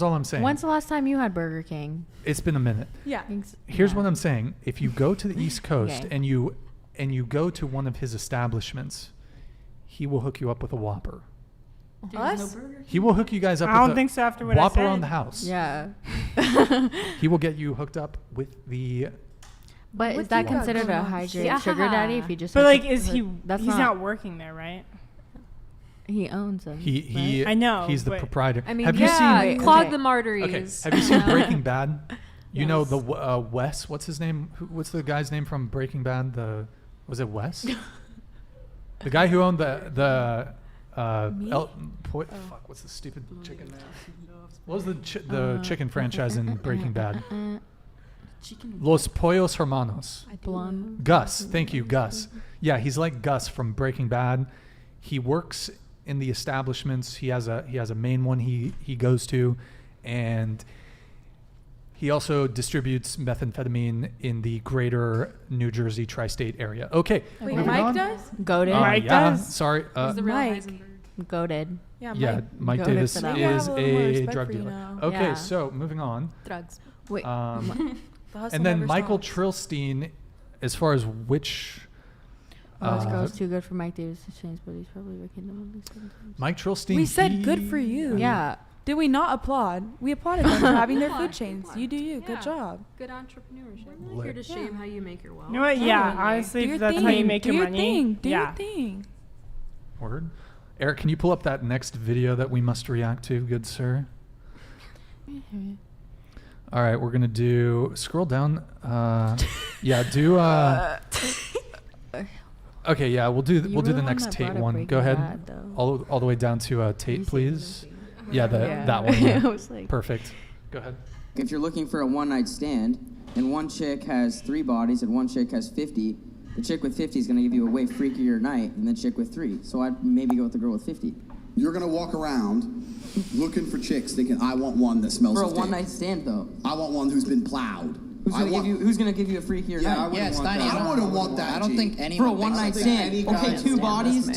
[SPEAKER 2] all I'm saying.
[SPEAKER 10] When's the last time you had Burger King?
[SPEAKER 2] It's been a minute.
[SPEAKER 8] Yeah.
[SPEAKER 2] Here's
[SPEAKER 10] Yeah.
[SPEAKER 2] what I'm saying. If you go to the East Coast
[SPEAKER 10] Okay.
[SPEAKER 2] and you go to one of his establishments, he will hook you up with a Whopper.
[SPEAKER 7] There's
[SPEAKER 8] Us?
[SPEAKER 7] no Burger King?
[SPEAKER 2] He will hook you guys up
[SPEAKER 4] I
[SPEAKER 2] with
[SPEAKER 4] don't
[SPEAKER 2] a
[SPEAKER 4] think so after what
[SPEAKER 2] Whopper
[SPEAKER 4] I said.
[SPEAKER 2] on the house.
[SPEAKER 10] Yeah.
[SPEAKER 2] He will get you hooked up with the
[SPEAKER 10] But
[SPEAKER 8] What
[SPEAKER 10] is
[SPEAKER 8] do
[SPEAKER 10] that
[SPEAKER 8] you got
[SPEAKER 10] considered
[SPEAKER 8] going
[SPEAKER 10] a
[SPEAKER 8] on?
[SPEAKER 10] high grade
[SPEAKER 3] Yeah.
[SPEAKER 10] sugar daddy if he just
[SPEAKER 4] But
[SPEAKER 10] hooks
[SPEAKER 4] like,
[SPEAKER 10] up
[SPEAKER 4] is
[SPEAKER 10] with-
[SPEAKER 4] he?
[SPEAKER 10] That's
[SPEAKER 4] He's not working there, right?
[SPEAKER 10] He owns them.
[SPEAKER 2] he
[SPEAKER 10] right?
[SPEAKER 4] I know,
[SPEAKER 2] he's the
[SPEAKER 4] but-
[SPEAKER 2] proprietor.
[SPEAKER 3] I mean,
[SPEAKER 2] have
[SPEAKER 3] yeah,
[SPEAKER 2] you seen
[SPEAKER 3] clog
[SPEAKER 10] Okay.
[SPEAKER 3] the arteries.
[SPEAKER 2] Okay, have you seen Breaking Bad? You know
[SPEAKER 3] Yes.
[SPEAKER 2] the Wes, what's his name? What's the guy's name from Breaking Bad? Was it Wes? The guy who owned the fuck, what's the stupid chicken? What was the chicken franchise in Breaking Bad?
[SPEAKER 7] Chicken.
[SPEAKER 2] Los Pollos Hermanos.
[SPEAKER 10] Blonde.
[SPEAKER 2] Gus, thank you, Gus. Yeah, he's like Gus from Breaking Bad. He works in the establishments. He has a main one he goes to, and he also distributes methamphetamine in the greater New Jersey tri-state area. Okay,
[SPEAKER 8] Wait,
[SPEAKER 2] moving
[SPEAKER 8] Mike
[SPEAKER 2] on.
[SPEAKER 8] does?
[SPEAKER 10] Goaded.
[SPEAKER 4] Mike
[SPEAKER 2] yeah,
[SPEAKER 4] does?
[SPEAKER 2] sorry.
[SPEAKER 3] He's the real
[SPEAKER 8] Mike.
[SPEAKER 3] Heisenberg.
[SPEAKER 10] Goaded.
[SPEAKER 8] Yeah,
[SPEAKER 2] Yeah, Mike
[SPEAKER 10] Goated
[SPEAKER 2] Davis
[SPEAKER 10] for that
[SPEAKER 8] Maybe I have
[SPEAKER 2] is
[SPEAKER 8] a little more
[SPEAKER 2] a
[SPEAKER 8] respect
[SPEAKER 2] drug
[SPEAKER 8] for you
[SPEAKER 2] dealer.
[SPEAKER 8] now.
[SPEAKER 2] Okay,
[SPEAKER 10] Yeah.
[SPEAKER 2] so moving on.
[SPEAKER 3] Drugs.
[SPEAKER 10] Wait.
[SPEAKER 8] The hustle
[SPEAKER 2] And then
[SPEAKER 8] never
[SPEAKER 2] Michael
[SPEAKER 8] stops.
[SPEAKER 2] Trilstein, as far as which
[SPEAKER 10] Oh, this girl's too good for Mike Davis to change, but he's probably making them at least sometimes.
[SPEAKER 2] Mike Trilstein.
[SPEAKER 8] We said good for you.
[SPEAKER 10] Yeah.
[SPEAKER 8] Did we not applaud? We applauded them for having their food chains. You do you.
[SPEAKER 3] Yeah.
[SPEAKER 8] Good job.
[SPEAKER 3] Good entrepreneurship.
[SPEAKER 2] I'm not here to
[SPEAKER 3] shame how you make your wealth.
[SPEAKER 4] You know what? Yeah,
[SPEAKER 8] Do
[SPEAKER 4] honestly,
[SPEAKER 8] your
[SPEAKER 4] if that's
[SPEAKER 8] thing.
[SPEAKER 4] how you make
[SPEAKER 8] do
[SPEAKER 4] your
[SPEAKER 8] your
[SPEAKER 4] money.
[SPEAKER 8] thing. Do
[SPEAKER 4] yeah.
[SPEAKER 8] your thing.
[SPEAKER 2] Word. Eric, can you pull up that next video that we must react to, good sir? All right, we're gonna do. Scroll down. Yeah, do. Okay, yeah, we'll do.
[SPEAKER 10] You
[SPEAKER 2] We'll do
[SPEAKER 10] were
[SPEAKER 2] the
[SPEAKER 10] the
[SPEAKER 2] next
[SPEAKER 10] one that
[SPEAKER 2] Tate
[SPEAKER 10] brought up
[SPEAKER 2] one.
[SPEAKER 10] Breaking
[SPEAKER 2] Go ahead.
[SPEAKER 10] Bad, though.
[SPEAKER 2] All the way down to Tate,
[SPEAKER 10] You see
[SPEAKER 2] please.
[SPEAKER 10] it,
[SPEAKER 2] Yeah, that one.
[SPEAKER 10] I
[SPEAKER 2] Yeah.
[SPEAKER 10] was like,
[SPEAKER 2] Perfect. Go ahead.
[SPEAKER 13] If you're looking for a one-night stand and one chick has 3 bodies and one chick has 50, the chick with 50 is going to give you a way freakier night than the chick with 3. So I'd maybe go with the girl with 50.
[SPEAKER 9] You're gonna walk around looking for chicks thinking, I want one that smells
[SPEAKER 13] For a
[SPEAKER 9] of dick.
[SPEAKER 13] one-night stand, though.
[SPEAKER 9] I want one who's been plowed.
[SPEAKER 13] Who's gonna give you a freakier
[SPEAKER 9] Yeah, I
[SPEAKER 13] night?
[SPEAKER 9] wouldn't want that. I wouldn't want that.
[SPEAKER 14] I don't
[SPEAKER 9] G.
[SPEAKER 14] think
[SPEAKER 13] For
[SPEAKER 14] anyone
[SPEAKER 13] a one-night
[SPEAKER 14] thinks
[SPEAKER 13] stand. Okay, two bodies.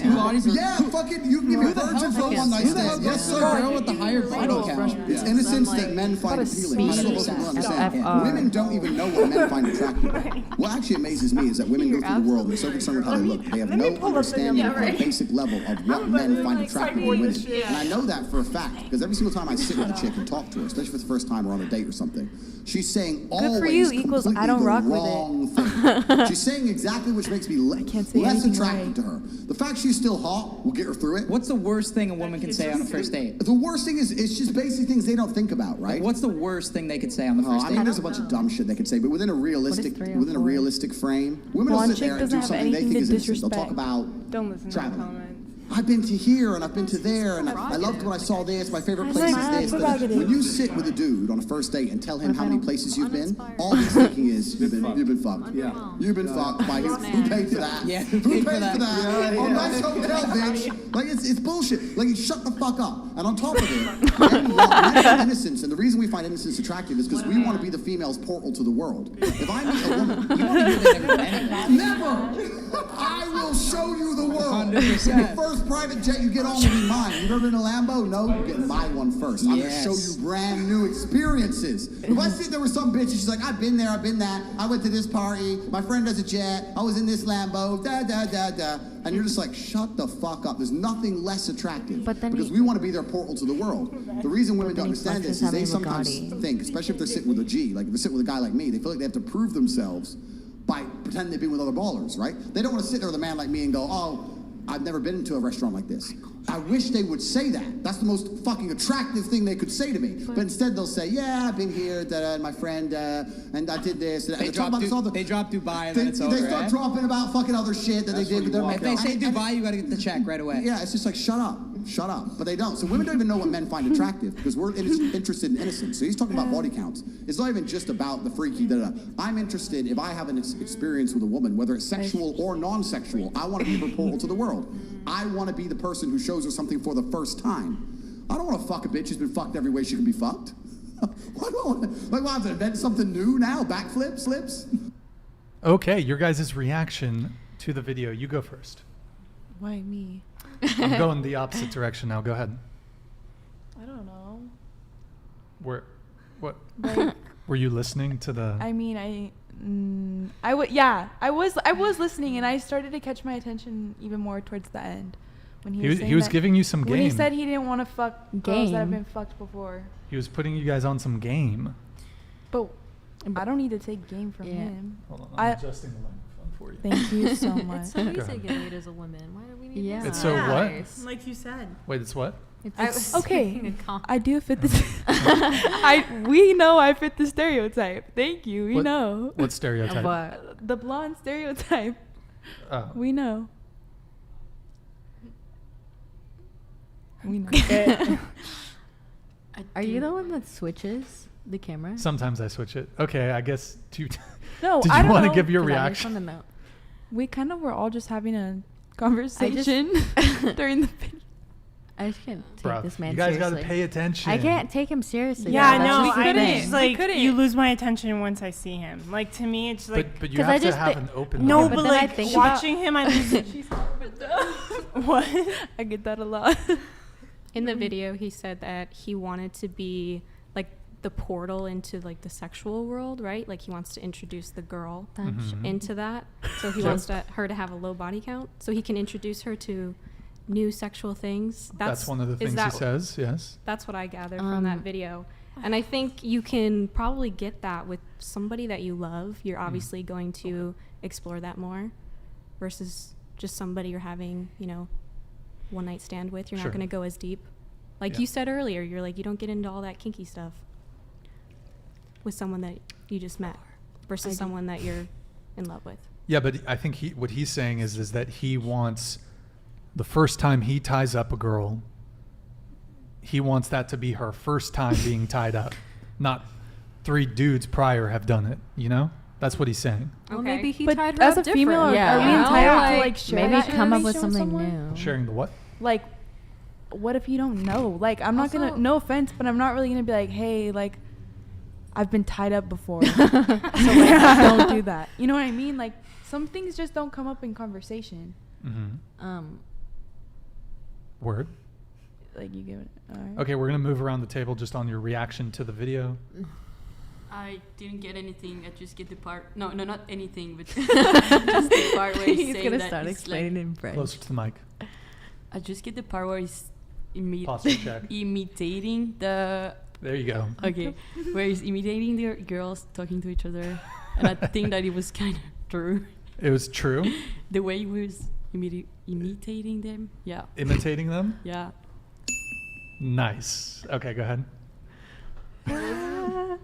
[SPEAKER 9] Yeah, fucking, you can be a virgin for a one-night stand. Yes,
[SPEAKER 14] the
[SPEAKER 9] sir.
[SPEAKER 14] girl with the higher body count?
[SPEAKER 9] It's innocence that men find appealing. How do people understand?
[SPEAKER 10] FR.
[SPEAKER 9] Women don't even know what men find attractive. What actually amazes me is that women go through the world and they're so concerned with how they look. They have no understanding of the basic level of what men find attractive in women. And I know that for a fact because every single time I sit with a chick and talk to her, especially for the first time or on a date or something, she's saying always
[SPEAKER 8] for you equals I don't
[SPEAKER 9] completely
[SPEAKER 8] rock
[SPEAKER 9] the
[SPEAKER 8] with it.
[SPEAKER 9] wrong thing. She's saying exactly which makes me
[SPEAKER 8] can't say
[SPEAKER 9] less
[SPEAKER 8] anything
[SPEAKER 9] attracted
[SPEAKER 8] right.
[SPEAKER 9] to her. The fact she's still hot will get her through it.
[SPEAKER 14] What's the worst thing a woman can say on a first date?
[SPEAKER 9] The worst thing is it's just basic things they don't think about, right?
[SPEAKER 14] What's the worst thing they could say on the
[SPEAKER 9] Oh,
[SPEAKER 14] first
[SPEAKER 9] I
[SPEAKER 14] date?
[SPEAKER 9] mean, there's a bunch of dumb shit they could say, but within a realistic
[SPEAKER 10] 3 or 4?
[SPEAKER 9] frame, women will
[SPEAKER 8] Blonde
[SPEAKER 9] sit there
[SPEAKER 8] chick
[SPEAKER 9] and do
[SPEAKER 8] doesn't have
[SPEAKER 9] something they think
[SPEAKER 8] anything
[SPEAKER 9] is
[SPEAKER 8] to
[SPEAKER 9] innocent. They'll talk
[SPEAKER 8] disrespect.
[SPEAKER 9] about
[SPEAKER 4] Don't listen to the
[SPEAKER 9] traveling.
[SPEAKER 4] comments.
[SPEAKER 9] I've been to here and I've been to there and I loved when I saw this. My favorite place is this. But when you sit with a dude on a first date and tell him how many places you've been, all he's thinking is you've been fucked. Yeah, you've been fucked by who paid for that?
[SPEAKER 14] Yeah,
[SPEAKER 9] who paid for that? Oh, nice hotel, bitch. Like it's bullshit. Like shut the fuck up. And on top of it, men innocence. And the reason we find innocence attractive is because we want to be the female's portal to the world. If I meet a woman, you want to do that never. I will show you the world.
[SPEAKER 14] 100%.
[SPEAKER 9] First private jet you get on will be mine. You've ever been in a Lambo? No, you get my one first. I'm gonna show you brand new experiences. If I sit there with some bitch and she's like, I've been there, I've been that, I went to this party, my friend has a jet, I was in this Lambo, and you're just like, shut the fuck up. There's nothing less attractive because we want to be their portal to the world. The reason women don't understand this is they sometimes think, especially if they're sitting with a G, like if they're sitting with a guy like me, they feel like they have to prove themselves by pretending they've been with other ballers, right? They don't want to sit there with a man like me and go, oh, I've never been into a restaurant like this. I wish they would say that. That's the most fucking attractive thing they could say to me. But instead they'll say, yeah, I've been here, and my friend, and I did this. And
[SPEAKER 14] They drop Dubai and then it's over.
[SPEAKER 9] They start dropping about fucking other shit that they did with their
[SPEAKER 14] If they say Dubai, you gotta get the check right away.
[SPEAKER 9] Yeah, it's just like, shut up. But they don't. So women don't even know what men find attractive because we're interested in innocence. So he's talking about body counts. It's not even just about the freaky, I'm interested, if I have an experience with a woman, whether it's sexual or non-sexual, I want to be her portal to the world. I want to be the person who shows her something for the first time. I don't want to fuck a bitch who's been fucked every way she can be fucked. Why do I want to invent something new now? Backflips, slips?
[SPEAKER 2] Okay, your guys' reaction to the video. You go first.
[SPEAKER 8] Why me?
[SPEAKER 2] I'm going the opposite direction now. Go ahead.
[SPEAKER 8] I don't know.
[SPEAKER 2] What?
[SPEAKER 8] Like,
[SPEAKER 2] Were you listening to the?
[SPEAKER 8] I mean, I was listening, and I started to catch my attention even more towards the end when
[SPEAKER 2] he was giving you some game.
[SPEAKER 8] When he said he didn't want to fuck girls that have been fucked before.
[SPEAKER 2] He was putting you guys on some game.
[SPEAKER 8] But I don't need to take game from him.
[SPEAKER 2] Hold on, I'm adjusting the microphone for you.
[SPEAKER 8] Thank you so much.
[SPEAKER 5] It's so easy to get laid as a woman. Why do we need
[SPEAKER 10] Yeah.
[SPEAKER 2] It's so what?
[SPEAKER 4] Like you said.
[SPEAKER 2] Wait, it's what?
[SPEAKER 5] It's
[SPEAKER 8] okay. I do fit this. We know I fit the stereotype. Thank you. We know.
[SPEAKER 2] What stereotype?
[SPEAKER 8] The blonde stereotype.
[SPEAKER 2] Oh.
[SPEAKER 8] We know. We know.
[SPEAKER 10] Are you the one that switches the camera?
[SPEAKER 2] Sometimes I switch it. Okay, I guess.
[SPEAKER 8] No,
[SPEAKER 2] did
[SPEAKER 8] I
[SPEAKER 2] you
[SPEAKER 8] don't
[SPEAKER 2] want to
[SPEAKER 8] know.
[SPEAKER 2] give your
[SPEAKER 10] 'Cause I just
[SPEAKER 2] reaction?
[SPEAKER 10] wanna know.
[SPEAKER 8] We kind of were all just having a conversation during the video.
[SPEAKER 10] I just can't take
[SPEAKER 2] Bruh,
[SPEAKER 10] this man
[SPEAKER 2] you guys
[SPEAKER 10] seriously.
[SPEAKER 2] gotta pay attention.
[SPEAKER 10] I can't take him seriously.
[SPEAKER 4] Yeah,
[SPEAKER 10] That's
[SPEAKER 4] no,
[SPEAKER 10] just the
[SPEAKER 4] I
[SPEAKER 10] thing.
[SPEAKER 4] just like you lose my attention once I see him. Like to me, it's like.
[SPEAKER 2] But you have to have an open.
[SPEAKER 4] No,
[SPEAKER 2] mind.
[SPEAKER 4] but
[SPEAKER 10] then I
[SPEAKER 4] like
[SPEAKER 10] think
[SPEAKER 4] watching him, I lose. What?
[SPEAKER 8] I get that a lot.
[SPEAKER 3] In the video, he said that he wanted to be like the portal into like the sexual world, right? Like he wants to introduce the girl into that. So he wants her to have a low body count, so he can introduce her to new sexual things.
[SPEAKER 2] That's one of the things he says. Yes.
[SPEAKER 3] That's what I gathered from that video. And I think you can probably get that with somebody that you love. You're obviously going to explore that more versus just somebody you're having, one night stand with. You're not going to go as deep. Like you said earlier, you're like, you don't get into all that kinky stuff with someone that you just met versus someone that you're in love with.
[SPEAKER 2] Yeah, but I think what he's saying is that he wants the first time he ties up a girl, he wants that to be her first time being tied up, not 3 dudes prior have done it. That's what he's saying.
[SPEAKER 5] Well, maybe he
[SPEAKER 8] But
[SPEAKER 5] tied her
[SPEAKER 8] as
[SPEAKER 5] up
[SPEAKER 8] a female,
[SPEAKER 5] different.
[SPEAKER 8] are we entitled to like share
[SPEAKER 10] maybe
[SPEAKER 8] that
[SPEAKER 10] come up with
[SPEAKER 8] information
[SPEAKER 10] something
[SPEAKER 8] someone?
[SPEAKER 10] new?
[SPEAKER 2] Sharing the what?
[SPEAKER 8] Like, what if you don't know? Like, I'm not gonna. No offense, but I'm not really gonna be like, hey, like, I've been tied up before, so like, don't do that. You know what I mean? Like, some things just don't come up in conversation.
[SPEAKER 2] Word.
[SPEAKER 8] Like you give it. All right.
[SPEAKER 2] Okay, we're gonna move around the table just on your reaction to the video.
[SPEAKER 7] I didn't get anything. I just get the part. No, not anything, but just the part where he's saying
[SPEAKER 10] gonna
[SPEAKER 7] that
[SPEAKER 10] start
[SPEAKER 7] it's
[SPEAKER 10] explaining in French.
[SPEAKER 2] Closer to the mic.
[SPEAKER 7] I just get the part where he's
[SPEAKER 2] Posture check.
[SPEAKER 7] imitating the.
[SPEAKER 2] There you go.
[SPEAKER 7] Okay, where he's imitating the girls talking to each other, and I think that it was kind of true.
[SPEAKER 2] It was true.
[SPEAKER 7] The way he was imitating them. Yeah.
[SPEAKER 2] Imitating them.
[SPEAKER 7] Yeah.
[SPEAKER 2] Nice. Okay, go ahead.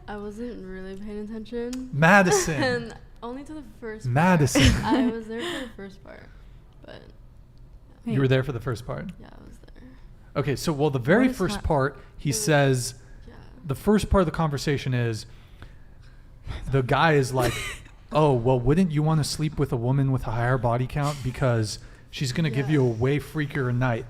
[SPEAKER 6] I wasn't really paying attention.
[SPEAKER 2] Madison.
[SPEAKER 6] And only to the first
[SPEAKER 2] Madison.
[SPEAKER 6] part. I was there for the first part. But
[SPEAKER 2] You were there for the first part?
[SPEAKER 6] Yeah, I was there.
[SPEAKER 2] Okay, so well, the very
[SPEAKER 10] What is
[SPEAKER 2] first
[SPEAKER 10] that?
[SPEAKER 2] part, he says, the first part of the conversation is, the guy is like, oh, well, wouldn't you want to sleep with a woman with a higher body count because she's going to give you a way freakier night?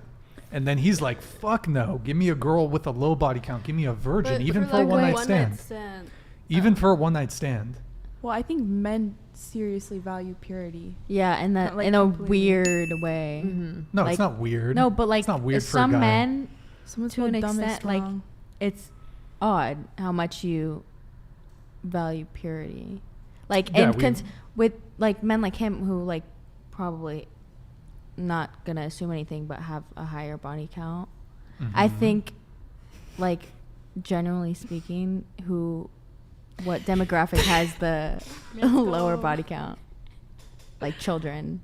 [SPEAKER 2] And then he's like, fuck no, give me a girl with a low body count. Give me a virgin,
[SPEAKER 6] But
[SPEAKER 2] even
[SPEAKER 6] for,
[SPEAKER 2] for a
[SPEAKER 6] like,
[SPEAKER 2] one-night stand. Even for a one-night stand.
[SPEAKER 8] Well, I think men seriously value purity.
[SPEAKER 10] Yeah, in that
[SPEAKER 8] Like
[SPEAKER 10] in a
[SPEAKER 8] completely.
[SPEAKER 10] weird way.
[SPEAKER 2] No,
[SPEAKER 10] Like-
[SPEAKER 2] it's not weird.
[SPEAKER 10] No, but like
[SPEAKER 2] it's not weird for a
[SPEAKER 10] some
[SPEAKER 2] guy.
[SPEAKER 10] men,
[SPEAKER 8] Someone's
[SPEAKER 10] to an
[SPEAKER 8] called dumb is
[SPEAKER 10] extent, like
[SPEAKER 8] strong.
[SPEAKER 10] it's odd how much you value purity. Like
[SPEAKER 2] Yeah,
[SPEAKER 10] and with like men like him who like probably not gonna assume anything but have a higher body count. I
[SPEAKER 2] Mhm.
[SPEAKER 10] think, like generally speaking, what demographic has the lower body count? Like children,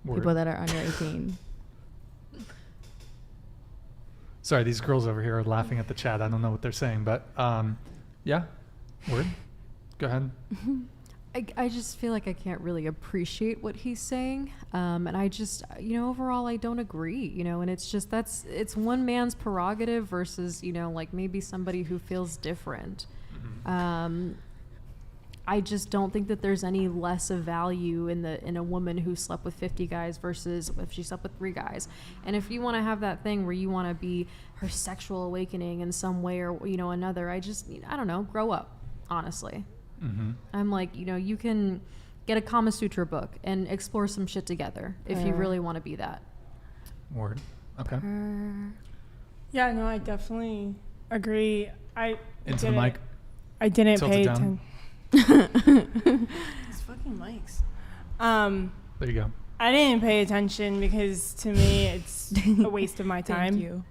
[SPEAKER 2] Word.
[SPEAKER 10] people that are under 18.
[SPEAKER 2] Sorry, these girls over here are laughing at the chat. I don't know what they're saying, but yeah, word. Go ahead.
[SPEAKER 5] I just feel like I can't really appreciate what he's saying. And I just, overall, I don't agree, and it's just, it's one man's prerogative versus, like maybe somebody who feels different. I just don't think that there's any less of value in a woman who slept with 50 guys versus if she slept with 3 guys. And if you want to have that thing where you want to be her sexual awakening in some way or, another, I don't know, grow up, honestly.
[SPEAKER 2] Mm-hmm.
[SPEAKER 5] I'm like, you can get a Kama Sutra book and explore some shit together if you really want to be that.
[SPEAKER 2] Word. Okay.
[SPEAKER 4] Yeah, no, I definitely agree.
[SPEAKER 2] Into the mic.
[SPEAKER 4] I didn't
[SPEAKER 2] Tilt
[SPEAKER 4] pay
[SPEAKER 2] it down.
[SPEAKER 4] attention. These fucking mics.
[SPEAKER 2] There you go.
[SPEAKER 4] I didn't pay attention because to me it's a waste of my time.
[SPEAKER 8] Thank you.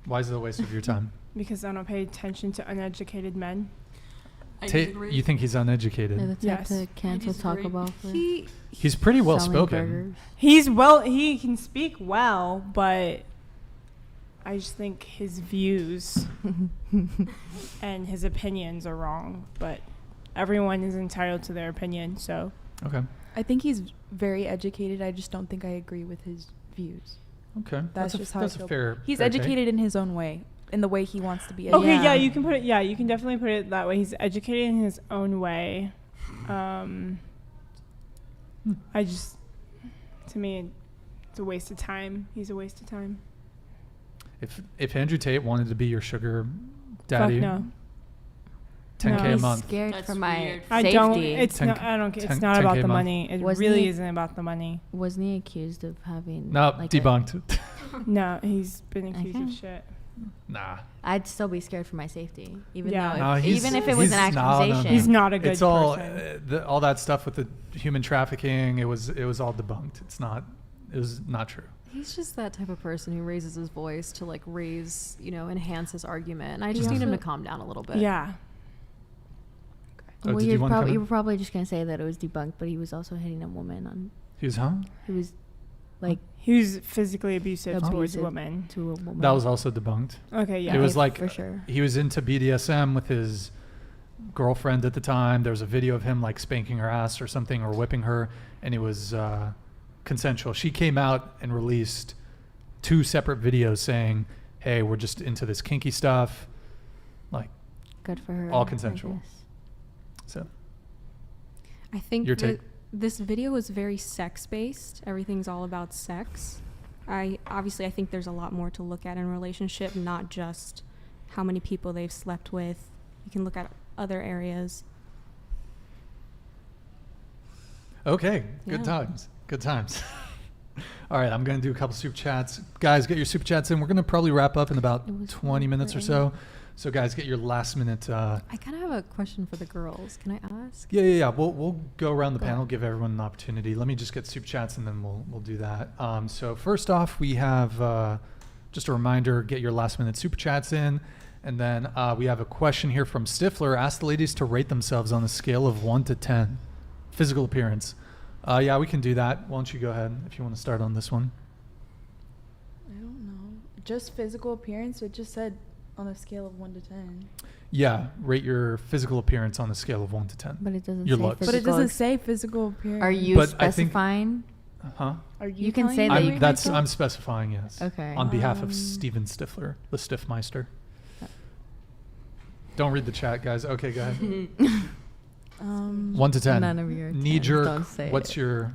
[SPEAKER 2] Why is it a waste of your time?
[SPEAKER 4] Because I don't pay attention to uneducated men.
[SPEAKER 2] Tate, you think he's uneducated?
[SPEAKER 10] They're the type
[SPEAKER 4] Yes.
[SPEAKER 10] to cancel Taco Bell for
[SPEAKER 2] He's pretty well
[SPEAKER 10] selling
[SPEAKER 2] spoken.
[SPEAKER 10] burgers.
[SPEAKER 4] He can speak well, but I just think his views and his opinions are wrong. But everyone is entitled to their opinion, so.
[SPEAKER 2] Okay.
[SPEAKER 8] I think he's very educated. I just don't think I agree with his views.
[SPEAKER 2] Okay.
[SPEAKER 8] That's just how I
[SPEAKER 2] that's
[SPEAKER 8] feel.
[SPEAKER 2] a fair.
[SPEAKER 8] He's
[SPEAKER 2] fair take.
[SPEAKER 8] educated in his own way, in the way he wants to be educated.
[SPEAKER 4] Okay, yeah, you can put it. Yeah, you can definitely put it that way. He's educated in his own way. I just, to me, it's a waste of time. He's a waste of time.
[SPEAKER 2] If Andrew Tate wanted to be your sugar daddy,
[SPEAKER 4] Fuck no.
[SPEAKER 2] 10K
[SPEAKER 4] No.
[SPEAKER 2] a month.
[SPEAKER 10] Scared
[SPEAKER 7] That's
[SPEAKER 10] for my
[SPEAKER 7] weird.
[SPEAKER 4] I
[SPEAKER 10] safety.
[SPEAKER 4] don't. It's
[SPEAKER 2] 10
[SPEAKER 4] not. I don't. It's
[SPEAKER 2] 10
[SPEAKER 4] not about
[SPEAKER 2] 10K a
[SPEAKER 4] the
[SPEAKER 2] month.
[SPEAKER 4] money. It
[SPEAKER 10] Wasn't
[SPEAKER 4] really
[SPEAKER 10] he-
[SPEAKER 4] isn't about the money.
[SPEAKER 10] Wasn't he accused of having?
[SPEAKER 2] No,
[SPEAKER 10] like a-
[SPEAKER 2] debunked.
[SPEAKER 4] No, he's been accused
[SPEAKER 10] Okay.
[SPEAKER 4] of shit.
[SPEAKER 2] Nah.
[SPEAKER 10] I'd still be scared for my safety, even
[SPEAKER 4] Yeah.
[SPEAKER 10] though,
[SPEAKER 2] No,
[SPEAKER 10] if,
[SPEAKER 2] he's-
[SPEAKER 10] even if it was an
[SPEAKER 2] he's- no, no, no.
[SPEAKER 10] accusation.
[SPEAKER 4] He's not a good
[SPEAKER 2] It's all
[SPEAKER 4] person.
[SPEAKER 2] all that stuff with the human trafficking. It was all debunked. It's not. It was not true.
[SPEAKER 5] He's just that type of person who raises his voice to like enhance his argument. And I just
[SPEAKER 10] He
[SPEAKER 5] need him to
[SPEAKER 10] also-
[SPEAKER 5] calm down a little bit.
[SPEAKER 4] Yeah.
[SPEAKER 2] Oh,
[SPEAKER 10] well,
[SPEAKER 2] did you want to come
[SPEAKER 10] you
[SPEAKER 2] in?
[SPEAKER 10] were probably just gonna say that it was debunked, but he was also hitting a woman on.
[SPEAKER 2] He was, huh?
[SPEAKER 10] He was, like,
[SPEAKER 4] He was physically abusive towards a
[SPEAKER 10] abusive
[SPEAKER 4] woman.
[SPEAKER 10] to a woman.
[SPEAKER 2] That was also debunked.
[SPEAKER 4] Okay, yeah.
[SPEAKER 2] It was like
[SPEAKER 10] for sure.
[SPEAKER 2] he was into BDSM with his girlfriend at the time. There was a video of him like spanking her ass or something or whipping her, and it was consensual. She came out and released 2 separate videos saying, "Hey, we're just into this kinky stuff," like
[SPEAKER 10] Good for her.
[SPEAKER 2] all
[SPEAKER 10] I
[SPEAKER 2] consensual.
[SPEAKER 10] guess.
[SPEAKER 2] So
[SPEAKER 3] I think
[SPEAKER 2] Your
[SPEAKER 3] that
[SPEAKER 2] take?
[SPEAKER 3] this video is very sex-based. Everything's all about sex. I think there's a lot more to look at in a relationship, not just how many people they've slept with. You can look at other areas.
[SPEAKER 2] okay, good
[SPEAKER 3] Yeah.
[SPEAKER 2] times. Good times. All right, I'm going to do a couple super chats. Guys, get your super chats in. We're going to probably wrap up in about
[SPEAKER 10] It was
[SPEAKER 2] 20 minutes or so. So guys, get your last minute
[SPEAKER 5] I kind of have a question for the girls. Can I ask?
[SPEAKER 2] Yeah. We'll go around the
[SPEAKER 5] Go
[SPEAKER 2] panel,
[SPEAKER 5] ahead.
[SPEAKER 2] give everyone an opportunity. Let me just get super chats and then we'll do that. So first off, we have just a reminder: get your last minute super chats in, and then we have a question here from Stifler. Ask the ladies to rate themselves on a scale of 1 to 10, physical appearance. Yeah, we can do that. Why don't you go ahead if you want to start on this one?
[SPEAKER 8] I don't know. Just physical appearance? It just said on a scale of 1 to 10.
[SPEAKER 2] Yeah, rate your physical appearance on a scale of 1 to 10.
[SPEAKER 10] But it doesn't
[SPEAKER 2] Your
[SPEAKER 10] say
[SPEAKER 2] looks.
[SPEAKER 10] physical.
[SPEAKER 8] But it doesn't say physical appearance.
[SPEAKER 10] Are you
[SPEAKER 2] But I think-
[SPEAKER 10] specifying
[SPEAKER 2] Huh?
[SPEAKER 4] Are
[SPEAKER 10] You can say
[SPEAKER 4] telling
[SPEAKER 10] that
[SPEAKER 4] me
[SPEAKER 10] you-
[SPEAKER 4] to rate
[SPEAKER 2] I'm specifying, yes.
[SPEAKER 10] Okay.
[SPEAKER 2] On behalf of Steven Stifler, the Stiffmeister. Don't read the chat, guys. Okay, go ahead. 1 to 10.
[SPEAKER 10] None of your
[SPEAKER 2] Knee
[SPEAKER 10] 10s,
[SPEAKER 2] jerk.
[SPEAKER 10] don't say
[SPEAKER 2] What's
[SPEAKER 10] it.
[SPEAKER 2] your?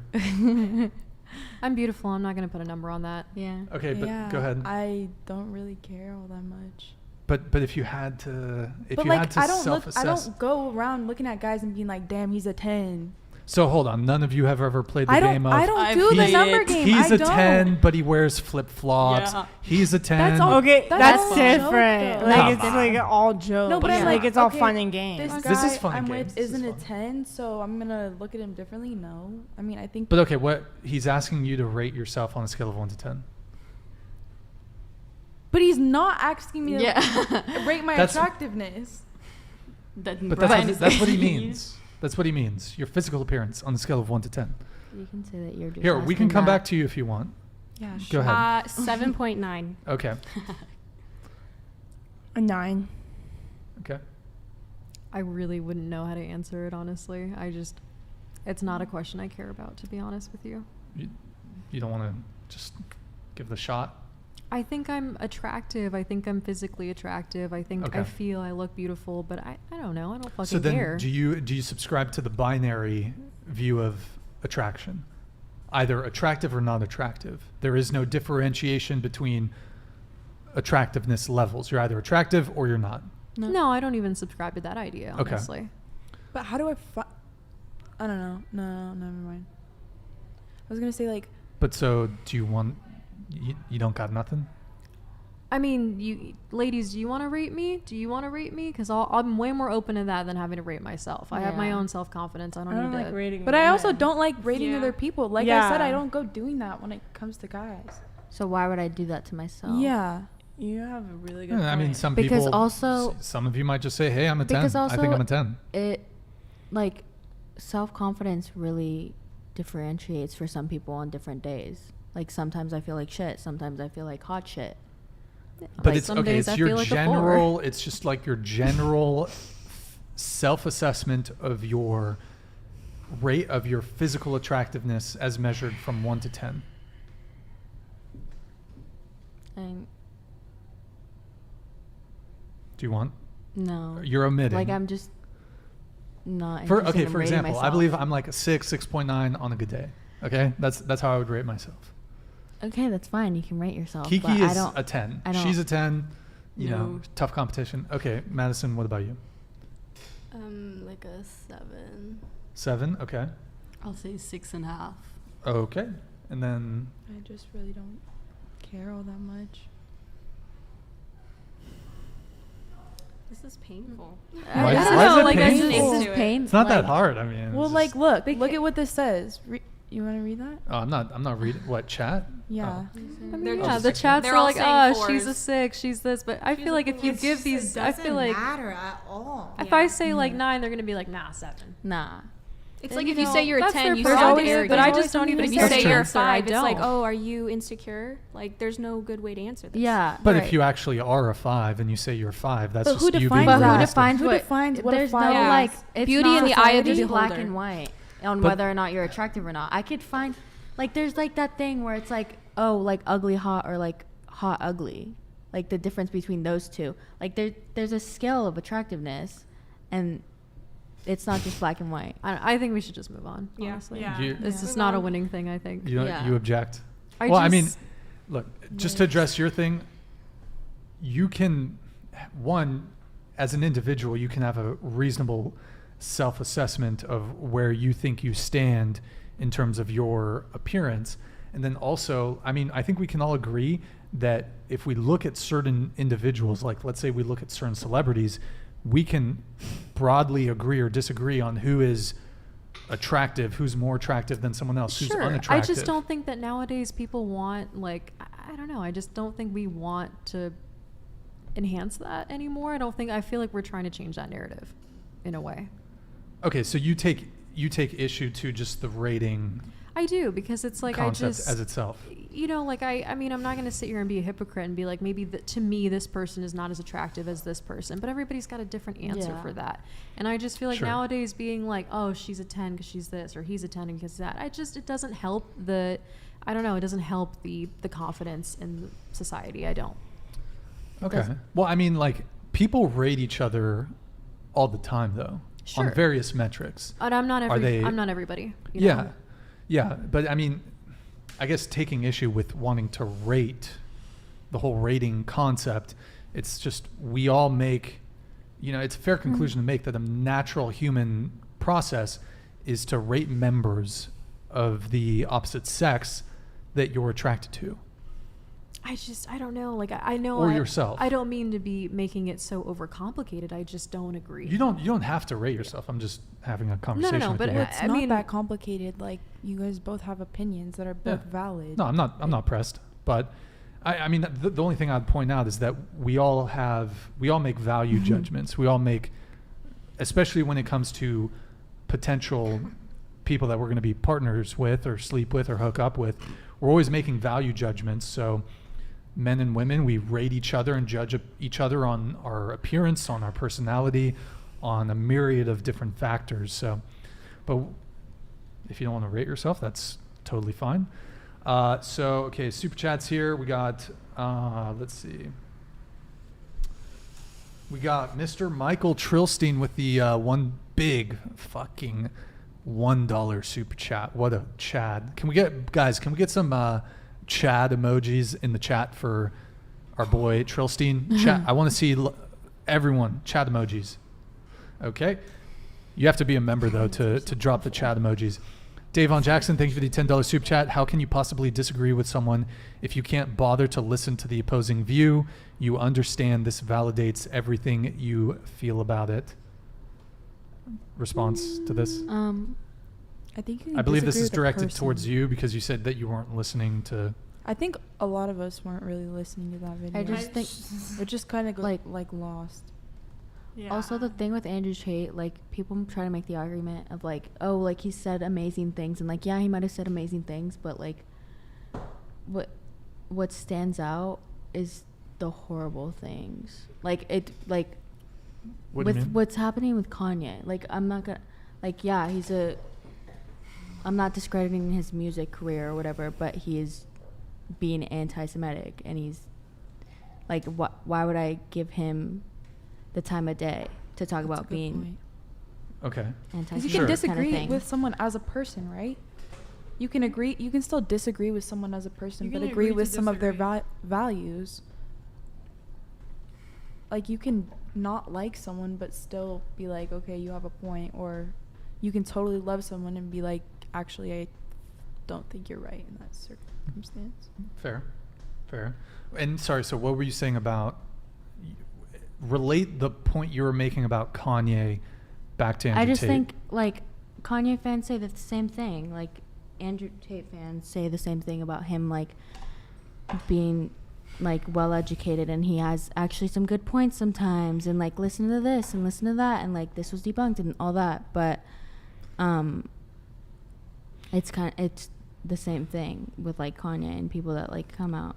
[SPEAKER 5] I'm beautiful. I'm not going to put a number on that.
[SPEAKER 10] Yeah.
[SPEAKER 2] Okay, but go ahead.
[SPEAKER 8] I don't really care all that much.
[SPEAKER 2] But if you had to,
[SPEAKER 8] But like, I don't
[SPEAKER 2] self-assess.
[SPEAKER 8] go around looking at guys and being like, damn, he's a 10.
[SPEAKER 2] So hold on. None of you have ever played the game of.
[SPEAKER 8] I don't do the number game.
[SPEAKER 2] He's
[SPEAKER 8] I
[SPEAKER 2] a
[SPEAKER 8] don't.
[SPEAKER 2] 10, but he wears flip flops.
[SPEAKER 7] Yeah.
[SPEAKER 2] He's a 10.
[SPEAKER 8] That's all-
[SPEAKER 4] Okay, that's
[SPEAKER 8] all
[SPEAKER 4] different.
[SPEAKER 8] joke, though.
[SPEAKER 4] Like
[SPEAKER 2] Come
[SPEAKER 4] it's
[SPEAKER 2] on.
[SPEAKER 4] like all joke.
[SPEAKER 8] No, but I'm
[SPEAKER 4] like
[SPEAKER 8] like,
[SPEAKER 4] it's all
[SPEAKER 8] okay,
[SPEAKER 4] fun and games.
[SPEAKER 8] This
[SPEAKER 2] This
[SPEAKER 8] guy
[SPEAKER 2] is fun
[SPEAKER 8] I'm
[SPEAKER 2] and
[SPEAKER 8] with
[SPEAKER 2] games. This is
[SPEAKER 8] isn't a
[SPEAKER 2] fun.
[SPEAKER 8] 10, so I'm gonna look at him differently. No, I mean I think.
[SPEAKER 2] But okay, what he's asking you to rate yourself on a scale of 1 to 10.
[SPEAKER 8] But he's not asking me to
[SPEAKER 10] Yeah.
[SPEAKER 8] rate my
[SPEAKER 2] That's-
[SPEAKER 8] attractiveness.
[SPEAKER 7] That
[SPEAKER 2] But
[SPEAKER 7] Brian is
[SPEAKER 2] that's what he
[SPEAKER 7] asking you.
[SPEAKER 2] means. That's what he means. Your physical appearance on a scale of 1 to 10.
[SPEAKER 10] You can say that you're just
[SPEAKER 2] Here, we can
[SPEAKER 10] asking
[SPEAKER 2] come
[SPEAKER 10] that.
[SPEAKER 2] back to you if you want.
[SPEAKER 8] Yeah,
[SPEAKER 2] Go ahead.
[SPEAKER 3] 7.9.
[SPEAKER 2] Okay.
[SPEAKER 4] A 9.
[SPEAKER 2] Okay.
[SPEAKER 5] I really wouldn't know how to answer it, honestly. It's not a question I care about, to be honest with you.
[SPEAKER 2] You don't want to just give the shot?
[SPEAKER 5] I think I'm attractive. I think I'm physically attractive. I think I
[SPEAKER 2] Okay.
[SPEAKER 5] feel I look beautiful, but I don't know. I don't fucking
[SPEAKER 2] So then
[SPEAKER 5] care.
[SPEAKER 2] do you subscribe to the binary view of attraction? Either attractive or not attractive. There is no differentiation between attractiveness levels. You're either attractive or you're not.
[SPEAKER 5] No, I don't even subscribe to that idea,
[SPEAKER 2] Okay.
[SPEAKER 5] honestly.
[SPEAKER 8] But how do I? I don't know. No, never mind. I was gonna say like.
[SPEAKER 2] But so do you want? You don't got nothing?
[SPEAKER 5] I mean, you ladies, do you want to rate me? Do you want to rate me? Because I'm way more open to that than having to rate myself. I have my
[SPEAKER 10] Yeah.
[SPEAKER 5] own self-confidence. I don't
[SPEAKER 4] I don't
[SPEAKER 5] need
[SPEAKER 4] like
[SPEAKER 5] to.
[SPEAKER 4] rating.
[SPEAKER 8] But I also
[SPEAKER 4] women.
[SPEAKER 8] don't like rating
[SPEAKER 3] Yeah.
[SPEAKER 8] other people. Like I said,
[SPEAKER 4] Yeah.
[SPEAKER 8] I don't go doing that when it comes to guys.
[SPEAKER 10] So why would I do that to myself?
[SPEAKER 8] Yeah.
[SPEAKER 4] You have a really good.
[SPEAKER 2] I mean,
[SPEAKER 4] point.
[SPEAKER 2] some
[SPEAKER 10] Because
[SPEAKER 2] people.
[SPEAKER 10] also-
[SPEAKER 2] some of you might just say, "Hey, I'm a 10."
[SPEAKER 10] Because
[SPEAKER 2] I think
[SPEAKER 10] also
[SPEAKER 2] I'm a 10.
[SPEAKER 10] It, like, self-confidence really differentiates for some people on different days. Like sometimes I feel like shit. Sometimes I feel like hot shit.
[SPEAKER 2] But
[SPEAKER 5] Like,
[SPEAKER 2] it's
[SPEAKER 5] some
[SPEAKER 2] okay.
[SPEAKER 5] days
[SPEAKER 2] It's
[SPEAKER 5] I
[SPEAKER 2] your
[SPEAKER 5] feel like a four.
[SPEAKER 2] general. It's just like your general self-assessment of your rate of your physical attractiveness as measured from 1 to 10.
[SPEAKER 10] And
[SPEAKER 2] Do you want?
[SPEAKER 10] no.
[SPEAKER 2] You're omitting.
[SPEAKER 10] Like I'm just not.
[SPEAKER 2] For
[SPEAKER 10] interested in
[SPEAKER 2] for
[SPEAKER 10] rating
[SPEAKER 2] example, I
[SPEAKER 10] myself.
[SPEAKER 2] believe I'm like a 6.9 on a good day. Okay, that's how I would rate myself.
[SPEAKER 10] Okay, that's fine. You can rate yourself.
[SPEAKER 2] Kiki
[SPEAKER 10] but
[SPEAKER 2] is
[SPEAKER 10] I don't,
[SPEAKER 2] a 10.
[SPEAKER 10] I don't.
[SPEAKER 2] She's a 10. You know,
[SPEAKER 7] No.
[SPEAKER 2] tough competition. Okay, Madison, what about you?
[SPEAKER 6] Like a 7.
[SPEAKER 2] 7. Okay.
[SPEAKER 7] I'll say 6.5.
[SPEAKER 2] Okay, and then
[SPEAKER 8] I just really don't care all that much.
[SPEAKER 3] This is painful.
[SPEAKER 2] Why-
[SPEAKER 5] I
[SPEAKER 2] why
[SPEAKER 5] don't
[SPEAKER 2] is
[SPEAKER 5] know.
[SPEAKER 2] it
[SPEAKER 5] Like I
[SPEAKER 2] painful?
[SPEAKER 5] just,
[SPEAKER 10] This is pain.
[SPEAKER 2] it's not that
[SPEAKER 10] like,
[SPEAKER 2] hard. I mean,
[SPEAKER 8] Well,
[SPEAKER 2] it's
[SPEAKER 8] like,
[SPEAKER 2] just-
[SPEAKER 8] look at what this says. You want to read that?
[SPEAKER 2] Oh, I'm not reading what chat.
[SPEAKER 8] Yeah.
[SPEAKER 5] I
[SPEAKER 3] They're
[SPEAKER 5] mean,
[SPEAKER 3] just
[SPEAKER 5] yeah, the
[SPEAKER 3] saying-
[SPEAKER 5] chats
[SPEAKER 3] they're
[SPEAKER 5] are
[SPEAKER 3] all
[SPEAKER 5] like,
[SPEAKER 3] saying
[SPEAKER 5] oh, she's a
[SPEAKER 3] fours.
[SPEAKER 5] 6, she's this, but I feel like if you give these, I feel like
[SPEAKER 15] matter at all.
[SPEAKER 5] if I say like 9, they're gonna be like, nah, 7.
[SPEAKER 10] Nah.
[SPEAKER 3] It's
[SPEAKER 10] Then,
[SPEAKER 3] like
[SPEAKER 10] you
[SPEAKER 3] if you
[SPEAKER 10] know,
[SPEAKER 3] say you're a
[SPEAKER 5] that's
[SPEAKER 3] 10,
[SPEAKER 5] their
[SPEAKER 3] you
[SPEAKER 5] prerogative,
[SPEAKER 3] sound
[SPEAKER 8] always-
[SPEAKER 3] arrogant.
[SPEAKER 5] but
[SPEAKER 8] there's
[SPEAKER 5] I
[SPEAKER 8] always
[SPEAKER 5] just don't
[SPEAKER 8] something
[SPEAKER 5] even
[SPEAKER 8] to
[SPEAKER 3] If
[SPEAKER 8] say.
[SPEAKER 3] you
[SPEAKER 2] That's
[SPEAKER 3] say
[SPEAKER 2] true.
[SPEAKER 3] you're a
[SPEAKER 5] answer, I
[SPEAKER 3] 5, it's like,
[SPEAKER 5] don't.
[SPEAKER 3] oh, are you insecure? Like, there's no good way to answer this.
[SPEAKER 10] Yeah.
[SPEAKER 2] But
[SPEAKER 10] right.
[SPEAKER 2] if you actually are a 5 and you say you're a 5, that's
[SPEAKER 8] But
[SPEAKER 2] just
[SPEAKER 8] who
[SPEAKER 2] you
[SPEAKER 8] defines
[SPEAKER 2] being
[SPEAKER 10] But who
[SPEAKER 8] that?
[SPEAKER 2] realistic.
[SPEAKER 10] defines
[SPEAKER 8] Who
[SPEAKER 10] what?
[SPEAKER 8] defines what a
[SPEAKER 10] There's no
[SPEAKER 8] file
[SPEAKER 10] like
[SPEAKER 8] is?
[SPEAKER 10] it's
[SPEAKER 3] Beauty in
[SPEAKER 10] not
[SPEAKER 3] the eye of the
[SPEAKER 10] just black
[SPEAKER 3] beholder.
[SPEAKER 10] and white on
[SPEAKER 2] But-
[SPEAKER 10] whether or not you're attractive or not. I could find like there's like that thing where it's like oh like ugly hot or like hot ugly, like the difference between those two. Like there's a scale of attractiveness, and it's not just black and white.
[SPEAKER 5] I think we should just move on.
[SPEAKER 3] Yeah.
[SPEAKER 5] Honestly,
[SPEAKER 4] Yeah.
[SPEAKER 2] You-
[SPEAKER 5] it's
[SPEAKER 3] Yeah.
[SPEAKER 5] just
[SPEAKER 3] Move
[SPEAKER 5] not a
[SPEAKER 3] on.
[SPEAKER 5] winning thing. I think.
[SPEAKER 2] You
[SPEAKER 10] Yeah.
[SPEAKER 2] you object.
[SPEAKER 5] I
[SPEAKER 2] Well, I mean,
[SPEAKER 5] just-
[SPEAKER 2] look, just to address your thing, you can, one, as an individual, you can have a reasonable self-assessment of where you think you stand in terms of your appearance. And then also, I mean, I think we can all agree that if we look at certain individuals, like let's say we look at certain celebrities, we can broadly agree or disagree on who is attractive, who's more attractive than someone else, who's
[SPEAKER 5] Sure.
[SPEAKER 2] unattractive.
[SPEAKER 5] I just don't think that nowadays people want like I don't know. I just don't think we want to enhance that anymore. I feel like we're trying to change that narrative in a way.
[SPEAKER 2] Okay, so you take issue to just the rating
[SPEAKER 5] I do, because it's like
[SPEAKER 2] concept
[SPEAKER 5] I just
[SPEAKER 2] as itself.
[SPEAKER 5] You know, like I mean, I'm not going to sit here and be a hypocrite and be like, maybe to me this person is not as attractive as this person, but everybody's got a different answer for that. And I just feel like nowadays being like, oh, she's a 10 because she's this, or he's a 10 because that, it doesn't help it doesn't help the confidence in society. I don't.
[SPEAKER 2] Okay. Well, I mean, like, people rate each other all the time, though, on various metrics.
[SPEAKER 5] And I'm not everybody. You know?
[SPEAKER 2] Yeah. But I mean, I guess taking issue with wanting to rate the whole rating concept, it's just we all make, it's a fair conclusion to make that a natural human process is to rate members of the opposite sex that you're attracted to.
[SPEAKER 5] I don't know. Like, I know.
[SPEAKER 2] Or yourself.
[SPEAKER 5] I don't mean to be making it so overcomplicated. I just don't agree.
[SPEAKER 2] You don't have to rate yourself. I'm just having a conversation with
[SPEAKER 5] but
[SPEAKER 2] you.
[SPEAKER 8] It's not that complicated. Like, you guys both have opinions that are both valid.
[SPEAKER 2] No, I'm not pressed. But I mean, the only thing I'd point out is that we all make value judgments. We all make, especially when it comes to potential people that we're going to be partners with or sleep with or hook up with, we're always making value judgments. So men and women, we rate each other and judge each other on our appearance, on our personality, on a myriad of different factors. So, but if you don't want to rate yourself, that's totally fine. Okay, super chats here. We got, let's see. We got Mr. Michael Trilstein with the one big fucking $1 super chat. What a Chad. Can we get some Chad emojis in the chat for our boy Trilstein? Chat. I want to see everyone Chad emojis. Okay. You have to be a member though to drop the Chad emojis. Davon Jackson, thank you for the $10 super chat. How can you possibly disagree with someone if you can't bother to listen to the opposing view? You understand this validates everything you feel about it. Response to this?
[SPEAKER 8] I
[SPEAKER 2] believe this is directed towards you because you said that you weren't listening to.
[SPEAKER 8] I think a lot of us weren't really listening to that video.
[SPEAKER 10] I just think
[SPEAKER 8] we're just kind of like lost.
[SPEAKER 6] Yeah.
[SPEAKER 10] Also, the thing with Andrew Tate, like, people try to make the argument of like, oh, like, he said amazing things, and like, yeah, he might have said amazing things, but like, what stands out is the horrible things. Like, it, like, what's happening with Kanye. Like, I'm not gonna, like, yeah, I'm not discrediting his music career or whatever, but he is being anti-Semitic, and he's like, why would I give him the time of day to talk about being
[SPEAKER 2] anti-Semitic?
[SPEAKER 8] Because you can disagree with someone as a person, right? You can still disagree with someone as a person, but agree with some of their values. Like, you can not like someone but still be like, okay, you have a point. Or you can totally love someone and be like, actually, I don't think you're right in that circumstance.
[SPEAKER 2] Fair. And sorry, so what were you saying about, relate the point you were making about Kanye back to Andrew Tate.
[SPEAKER 10] I just think, like, Kanye fans say the same thing. Like, Andrew Tate fans say the same thing about him, like, being, like, well-educated, and he has actually some good points sometimes, and, like, listen to this and listen to that, and, like, this was debunked and all that. But it's the same thing with, like, Kanye and people that, like, come out.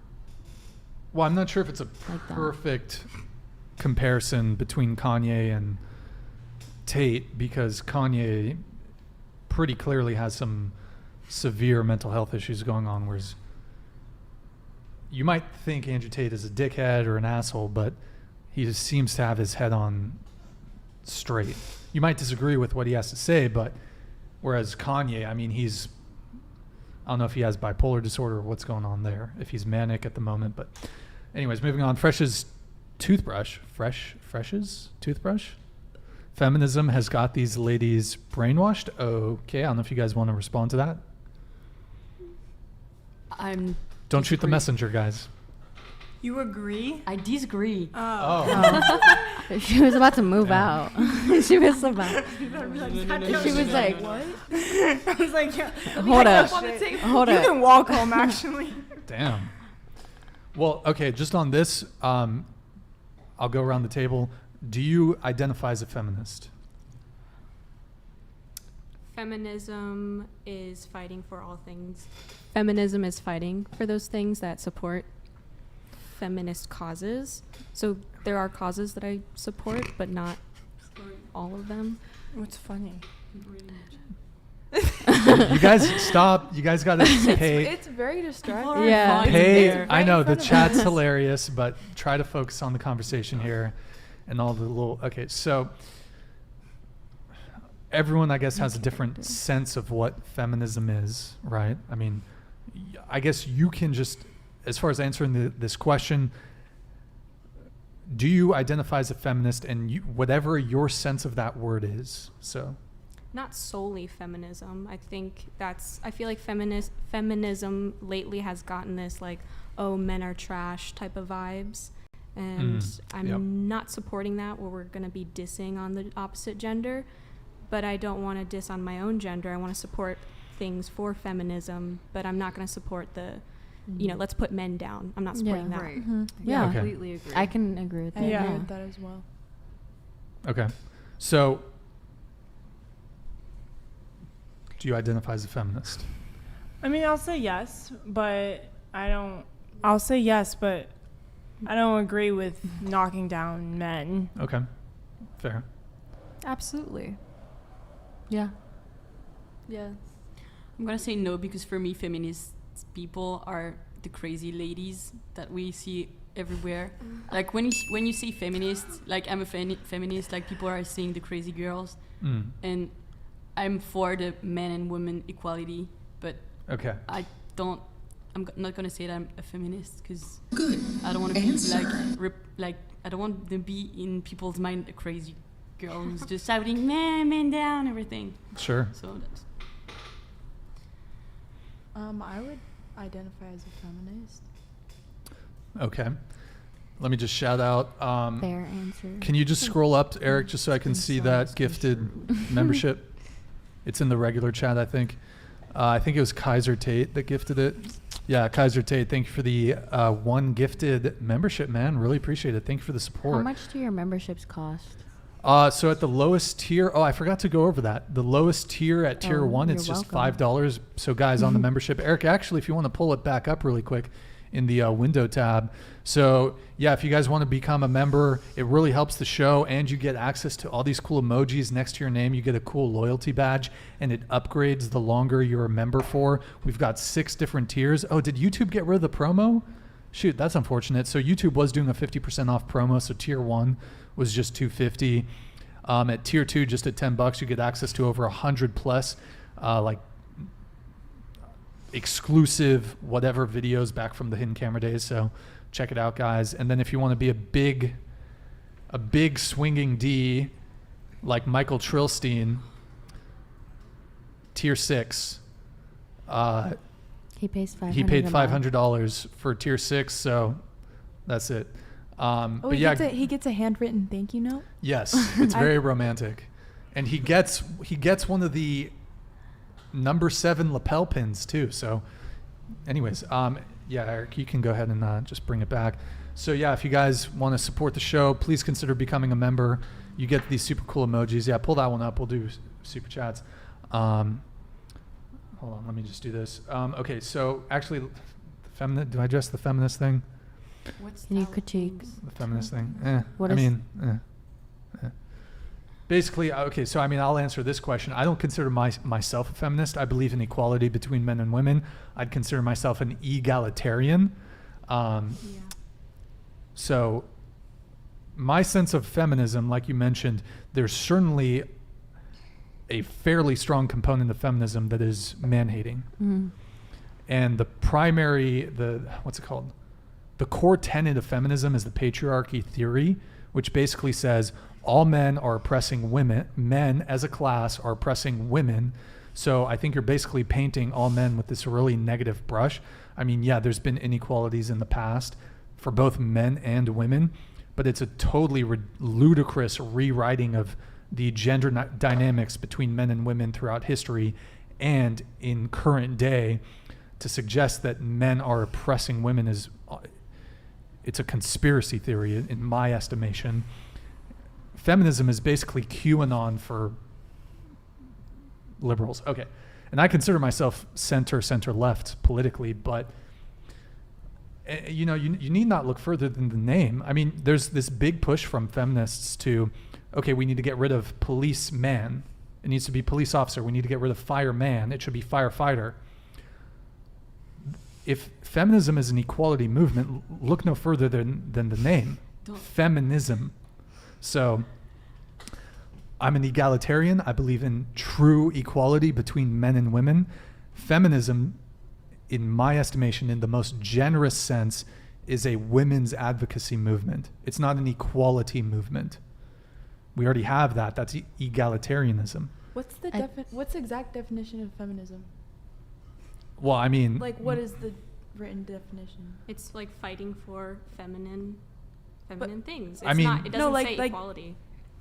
[SPEAKER 2] Well, I'm not sure if it's a
[SPEAKER 10] like
[SPEAKER 2] perfect comparison between Kanye and Tate, because Kanye pretty clearly has some severe mental health issues going on, whereas you might think Andrew Tate is a dickhead or an asshole, but he just seems to have his head on straight. You might disagree with what he has to say, but whereas Kanye, I mean, I don't know if he has bipolar disorder or what's going on there, if he's manic at the moment. But anyways, moving on. Fresh's toothbrush. Feminism has got these ladies brainwashed. Okay, I don't know if you guys want to respond to that. Don't shoot the messenger, guys.
[SPEAKER 6] You agree?
[SPEAKER 7] I disagree.
[SPEAKER 10] She was about to move out. She was about.
[SPEAKER 6] She was like, what? I was like, yeah.
[SPEAKER 5] Hold up.
[SPEAKER 6] You can walk home, actually.
[SPEAKER 2] Damn. Well, okay, just on this, I'll go around the table. Do you identify as a feminist?
[SPEAKER 3] Feminism is fighting for all things. Feminism is fighting for those things that support feminist causes. So there are causes that I support, but not all of them.
[SPEAKER 4] What's funny?
[SPEAKER 2] You guys stop. You guys got to pay.
[SPEAKER 8] It's very distracting.
[SPEAKER 3] Yeah.
[SPEAKER 2] Pay. I know the chat's hilarious, but try to focus on the conversation here and all the little. Okay, so everyone, I guess, has a different sense of what feminism is, right? I mean, I guess you can just, as far as answering this question, do you identify as a feminist, and whatever your sense of that word is? So.
[SPEAKER 3] Not solely feminism. I feel like feminism lately has gotten this like, oh, men are trash type of vibes. And I'm not supporting that, where we're going to be dissing on the opposite gender. But I don't want to diss on my own gender. I want to support things for feminism, but I'm not going to support the, let's put men down. I'm not supporting that.
[SPEAKER 5] Right.
[SPEAKER 10] Mm-hmm.
[SPEAKER 5] Yeah,
[SPEAKER 2] Okay.
[SPEAKER 5] completely agree.
[SPEAKER 10] I can agree with that.
[SPEAKER 8] I agree
[SPEAKER 4] Yeah.
[SPEAKER 8] with that as well.
[SPEAKER 2] Okay. So, do you identify as a feminist?
[SPEAKER 4] I mean, I'll say yes, but I don't. I'll say yes, but I don't agree with knocking down men.
[SPEAKER 2] Okay. Fair.
[SPEAKER 5] Absolutely.
[SPEAKER 10] Yeah.
[SPEAKER 6] Yes.
[SPEAKER 7] I'm gonna say no, because for me, feminist people are the crazy ladies that we see everywhere. Like when you say feminist, like I'm a feminist, like people are saying the crazy girls, and I'm for the men and women equality, but
[SPEAKER 2] Okay.
[SPEAKER 7] I'm not gonna say that I'm a feminist, because
[SPEAKER 15] Good.
[SPEAKER 7] I don't want to be
[SPEAKER 15] Answer.
[SPEAKER 7] like I don't want to be in people's mind a crazy girl who's just shouting man down, everything.
[SPEAKER 2] Sure.
[SPEAKER 7] So that's
[SPEAKER 8] I would identify as a feminist.
[SPEAKER 2] Okay. Let me just shout out.
[SPEAKER 10] Fair answer.
[SPEAKER 2] Can you just scroll up, Eric, just so I can see that gifted membership? It's in the regular chat, I think. I think it was Kaiser Tate that gifted it. Yeah, Kaiser Tate, thank you for the one gifted membership, man. Really appreciate it. Thank you for the support.
[SPEAKER 10] How much do your memberships cost?
[SPEAKER 2] So at the lowest tier, I forgot to go over that. The lowest tier at tier 1, it's
[SPEAKER 10] you're
[SPEAKER 2] just
[SPEAKER 10] welcome.
[SPEAKER 2] $5. So guys, on the membership, Eric, actually, if you want to pull it back up really quick in the window tab. So yeah, if you guys want to become a member, it really helps the show, and you get access to all these cool emojis next to your name. You get a cool loyalty badge, and it upgrades the longer you're a member for. We've got 6 different tiers. Oh, did YouTube get rid of the promo? Shoot, that's unfortunate. So YouTube was doing a 50% off promo. So tier 1 was just $250. At tier 2, just at $10, you get access to over 100 plus like exclusive whatever videos back from the hidden camera days. So check it out, guys. And then if you want to be a big swinging D like Michael Trilstein, tier 6.
[SPEAKER 10] He pays $500.
[SPEAKER 2] He paid $500 for tier 6, so that's it. But yeah,
[SPEAKER 8] he gets a handwritten thank you note.
[SPEAKER 2] yes, it's very romantic, and he gets one of the number 7 lapel pins too. So, anyways, yeah, Eric, you can go ahead and just bring it back. So yeah, if you guys want to support the show, please consider becoming a member. You get these super cool emojis. Yeah, pull that one up. We'll do super chats. Hold on, let me just do this. Okay, so actually, do I address the feminist thing?
[SPEAKER 10] Can you critique?
[SPEAKER 2] The feminist thing? Basically, okay, so I mean, I'll answer this question. I don't consider myself a feminist. I believe in equality between men and women. I'd consider myself an egalitarian. So my sense of feminism, like you mentioned, there's certainly a fairly strong component of feminism that is man-hating. And the core tenet of feminism is the patriarchy theory, which basically says all men are oppressing women. Men as a class are oppressing women. So I think you're basically painting all men with this really negative brush. I mean, yeah, there's been inequalities in the past for both men and women, but it's a totally ludicrous rewriting of the gender dynamics between men and women throughout history and in current day. To suggest that men are oppressing women it's a conspiracy theory in my estimation. Feminism is basically QAnon for liberals. Okay. And I consider myself center left politically, but you need not look further than the name. I mean, there's this big push from feminists to, okay, we need to get rid of policeman. It needs to be police officer. We need to get rid of fireman. It should be firefighter. If feminism is an equality movement, look no further than the name. Feminism. So I'm an egalitarian. I believe in true equality between men and women. Feminism, in my estimation, in the most generous sense, is a women's advocacy movement. It's not an equality movement. We already have that. That's egalitarianism.
[SPEAKER 8] What's the what's the exact definition of feminism?
[SPEAKER 2] Well, I mean,
[SPEAKER 8] like, what is the written definition?
[SPEAKER 3] It's like fighting for feminine things. It's
[SPEAKER 2] I mean,
[SPEAKER 3] it doesn't say equality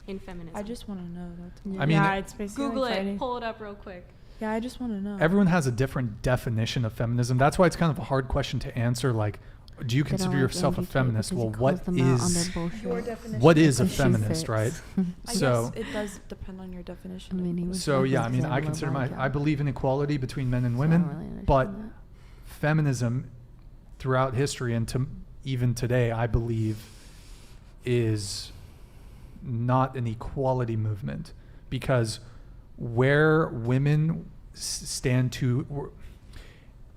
[SPEAKER 3] in feminism.
[SPEAKER 8] I just want to know. That's
[SPEAKER 2] I mean,
[SPEAKER 4] yeah, it's basically
[SPEAKER 3] Google
[SPEAKER 4] like
[SPEAKER 3] it. Pull it up real quick.
[SPEAKER 8] Yeah, I just want to know.
[SPEAKER 2] everyone has a different definition of feminism. That's why it's kind of a hard question to answer. Like, do you consider yourself a feminist? Well, what is a feminist, right?
[SPEAKER 8] I
[SPEAKER 2] So
[SPEAKER 8] guess it does depend on your definition.
[SPEAKER 2] So yeah, I mean, I consider I believe in equality between men and women, but feminism throughout history and to even today, I believe, is not an equality movement, because where women stand to,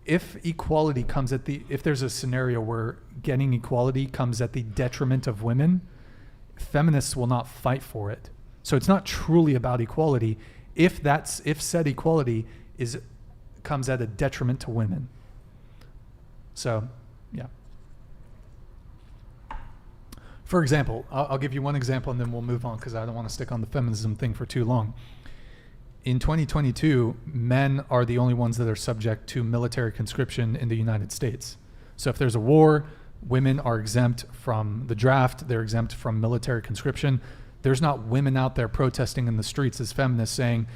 [SPEAKER 2] if equality comes if there's a scenario where getting equality comes at the detriment of women, feminists will not fight for it. So it's not truly about equality if said equality comes at a detriment to women. So, yeah. For example, I'll give you one example and then we'll move on because I don't want to stick on the feminism thing for too long. In 2022, men are the only ones that are subject to military conscription in the United States. So if there's a war, women are exempt from the draft. They're exempt from military conscription. There's not women out there protesting in the streets as feminists saying,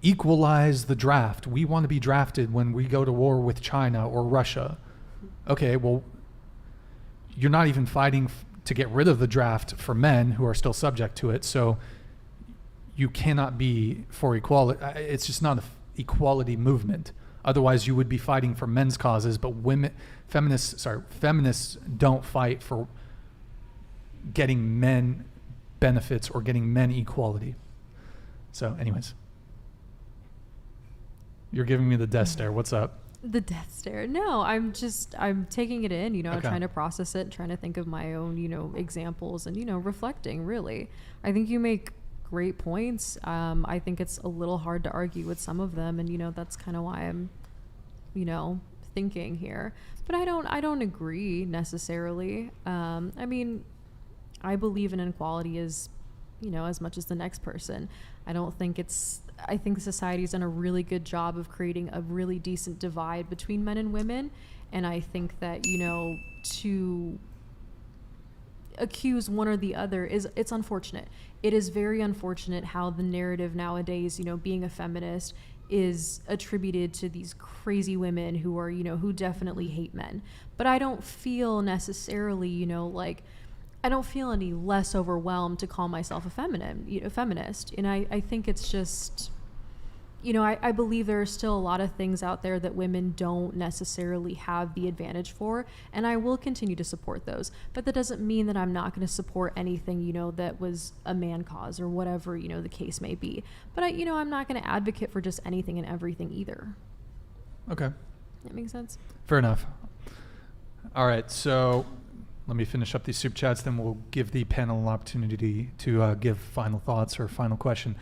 [SPEAKER 2] equalize the draft. We want to be drafted when we go to war with China or Russia. Okay, well, you're not even fighting to get rid of the draft for men who are still subject to it. So you cannot be for equality. It's just not an equality movement. Otherwise, you would be fighting for men's causes, but feminists don't fight for getting men benefits or getting men equality. So anyways, you're giving me the death stare. What's up?
[SPEAKER 5] The death stare. No, I'm taking it in,
[SPEAKER 2] Okay.
[SPEAKER 5] trying to process it, trying to think of my own, examples and, reflecting really. I think you make great points. I think it's a little hard to argue with some of them, and that's kind of why I'm thinking here, but I don't agree necessarily. I mean, I believe in inequality as much as the next person. I think society's done a really good job of creating a really decent divide between men and women, and I think that to accuse one or the other it's unfortunate. It is very unfortunate how the narrative nowadays, being a feminist, is attributed to these crazy women who are, who definitely hate men. But I don't feel necessarily, I don't feel any less overwhelmed to call myself a feminist. And I think it's just, I believe there are still a lot of things out there that women don't necessarily have the advantage for, and I will continue to support those. But that doesn't mean that I'm not going to support anything, that was a man cause or whatever, the case may be. But I'm not going to advocate for just anything and everything either.
[SPEAKER 2] Okay.
[SPEAKER 5] That makes sense?
[SPEAKER 2] Fair enough. All right, so let me finish up these soup chats, then we'll give the panel an opportunity to give final thoughts or final question.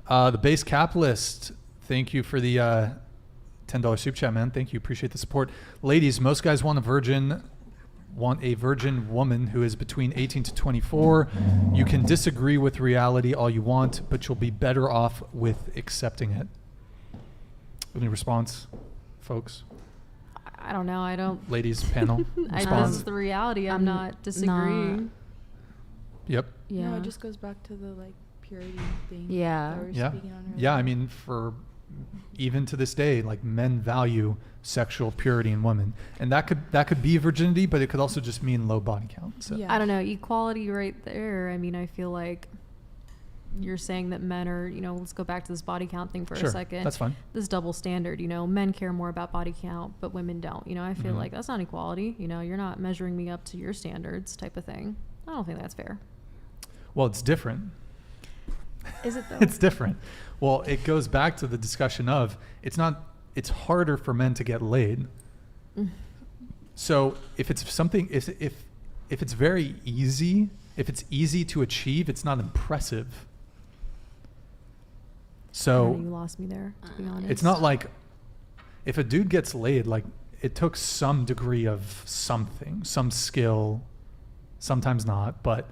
[SPEAKER 2] The Base Capitalist, thank you for the $10 soup chat, man. Thank you. Appreciate the support. Ladies, most guys want a virgin woman who is between 18 to 24. You can disagree with reality all you want, but you'll be better off with accepting it. Any response, folks?
[SPEAKER 5] I don't know. I don't.
[SPEAKER 2] Ladies, panel, response.
[SPEAKER 5] That's the reality. I'm not disagreeing.
[SPEAKER 2] Yep.
[SPEAKER 8] Yeah. No, it just goes back to the purity thing.
[SPEAKER 10] Yeah.
[SPEAKER 8] that we were
[SPEAKER 2] Yeah.
[SPEAKER 8] speaking on
[SPEAKER 2] Yeah.
[SPEAKER 8] earlier.
[SPEAKER 2] I mean, for even to this day, men value sexual purity in women, and that could be virginity, but it could also just mean low body count. So
[SPEAKER 8] Yeah.
[SPEAKER 5] I don't know. Equality right there. I mean, I feel like you're saying that men are, let's go back to this body count thing for
[SPEAKER 2] Sure,
[SPEAKER 5] a second.
[SPEAKER 2] that's fine.
[SPEAKER 5] This double standard, men care more about body count, but women don't. I feel
[SPEAKER 2] Mhm.
[SPEAKER 5] like that's not equality. You're not measuring me up to your standards type of thing. I don't think that's fair.
[SPEAKER 2] Well, it's different.
[SPEAKER 5] Is it though?
[SPEAKER 2] It's different. Well, it goes back to the discussion of it's harder for men to get laid. So if it's something, if it's very easy, if it's easy to achieve, it's not impressive. So
[SPEAKER 5] You lost me there, to be honest.
[SPEAKER 2] it's not like if a dude gets laid, like it took some degree of something, some skill, sometimes not, but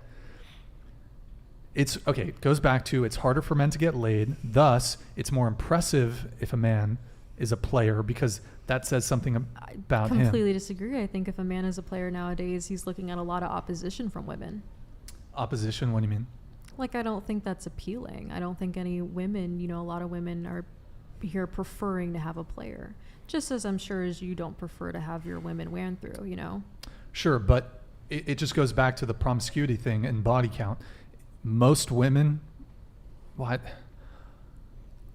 [SPEAKER 2] it goes back to it's harder for men to get laid. Thus, it's more impressive if a man is a player because that says something about him.
[SPEAKER 5] I completely disagree. I think if a man is a player nowadays, he's looking at a lot of opposition from women.
[SPEAKER 2] Opposition? What do you mean?
[SPEAKER 5] Like, I don't think that's appealing. I don't think any women, a lot of women are here preferring to have a player. Just as I'm sure as you don't prefer to have your women ran through,
[SPEAKER 2] Sure, but it just goes back to the promiscuity thing and body count. Most women,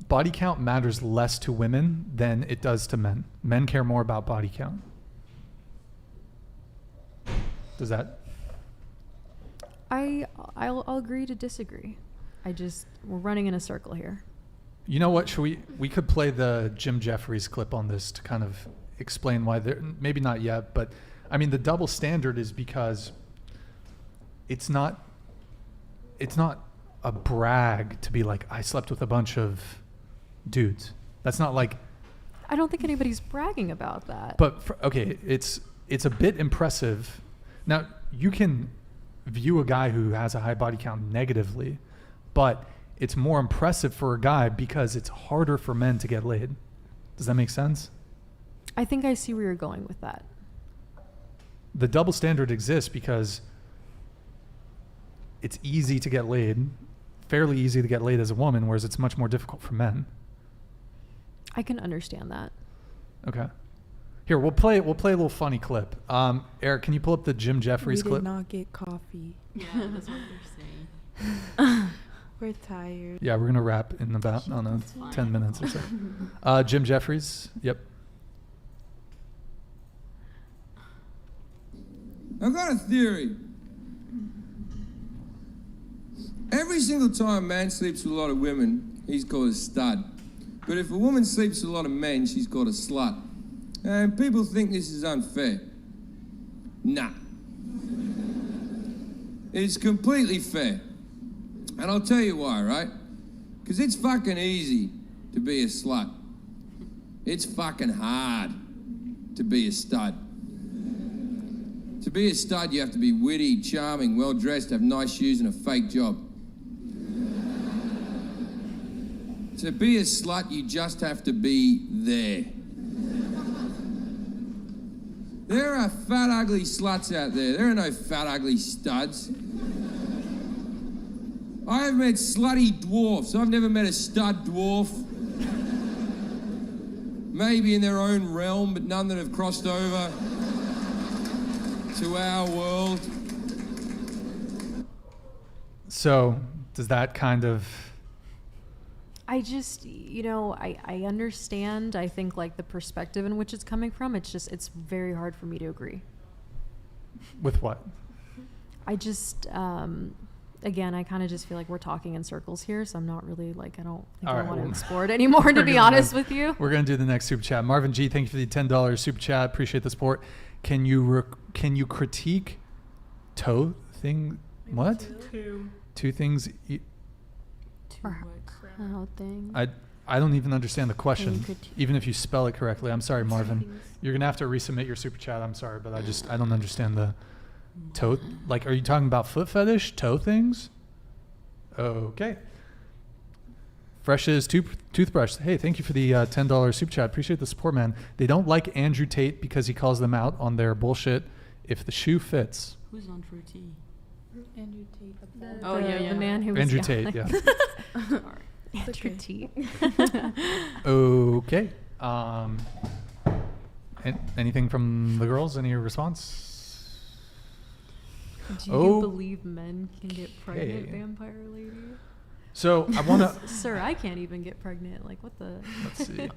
[SPEAKER 2] body count matters less to women than it does to men. Men care more about body count. Does that?
[SPEAKER 5] I'll agree to disagree. We're running in a circle here.
[SPEAKER 2] You know what? We could play the Jim Jefferies clip on this to kind of explain why maybe not yet, but I mean the double standard is because it's not a brag to be like, I slept with a bunch of dudes. That's not like.
[SPEAKER 5] I don't think anybody's bragging about that.
[SPEAKER 2] But it's a bit impressive. Now you can view a guy who has a high body count negatively, but it's more impressive for a guy because it's harder for men to get laid. Does that make sense?
[SPEAKER 5] I think I see where you're going with that.
[SPEAKER 2] The double standard exists because it's easy to get laid, fairly easy to get laid as a woman, whereas it's much more difficult for men.
[SPEAKER 5] I can understand that.
[SPEAKER 2] Okay. Here, we'll play a little funny clip. Eric, can you pull up the Jim Jefferies
[SPEAKER 15] We
[SPEAKER 2] clip?
[SPEAKER 15] did not get coffee.
[SPEAKER 7] Yeah, that's what they're saying.
[SPEAKER 15] We're tired.
[SPEAKER 2] Yeah, we're gonna wrap in about 10 minutes or so. Jim Jefferies. Yep.
[SPEAKER 16] I've got a theory. Every single time a man sleeps with a lot of women, he's called a stud. But if a woman sleeps with a lot of men, she's called a slut. And people think this is unfair. Nah. It's completely fair. And I'll tell you why, right? Because it's fucking easy to be a slut. It's fucking hard to be a stud. To be a stud, you have to be witty, charming, well-dressed, have nice shoes and a fake job. To be a slut, you just have to be there. There are fat, ugly sluts out there. There are no fat, ugly studs. I have met slutty dwarfs. I've never met a stud dwarf. Maybe in their own realm, but none that have crossed over to our world.
[SPEAKER 2] So, does that kind of...
[SPEAKER 5] I just, I understand. I think like the perspective in which it's coming from, it's very hard for me to agree.
[SPEAKER 2] With what?
[SPEAKER 5] I just, again, I kind of just feel like we're talking in circles here, so I'm not really like, I don't think I want to explore it anymore, to be honest with you.
[SPEAKER 2] We're going to do the next super chat. Marvin G, thank you for the $10 super chat. Appreciate the support. Can you critique toe thing? What? Two things. I don't even understand the question, even if you spell it correctly. I'm sorry, Marvin. You're gonna have to resubmit your super chat. I'm sorry, but I don't understand the toe. Like, are you talking about foot fetish, toe things? Okay. Fresh is toothbrush. Hey, thank you for the $10 super chat. Appreciate the support, man. They don't like Andrew Tate because he calls them out on their bullshit. If the shoe fits.
[SPEAKER 7] Who's on fruity?
[SPEAKER 15] Andrew Tate.
[SPEAKER 5] The man who was
[SPEAKER 2] Andrew Tate, yeah.
[SPEAKER 5] Andrew Tate.
[SPEAKER 2] Okay. Anything from the girls? Any response?
[SPEAKER 5] Do you believe men can get pregnant, vampire lady?
[SPEAKER 2] So I want to.
[SPEAKER 5] Sir, I can't even get pregnant. Like, what the?
[SPEAKER 2] Let's see.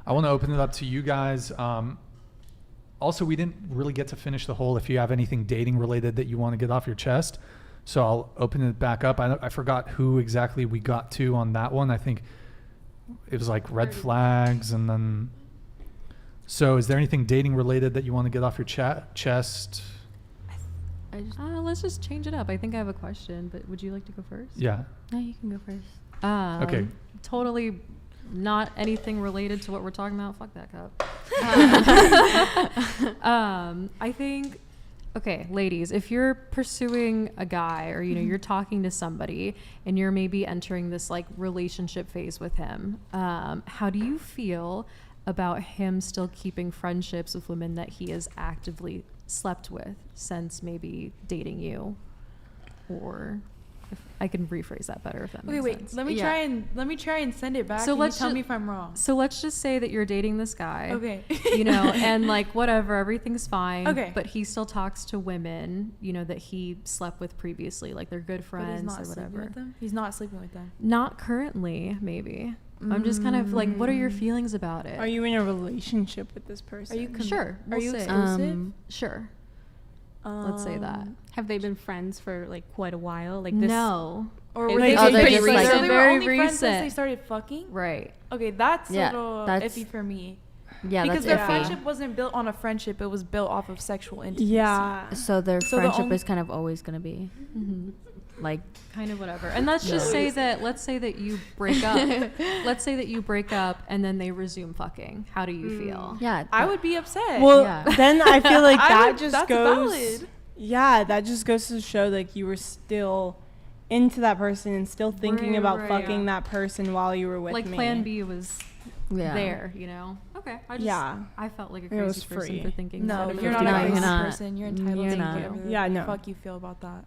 [SPEAKER 2] I want to open it up to you guys. Also, we didn't really get to finish the whole. If you have anything dating related that you want to get off your chest, so I'll open it back up. I forgot who exactly we got to on that one. I think it was like red flags, and then. So, is there anything dating related that you want to get off your chest?
[SPEAKER 5] Let's just change it up. I think I have a question, but would you like to go first?
[SPEAKER 2] Yeah.
[SPEAKER 10] No, you can go first.
[SPEAKER 2] Okay.
[SPEAKER 5] Totally not anything related to what we're talking about. Fuck that cup. I think, okay, ladies, if you're pursuing a guy or, you're talking to somebody and you're maybe entering this like relationship phase with him, how do you feel about him still keeping friendships with women that he has actively slept with since maybe dating you? Or if I can rephrase that better if that makes sense.
[SPEAKER 8] Let me try and send it back.
[SPEAKER 5] So
[SPEAKER 8] and
[SPEAKER 5] let's
[SPEAKER 8] tell me if I'm wrong.
[SPEAKER 5] So let's just say that you're dating this guy.
[SPEAKER 8] Okay.
[SPEAKER 5] And like whatever, everything's fine.
[SPEAKER 8] Okay.
[SPEAKER 5] But he still talks to women, that he slept with previously, like they're good friends or whatever.
[SPEAKER 8] He's not sleeping with them.
[SPEAKER 5] Not currently, maybe. I'm just kind of like, what are your feelings about it?
[SPEAKER 4] Are you in a relationship with this person?
[SPEAKER 8] Are you
[SPEAKER 5] sure?
[SPEAKER 8] Are you
[SPEAKER 5] say.
[SPEAKER 8] exclusive?
[SPEAKER 5] Sure. Let's say that.
[SPEAKER 3] Have they been friends for like quite a while? Like this?
[SPEAKER 5] No.
[SPEAKER 8] Or
[SPEAKER 3] Is
[SPEAKER 8] were
[SPEAKER 3] it
[SPEAKER 8] they
[SPEAKER 3] pretty
[SPEAKER 8] pretty
[SPEAKER 3] recent?
[SPEAKER 8] So they were
[SPEAKER 5] Very
[SPEAKER 8] only friends since
[SPEAKER 5] recent.
[SPEAKER 8] they started fucking?
[SPEAKER 5] Right.
[SPEAKER 8] Okay, that's a little
[SPEAKER 10] that's-
[SPEAKER 8] iffy for me.
[SPEAKER 10] Yeah,
[SPEAKER 8] Because
[SPEAKER 10] that's
[SPEAKER 8] their
[SPEAKER 10] iffy.
[SPEAKER 8] friendship wasn't built on a friendship; it was built off of sexual intimacy.
[SPEAKER 4] Yeah.
[SPEAKER 10] So their
[SPEAKER 8] So the
[SPEAKER 10] friendship
[SPEAKER 8] only-
[SPEAKER 10] is kind of always going to be like
[SPEAKER 5] kind of whatever. And let's just say that, let's say that you break up. Let's say that you break up and then they resume fucking. How do you feel?
[SPEAKER 10] Yeah,
[SPEAKER 8] I would be upset.
[SPEAKER 4] Well,
[SPEAKER 5] Yeah.
[SPEAKER 4] then I feel like
[SPEAKER 8] that's
[SPEAKER 4] just goes.
[SPEAKER 8] valid.
[SPEAKER 4] Yeah, that just goes to show like you were still into that person and still thinking about
[SPEAKER 5] Right.
[SPEAKER 4] fucking that person while you were with
[SPEAKER 5] Like
[SPEAKER 4] me.
[SPEAKER 5] plan B was
[SPEAKER 10] Yeah.
[SPEAKER 5] there, Okay. I felt like a
[SPEAKER 4] It was
[SPEAKER 5] crazy person
[SPEAKER 4] free.
[SPEAKER 5] for thinking
[SPEAKER 8] No,
[SPEAKER 5] that.
[SPEAKER 8] you're not
[SPEAKER 10] No,
[SPEAKER 8] a
[SPEAKER 10] you're
[SPEAKER 8] crazy
[SPEAKER 10] not.
[SPEAKER 8] person. You're entitled
[SPEAKER 10] You're
[SPEAKER 8] to
[SPEAKER 10] not.
[SPEAKER 8] think whatever
[SPEAKER 4] Yeah,
[SPEAKER 8] the
[SPEAKER 4] no.
[SPEAKER 8] fuck you feel about that.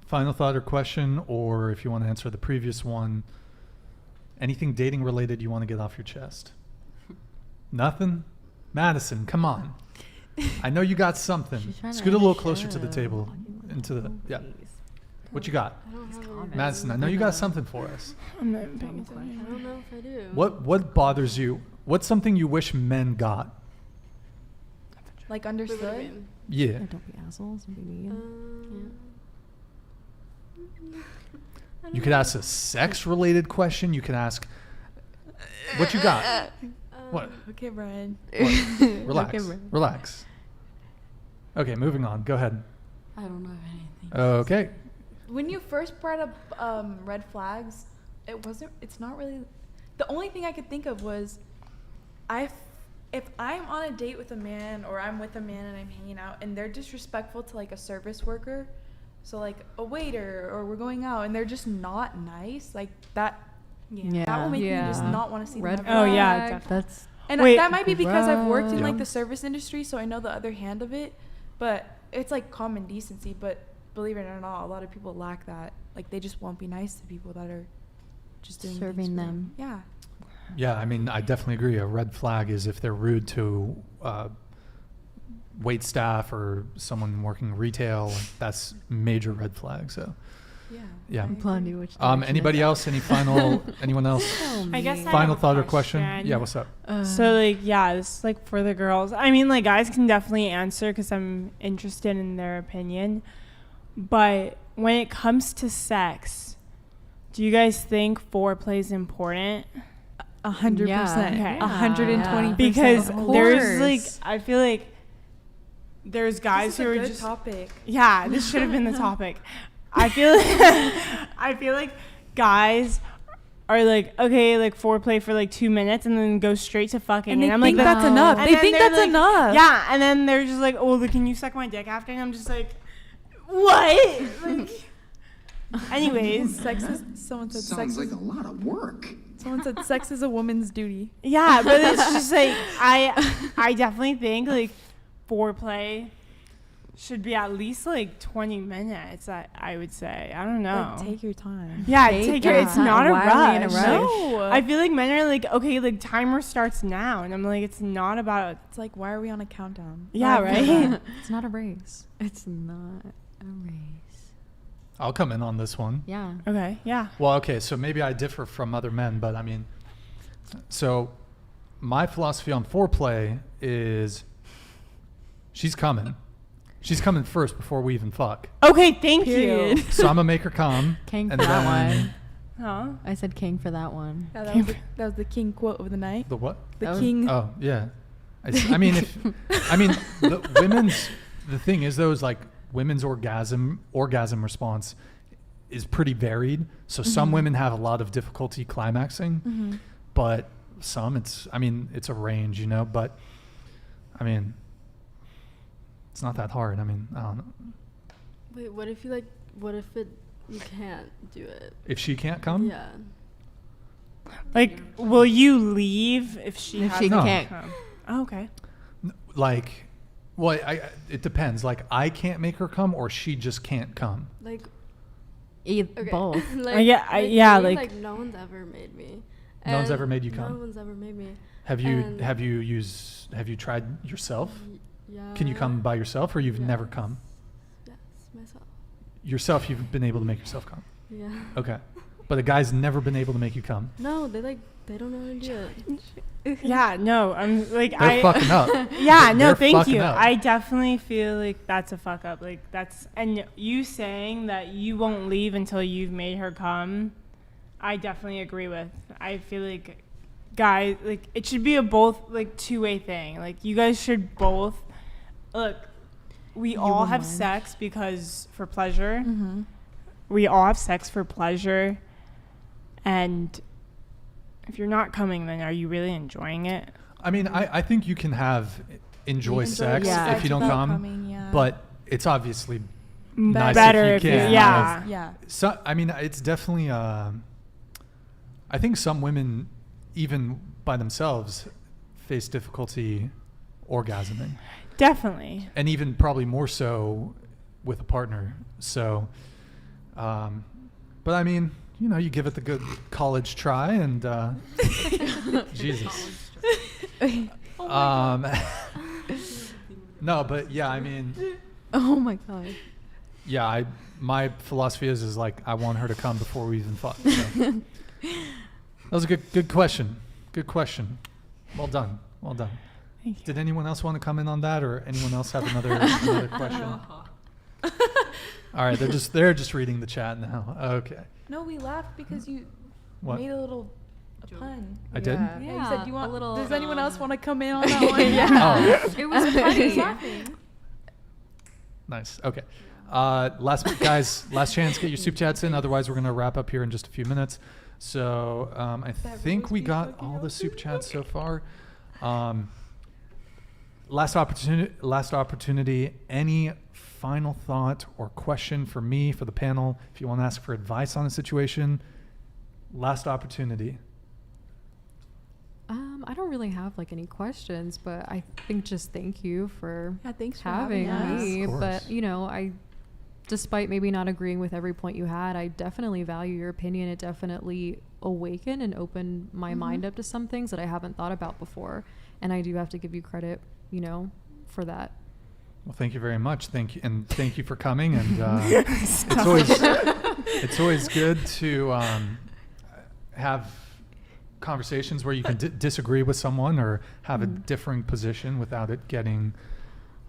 [SPEAKER 2] Final thought or question, or if you want to answer the previous one, anything dating related you want to get off your chest? Nothing? Madison, come on. I know you got something.
[SPEAKER 10] She's trying to
[SPEAKER 2] Scoot a little
[SPEAKER 10] end the
[SPEAKER 2] closer to the
[SPEAKER 10] show.
[SPEAKER 2] table. Into the, yeah. What you got?
[SPEAKER 6] I don't have a
[SPEAKER 2] Madison, I know you got something for us.
[SPEAKER 4] I'm not paying attention.
[SPEAKER 6] I don't know if I do.
[SPEAKER 2] What bothers you? What's something you wish men got?
[SPEAKER 8] Like
[SPEAKER 6] What do you
[SPEAKER 8] understood?
[SPEAKER 6] mean?
[SPEAKER 2] Yeah.
[SPEAKER 5] Don't be assholes. Don't be mean.
[SPEAKER 2] You could ask a sex-related question. You could ask, what you got? What?
[SPEAKER 8] Okay, Brian.
[SPEAKER 2] What? Relax.
[SPEAKER 10] Okay, Brian.
[SPEAKER 2] Relax. Okay, moving on. Go ahead.
[SPEAKER 7] I don't know anything.
[SPEAKER 2] Okay.
[SPEAKER 8] When you first brought up red flags, it's not really, the only thing I could think of was, if I'm on a date with a man or I'm with a man and I'm hanging out and they're disrespectful to like a service worker, so like a waiter or we're going out and they're just not nice, like that, that will make me just not want to see
[SPEAKER 5] Red
[SPEAKER 8] them
[SPEAKER 5] flag.
[SPEAKER 8] ever.
[SPEAKER 4] Oh yeah, definitely.
[SPEAKER 10] That's
[SPEAKER 8] And
[SPEAKER 4] Wait,
[SPEAKER 8] that might be because I've worked in
[SPEAKER 2] Yeah.
[SPEAKER 8] like the service industry, so I know the other hand of it. But it's like common decency. But believe it or not, a lot of people lack that. Like they just won't be nice to people that are just doing things
[SPEAKER 10] Serving
[SPEAKER 8] for
[SPEAKER 10] them.
[SPEAKER 8] Yeah.
[SPEAKER 2] Yeah, I mean, I definitely agree. A red flag is if they're rude to wait staff or someone working retail. That's major red flag. So,
[SPEAKER 8] Yeah.
[SPEAKER 2] yeah.
[SPEAKER 10] Blondie, which
[SPEAKER 2] Anybody else? Anyone else?
[SPEAKER 4] I guess I
[SPEAKER 2] Final
[SPEAKER 4] have a
[SPEAKER 2] thought or question? Yeah, what's up?
[SPEAKER 4] So like yeah, this is like for the girls. I mean like guys can definitely answer because I'm interested in their opinion. But when it comes to sex, do you guys think foreplay is important?
[SPEAKER 8] 100%.
[SPEAKER 4] Okay.
[SPEAKER 8] 120%.
[SPEAKER 4] Because
[SPEAKER 5] Of
[SPEAKER 4] there's like
[SPEAKER 5] course.
[SPEAKER 4] I feel like there's guys
[SPEAKER 8] This is
[SPEAKER 4] who
[SPEAKER 8] a
[SPEAKER 4] are
[SPEAKER 8] good
[SPEAKER 4] just
[SPEAKER 8] topic.
[SPEAKER 4] yeah, this should have been the topic. I feel like guys are like, okay, like foreplay for like 2 minutes and then go straight to fucking.
[SPEAKER 8] And they
[SPEAKER 4] I'm
[SPEAKER 8] think
[SPEAKER 4] like,
[SPEAKER 8] that's enough.
[SPEAKER 4] and
[SPEAKER 8] They
[SPEAKER 4] then
[SPEAKER 8] think
[SPEAKER 4] they're
[SPEAKER 8] that's
[SPEAKER 4] like-
[SPEAKER 8] enough.
[SPEAKER 4] Yeah, and then they're just like, oh, can you suck my dick after? And I'm just like, what? Like, anyways,
[SPEAKER 8] Someone said
[SPEAKER 9] Sounds like a lot of work.
[SPEAKER 8] Someone said sex is a woman's duty.
[SPEAKER 4] yeah, but it's just like I definitely think like foreplay should be at least like 20 minutes. I would say. I don't know.
[SPEAKER 8] Like, take your time.
[SPEAKER 4] Yeah, take your. It's not a
[SPEAKER 10] Why are we in a
[SPEAKER 4] rush.
[SPEAKER 10] rush?
[SPEAKER 8] No.
[SPEAKER 4] I feel like men are like, okay, like timer starts now, and I'm like, it's not about.
[SPEAKER 8] It's like, why are we on a countdown?
[SPEAKER 4] Yeah, right.
[SPEAKER 5] It's not a race.
[SPEAKER 10] It's not a race.
[SPEAKER 2] I'll come in on this one.
[SPEAKER 10] Yeah.
[SPEAKER 4] Okay. Yeah.
[SPEAKER 2] Well, okay, so maybe I differ from other men, but I mean, so my philosophy on foreplay is she's coming. She's coming first before we even fuck.
[SPEAKER 4] Okay. Thank you.
[SPEAKER 2] So I'm gonna make her come.
[SPEAKER 10] King for
[SPEAKER 2] and
[SPEAKER 10] that
[SPEAKER 2] then
[SPEAKER 10] one.
[SPEAKER 4] Huh?
[SPEAKER 10] I said king for that one.
[SPEAKER 15] Yeah, that was the king quote of the night.
[SPEAKER 2] The what?
[SPEAKER 15] The king.
[SPEAKER 2] Oh yeah. I mean, the thing is though is like women's orgasm response is pretty varied. So some women have a lot of difficulty climaxing, but some it's a range, you know. But I mean, it's not that hard. I mean, I don't know.
[SPEAKER 6] Wait, what if you you can't do it?
[SPEAKER 2] If she can't come?
[SPEAKER 6] Yeah.
[SPEAKER 4] Like, will you leave if she
[SPEAKER 2] No.
[SPEAKER 4] can't come? Oh, okay.
[SPEAKER 2] Like, well, it depends. Like, I can't make her come, or she just can't come.
[SPEAKER 6] Like,
[SPEAKER 10] okay. Both.
[SPEAKER 6] like no one's ever made me.
[SPEAKER 2] No one's ever made you come?
[SPEAKER 6] No one's ever made me.
[SPEAKER 2] Have you tried yourself?
[SPEAKER 6] Yeah.
[SPEAKER 2] Can you come by yourself, or you've never come?
[SPEAKER 6] Yes, myself.
[SPEAKER 2] Yourself, you've been able to make yourself come.
[SPEAKER 6] Yeah.
[SPEAKER 2] Okay. But a guy's never been able to make you come.
[SPEAKER 6] No, they don't know how to do it.
[SPEAKER 4] Yeah, no, I'm like
[SPEAKER 2] They're fucking up.
[SPEAKER 4] Yeah, no,
[SPEAKER 2] They're
[SPEAKER 4] thank
[SPEAKER 2] fucking
[SPEAKER 4] you.
[SPEAKER 2] up.
[SPEAKER 4] I definitely feel like that's a fuck up. Like and you saying that you won't leave until you've made her come, I definitely agree with. I feel like guys, like it should be a both like two-way thing. Like you guys should both look. We all have sex because for pleasure. We all have sex for pleasure, and if you're not coming, then are you really enjoying it?
[SPEAKER 2] I mean, I think you can enjoy sex if you don't come, but it's obviously nice
[SPEAKER 4] better
[SPEAKER 2] if you can.
[SPEAKER 4] Yeah.
[SPEAKER 2] So I mean, it's definitely. I think some women, even by themselves, face difficulty orgasming.
[SPEAKER 4] Definitely.
[SPEAKER 2] And even probably more so with a partner. So, but I mean, you know, you give it the good college try, and Jesus. No, but yeah, I mean.
[SPEAKER 10] Oh my god.
[SPEAKER 2] Yeah, my philosophy is like I want her to come before we even fuck. So. That was a good question. Good question. Well done. Well done. Did anyone else want to come in on that, or anyone else have another question? All right, they're just reading the chat now. Okay.
[SPEAKER 15] No, we laughed because you
[SPEAKER 2] What?
[SPEAKER 15] made a pun.
[SPEAKER 2] I did?
[SPEAKER 15] Yeah, you said you want.
[SPEAKER 10] a little.
[SPEAKER 15] Does anyone else want to come in on that one?
[SPEAKER 10] Yeah.
[SPEAKER 2] Oh.
[SPEAKER 10] It was funny.
[SPEAKER 2] Nice. Okay. Last chance, get your soup chats in. Otherwise, we're gonna wrap up here in just a few minutes. So I think we got all the soup chats so far. Last opportunity. Any final thought or question for me, for the panel? If you want to ask for advice on a situation, last opportunity.
[SPEAKER 5] I don't really have like any questions, but I think just thank you for
[SPEAKER 15] thanks for
[SPEAKER 5] having
[SPEAKER 15] having us.
[SPEAKER 5] me.
[SPEAKER 2] Of course.
[SPEAKER 5] But you know, despite maybe not agreeing with every point you had, I definitely value your opinion. It definitely awakened and opened my mind up to some things that I haven't thought about before. And I do have to give you credit, you know, for that.
[SPEAKER 2] Well, thank you very much. Thank you for coming. And it's always good to have conversations where you can disagree with someone or have a differing position without it getting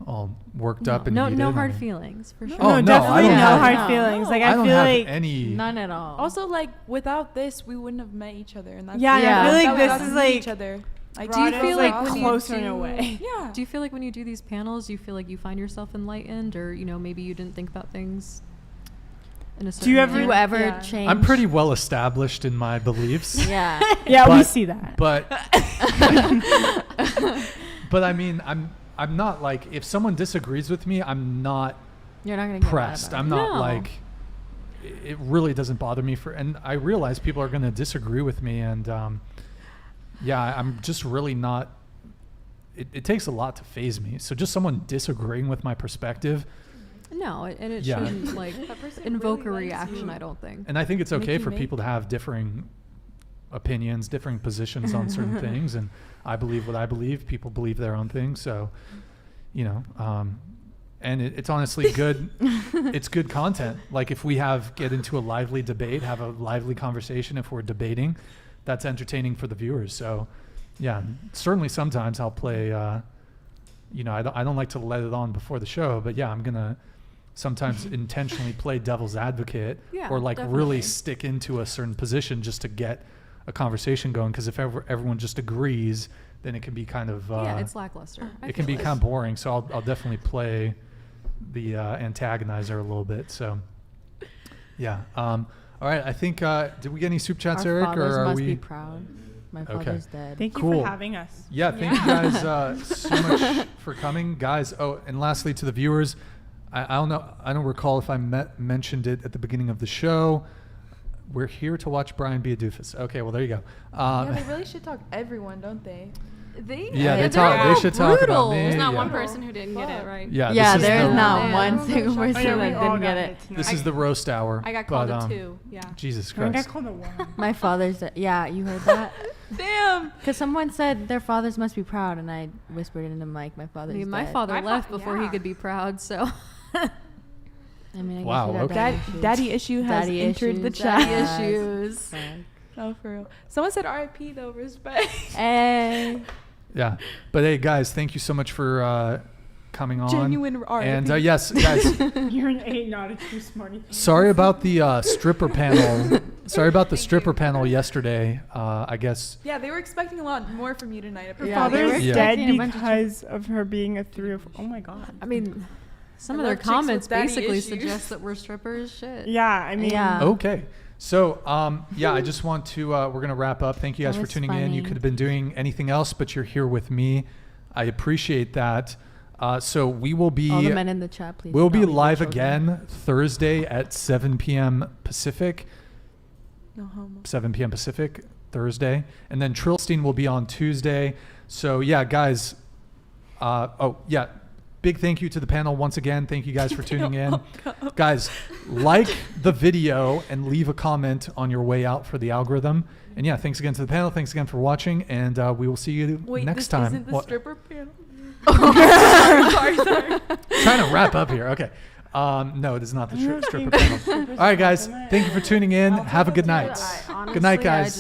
[SPEAKER 2] all worked up and heated.
[SPEAKER 5] No hard feelings for sure.
[SPEAKER 2] Oh, no,
[SPEAKER 4] definitely
[SPEAKER 2] I don't
[SPEAKER 4] no
[SPEAKER 2] have-
[SPEAKER 4] hard feelings. Like
[SPEAKER 2] I don't
[SPEAKER 4] feel
[SPEAKER 2] have
[SPEAKER 4] like
[SPEAKER 2] any.
[SPEAKER 10] None at all.
[SPEAKER 15] Also, like without this, we wouldn't have met each other, and that's
[SPEAKER 4] Yeah,
[SPEAKER 5] yeah.
[SPEAKER 4] I feel like
[SPEAKER 15] that
[SPEAKER 4] this
[SPEAKER 15] got
[SPEAKER 4] is
[SPEAKER 15] to
[SPEAKER 4] like
[SPEAKER 15] meet each other. Like,
[SPEAKER 5] do you feel like
[SPEAKER 15] when
[SPEAKER 5] when you
[SPEAKER 4] closer in a way?
[SPEAKER 15] Yeah.
[SPEAKER 5] Do you feel like when you do these panels, do you feel like you find yourself enlightened, or you know, maybe you didn't think about things in a certain
[SPEAKER 4] you ever-
[SPEAKER 5] way?
[SPEAKER 10] Do you ever
[SPEAKER 15] Yeah.
[SPEAKER 10] change?
[SPEAKER 2] I'm pretty well established in my beliefs.
[SPEAKER 10] Yeah.
[SPEAKER 4] Yeah, we
[SPEAKER 2] But-
[SPEAKER 4] see that.
[SPEAKER 2] But but I mean, I'm not like, if someone disagrees with me, I'm not
[SPEAKER 10] You're not gonna get mad
[SPEAKER 2] pressed.
[SPEAKER 10] about
[SPEAKER 2] I'm
[SPEAKER 10] it.
[SPEAKER 2] not
[SPEAKER 10] No.
[SPEAKER 2] like, it really doesn't bother me and I realize people are going to disagree with me, and yeah, I'm just really not. It takes a lot to faze me. So just someone disagreeing with my perspective.
[SPEAKER 5] No, and it
[SPEAKER 2] Yeah.
[SPEAKER 5] shouldn't like invoke a reaction. I don't think.
[SPEAKER 2] And I think it's okay for
[SPEAKER 15] make-
[SPEAKER 2] people to have differing opinions, differing positions on certain things. And I believe what I believe. People believe their own things. So, you know, and it's honestly good. It's good content. Like if we get into a lively debate, have a lively conversation, if we're debating, that's entertaining for the viewers. So yeah, certainly sometimes I'll play, I don't like to let it on before the show, but yeah, I'm going to sometimes intentionally play devil's advocate or like really stick into a certain position just to get a conversation going. Because if everyone just agrees, then it can be kind of
[SPEAKER 5] it's lackluster.
[SPEAKER 2] It can be kind of boring. So I'll definitely play the antagonizer a little bit. So yeah. All right. I think did we get any soup chats,
[SPEAKER 10] Our
[SPEAKER 2] Eric?
[SPEAKER 10] fathers
[SPEAKER 2] Or are
[SPEAKER 10] must
[SPEAKER 2] we
[SPEAKER 10] be proud. My father's dead.
[SPEAKER 4] Thank you
[SPEAKER 2] Cool.
[SPEAKER 4] for having us.
[SPEAKER 2] Yeah, thank you guys so much for coming, guys. Oh, and lastly to the viewers, I don't know. I don't recall if I mentioned it at the beginning of the show. We're here to watch Brian be a doofus. Okay, well there you go.
[SPEAKER 15] Yeah, they really should talk everyone, don't they?
[SPEAKER 5] They
[SPEAKER 2] should talk about me.
[SPEAKER 3] There's not
[SPEAKER 2] yeah.
[SPEAKER 3] one person who didn't get it right.
[SPEAKER 2] Yeah,
[SPEAKER 10] there's not one single person that didn't get it.
[SPEAKER 2] This is the roast hour.
[SPEAKER 3] I got called a 2. Yeah.
[SPEAKER 2] Jesus
[SPEAKER 4] I
[SPEAKER 2] Christ.
[SPEAKER 4] got called a 1.
[SPEAKER 10] My father's dead. Yeah, you heard that?
[SPEAKER 15] Damn.
[SPEAKER 10] Because someone said their fathers must be proud, and I whispered into the mic, my father's dead.
[SPEAKER 5] my father left before he could be proud, so.
[SPEAKER 10] I mean, I guess
[SPEAKER 2] Wow,
[SPEAKER 10] you'd have
[SPEAKER 2] okay.
[SPEAKER 15] Daddy issue has
[SPEAKER 10] Daddy
[SPEAKER 15] entered the
[SPEAKER 10] issues.
[SPEAKER 15] chat.
[SPEAKER 10] Daddy issues.
[SPEAKER 15] No, for real. Someone said RIP though, respect.
[SPEAKER 10] Hey.
[SPEAKER 2] Yeah, but hey guys, thank you so much for coming on.
[SPEAKER 15] Genuine RIP.
[SPEAKER 2] And yes, guys.
[SPEAKER 4] You're an 8, not a 2, smarty.
[SPEAKER 2] Sorry about the stripper panel. Sorry about the stripper panel yesterday. I guess.
[SPEAKER 15] Yeah, they were expecting a lot more from you tonight.
[SPEAKER 4] Her father's dead because of her being a 3 or 4. Oh my god.
[SPEAKER 5] I mean, some
[SPEAKER 15] I
[SPEAKER 5] of their
[SPEAKER 15] love chicks with
[SPEAKER 5] comments
[SPEAKER 15] daddy
[SPEAKER 5] basically
[SPEAKER 15] issues.
[SPEAKER 5] suggest that we're strippers. Shit.
[SPEAKER 4] Yeah, I mean.
[SPEAKER 2] Okay. So, I just want to, we're going to wrap up. Thank you guys
[SPEAKER 10] That
[SPEAKER 2] for
[SPEAKER 10] was
[SPEAKER 2] tuning in. You
[SPEAKER 10] funny.
[SPEAKER 2] could have been doing anything else, but you're here with me. I appreciate that. So we will be,
[SPEAKER 10] All the men in the chat, please.
[SPEAKER 2] we'll
[SPEAKER 10] do
[SPEAKER 2] be
[SPEAKER 10] not leave
[SPEAKER 2] live
[SPEAKER 10] your children.
[SPEAKER 2] again Thursday at 7 p.m. Pacific.
[SPEAKER 15] No homo.
[SPEAKER 2] 7 p.m. Pacific, Thursday. And then Trillstein will be on Tuesday. So yeah, guys. Big thank you to the panel once again. Thank you guys for tuning in. Guys, like the video and leave a comment on your way out for the algorithm. And yeah, thanks again to the panel. Thanks again for watching. And we will see you next time.
[SPEAKER 15] Isn't the stripper panel?
[SPEAKER 2] sorry. Trying to wrap up here. Okay. No, it is not the stripper panel. All right, guys. Thank you for tuning in. Have a good night. Good night, guys.